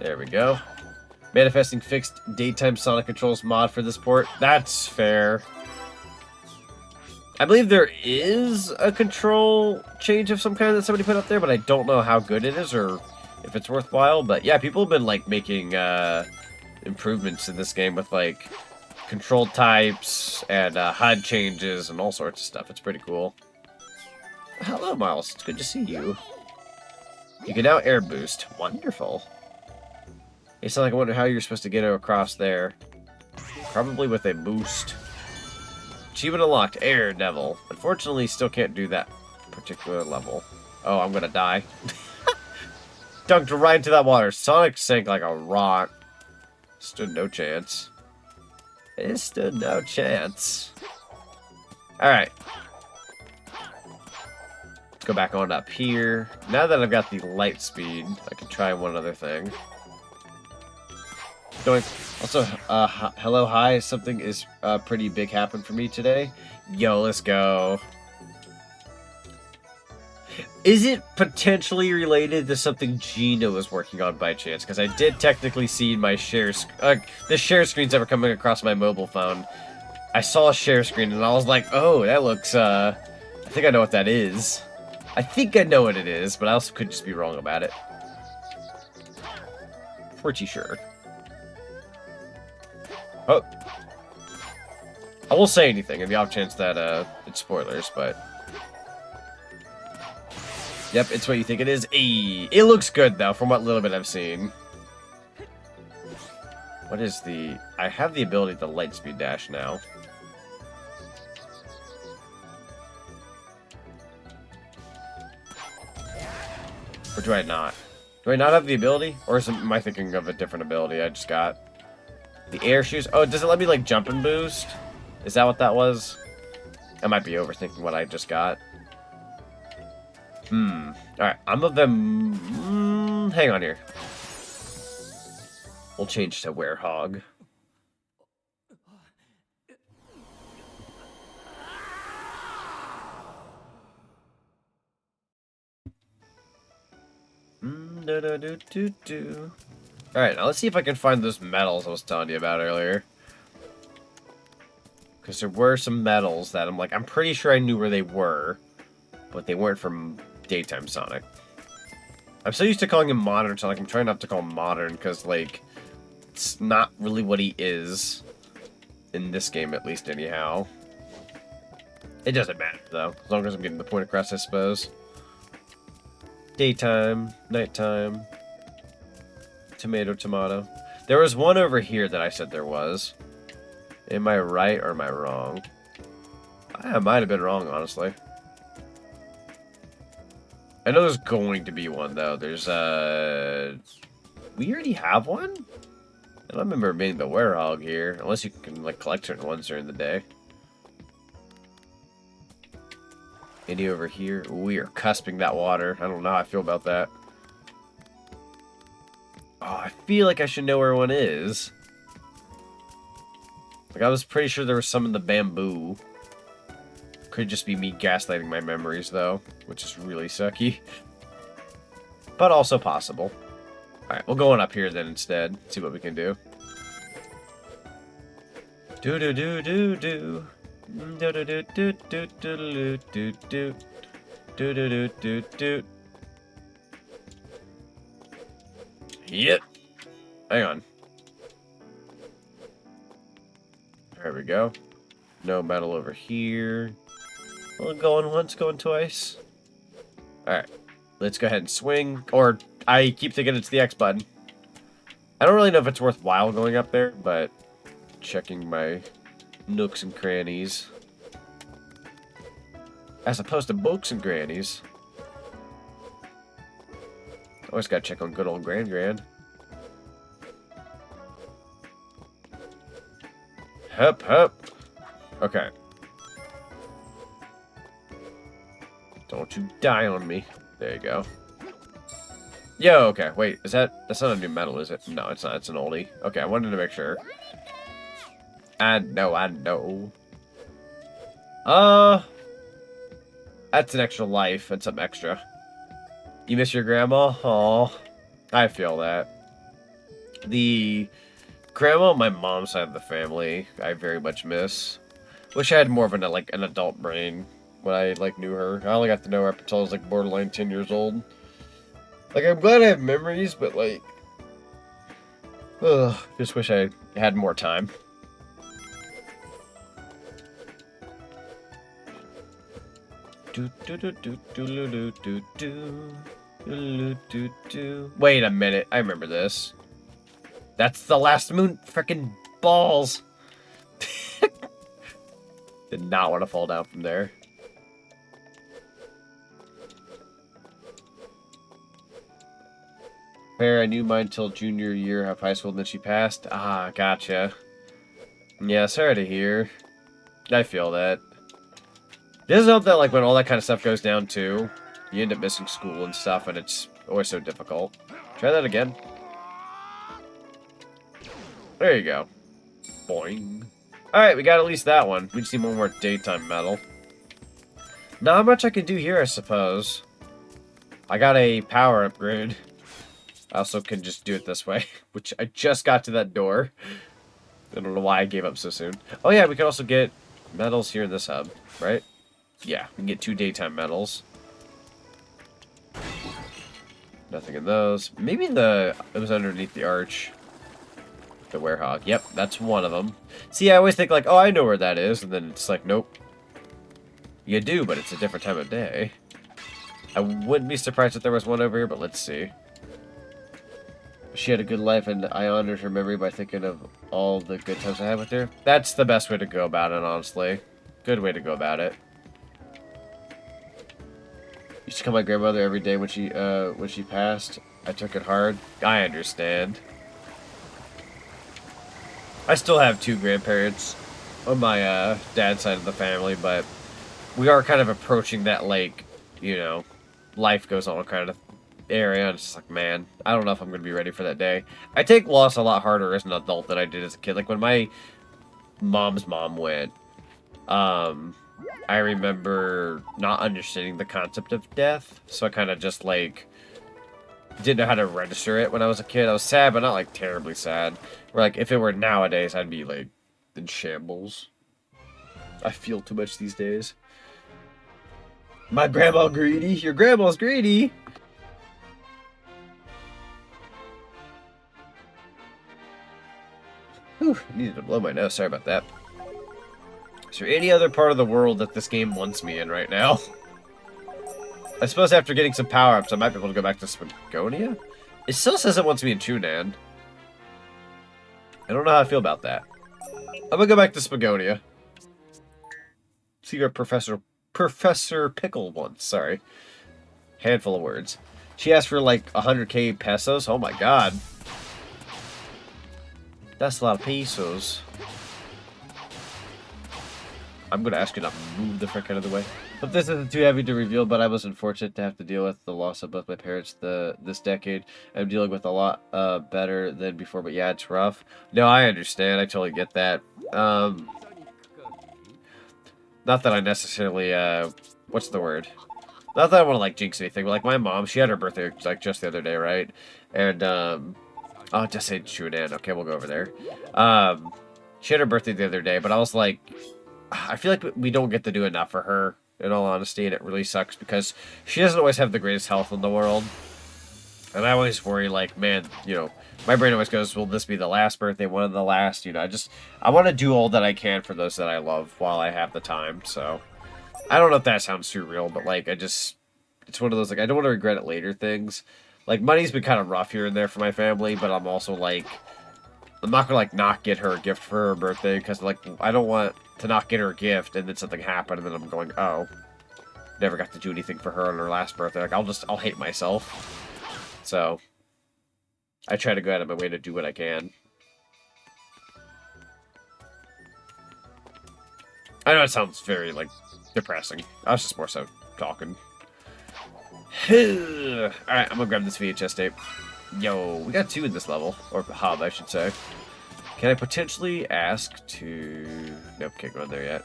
There we go. Manifesting fixed daytime Sonic controls mod for this port. That's fair. I believe there is a control change of some kind that somebody put up there, but I don't know how good it is or if it's worthwhile. But yeah, people have been like making improvements in this game with like control types and HUD changes and all sorts of stuff. It's pretty cool. Hello, Miles. It's good to see you. You can now air boost. Wonderful. Hey, Sonic, I wonder how you're supposed to get across there. Probably with a boost. Achievement unlocked. Air Devil. Unfortunately, still can't do that particular level. Oh, I'm gonna die. Dunked right into that water. Sonic sank like a rock. Stood no chance. It stood no chance. Alright. Let's go back on up here. Now that I've got the light speed, I can try one other thing. Also, hello, hi. Something is pretty big happened for me today. Yo, let's go. Is it potentially related to something Gino was working on by chance? Because I did technically see my share the share screens ever coming across my mobile phone. I saw a share screen and I was like, oh, that looks, I think I know what that is. I think I know what it is, but I also could just be wrong about it. pretty sure. Oh. I won't say anything in the off chance that it's spoilers, but... Yep, it's what you think it is. It looks good, though, from what little bit I've seen. What is the... I have the ability to light speed dash now. Or do I not? Do I not have the ability? Or am I thinking of a different ability I just got? The air shoes? Oh, does it let me, like, jump and boost? Is that what that was? I might be overthinking what I just got. Alright, I'm of them... hang on here. We'll change to werehog. Alright, now let's see if I can find those medals I was telling you about earlier. Because there were some medals that I'm like, I'm pretty sure I knew where they were, but they weren't from Daytime Sonic. I'm so used to calling him Modern Sonic, I'm trying not to call him Modern, because, like, it's not really what he is. In this game, at least, anyhow. It doesn't matter, though, as long as I'm getting the point across, I suppose. Daytime, nighttime, tomato, tomato. There was one over here that I said there was. Am I right or am I wrong? I might have been wrong, honestly. I know there's going to be one, though. There's, we already have one? I don't remember being the werehog here. Unless you can, like, collect certain ones during the day. Any over here? We are cusping that water. I don't know how I feel about that. Oh, I feel like I should know where one is. Like, I was pretty sure there was some in the bamboo. Could just be me gaslighting my memories, though, which is really sucky. But also possible. Alright, we'll go on up here then instead. See what we can do. Do-do-do-do-do. Do-do-do-do-do-do-do-do-do. Yep. Hang on. There we go. No metal over here. Well, going once, going twice. Alright. Let's go ahead and swing. Or, I keep thinking it's the X button. I don't really know if it's worthwhile going up there, but checking my nooks and crannies. As opposed to books and grannies. Always gotta check on good old Grand. Hup, hup. Okay. Don't you die on me. There you go. Yo, okay, wait, that's not a new metal, is it? No, it's not, it's an oldie. Okay, I wanted to make sure. I know. That's an extra life and something extra. You miss your grandma? Aw, I feel that. The grandma on my mom's side of the family, I very much miss. Wish I had more of an adult brain when I knew her. I only got to know her up until I was borderline 10 years old. I'm glad I have memories, but just wish I had more time. Wait a minute, I remember this. That's the last moon. Frickin' balls. Did not want to fall down from there. Fair, I knew mine till junior year of high school, and then she passed. Ah, gotcha. Yeah, sorry to hear. I feel that. It doesn't help that, when all that kind of stuff goes down, too, you end up missing school and stuff, and it's always so difficult. Try that again. There you go. Boing. Alright, we got at least that one. We just need one more daytime medal. Not much I can do here, I suppose. I got a power upgrade. I also can just do it this way, which I just got to that door. I don't know why I gave up so soon. Oh yeah, we can also get medals here in this hub, right? Yeah, we can get 2 daytime medals. Nothing in those. Maybe it was underneath the arch. The werehog. Yep, that's one of them. See, I always think like, oh, I know where that is, and then it's like, nope. You do, but it's a different time of day. I wouldn't be surprised if there was one over here, but let's see. She had a good life, and I honored her memory by thinking of all the good times I had with her. That's the best way to go about it, honestly. Good way to go about it. Used to call my grandmother every day when she passed. I took it hard. I understand. I still have 2 grandparents on my dad's side of the family, but we are kind of approaching that, like, you know, life goes on kind of area, and it's just like, man, I don't know if I'm going to be ready for that day. I take loss a lot harder as an adult than I did as a kid. Like, when my mom's mom went, I remember not understanding the concept of death, so I kind of just, like, didn't know how to register it when I was a kid. I was sad, but not, like, terribly sad. Where, like, if it were nowadays, I'd be, like, in shambles. I feel too much these days. My grandma greedy? Your grandma's greedy! Whew, needed to blow my nose. Sorry about that. Is there any other part of the world that this game wants me in right now? I suppose after getting some power-ups, I might be able to go back to Spagonia? It still says it wants me in Chunan. I don't know how I feel about that. I'm gonna go back to Spagonia. See what Professor Pickle wants. Sorry. Handful of words. She asked for like 100k pesos. Oh my god. That's a lot of pesos. I'm gonna ask you not to move the frick out of the way. Hope this isn't too heavy to reveal, but I was unfortunate to have to deal with the loss of both my parents this decade. I'm dealing with a lot better than before, but yeah, it's rough. No, I understand. I totally get that. Not that I necessarily, what's the word? Not that I want to, like, jinx anything, but, like, my mom, she had her birthday, like, just the other day, right? And, I'll just say Chunan. Okay, we'll go over there. She had her birthday the other day, but I was like, I feel like we don't get to do enough for her, in all honesty, and it really sucks because she doesn't always have the greatest health in the world. And I always worry, like, man, you know, my brain always goes, will this be the last birthday, one of the last? You know, I want to do all that I can for those that I love while I have the time, so. I don't know if that sounds too real, but, like, it's one of those, like, I don't want to regret it later things. Like, money's been kind of rough here and there for my family, but I'm also, like, I'm not gonna, like, not get her a gift for her birthday, because, like, I don't want to not get her a gift, and then something happened, and then I'm going, oh, never got to do anything for her on her last birthday. Like, I'll hate myself. So, I try to go out of my way to do what I can. I know it sounds very, like, depressing. I was just more so talking. Alright, I'm gonna grab this VHS tape. Yo, we got 2 in this level. Or hub, I should say. Can I potentially ask to... Nope, can't go in there yet.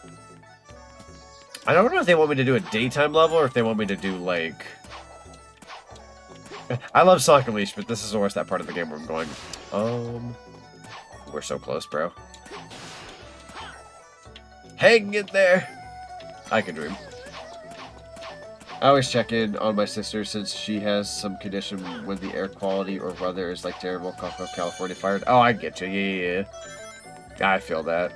I don't know if they want me to do a daytime level or if they want me to do, like... I love Sonic Unleashed, but this is always that part of the game where I'm going, we're so close, bro. Hang in there! I can dream. I always check in on my sister since she has some condition when the air quality or weather is like terrible. California fired. Oh, I get you. Yeah. I feel that.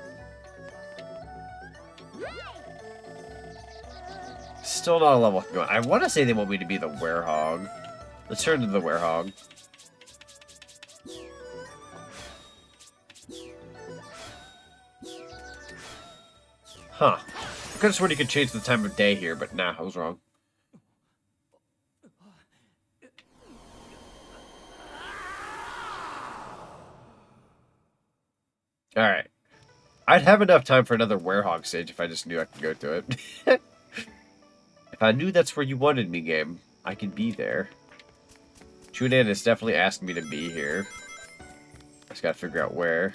Still not a level going. I want to say they want me to be the werehog. Let's turn to the werehog. Huh. I could have sworn you could change the time of day here, but nah, I was wrong. Alright. I'd have enough time for another werehog stage if I just knew I could go to it. If I knew that's where you wanted me, game, I could be there. Chunan is definitely asking me to be here. I just gotta figure out where.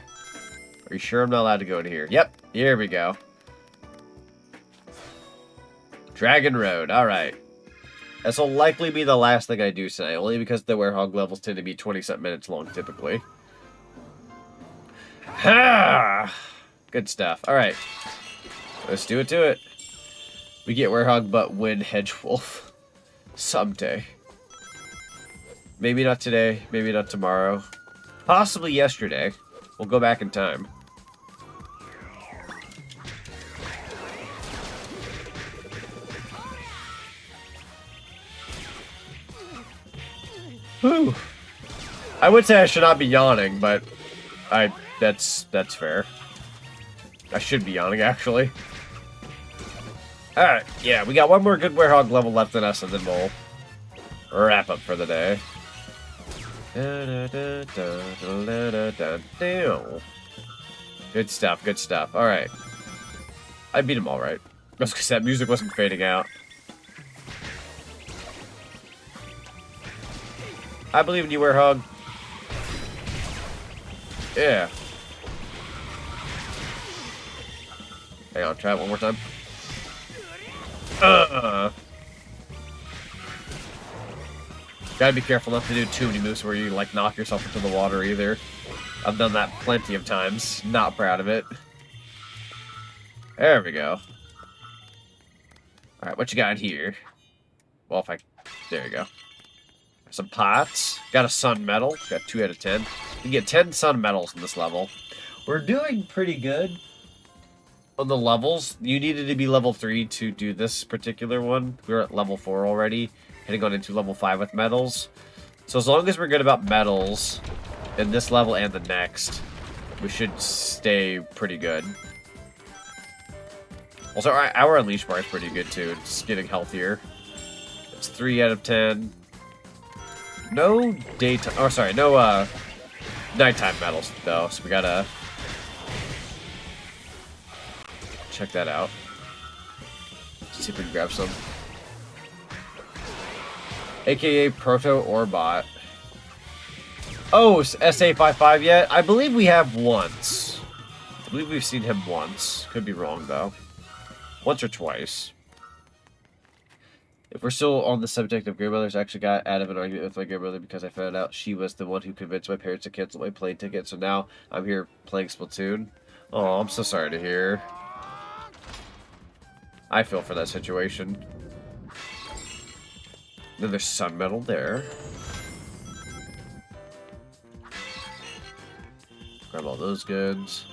Are you sure I'm not allowed to go to here? Yep, here we go. Dragon Road, alright. This will likely be the last thing I do tonight, only because the werehog levels tend to be 20-something minutes long, typically. Ha! Good stuff. Alright. Let's do it to it. We get werehog, but win hedgewolf. Someday. Maybe not today. Maybe not tomorrow. Possibly yesterday. We'll go back in time. Whew. I would say I should not be yawning, but that's fair. I should be yawning, actually. Alright, yeah, we got one more good Werehog level left in us, and then we'll wrap up for the day. Good stuff, good stuff. Alright. I beat him alright. Just because that music wasn't fading out. I believe in you, Werehog. Yeah. Hang on, try it one more time. Gotta be careful not to do too many moves where you, like, knock yourself into the water either. I've done that plenty of times. Not proud of it. There we go. Alright, what you got here? Well, if I... There you go. Some pots. Got a sun medal. Got 2 out of 10. You get 10 sun medals in this level. We're doing pretty good on the levels. You needed to be level 3 to do this particular one. We're at level 4 already. Heading on into level 5 with medals. So as long as we're good about medals in this level and the next, we should stay pretty good. Also, our unleash bar is pretty good too. It's getting healthier. It's 3 out of 10. No daytime, oh sorry, no nighttime medals though, so we gotta check that out. See if we can grab some. AKA Proto or Bot. Oh, SA55 yet? I believe we have once. I believe we've seen him once. Could be wrong though. Once or twice. If we're still on the subject of grandmothers, I actually got out of an argument with my grandmother because I found out she was the one who convinced my parents to cancel my plane ticket. So now I'm here playing Splatoon. Oh, I'm so sorry to hear. I feel for that situation. Then there's sun medal there. Grab all those goods.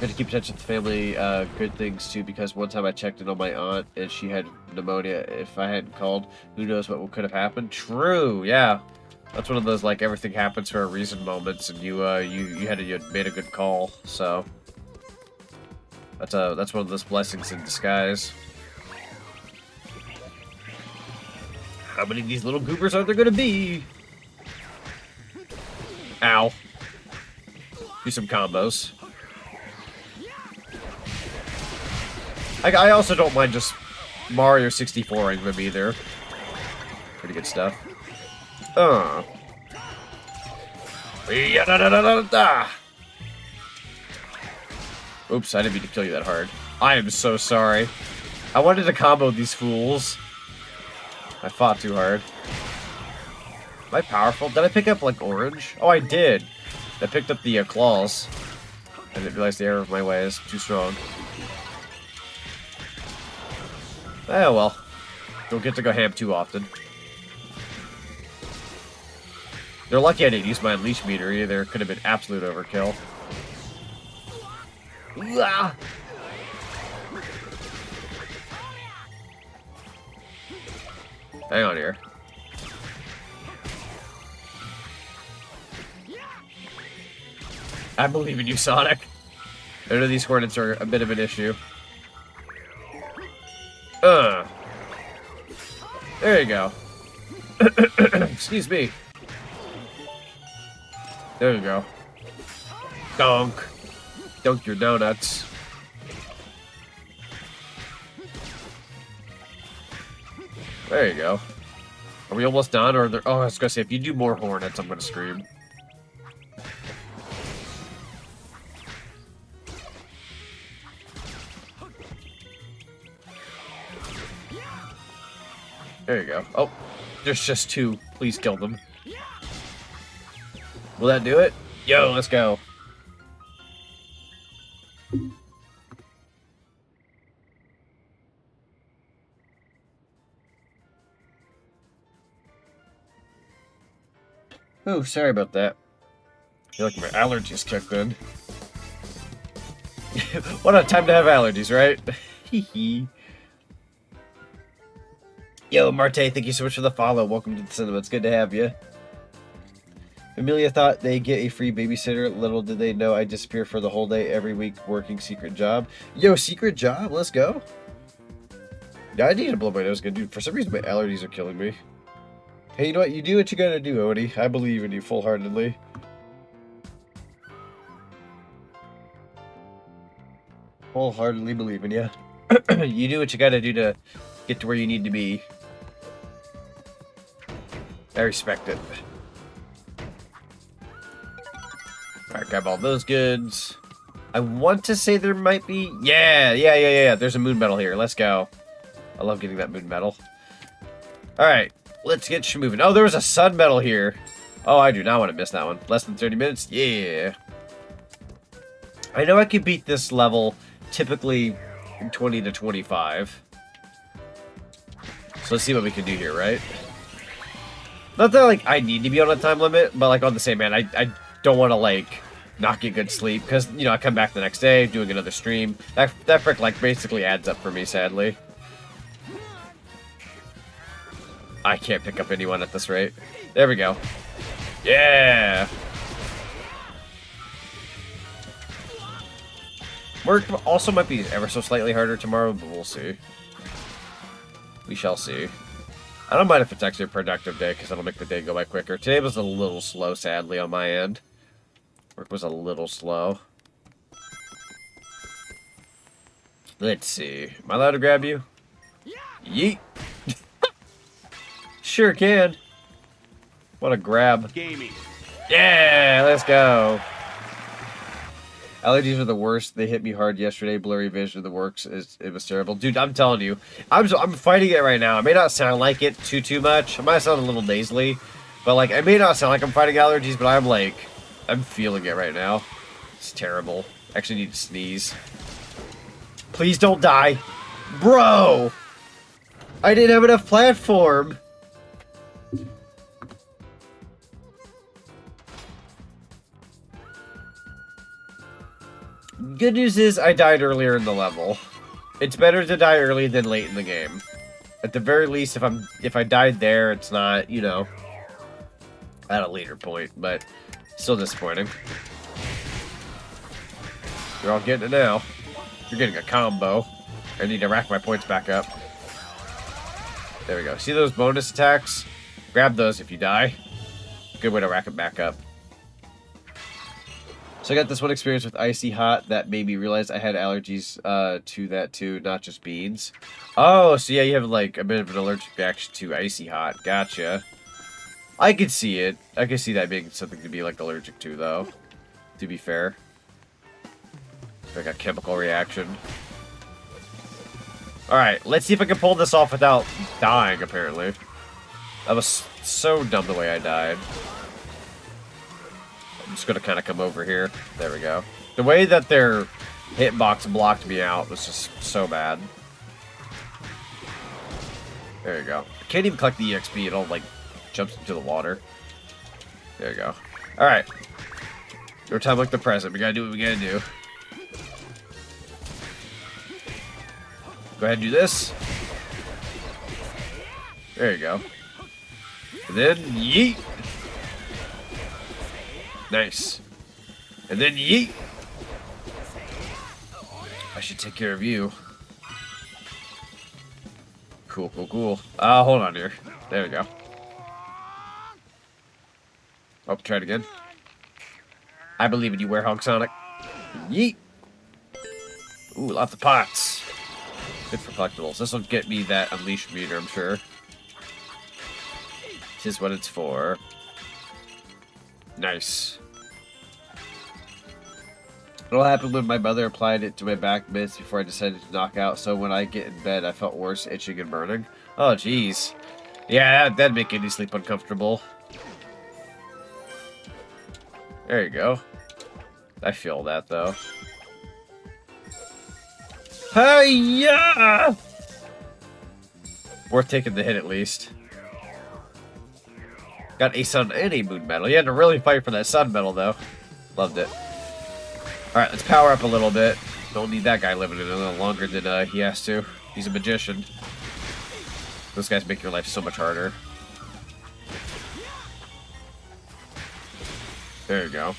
Got to keep in touch with the family, good things too, because one time I checked in on my aunt and she had pneumonia. If I hadn't called, who knows what could have happened. True, yeah. That's one of those, like, everything happens for a reason moments, and you made a good call, so. That's one of those blessings in disguise. How many of these little goobers are there gonna be? Ow. Do some combos. I also don't mind just Mario 64ing them either. Pretty good stuff. Oops, I didn't mean to kill you that hard. I am so sorry. I wanted to combo these fools. I fought too hard. Am I powerful? Did I pick up, like, orange? Oh, I did. I picked up the claws. I didn't realize the error of my ways. Too strong. Oh well. Don't get to go ham too often. They're lucky I didn't use my unleash meter either. Could have been absolute overkill. Ah! Hang on here. I believe in you, Sonic. I know these Hornets are a bit of an issue. There you go. Excuse me. There you go. Dunk. Dunk your donuts. There you go. Are we almost done? Or are there... Oh, I was gonna say, if you do more Hornets, I'm gonna scream. There you go. Oh, there's just 2. Please kill them. Will that do it? Yo, let's go. Oh, sorry about that. I feel like my allergies kicked in. What a time to have allergies, right? Yo, Marte, thank you so much for the follow. Welcome to the cinema. It's good to have you. Amelia thought they get a free babysitter. Little did they know I disappear for the whole day every week working secret job. Yo, secret job? Let's go. Yeah, I need to blow my nose again, dude. For some reason, my allergies are killing me. Hey, you know what? You do what you gotta do, Odie. I believe in you full-heartedly. Wholeheartedly believe in you. You do what you gotta do to get to where you need to be. I respect it. Alright, grab all those goods. I want to say there might be... Yeah. There's a moon medal here. Let's go. I love getting that moon medal. Alright, let's get moving. Oh, there was a sun medal here. Oh, I do not want to miss that one. Less than 30 minutes? Yeah. I know I could beat this level typically in 20 to 25. So let's see what we can do here, right? Not that, like, I need to be on a time limit, but, like, on the same hand, I don't want to, like, not get good sleep. Because, you know, I come back the next day, doing another stream. That frick, like, basically adds up for me, sadly. I can't pick up anyone at this rate. There we go. Yeah! Work also might be ever so slightly harder tomorrow, but we'll see. We shall see. I don't mind if it's actually a productive day, because it'll make the day go by quicker. Today was a little slow, sadly, on my end. Work was a little slow. Let's see. Am I allowed to grab you? Yeet! Sure can. What a grab. Gaming. Yeah, let's go. Allergies are the worst. They hit me hard yesterday. Blurry vision, the works. It was terrible. Dude, I'm telling you. I'm fighting it right now. I may not sound like it too much. I might sound a little nasally. But, like, I may not sound like I'm fighting allergies, but I'm, like, I'm feeling it right now. It's terrible. I actually need to sneeze. Please don't die. Bro! I didn't have enough platform. Good news is I died earlier in the level. It's better to die early than late in the game. At the very least, if I died there, it's not, you know, at a later point, but still disappointing. You're all getting it now. You're getting a combo. I need to rack my points back up. There we go. See those bonus attacks? Grab those if you die. Good way to rack it back up. So I got this one experience with Icy Hot that made me realize I had allergies to that too, not just beans. Oh, so yeah, you have like a bit of an allergic reaction to Icy Hot. Gotcha. I could see it. I could see that being something to be like allergic to, though. To be fair. Like a chemical reaction. Alright, let's see if I can pull this off without dying, apparently. That was so dumb the way I died. I'm just gonna kind of come over here. There we go. The way that their hitbox blocked me out was just so bad. There you go. I can't even collect the EXP. It all, like, jumps into the water. There you go. Alright. Your time like the present. We gotta do what we gotta do. Go ahead and do this. There you go. And then, yeet. Nice. And then, yeet. I should take care of you. Cool, cool, cool. Hold on here. There we go. Oh, try it again. I believe in you, Werehog Sonic. Yeet. Ooh, lots of pots. Good for collectibles. This will get me that Unleashed meter, I'm sure. This is what it's for. Nice. It'll happen when my mother applied it to my back minutes before I decided to knock out, so when I get in bed, I felt worse, itching and burning. Oh, jeez. Yeah, that'd make any sleep uncomfortable. There you go. I feel that, though. Hi-ya! Worth taking the hit, at least. Got a sun and a moon medal. You had to really fight for that sun medal, though. Loved it. Alright, let's power up a little bit. Don't need that guy living in a little longer than he has to. He's a magician. Those guys make your life so much harder. There you go.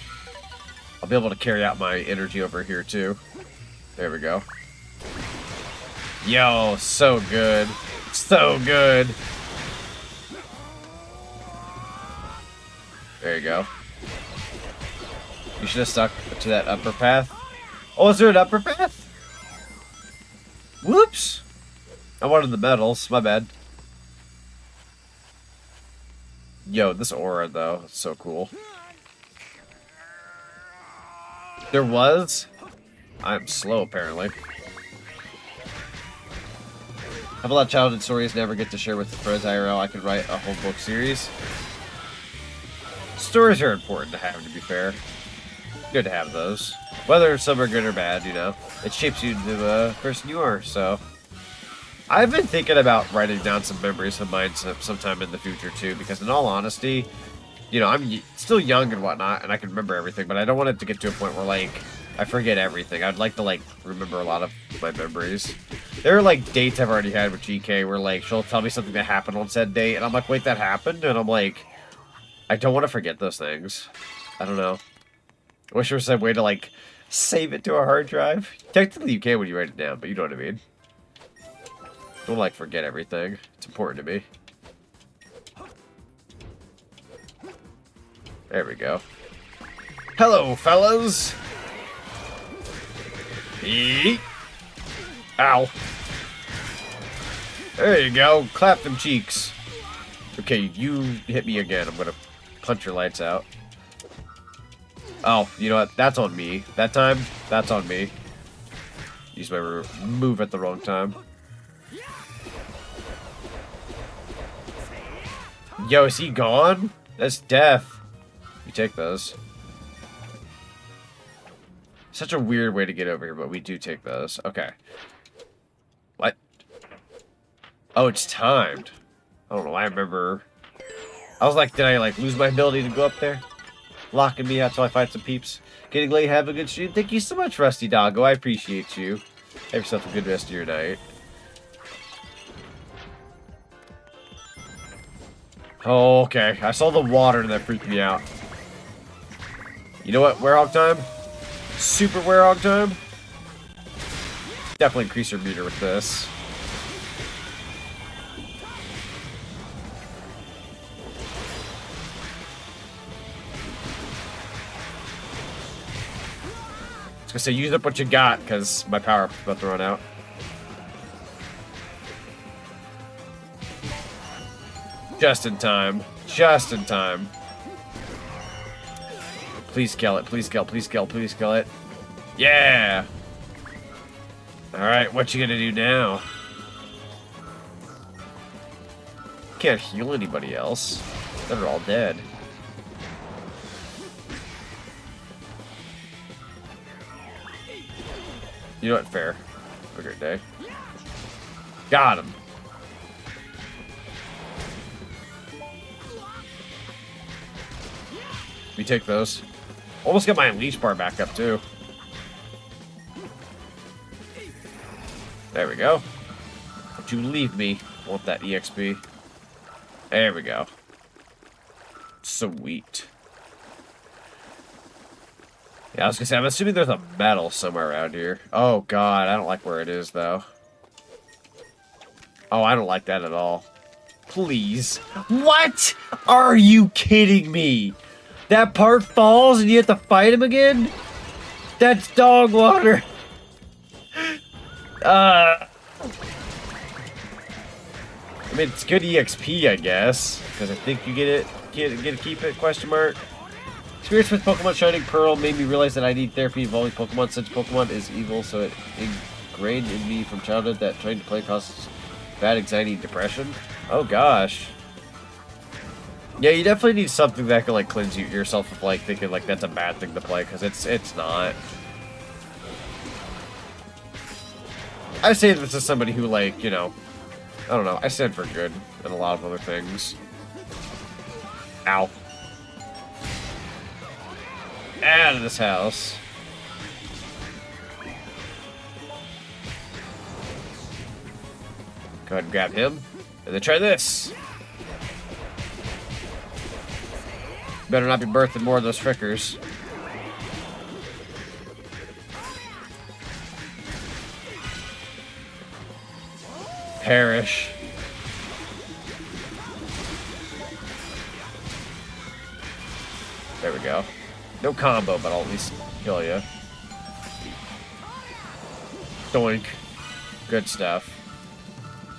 I'll be able to carry out my energy over here, too. There we go. Yo, so good. So good. There you go. You should have stuck to that upper path. Oh, is there an upper path? Whoops. I wanted the medals. My bad. Yo, this aura, though, is so cool. There was? I'm slow, apparently. I have a lot of childhood stories never get to share with friends IRL. I could write a whole book series. Stories are important to have, to be fair. Good to have those. Whether some are good or bad, you know. It shapes you into the person you are, so. I've been thinking about writing down some memories of mine sometime in the future, too, because in all honesty, you know, I'm still young and whatnot, and I can remember everything, but I don't want it to get to a point where, like, I forget everything. I'd like to, like, remember a lot of my memories. There are, like, dates I've already had with GK where, like, she'll tell me something that happened on said date, and I'm like, wait, that happened? And I'm like, I don't want to forget those things. I don't know. I wish there was some way to, like, save it to a hard drive. Technically, you can when you write it down, but you know what I mean. Don't, like, forget everything. It's important to me. There we go. Hello, fellas! Eat. Ow. There you go. Clap them cheeks. Okay, you hit me again. I'm gonna punch your lights out. Oh, you know what? That's on me. That time, that's on me. Use my move at the wrong time. Yo, is he gone? That's death. We take those. Such a weird way to get over here, but we do take those. Okay. What? Oh, it's timed. I don't know. I remember. I was like, did I like lose my ability to go up there? Locking me out till I fight some peeps. Getting late, have a good stream. Thank you so much, Rusty Doggo. I appreciate you. Have yourself a good rest of your night. Oh, okay. I saw the water and that freaked me out. You know what? Werehog time? Super Werehog time? Definitely increase your meter with this. I was gonna say, use up what you got, because my power up's about to run out. Just in time. Just in time. Please kill it. Please kill. Please kill. Please kill it. Yeah! Alright, what you gonna do now? Can't heal anybody else. They're all dead. You know what? Fair. Have a great day. Got him. We take those. Almost got my unleash bar back up, too. There we go. Don't you leave me. Want that EXP. There we go. Sweet. Yeah, I was gonna say, I'm assuming there's a medal somewhere around here. Oh, God. I don't like where it is, though. Oh, I don't like that at all. Please. What? Are you kidding me? That part falls and you have to fight him again? That's dog water. I mean, it's good EXP, I guess, because I think you get to keep it, question mark. Experience with Pokemon Shining Pearl made me realize that I need therapy involving Pokemon, since Pokemon is evil, so it ingrained in me from childhood that trying to play causes bad anxiety and depression. Oh gosh. Yeah, you definitely need something that can like cleanse yourself of like thinking like that's a bad thing to play, because it's not. I say this as somebody who, like, you know, I don't know, I stand for good and a lot of other things. Ow. Out of this house. Go ahead and grab him. And then try this. Better not be birthing more of those frickers. Perish. There we go. No combo, but I'll at least kill you. Doink. Good stuff.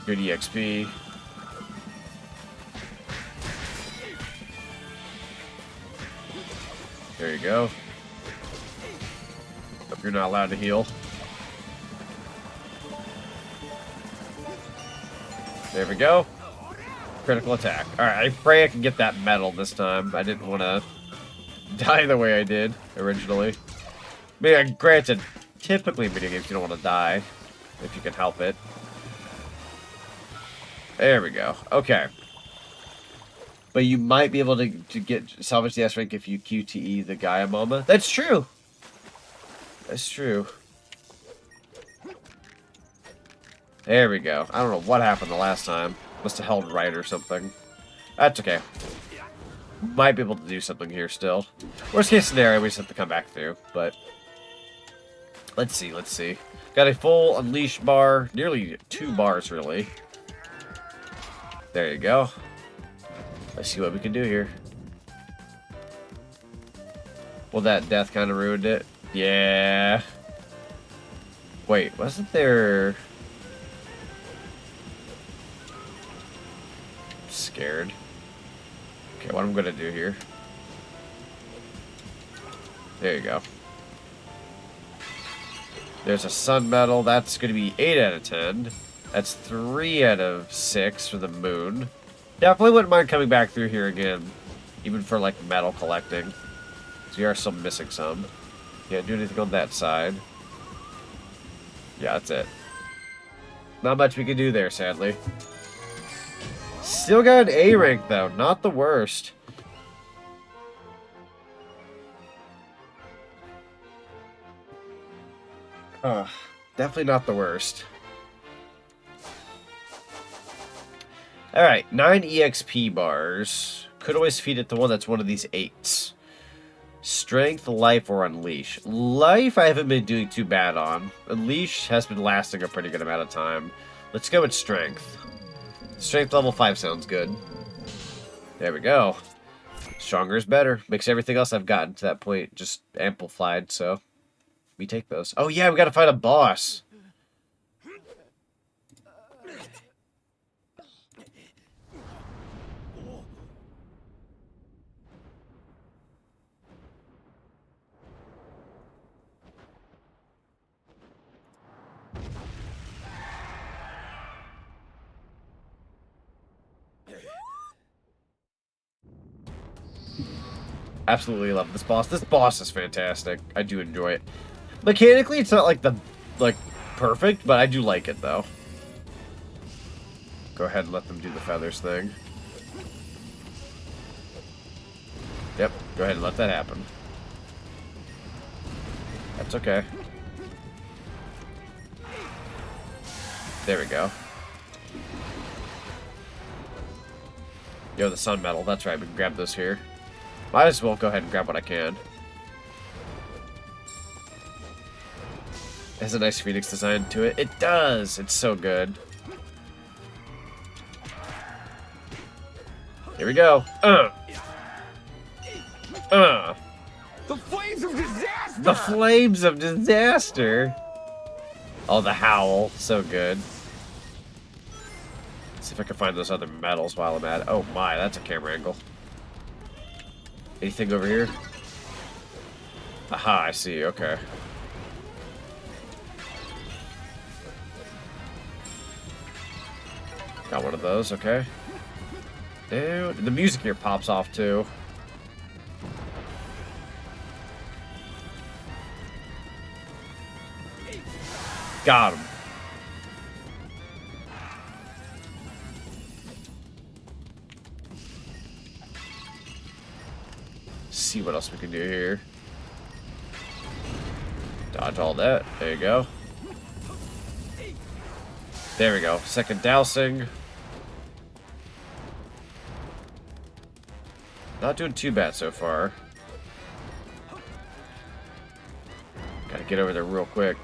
Good EXP. There you go. Hope you're not allowed to heal. There we go. Critical attack. Alright, I pray I can get that medal this time. I didn't want to die the way I did originally. I mean, granted, typically in video games you don't want to die if you can help it. There we go. Okay. But you might be able to get salvage the S rank if you QTE the Gaia Mama. That's true. That's true. There we go. I don't know what happened the last time. Must have held right or something. That's okay. Might be able to do something here still. Worst case scenario, we just have to come back through. But let's see, let's see. Got a full unleash bar. Nearly 2 bars, really. There you go. Let's see what we can do here. Well, that death kind of ruined it. Yeah. Wait, wasn't there... I'm scared. Okay, what I'm going to do here. There you go. There's a sun medal. That's going to be 8 out of 10. That's 3 out of 6 for the moon. Definitely wouldn't mind coming back through here again. Even for, like, metal collecting. So we are still missing some. Can't do anything on that side. Yeah, that's it. Not much we can do there, sadly. Still got an A rank, though. Not the worst. Definitely not the worst. Alright, 9 EXP bars. Could always feed it to one that's one of these 8s. Strength, life, or unleash. Life I haven't been doing too bad on. Unleash has been lasting a pretty good amount of time. Let's go with strength. Strength level 5 sounds good. There we go. Stronger is better. Makes everything else I've gotten to that point just amplified, so we take those. Oh yeah, we gotta fight a boss. Absolutely love this boss. This boss is fantastic. I do enjoy it. Mechanically, it's not like the perfect, but I do like it though. Go ahead and let them do the feathers thing. Yep, go ahead and let that happen. That's okay. There we go. Yo, the sun medal. That's right, we can grab those here. Might as well go ahead and grab what I can. It has a nice Phoenix design to it. It does! It's so good. Here we go. The flames of disaster! The flames of disaster! Oh, the howl. So good. Let's see if I can find those other medals while I'm at it. Oh my, that's a camera angle. Anything over here? Aha, I see. Okay. Got one of those. Okay. Dude, the music here pops off too. Got him. see what else we can do here. Dodge all that. There you go. There we go. Second dousing. Not doing too bad so far. Gotta get over there real quick.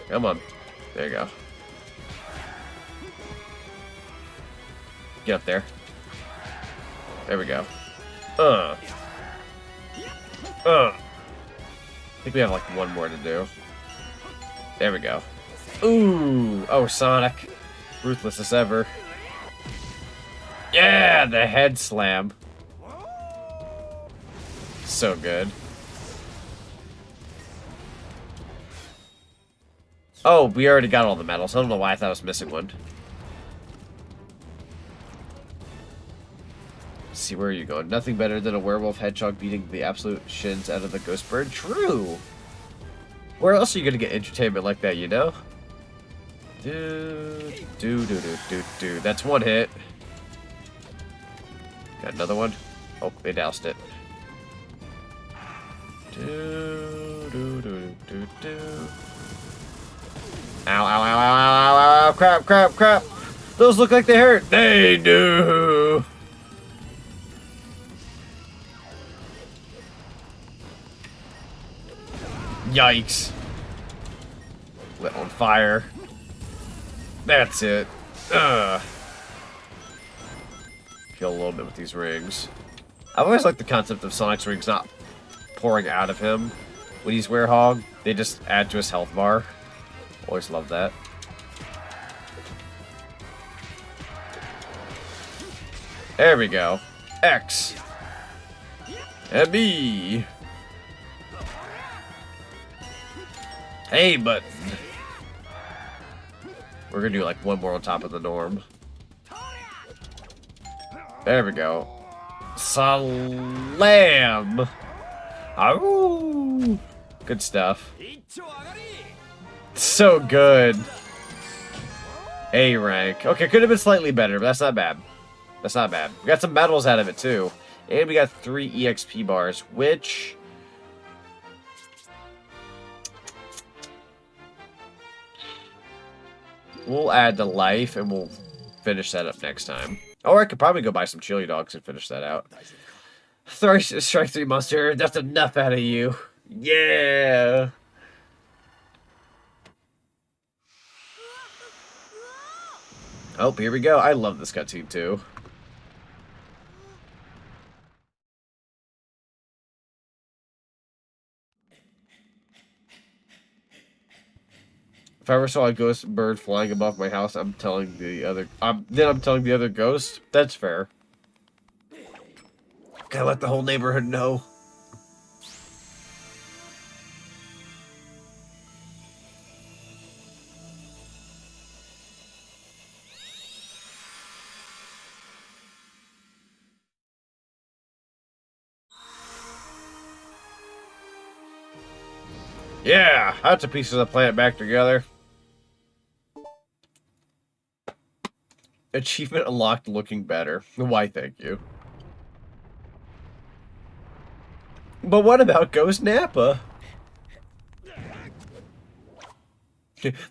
Come on. There you go. Get up there. There we go. I think we have like one more to do. There we go. Ooh! Oh, Sonic. Ruthless as ever. Yeah! The head slam. So good. Oh, we already got all the medals. I don't know why I thought I was missing one. Let's see, where are you going? Nothing better than a werewolf hedgehog beating the absolute shins out of the ghost bird. True! Where else are you gonna get entertainment like that, you know? Do. That's one hit. Got another one. Oh, they doused it. Ow. Crap. Those look like they hurt. They do. Yikes. Lit on fire. That's it. Kill a little bit with these rings. I've always liked the concept of Sonic's rings not pouring out of him when he's Werehog. They just add to his health bar. Always love that. There we go. X. And B. Hey, button. We're gonna do like one more on top of the norm. There we go. Salam. Ow. Good stuff. So good. A rank. Okay, could have been slightly better, but that's not bad. That's not bad. We got some medals out of it too. And we got 3 EXP bars, which... we'll add the life, and we'll finish that up next time. Or I could probably go buy some chili dogs and finish that out. Strike 3 monster. That's enough out of you. Yeah. Oh, here we go. I love this cutscene too. If I ever saw a ghost bird flying above my house, I'm telling the other ghost. That's fair. Gotta let the whole neighborhood know. Yeah, that's a piece of the plant back together. Achievement unlocked, looking better. Why, thank you. But what about Ghost Nappa?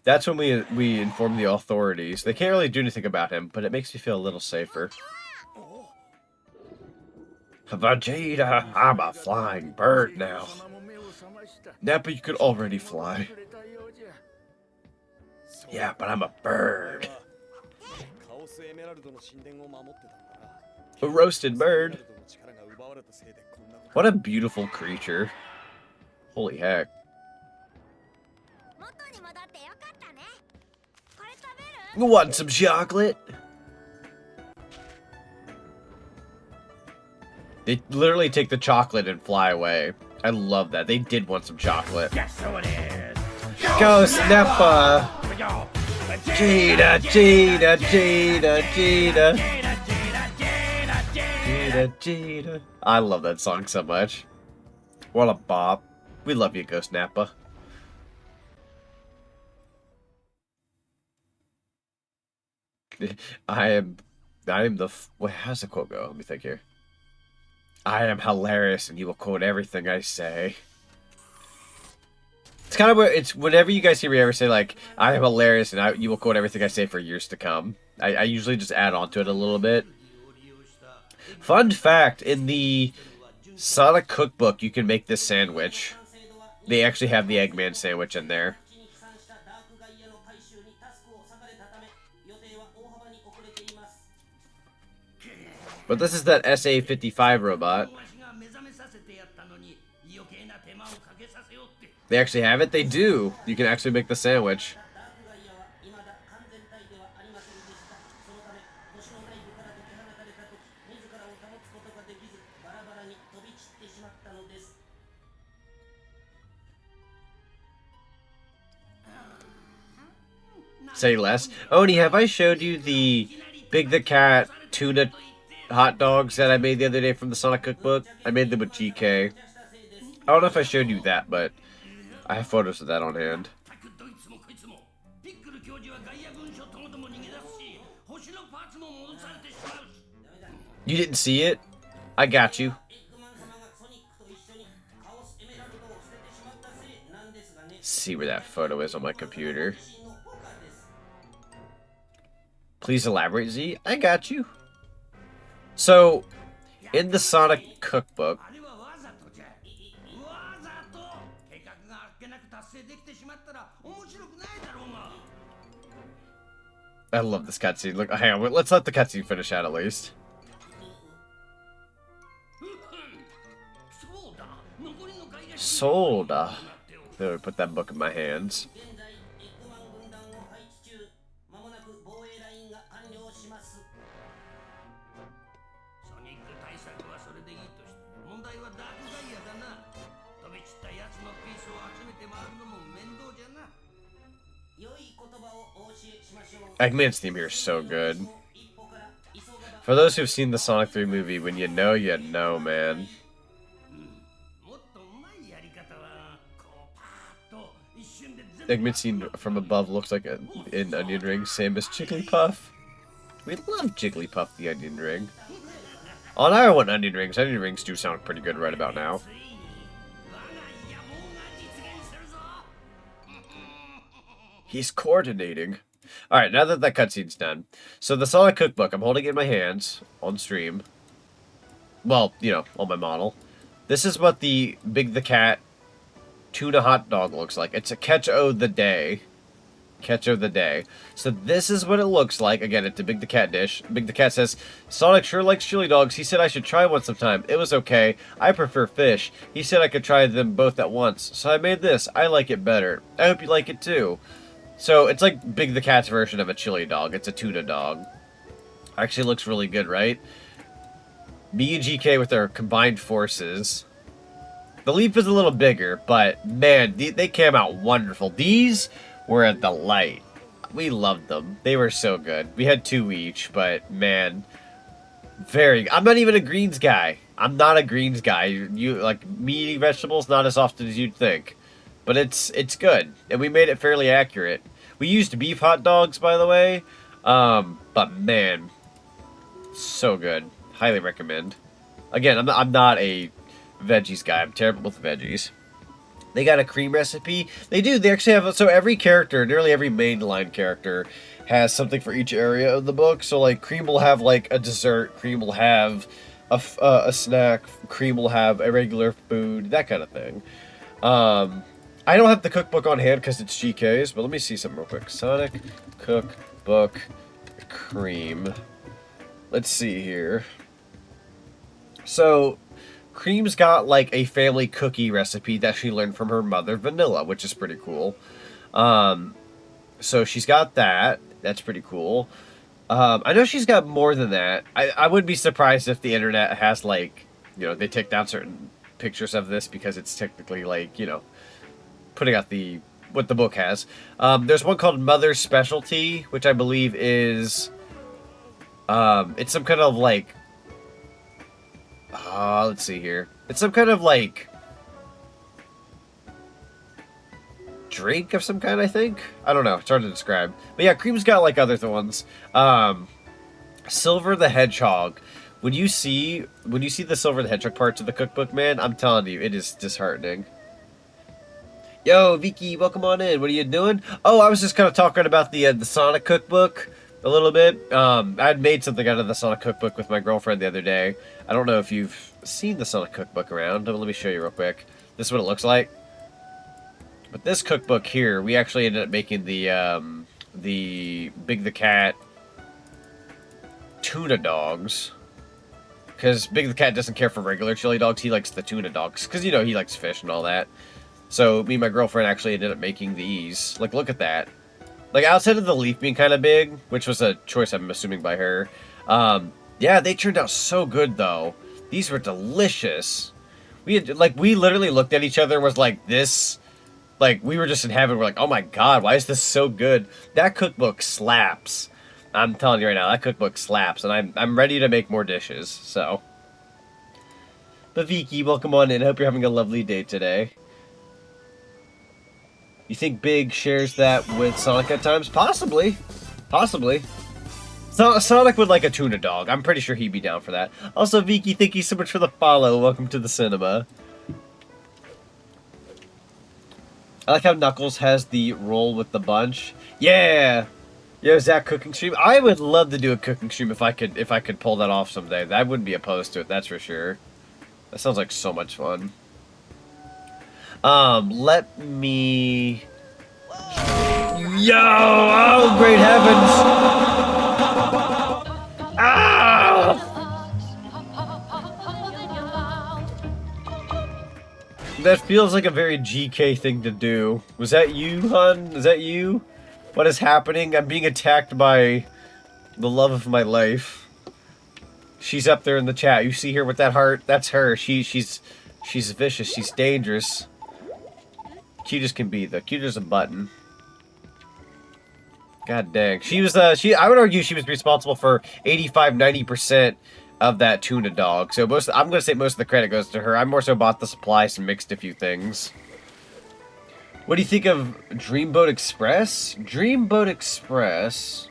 That's when we inform the authorities. They can't really do anything about him, but it makes me feel a little safer. Vegeta, I'm a flying bird now. Nappa, you could already fly. Yeah, but I'm a bird. A roasted bird. What a beautiful creature. Holy heck. You want some chocolate? They literally take the chocolate and fly away. I love that. They did want some chocolate. Guess who it is? Ghost Nappa! Cheetah, cheetah, cheetah, cheetah. Cheetah, cheetah. I love that song so much. What a bop. We love you, Ghost Nappa. I am the... Wait, how's the quote go? Let me think here. I am hilarious, and you will quote everything I say. It's kind of where it's whenever you guys hear me ever say like I am hilarious and you will quote everything I say for years to come. I usually just add on to it a little bit. Fun fact: in the Sonic cookbook, you can make this sandwich. They actually have the Eggman sandwich in there. But this is that SA-55 robot. They actually have it? They do! You can actually make the sandwich. Say less. Oni, have I showed you the Big the Cat tuna hot dogs that I made the other day from the Sonic cookbook? I made them with GK. I don't know if I showed you that, but I have photos of that on hand. You didn't see it? I got you. See where that photo is on my computer. Please elaborate, Z. I got you. So, in the Sonic cookbook, I love this cutscene. Look, hang on, let's let the cutscene finish out at least. Solda. Let me put that book in my hands. Eggman's theme here is so good. For those who've seen the Sonic 3 movie, when you know, man. Eggman seen from above looks like an onion ring, same as Jigglypuff. We love Jigglypuff the onion ring. On I want onion rings. Onion rings do sound pretty good right about now. He's coordinating. Alright, now that that cutscene's done. So the Sonic cookbook, I'm holding it in my hands on stream. Well, you know, on my model. This is what the Big the Cat tuna hot dog looks like. It's a catch o' the day. Catch o' the day. So this is what it looks like. Again, it's a Big the Cat dish. Big the Cat says, Sonic sure likes chili dogs. He said I should try one sometime. It was okay. I prefer fish. He said I could try them both at once. So I made this. I like it better. I hope you like it too. So it's like Big the Cat's version of a chili dog. It's a tuna dog. Actually looks really good, right? Me and GK with our combined forces. The leaf is a little bigger, but man, they came out wonderful. These were a delight. We loved them. They were so good. We had 2 each, but man, I'm not even a greens guy. I'm not a greens guy. You like me eating vegetables not as often as you'd think, but it's good, and we made it fairly accurate. We used beef hot dogs, by the way, but man, so good. Highly recommend. Again, I'm not a veggies guy. I'm terrible with veggies. They got a cream recipe. They do. They actually have... So every character, nearly every mainline character, has something for each area of the book. So, like, Cream will have, like, a dessert. Cream will have a snack. Cream will have a regular food. That kind of thing. I don't have the cookbook on hand because it's GK's, but let me see something real quick. Sonic Cookbook Cream. Let's see here. So... Cream's got, like, a family cookie recipe that she learned from her mother, Vanilla, which is pretty cool. So she's got that. That's pretty cool. I know she's got more than that. I wouldn't be surprised if the internet has, like, you know, they take down certain pictures of this because it's technically, like, you know, putting out what the book has. There's one called Mother's Specialty, which I believe is, it's some kind of, like, let's see here. It's some kind of, like, drink of some kind, I think? I don't know. It's hard to describe. But yeah, Cream's got, like, other ones. Silver the Hedgehog, When you see the Silver the Hedgehog parts of the cookbook, man, I'm telling you, it is disheartening. Yo, Vicky, welcome on in. What are you doing? Oh, I was just kind of talking about the Sonic cookbook a little bit. I'd made something out of the Sonic cookbook with my girlfriend the other day. I don't know if you've seen the Sonic cookbook around. Let me show you real quick. This is what it looks like. But this cookbook here, we actually ended up making the Big the Cat tuna dogs. Because Big the Cat doesn't care for regular chili dogs. He likes the tuna dogs. Because, you know, he likes fish and all that. So, me and my girlfriend actually ended up making these. Like, look at that. Like, outside of the leaf being kind of big, which was a choice, I'm assuming, by her. Yeah, they turned out so good, though. These were delicious. We literally looked at each other and was like, this... Like, we were just in heaven. We're like, oh my god, why is this so good? That cookbook slaps. I'm telling you right now, that cookbook slaps, and I'm ready to make more dishes, so. But Vicky, welcome on in. I hope you're having a lovely day today. You think Big shares that with Sonic at times? Possibly. Possibly. Sonic would like a tuna dog. I'm pretty sure he'd be down for that. Also, Vicky, thank you so much for the follow. Welcome to the cinema. I like how Knuckles has the roll with the bunch. Yeah! Yo, Zach, cooking stream? I would love to do a cooking stream if I could pull that off someday. I wouldn't be opposed to it, that's for sure. That sounds like so much fun. Let me... Yo! Oh, great heavens! Ah! That feels like a very GK thing to do. Was that you, hun? Is that you? What is happening? I'm being attacked by the love of my life. She's up there in the chat. You see her with that heart? That's her. She's vicious. She's dangerous. Cute as can be, though. Cute as a button. God dang. She was, I would argue she was responsible for 85–90% of that tuna dog. So I'm going to say most of the credit goes to her. I more so bought the supplies and mixed a few things. What do you think of Dreamboat Express? Dreamboat Express.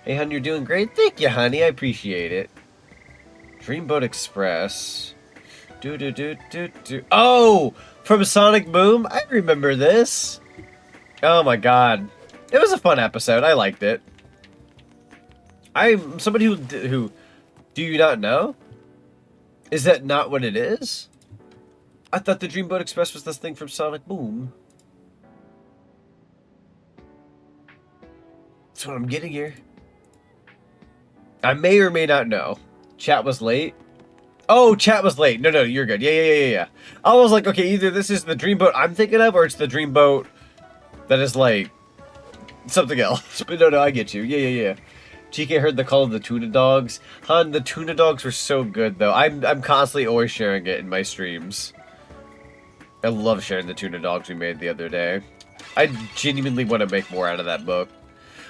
Hey, hon, you're doing great. Thank you, honey. I appreciate it. Dreamboat Express. Oh! From Sonic Boom? I remember this. Oh my god. It was a fun episode. I liked it. I'm somebody who... Do you not know? Is that not what it is? I thought the Dreamboat Express was this thing from Sonic Boom. That's what I'm getting here. I may or may not know. Chat was late. Oh, chat was late. No, you're good. Yeah. I was like, okay, either this is the Dreamboat I'm thinking of, or it's the Dreamboat that is like something else. But no, I get you. Yeah. GK heard the call of the tuna dogs. Hun, the tuna dogs were so good, though. I'm constantly always sharing it in my streams. I love sharing the tuna dogs we made the other day. I genuinely want to make more out of that book.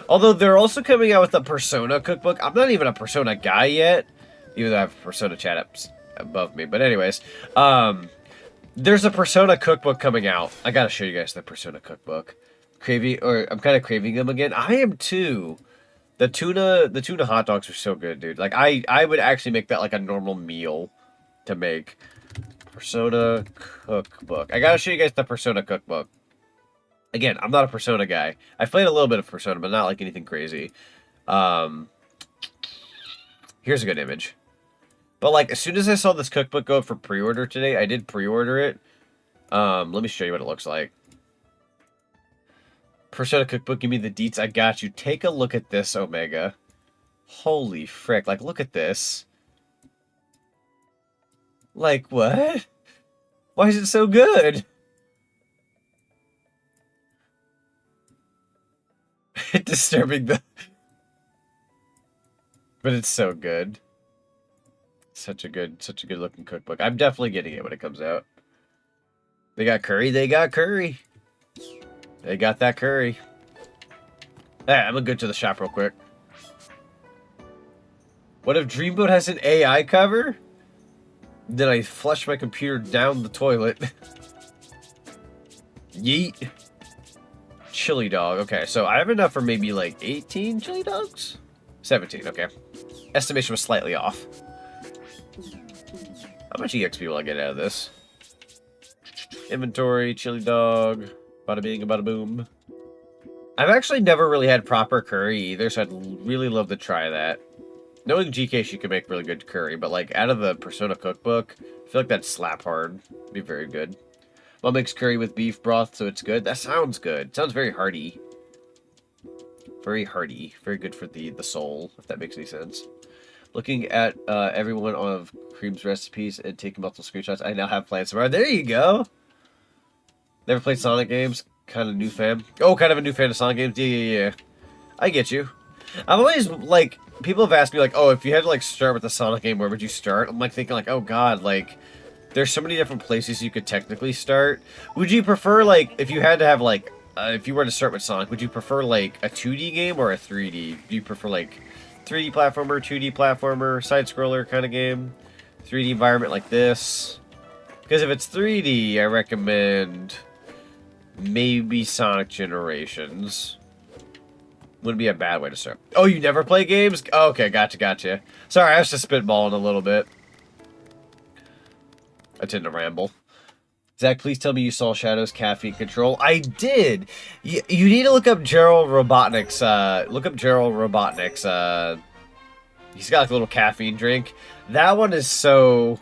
Although they're also coming out with a Persona cookbook. I'm not even a Persona guy yet. Even though I have Persona chat up above me. But anyways, there's a Persona cookbook coming out. I gotta show you guys the Persona cookbook. I'm kind of craving them again. I am too. The tuna hot dogs are so good, dude. Like I would actually make that like a normal meal to make. Persona cookbook. I gotta show you guys the Persona cookbook. Again, I'm not a Persona guy. I played a little bit of Persona, but not like anything crazy. Here's a good image. But like, as soon as I saw this cookbook go for pre-order today, I did pre-order it. Let me show you what it looks like. Persona cookbook, give me the deets. I got you. Take a look at this, Omega. Holy frick. Like, look at this. Like, what? Why is it so good? Disturbing the... But it's so good. Such a good looking cookbook. I'm definitely getting it when it comes out. They got curry. They got curry. They got that curry. Alright, I'm gonna go to the shop real quick. What if Dreamboat has an AI cover? Then I flush my computer down the toilet. Yeet. Chili dog. Okay, so I have enough for maybe like 18 chili dogs? 17, okay. estimation was slightly off. How much EXP will I get out of this? Inventory, chili dog, bada bing, bada boom. I've actually never really had proper curry either, so I'd really love to try that. Knowing GK, she can make really good curry, but like out of the Persona cookbook, I feel like that'd slap hard. Be very good. Mom makes curry with beef broth, so it's good. That sounds good. It sounds very hearty. Very hearty. Very good for the soul, if that makes any sense. Looking at every one of Cream's recipes and taking multiple screenshots, I now have plans tomorrow. There you go! Never played Sonic games. Kind of new fan. Oh, kind of a new fan of Sonic games. Yeah. I get you. I've always, like, people have asked me, like, oh, if you had to, like, start with a Sonic game, where would you start? I'm, like, thinking, like, oh, God, like, there's so many different places you could technically start. Would you prefer, like, if you had to have, like, if you were to start with Sonic, would you prefer, like, a 2D game or a 3D? Do you prefer, like, 3D platformer, 2D platformer, side-scroller kind of game? 3D environment like this? Because if it's 3D, I recommend maybe Sonic Generations. Wouldn't be a bad way to start. Oh, you never play games? Oh, okay, gotcha. Sorry, I was just spitballing a little bit. I tend to ramble. Zach, please tell me you saw Shadow's caffeine control. I did. You need to look up Gerald Robotnik's. Look up Gerald Robotnik's. He's got like a little caffeine drink. That one is so.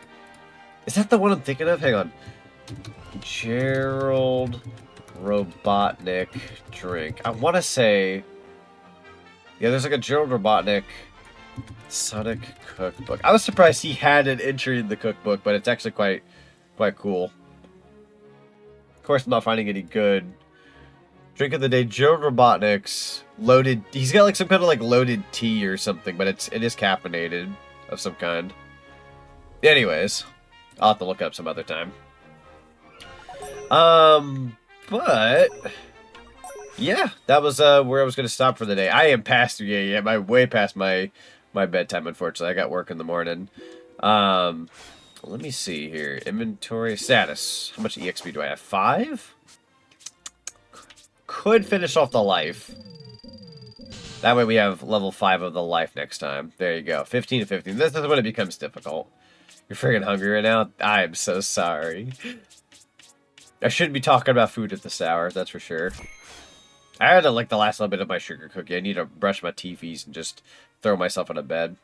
Is that the one I'm thinking of? Hang on. Gerald Robotnik drink. I want to say. Yeah, there's like a Gerald Robotnik Sonic cookbook. I was surprised he had an entry in the cookbook, but it's actually quite cool. Of course, I'm not finding any good. Drink of the day, Gerald Robotnik's loaded. He's got like some kind of like loaded tea or something, but it is caffeinated of some kind. Anyways, I'll have to look up some other time. But yeah, that was where I was going to stop for the day. I am past, I'm way past my bedtime, unfortunately. I got work in the morning. Let me see here. Inventory status. How much EXP do I have? 5? Could finish off the life. That way we have level 5 of the life next time. There you go. 15 to 15. This is when it becomes difficult. You're freaking hungry right now? I'm so sorry. I shouldn't be talking about food at this hour, that's for sure. I had like the last little bit of my sugar cookie. I need to brush my teethies and just throw myself in a bed.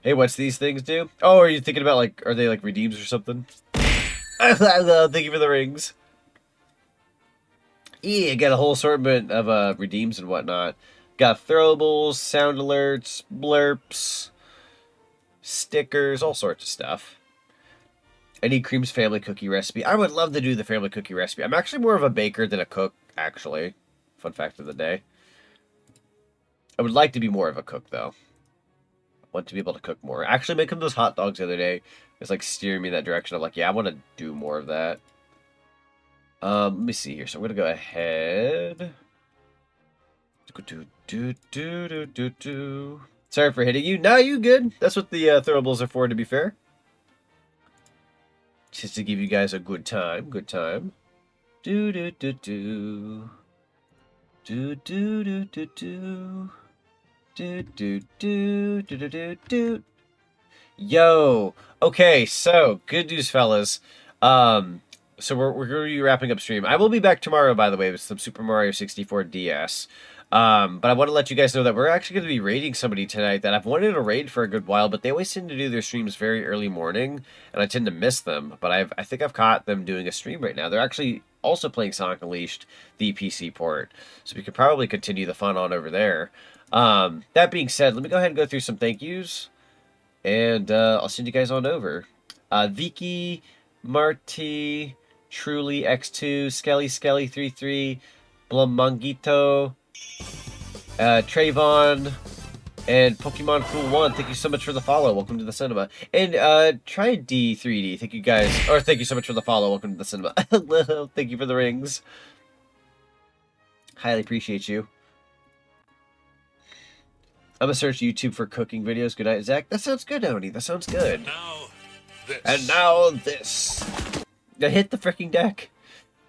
Hey, what's these things do? Oh, are you thinking about like, are they like redeems or something? Thank you for the rings. Yeah, got a whole assortment of redeems and whatnot. Got throwables, sound alerts, blurps, stickers, all sorts of stuff. I need Cream's family cookie recipe. I would love to do the family cookie recipe. I'm actually more of a baker than a cook, actually. Fun fact of the day. I would like to be more of a cook, though. I want to be able to cook more. Actually, making those hot dogs the other day is like steering me in that direction of like, yeah, I want to do more of that. Let me see here. So I'm going to go ahead. Sorry for hitting you. No, you good. That's what the throwables are for, to be fair. Just to give you guys a good time. Good time. Yo. Okay, so good news, fellas. So we're going to be wrapping up stream. I will be back tomorrow, by the way, with some Super Mario 64 DS. But I want to let you guys know that we're actually going to be raiding somebody tonight that I've wanted to raid for a good while, but they always tend to do their streams very early morning, and I tend to miss them. But I think I've caught them doing a stream right now. They're actually also playing Sonic Unleashed, the PC port, so we could probably continue the fun on over there. That being said, let me go ahead and go through some thank yous, and I'll send you guys on over. Vicky, Marty, Truly X2, Skelly33, Blamangito, Trayvon, and Pokemon Cool 1. Thank you so much for the follow. Welcome to the cinema. And try D3D. Thank you guys. Or thank you so much for the follow. Welcome to the cinema. Thank you for the rings. Highly appreciate you. I'm gonna search YouTube for cooking videos. Good night, Zach. That sounds good, Oni. That sounds good. And now this. I hit the freaking deck.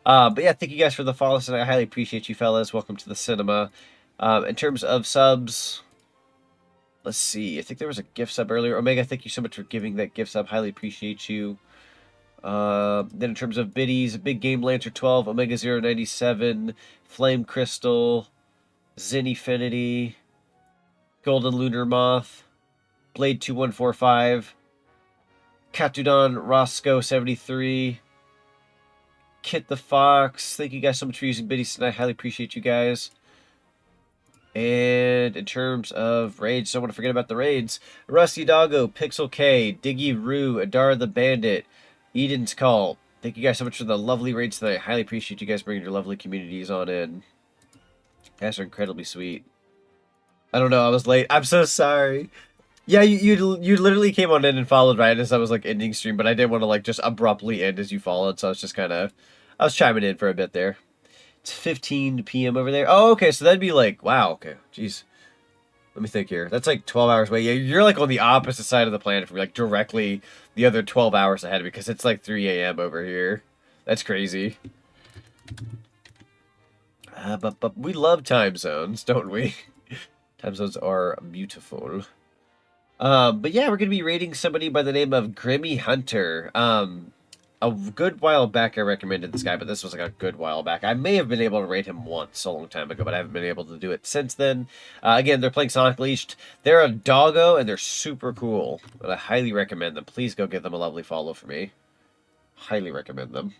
But yeah, thank you guys for the follow tonight. I highly appreciate you, fellas. Welcome to the cinema. In terms of subs, let's see. I think there was a gift sub earlier. Omega, thank you so much for giving that gift sub. Highly appreciate you. Then in terms of biddies, Big Game Lancer 12, Omega 097, Flame Crystal, Zinfinity, Golden Lunar Moth, Blade 2145, Katudon Roscoe 73, Kit the Fox. Thank you guys so much for using biddies tonight. Highly appreciate you guys. And in terms of raids, don't want to forget about the raids. Rusty Doggo, Pixel K, Diggy Roo, Adara the Bandit, Eden's Call. Thank you guys so much for the lovely raids tonight. Highly appreciate you guys bringing your lovely communities on in. You guys are incredibly sweet. I don't know, I was late. I'm so sorry. Yeah, you literally came on in and followed right as I was like ending stream, but I didn't want to like just abruptly end as you followed, so I was just kind of, I was chiming in for a bit there. It's 15 p.m. over there. Oh, okay, so that'd be like, wow, okay, jeez. Let me think here. That's like 12 hours away. Yeah, you're like on the opposite side of the planet from me, like directly the other 12 hours ahead because it's like 3 a.m. over here. That's crazy. But we love time zones, don't we? Time zones are beautiful. But yeah, we're going to be rating somebody by the name of Grimmy Hunter. A good while back I recommended this guy, but this was like a good while back. I may have been able to rate him once a long time ago, but I haven't been able to do it since then. Again, they're playing Sonic Leashed. They're a doggo, and they're super cool. But I highly recommend them. Please go give them a lovely follow for me. Highly recommend them.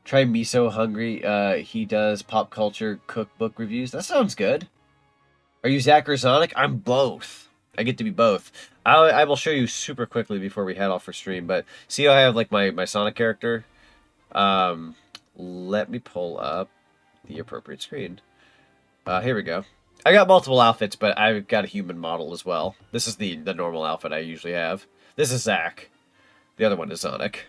Try Miso Hungry. He does pop culture cookbook reviews. That sounds good. Are you Zach or Zonic? I'm both. I get to be both. I will show you super quickly before we head off for stream, but see how I have like my Sonic character? Let me pull up the appropriate screen. Here we go. I got multiple outfits, but I've got a human model as well. This is the normal outfit I usually have. This is Zach. The other one is Zonic.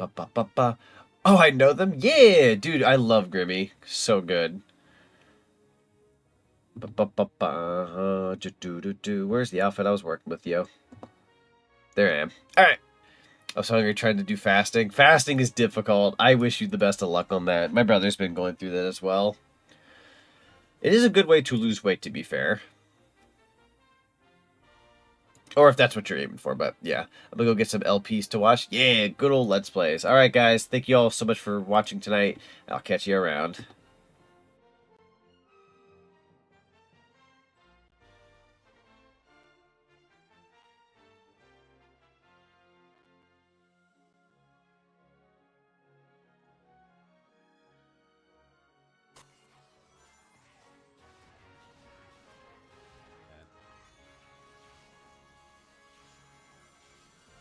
Oh, I know them? Yeah! Dude, I love Grimmy. So good. Where's the outfit I was working with, yo? There I am. Alright. I was hungry trying to do fasting. Fasting is difficult. I wish you the best of luck on that. My brother's been going through that as well. It is a good way to lose weight, to be fair. Or if that's what you're aiming for, but yeah. I'm gonna go get some LPs to watch. Yeah, good old Let's Plays. Alright, guys. Thank you all so much for watching tonight. I'll catch you around.